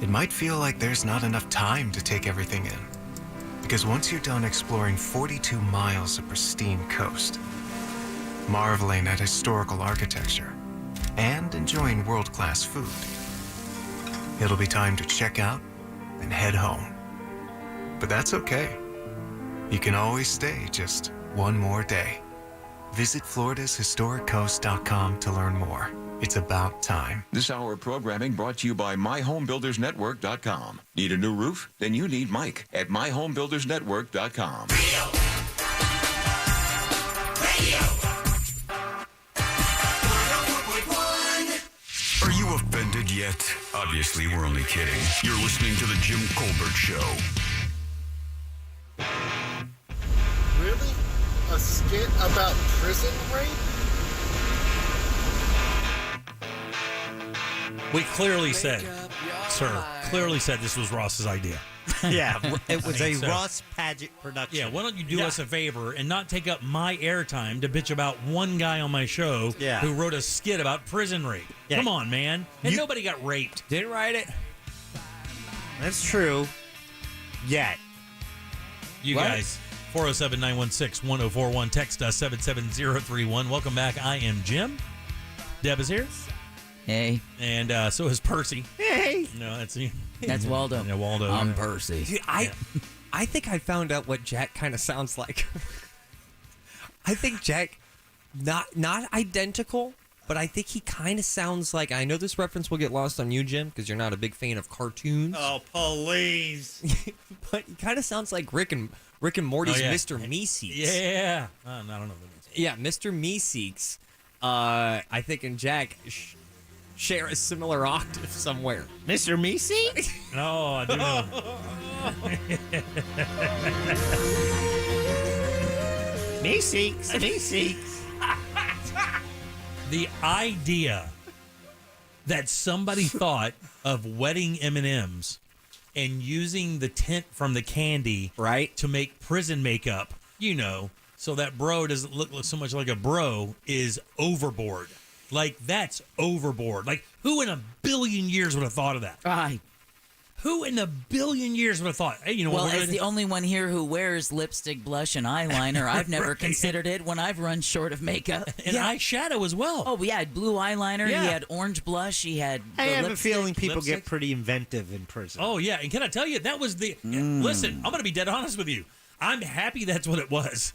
it might feel like there's not enough time to take everything in. Because once you're done exploring 42 miles of pristine coast, marveling at historical architecture, and enjoying world-class food, it'll be time to check out and head home. But that's okay. You can always stay just one more day. Visit FloridasHistoricCoast.com to learn more. It's about time. This hour of programming brought to you by MyHomeBuildersNetwork.com. Need a new roof? Then you need Mike at MyHomeBuildersNetwork.com. Are you offended yet? Obviously, we're only kidding. You're listening to The Jim Colbert Show. Really? A skit about prison rape? We clearly said, sir, clearly said this was Ross's idea. Yeah, it was a So- Ross Paget production. Yeah, why don't you do us a favor and not take up my airtime to bitch about one guy on my show who wrote a skit about prison rape? Yeah. Come on, man. And nobody got raped. Didn't write it. That's true. Yet. You What? guys, 407-916-1041. Text us 77031. Welcome back. I am Jim. Deb is here. Hey. And so is Percy. Hey. No, that's That's Waldo. Yeah, Waldo. I'm Percy. Dude, I think I found out what Jack kind of sounds like. I think Jack, not identical, but I think he kind of sounds like. I know this reference will get lost on you, Jim, because you're not a big fan of cartoons. Oh, please! But he kind of sounds like Rick and Morty's yeah. Mr. Meeseeks. Yeah. I don't know what it is. Yeah, Mr. Meeseeks. I think and Jack share a similar octave somewhere. Mr. Meeseeks? No, I do know. Meeseeks. The idea that somebody thought of wetting M&Ms and using the tint from the candy to make prison makeup, so that bro doesn't look so much like a bro is overboard. Like, that's overboard. Like, who in a billion years would have thought of that? Who in a billion years would have thought, hey, Well, as the only one here who wears lipstick, blush, and eyeliner, I've never considered it when I've run short of makeup. And eyeshadow as well. Oh, yeah, had blue eyeliner, Yeah. he had orange blush, he had I have a feeling lipstick. people get pretty inventive in prison. Oh, yeah. And can I tell you, that was the... Listen, I'm going to be dead honest with you. I'm happy that's what it was.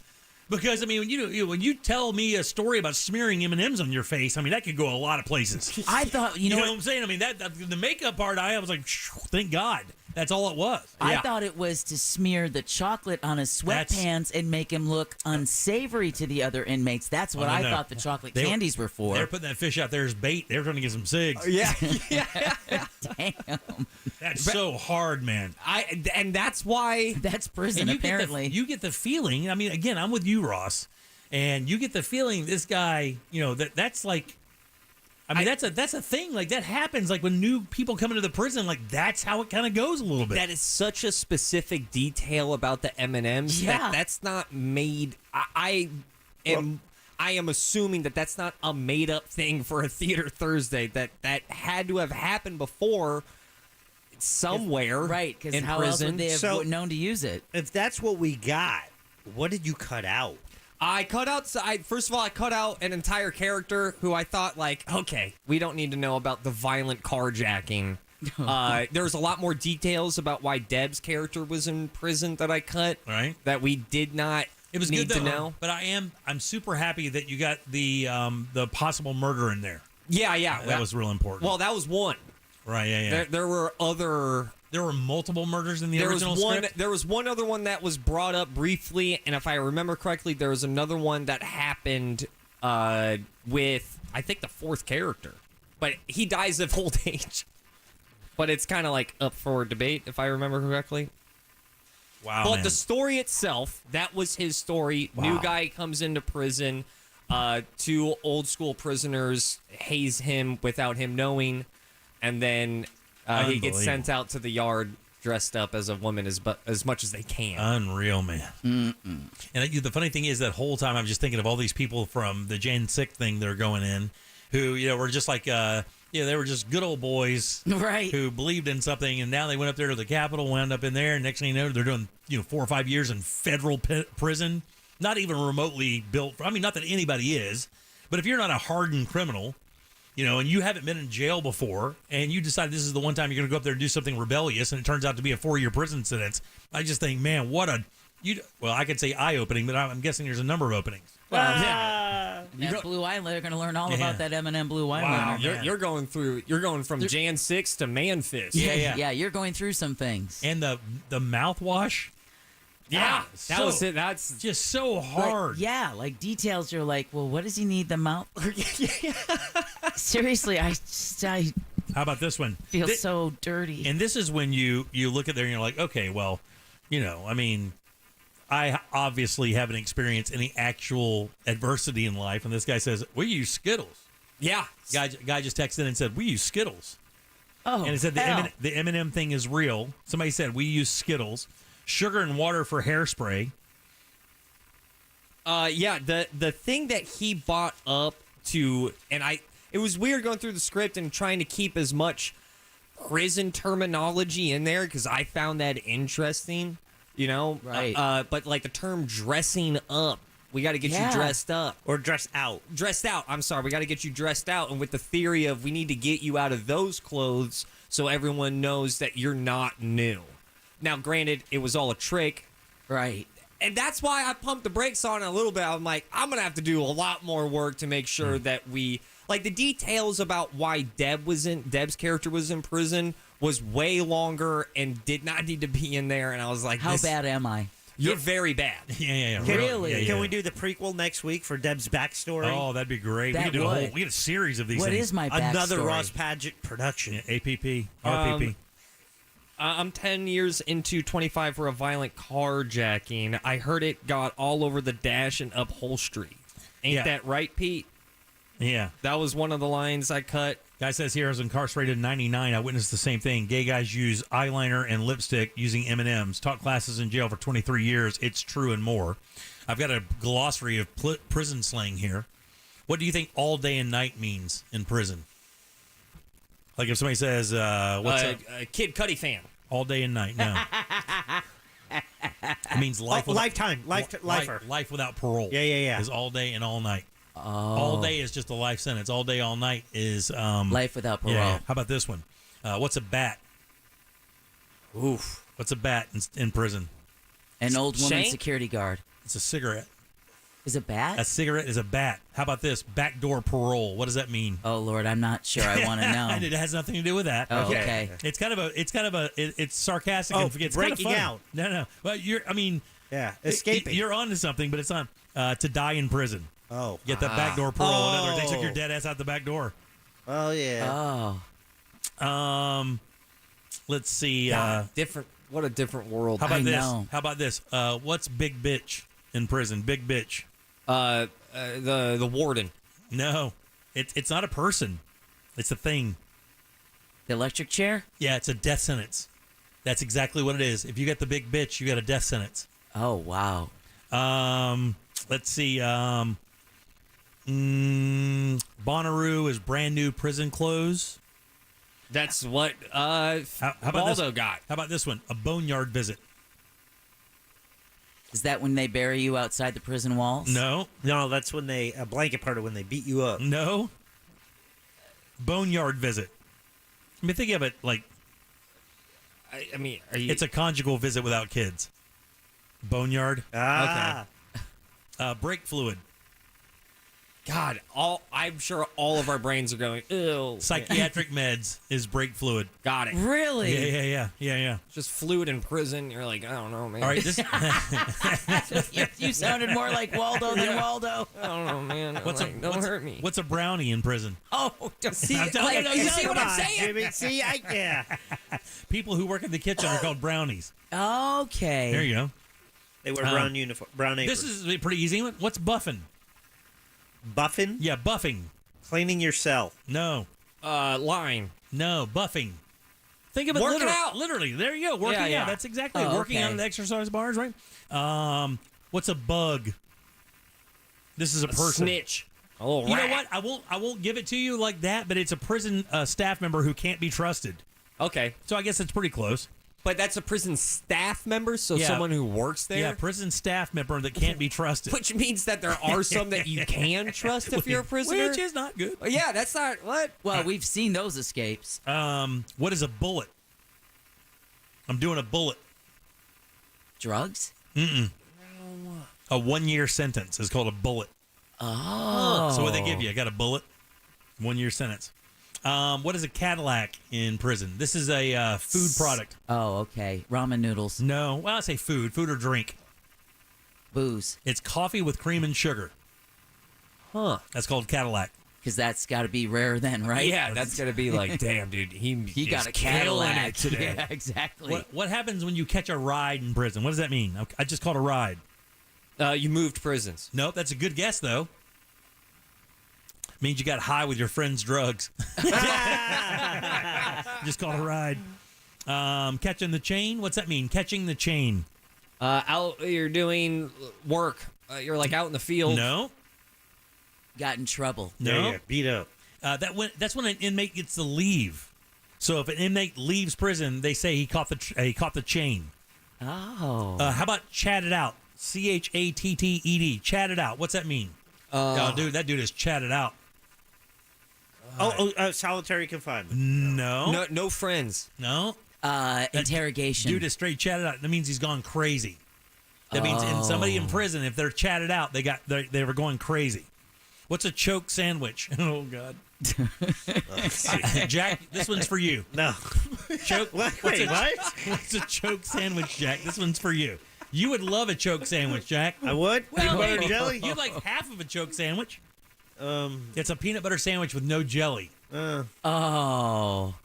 Because, I mean, when you tell me a story about smearing M&Ms on your face, I mean, that could go a lot of places. I thought, you know what I'm saying? I mean, that the makeup part, I was like, thank God. That's all it was. I thought it was to smear the chocolate on his sweatpants and make him look unsavory to the other inmates. That's what I thought the chocolate candies were for. They're putting that fish out there as bait. They're trying to get some cigs. Yeah. Damn. That's so hard, man. And that's why... That's prison, And apparently. you get the feeling, I mean, again, I'm with you, Ross, and you get the feeling this guy, that's like... I mean, that's a thing. Like, that happens. Like, when new people come into the prison, like, that's how it kind of goes a little bit. That is such a specific detail about the M&Ms. Yeah. That's not made... I am assuming that that's not a made-up thing for a Theater Thursday. That had to have happened before somewhere Right, because in how prison. else would they have known to use it? If that's what we got, what did you cut out? I cut out. First of all, I cut out an entire character who I thought, like, okay, we don't need to know about the violent carjacking. There was a lot more details about why Deb's character was in prison that I cut. Right. That we did not. It was need good to though, know. but I'm super happy that you got the possible murder in there. Yeah. That was real important. Well, that was one. Right. Yeah. There were other. There were multiple murders in the original script? There was one other one that was brought up briefly, and if I remember correctly, there was another one that happened with, I think, the fourth character. But he dies of old age. But it's kind of like up for debate, if I remember correctly. Wow, But man. the story itself, that was his story. Wow. New guy comes into prison. Two old school prisoners haze him without him knowing, and then he gets sent out to the yard dressed up as a woman as much as they can. Unreal, man. And the funny thing is, that whole time I'm just thinking of all these people from the Jan 6 thing that are going in, who were just like, they were just good old boys, right? Who believed in something, and now they went up there to the Capitol, wound up in there, and next thing you know, they're doing 4 or 5 years in federal prison, not even remotely built. I mean, not that anybody is, but if you're not a hardened criminal, and you haven't been in jail before, and you decide this is the one time you're going to go up there and do something rebellious, and it turns out to be a 4-year prison sentence, I just think, man, well, I could say eye-opening, but I'm guessing there's a number of openings. Well, that Blue Eyeliner, they're going to learn all about that M&M Blue Eyeliner. Wow, you're going from Jan 6 to Man Fist. Yeah, you're going through some things. And the mouthwash. Yeah, that was it. That's just so hard. Like details. You're like, well, what does he need the mouth? Seriously, I how about this one? Feel so dirty. And this is when you look at there and you're like, okay, well, I mean, I obviously haven't experienced any actual adversity in life, and this guy says we use Skittles. Yeah, guy just texted in and said we use Skittles. Oh, and it said the M&M thing is real. Somebody said we use Skittles. Sugar and water for hairspray. The thing that he bought up to, and it was weird going through the script and trying to keep as much prison terminology in there because I found that interesting, Right. But like the term dressing up, we got to get you dressed up. Or dressed out. Dressed out. I'm sorry. We got to get you dressed out. And with the theory of we need to get you out of those clothes so everyone knows that you're not new. Now, granted, it was all a trick. Right. And that's why I pumped the brakes on it a little bit. I'm like, I'm going to have to do a lot more work to make sure that we... Like, the details about why Deb's character was in prison was way longer and did not need to be in there. And I was like... How bad am I? You're very bad. Yeah. Really? Can we do the prequel next week for Deb's backstory? Oh, that'd be great. We could do we get a series of these What things. is my backstory? Another Ross Paget production. APP. RPP. I'm 10 years into 25 for a violent carjacking. I heard it got all over the dash and upholstery. Ain't that right, Pete? Yeah. That was one of the lines I cut. Guy says here, I was incarcerated in 99. I witnessed the same thing. Gay guys use eyeliner and lipstick using M&Ms. Taught classes in jail for 23 years. It's true and more. I've got a glossary of prison slang here. What do you think all day and night means in prison? Like if somebody says, what's a Kid Cudi fan. All day and night. No. It means life. Lifetime. Lifer. Life without parole. Yeah. Is all day and all night. Oh. All day is just a life sentence. All day, all night is life without parole. Yeah. How about this one? What's a bat? Oof. What's a bat in prison? An old woman Shank? security guard. It's a cigarette. Is a bat? A cigarette is a bat. How about this? Backdoor parole. What does that mean? Oh Lord, I'm not sure. I want to know. And it has nothing to do with that. Oh, okay. It's it's sarcastic. Oh, and it's breaking kind of out. No. Well, escaping. You're onto something, but it's not to die in prison. Oh, Get that backdoor parole. In other words, they took your dead ass out the back door. Oh yeah. Oh. Let's see. Different. What a different world. How about I this? know. How about this? What's big bitch in prison? Big bitch. The warden. No, it's not a person. It's a thing. The electric chair? Yeah, it's a death sentence. That's exactly what it is. If you get the big bitch, you got a death sentence. Oh wow. Let's see. Bonnaroo is brand new prison clothes. That's what how about Waldo this? got. How about this one? A boneyard visit. Is that when they bury you outside the prison walls? No. No, that's when they a blanket party when they beat you up. No. Boneyard visit. I mean, think of it like I mean, are you? it's a conjugal visit without kids. Boneyard. Ah. Brake fluid. God, I'm sure all of our brains are going, ew. Psychiatric meds is brake fluid. Got it. Really? Yeah. Just fluid in prison. You're like, I don't know, man. All right, this you sounded more like Waldo than Waldo. I don't know, man. Don't hurt me. What's a brownie in prison? Oh, See, I'm telling you, you see what I'm saying? Jimmy, see, yeah. People who work in the kitchen are called brownies. Okay. There you go. They wear brown uniform, brown aprons. This is a pretty easy one. What's buffing? Buffing? Yeah, buffing. Cleaning your cell. No. Line. No, buffing. Think of it Working out. literally. There you go. Working Yeah. out. That's exactly it. Oh, Working okay. out in the exercise bars, right? What's a bug? This is a person. Snitch. A little You rat. know what? I won't give it to you like that, but it's a prison staff member who can't be trusted. Okay. So I guess it's pretty close. But that's a prison staff member, so Yeah. someone who works there? Yeah, prison staff member that can't be trusted. Which means that there are some that you can trust if you're a prisoner? Which is not good. Yeah, that's not... What? Well, we've seen those escapes. What is a bullet? I'm doing a bullet. Drugs? Mm-mm. A 1-year sentence is called a bullet. Oh. So what they give you? I got a bullet. 1-year sentence. What is a Cadillac in prison? This is a food product. Oh, okay. Ramen noodles. No. Well, I say food or drink. Booze. It's coffee with cream and sugar. Huh. That's called Cadillac. Because that's got to be rare then, right? Yeah, that's going to be like, damn, dude, he got is a killing Cadillac it today. Yeah, exactly. What happens when you catch a ride in prison? What does that mean? I just called a ride. You moved prisons. Nope, that's a good guess, though. Means you got high with your friend's drugs. Just called a ride. Catching the chain? What's that mean? Catching the chain. You're doing work. You're like out in the field. No. Got in trouble. No. Yeah, beat up. That's when an inmate gets to leave. So if an inmate leaves prison, they say he caught the chain. Oh. How about chat it out? CHATTED. Chat it out. What's that mean? Oh, dude, that dude is chatted out. Solitary confinement. No. Friends. No. Interrogation. Dude is straight chatted out. That means he's gone crazy. That means in somebody in prison, if they're chatted out, they were going crazy. What's a choke sandwich? Oh God. Jack, this one's for you. No. Choke. Wait, what? what? What's a choke sandwich, Jack? This one's for you. You would love a choke sandwich, Jack. I would. Well, Peanut butter maybe. jelly. You'd like half of a choke sandwich. It's a peanut butter sandwich with no jelly. Oh.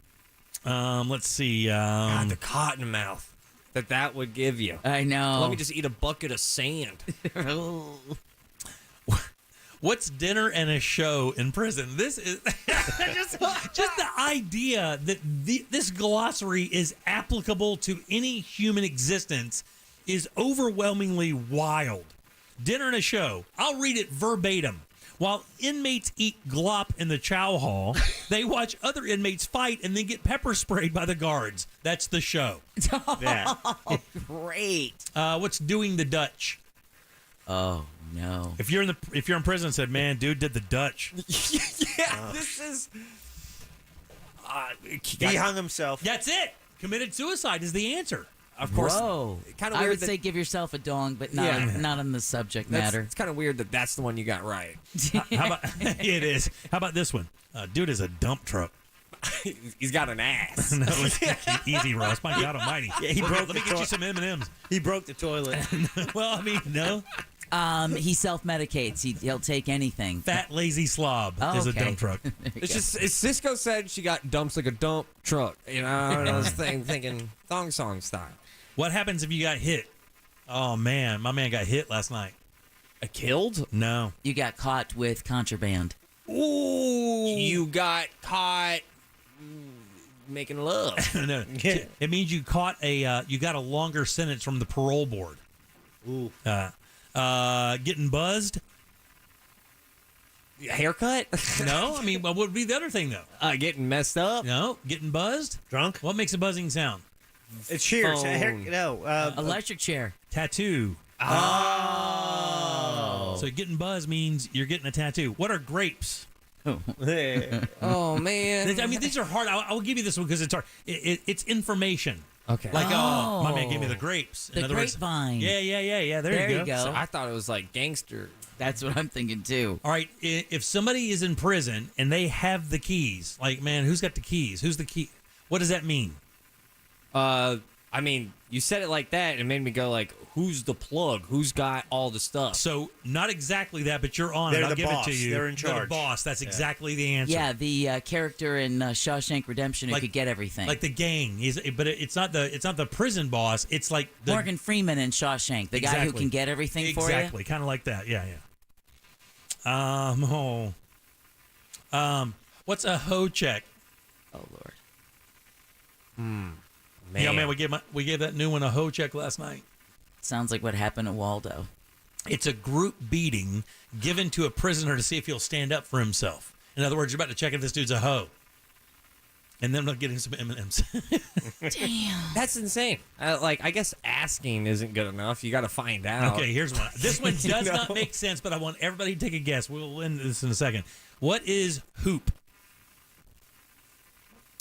Let's see. God, the cotton mouth that would give you. I know. Let me just eat a bucket of sand. What's dinner and a show in prison? This is just the idea that this glossary is applicable to any human existence is overwhelmingly wild. Dinner and a show. I'll read it verbatim. While inmates eat glop in the chow hall, they watch other inmates fight and then get pepper sprayed by the guards. That's the show. Yeah. Great. What's doing the Dutch? Oh no. If you're in prison and said, man, dude did the Dutch. Yeah, this is. He hung himself. That's it. Committed suicide is the answer. Of course. Whoa. Kind of I weird. would say give yourself a dong, but not on the subject matter. It's kind of weird that that's the one you got right. How about it is? How about this one? Dude is a dump truck. He's got an ass. No, easy, Ross. My God Almighty. Yeah, he broke. Let me get you some M&Ms. He broke the toilet. Well, I mean, no. He self-medicates. He'll take anything. Fat lazy slob is a dump truck. It's just as Cisco said, she got dumps like a dump truck. You know, and I was thinking thong song style. What happens if you got hit? Oh man, my man got hit last night. Killed? No. You got caught with contraband. Ooh. You got caught making love. No. It means you caught you got a longer sentence from the parole board. Ooh. Getting buzzed? Haircut? No. I mean, what would be the other thing though? Getting messed up? No. Getting buzzed? Drunk? What makes a buzzing sound? It's cheers. Phone. No. Electric chair. Tattoo. Oh. So getting buzzed means you're getting a tattoo. What are grapes? Oh, man. I mean, these are hard. I will give you this one because it's hard. It's information. Okay. Like, oh, my man gave me the grapes. The grapevine. Yeah. There you go. So I thought it was like gangster. That's what I'm thinking too. All right. If somebody is in prison and they have the keys, like, man, who's got the keys? Who's the key? What does that mean? I mean, you said it like that and it made me go like, who's the plug? Who's got all the stuff? So not exactly that, but you're on it. I'll give it to you. They're in charge. They're the boss. That's exactly the answer. Yeah, the character in Shawshank Redemption who could get everything. Like the gang. But it's not the prison boss. It's like Morgan Freeman in Shawshank, the guy who can get everything for you. Exactly, kind of like that. Yeah. What's a hoe check? Oh Lord. Man. Yeah, man, we gave that new one a hoe check last night. Sounds like what happened at Waldo. It's a group beating given to a prisoner to see if he'll stand up for himself. In other words, you're about to check if this dude's a hoe. And then they'll get him some M&Ms. Damn. That's insane. I guess asking isn't good enough. You got to find out. Okay, here's one. This one does not make sense, but I want everybody to take a guess. We'll end this in a second. What is hoop?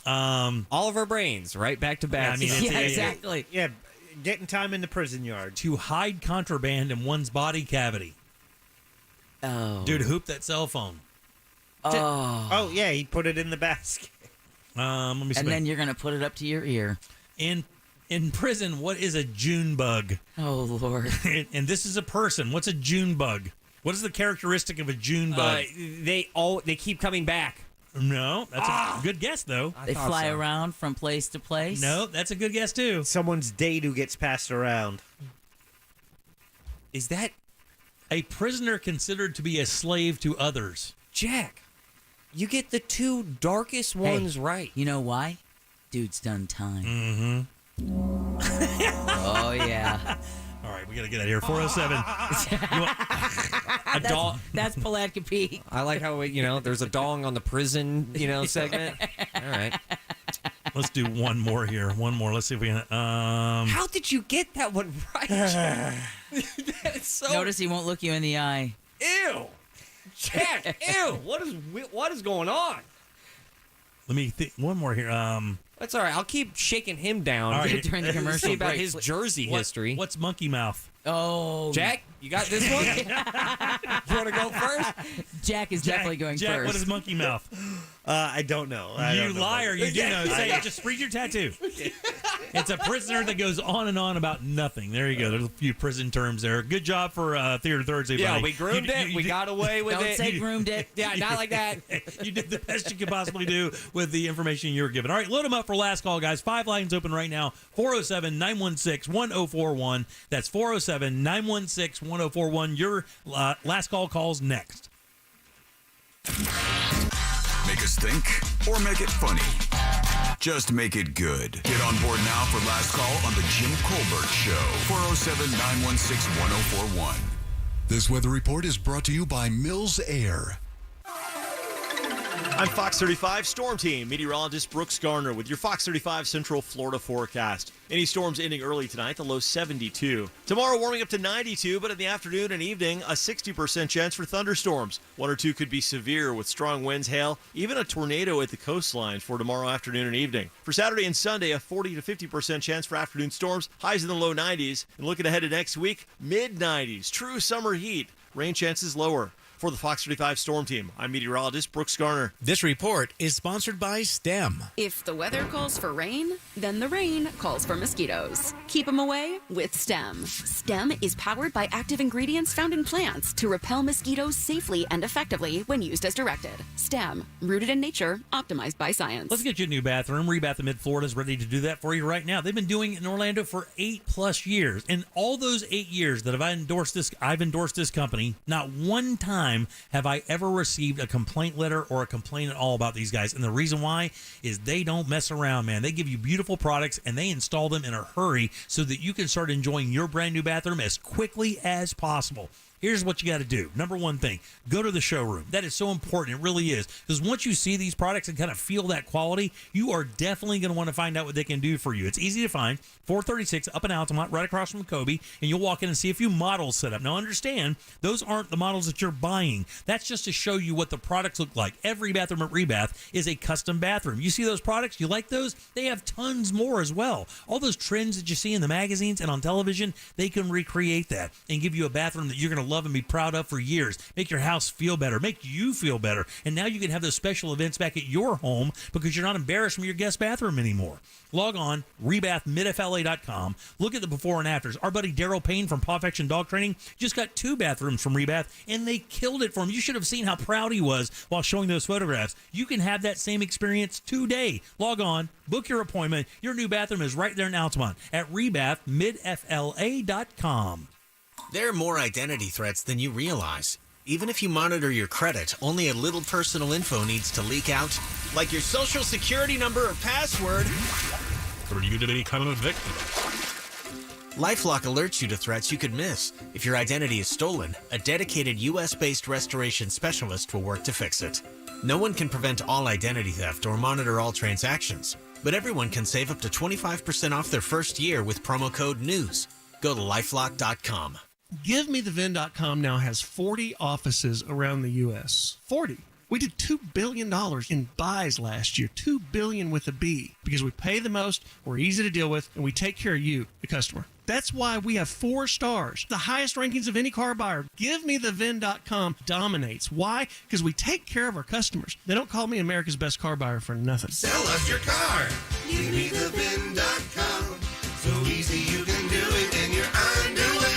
All of our brains, right back to back. I mean, exactly. Yeah, getting time in the prison yard. To hide contraband in one's body cavity. Oh. Dude, hoop that cell phone. Oh, yeah, he put it in the basket. Let me see. And then you're going to put it up to your ear. In prison, what is a June bug? Oh, Lord. And this is a person. What's a June bug? What is the characteristic of a June bug? They keep coming back. No, that's a good guess, though. They fly around from place to place. No, that's a good guess, too. Someone's date who gets passed around. Is that a prisoner considered to be a slave to others? Jack? You get the two darkest ones right. You know why? Dude's done time. Mm-hmm. Oh, yeah. All right, we got to get out of here. 407. That's Palatka Peak. I like how, there's a dong on the prison, segment. All right. Let's do one more here. One more. Let's see if we can. How did you get that one right? That's so... Notice he won't look you in the eye. Ew. Jack, ew. What is going on? Let me think. One more here. That's all right. I'll keep shaking him down. All right. During the commercial see about break. his Jersey history. What's monkey mouth? Oh. Jack, you got this one? You want to go first? Jack is definitely going Jack, first. what is monkey mouth? I don't know. You liar. You do know. Say it. Just read your tattoo. It's a prisoner that goes on and on about nothing. There you go. There's a few prison terms there. Good job for Theater Thursday, buddy. Yeah, we groomed it. We got away with it. Don't say groomed it. Yeah, not like that. You did the best you could possibly do with the information you were given. All right, load them up for last call, guys. 5 lines open right now. 407-916-1041. That's 407-916-1041. Your last call calls next. Make us think or make it funny. Just make it good. Get on board now for last call on the Jim Colbert Show. 407-916-1041. This weather report is brought to you by Mills Air. I'm Fox 35 Storm Team meteorologist Brooks Garner with your Fox 35 Central Florida forecast. Any storms ending early tonight, the low 72. Tomorrow warming up to 92, but in the afternoon and evening, a 60% chance for thunderstorms. One or two could be severe with strong winds, hail, even a tornado at the coastline for tomorrow afternoon and evening. For Saturday and Sunday, a 40 to 50% chance for afternoon storms, highs in the low 90s. And looking ahead to next week, mid-90s, true summer heat, rain chances lower. For the Fox 35 Storm Team, I'm meteorologist Brooks Garner. This report is sponsored by STEM. If the weather calls for rain, then the rain calls for mosquitoes. Keep them away with STEM. STEM is powered by active ingredients found in plants to repel mosquitoes safely and effectively when used as directed. STEM, rooted in nature, optimized by science. Let's get you a new bathroom. Rebath of Mid-Florida is ready to do that for you right now. They've been doing it in Orlando for 8+ years. And all those 8 years that I've endorsed this company, not one time have I ever received a complaint letter or a complaint at all about these guys. And the reason why is they don't mess around, man. They give you beautiful products and they install them in a hurry so that you can start enjoying your brand new bathroom as quickly as possible. Here's what you got to do. Number one thing, go to the showroom. That is so important. It really is. Because once you see these products and kind of feel that quality, you are definitely going to want to find out what they can do for you. It's easy to find. 436 up in Altamont, right across from Kobe, and you'll walk in and see a few models set up. Now, understand, those aren't the models that you're buying. That's just to show you what the products look like. Every bathroom at Rebath is a custom bathroom. You see those products? You like those? They have tons more as well. All those trends that you see in the magazines and on television, they can recreate that and give you a bathroom that you're going to love and be proud of for years. Make your house feel better. Make you feel better. And now you can have those special events back at your home because you're not embarrassed from your guest bathroom anymore. Log on, rebathmidfla.com. Look at the before and afters. Our buddy Daryl Payne from Pawfection Dog Training just got 2 bathrooms from Rebath, and they killed it for him. You should have seen how proud he was while showing those photographs. You can have that same experience today. Log on, book your appointment. Your new bathroom is right there in Altamont at rebathmidfla.com. There are more identity threats than you realize. Even if you monitor your credit, only a little personal info needs to leak out, like your social security number or password. Or you to become a victim. LifeLock alerts you to threats you could miss. If your identity is stolen, a dedicated U.S.-based restoration specialist will work to fix it. No one can prevent all identity theft or monitor all transactions, but everyone can save up to 25% off their first year with promo code NEWS. Go to lifelock.com. GiveMeTheVin.com now has 40 offices around the U.S. 40. We did $2 billion in buys last year, $2 billion with a B, because we pay the most, we're easy to deal with, and we take care of you, the customer. That's why we have 4 stars, the highest rankings of any car buyer. GiveMeTheVin.com dominates. Why? Because we take care of our customers. They don't call me America's best car buyer for nothing. Sell us your car. GiveMeTheVin.com. So easy you can do it in your underwear.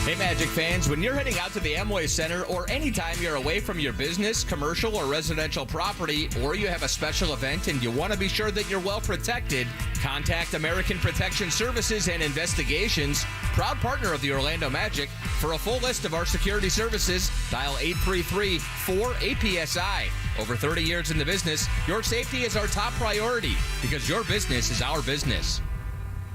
Hey, Magic fans, when you're heading out to the Amway Center or anytime you're away from your business, commercial, or residential property, or you have a special event and you want to be sure that you're well protected, contact American Protection Services and Investigations, proud partner of the Orlando Magic. For a full list of our security services, dial 833-4APSI. Over 30 years in the business, your safety is our top priority because your business is our business.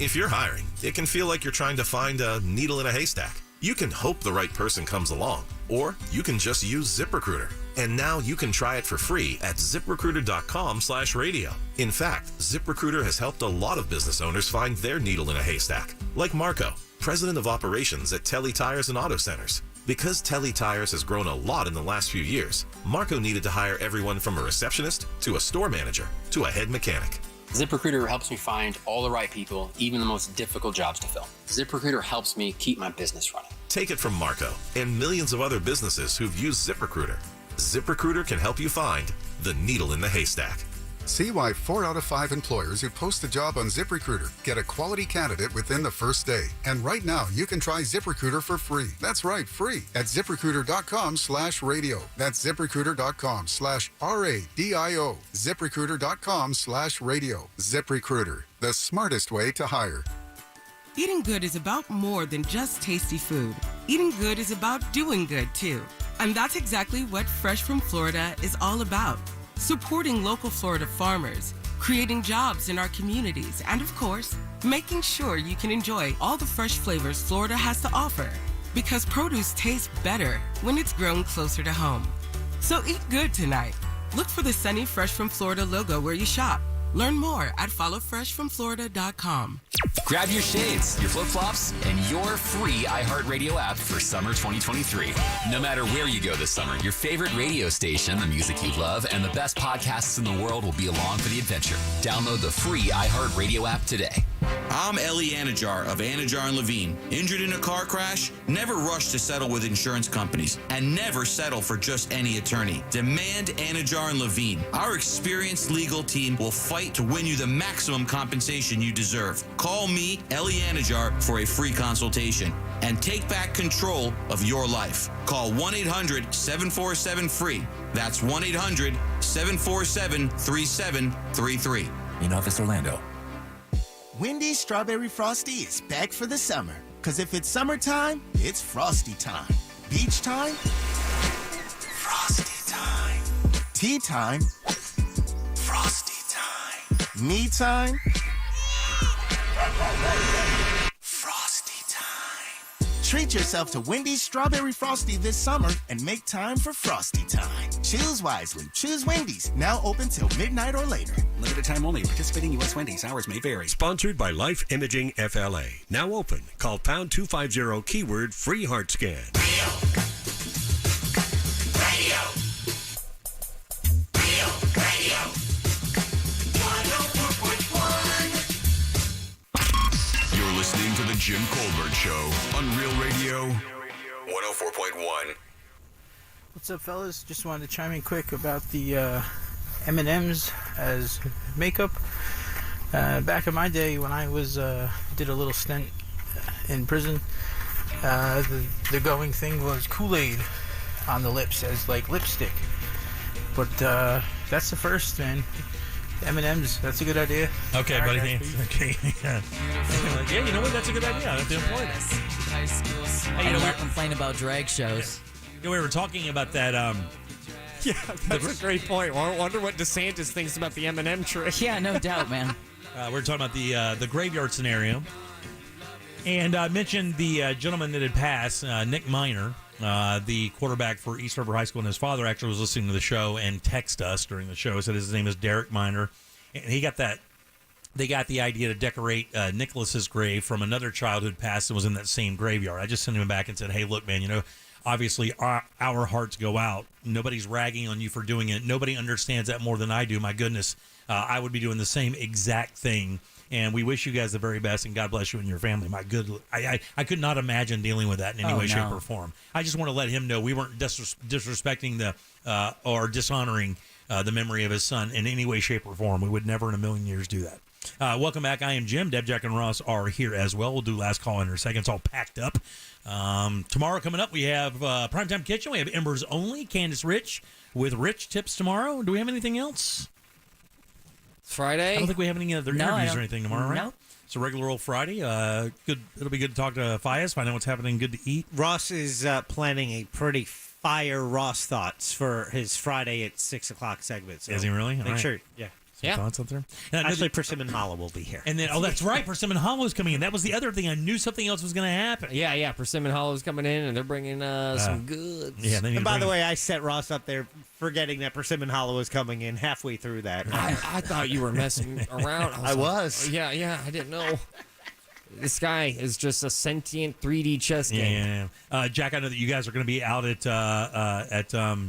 If you're hiring, it can feel like you're trying to find a needle in a haystack. You can hope the right person comes along, or you can just use ZipRecruiter. And now you can try it for free at ZipRecruiter.com/radio. In fact, ZipRecruiter has helped a lot of business owners find their needle in a haystack, like Marco, president of operations at Telly Tires and Auto Centers. Because Telly Tires has grown a lot in the last few years, Marco needed to hire everyone from a receptionist to a store manager to a head mechanic. ZipRecruiter helps me find all the right people, even the most difficult jobs to fill. ZipRecruiter helps me keep my business running. Take it from Marco and millions of other businesses who've used ZipRecruiter. ZipRecruiter can help you find the needle in the haystack. See why 4 out of 5 employers who post a job on ZipRecruiter get a quality candidate within the first day. And right now, you can try ZipRecruiter for free. That's right, free at ZipRecruiter.com/radio. That's ZipRecruiter.com/RADIO. ZipRecruiter.com/radio. ZipRecruiter, the smartest way to hire. Eating good is about more than just tasty food. Eating good is about doing good, too. And that's exactly what Fresh from Florida is all about. Supporting local Florida farmers, creating jobs in our communities, and of course, making sure you can enjoy all the fresh flavors Florida has to offer. Because produce tastes better when it's grown closer to home. So eat good tonight. Look for the sunny Fresh from Florida logo where you shop. Learn more at followfreshfromflorida.com. Grab your shades, your flip-flops, and your free iHeartRadio app for summer 2023. No matter where you go this summer, your favorite radio station, the music you love, and the best podcasts in the world will be along for the adventure. Download the free iHeartRadio app today. I'm Ellie Anajar of Anajar and Levine. Injured in a car crash? Never rush to settle with insurance companies and never settle for just any attorney. Demand Anajar and Levine. Our experienced legal team will fight to win you the maximum compensation you deserve. Call me, Ellie Anajar, for a free consultation and take back control of your life. Call 1-800-747-FREE. That's 1-800-747-3733. In office, Orlando. Wendy's Strawberry Frosty is back for the summer. Because if it's summertime, it's Frosty time. Beach time? Frosty time. Tea time? Frosty time. Me time? Frosty time. Treat yourself to Wendy's Strawberry Frosty this summer and make time for Frosty time. Choose wisely. Choose Wendy's. Now open till midnight or later. Limited time only. Participating U.S. Wendy's. Hours may vary. Sponsored by Life Imaging FLA. Now open. Call pound 250 keyword free heart scan. Radio. Radio. 104.1. You're listening to The Jim Colbert Show on Real Radio 104.1. What's up, fellas? Just wanted to chime in quick about the M&Ms as makeup. Back in my day when I was did a little stint in prison, the going thing was Kool-Aid on the lips as like lipstick. But that's the first, man. M&M's, that's a good idea. Okay, All buddy. right, Thanks. Okay. Yeah, you know what? That's a good idea. I have to employ that. Hey, I don't complain about drag shows. We were talking about that. Yeah, that's a great point. I wonder what DeSantis thinks about the M&M trick. Yeah, no doubt, man. We're talking about the graveyard scenario. And I mentioned the gentleman that had passed, Nick Miner, the quarterback for East River High School, and his father actually was listening to the show and texted us during the show. Said his name is Derek Miner, and he got that. They got the idea to decorate Nicholas's grave from another child who'd passed and was in that same graveyard. I just sent him back and said, "Hey, look, man, you know, obviously our hearts go out. Nobody's ragging on you for doing it. Nobody understands that more than I do. My goodness, I would be doing the same exact thing." And we wish you guys the very best, and God bless you and your family. My good, I could not imagine dealing with that in any way, shape, or form. I just want to let him know we weren't disrespecting or dishonoring the memory of his son in any way, shape, or form. We would never in a million years do that. Welcome back. I am Jim. Deb, Jack, and Ross are here as well. We'll do last call in a second. It's all packed up. Tomorrow coming up, we have Primetime Kitchen. We have Embers Only, Candace Rich with Rich Tips tomorrow. Do we have anything else? Friday? I don't think we have any other interviews or anything tomorrow, right? No. It's a regular old Friday. Good. It'll be good to talk to Fias, find out what's happening, good to eat. Ross is planning a pretty fire Ross Thoughts for his Friday at 6 o'clock segment. So Is he really? All Make right. sure. Yeah. Some thoughts out there? Actually, Persimmon Hollow will be here. And then, that's right. Persimmon Hollow is coming in. That was the other thing. I knew something else was going to happen. Yeah. Persimmon Hollow is coming in, and they're bringing some goods. Yeah. And by the way, I set Ross up there forgetting that Persimmon Hollow was coming in halfway through that. I thought you were messing around. I was. Yeah. I didn't know. This guy is just a sentient 3D chess game. Yeah. Jack, I know that you guys are going to be out at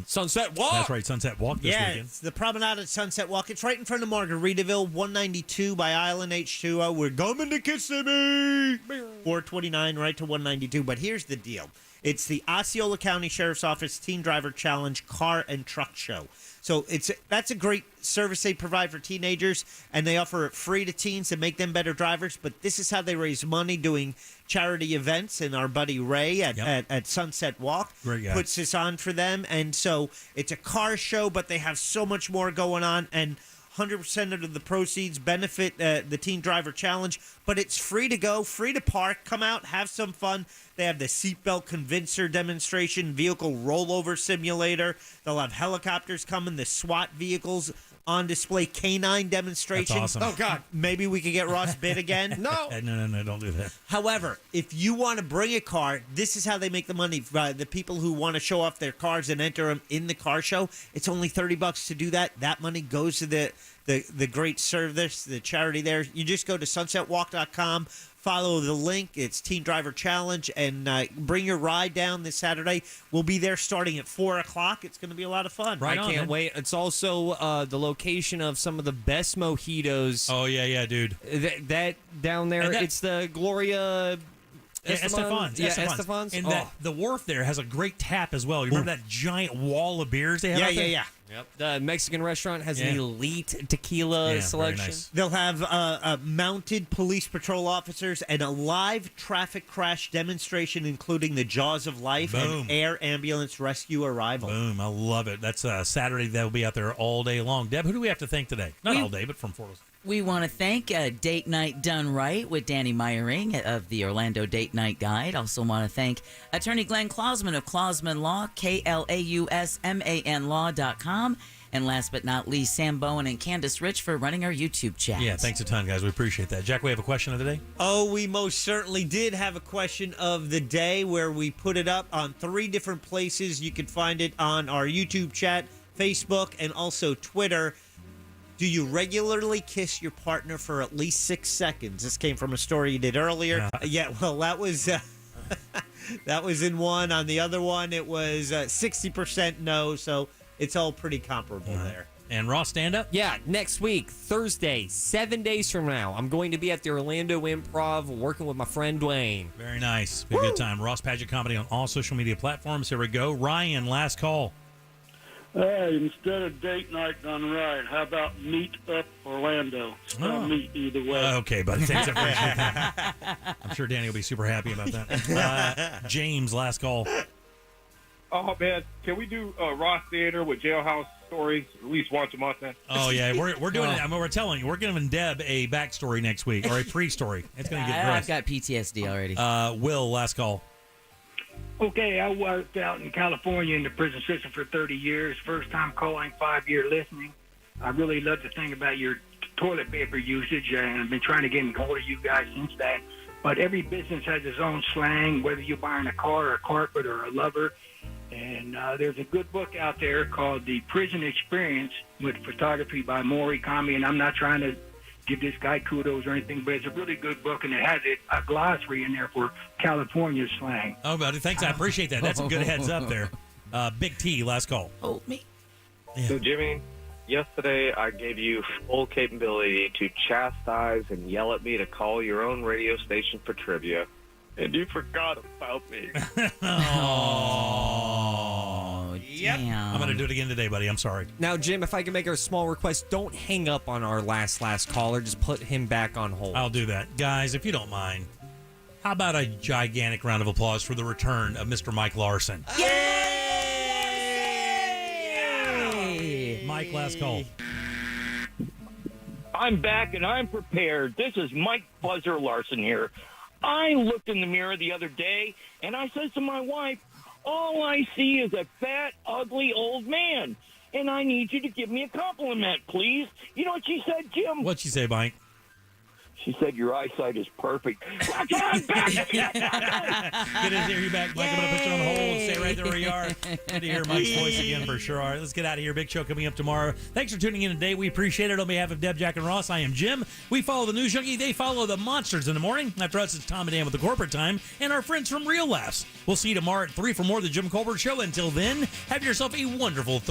Sunset Walk. That's right, Sunset Walk this weekend. It's the promenade at Sunset Walk. It's right in front of Margaritaville, 192 by Island H2O. We're coming to Kissimmee. 429 right to 192. But here's the deal. It's the Osceola County Sheriff's Office Teen Driver Challenge Car and Truck Show. So that's a great service they provide for teenagers, and they offer it free to teens to make them better drivers. But this is how they raise money doing charity events, and our buddy Ray at Sunset Walk puts this on for them. And so it's a car show, but they have so much more going on, and 100% of the proceeds benefit the Teen Driver Challenge, but it's free to go, free to park. Come out, have some fun. They have the seatbelt convincer demonstration, vehicle rollover simulator. They'll have helicopters coming, the SWAT vehicles on display, canine demonstration. That's awesome. Oh, God. Maybe we could get Ross bid again? No. No, don't do that. However, if you want to bring a car, this is how they make the money. The people who want to show off their cars and enter them in the car show, it's only $30 to do that. That money goes to the great service, the charity there. You just go to sunsetwalk.com, follow the link. It's Teen Driver Challenge, and bring your ride down this Saturday. We'll be there starting at 4 o'clock. It's going to be a lot of fun. I can't wait. It's also the location of some of the best mojitos. Oh, yeah, dude. That down there, it's the Gloria... Estefan's. Estefan's. And the wharf there has a great tap as well. You remember that giant wall of beers they have out there? Yeah. Yep. The Mexican restaurant has an elite tequila selection. Very nice. They'll have mounted police patrol officers and a live traffic crash demonstration, including the Jaws of Life and air ambulance rescue arrival. Boom. I love it. That's Saturday. They'll be out there all day long. Deb, who do we have to thank today? Not all day, but from 4 to 6. We want to thank Date Night Done Right with Danny Meyering of the Orlando Date Night Guide. Also want to thank Attorney Glenn Klausman of Klausman Law, KLAUSMAN Law.com. And last but not least, Sam Bowen and Candace Rich for running our YouTube chat. Yeah, thanks a ton, guys. We appreciate that. Jack, we have a question of the day? Oh, we most certainly did have a question of the day where we put it up on 3 different places. You can find it on our YouTube chat, Facebook, and also Twitter. Do you regularly kiss your partner for at least 6 seconds? This came from a story you did earlier. That was that was in one. On the other one, it was 60% no, so it's all pretty comparable there. And Ross, stand up? Yeah, next week, Thursday, 7 days from now, I'm going to be at the Orlando Improv working with my friend Dwayne. Very nice. Be a good time. Ross Padgett Comedy on all social media platforms. Here we go. Ryan, last call. Hey, instead of date night done right, how about meet up Orlando? Meet either way. Okay, buddy. Thanks. I appreciate that. I'm sure Danny will be super happy about that. James, last call. Oh, man. Can we do Ross Theater with Jailhouse Stories at least once a month, man? Oh, yeah. We're doing it. I mean, we're telling you. We're giving Deb a backstory next week, or a pre-story. It's going to get gross. I've got PTSD already. Will, last call. Okay, I worked out in California in the prison system for 30 years. First time calling, 5-year listening. I really love the thing about your toilet paper usage, and I've been trying to get in hold of you guys since that. But every business has its own slang, whether you're buying a car or a carpet or a lover. And there's a good book out there called The Prison Experience with photography by Maury Kami, and I'm not trying to give this guy kudos or anything, but it's a really good book, and it has a glossary in there for California slang. Oh, buddy, thanks. I appreciate that. That's a good heads up there. Big T, last call. Oh, me. Yeah. So, Jimmy, yesterday I gave you full capability to chastise and yell at me to call your own radio station for trivia, and you forgot about me. Oh, damn. I'm going to do it again today, buddy. I'm sorry. Now, Jim, if I can make a small request, don't hang up on our last caller. Just put him back on hold. I'll do that. Guys, if you don't mind, how about a gigantic round of applause for the return of Mr. Mike Larson? Yay! Mike, last call. I'm back and I'm prepared. This is Mike Buzzer Larson here. I looked in the mirror the other day and I said to my wife, all I see is a fat, ugly old man. And I need you to give me a compliment, please. You know what she said, Jim? What'd she say, Mike? She said, your eyesight is perfect. I'm back. Good to hear you back, Mike. I'm going to put you on hold. Stay right there where you are. Good to hear Mike's voice again for sure. All right, let's get out of here. Big show coming up tomorrow. Thanks for tuning in today. We appreciate it. On behalf of Deb, Jack, and Ross, I am Jim. We follow the News Junkie. They follow the monsters in the morning. After us, it's Tom and Dan with the Corporate Time and our friends from Real Laughs. We'll see you tomorrow at 3 for more of the Jim Colbert Show. Until then, have yourself a wonderful Thursday.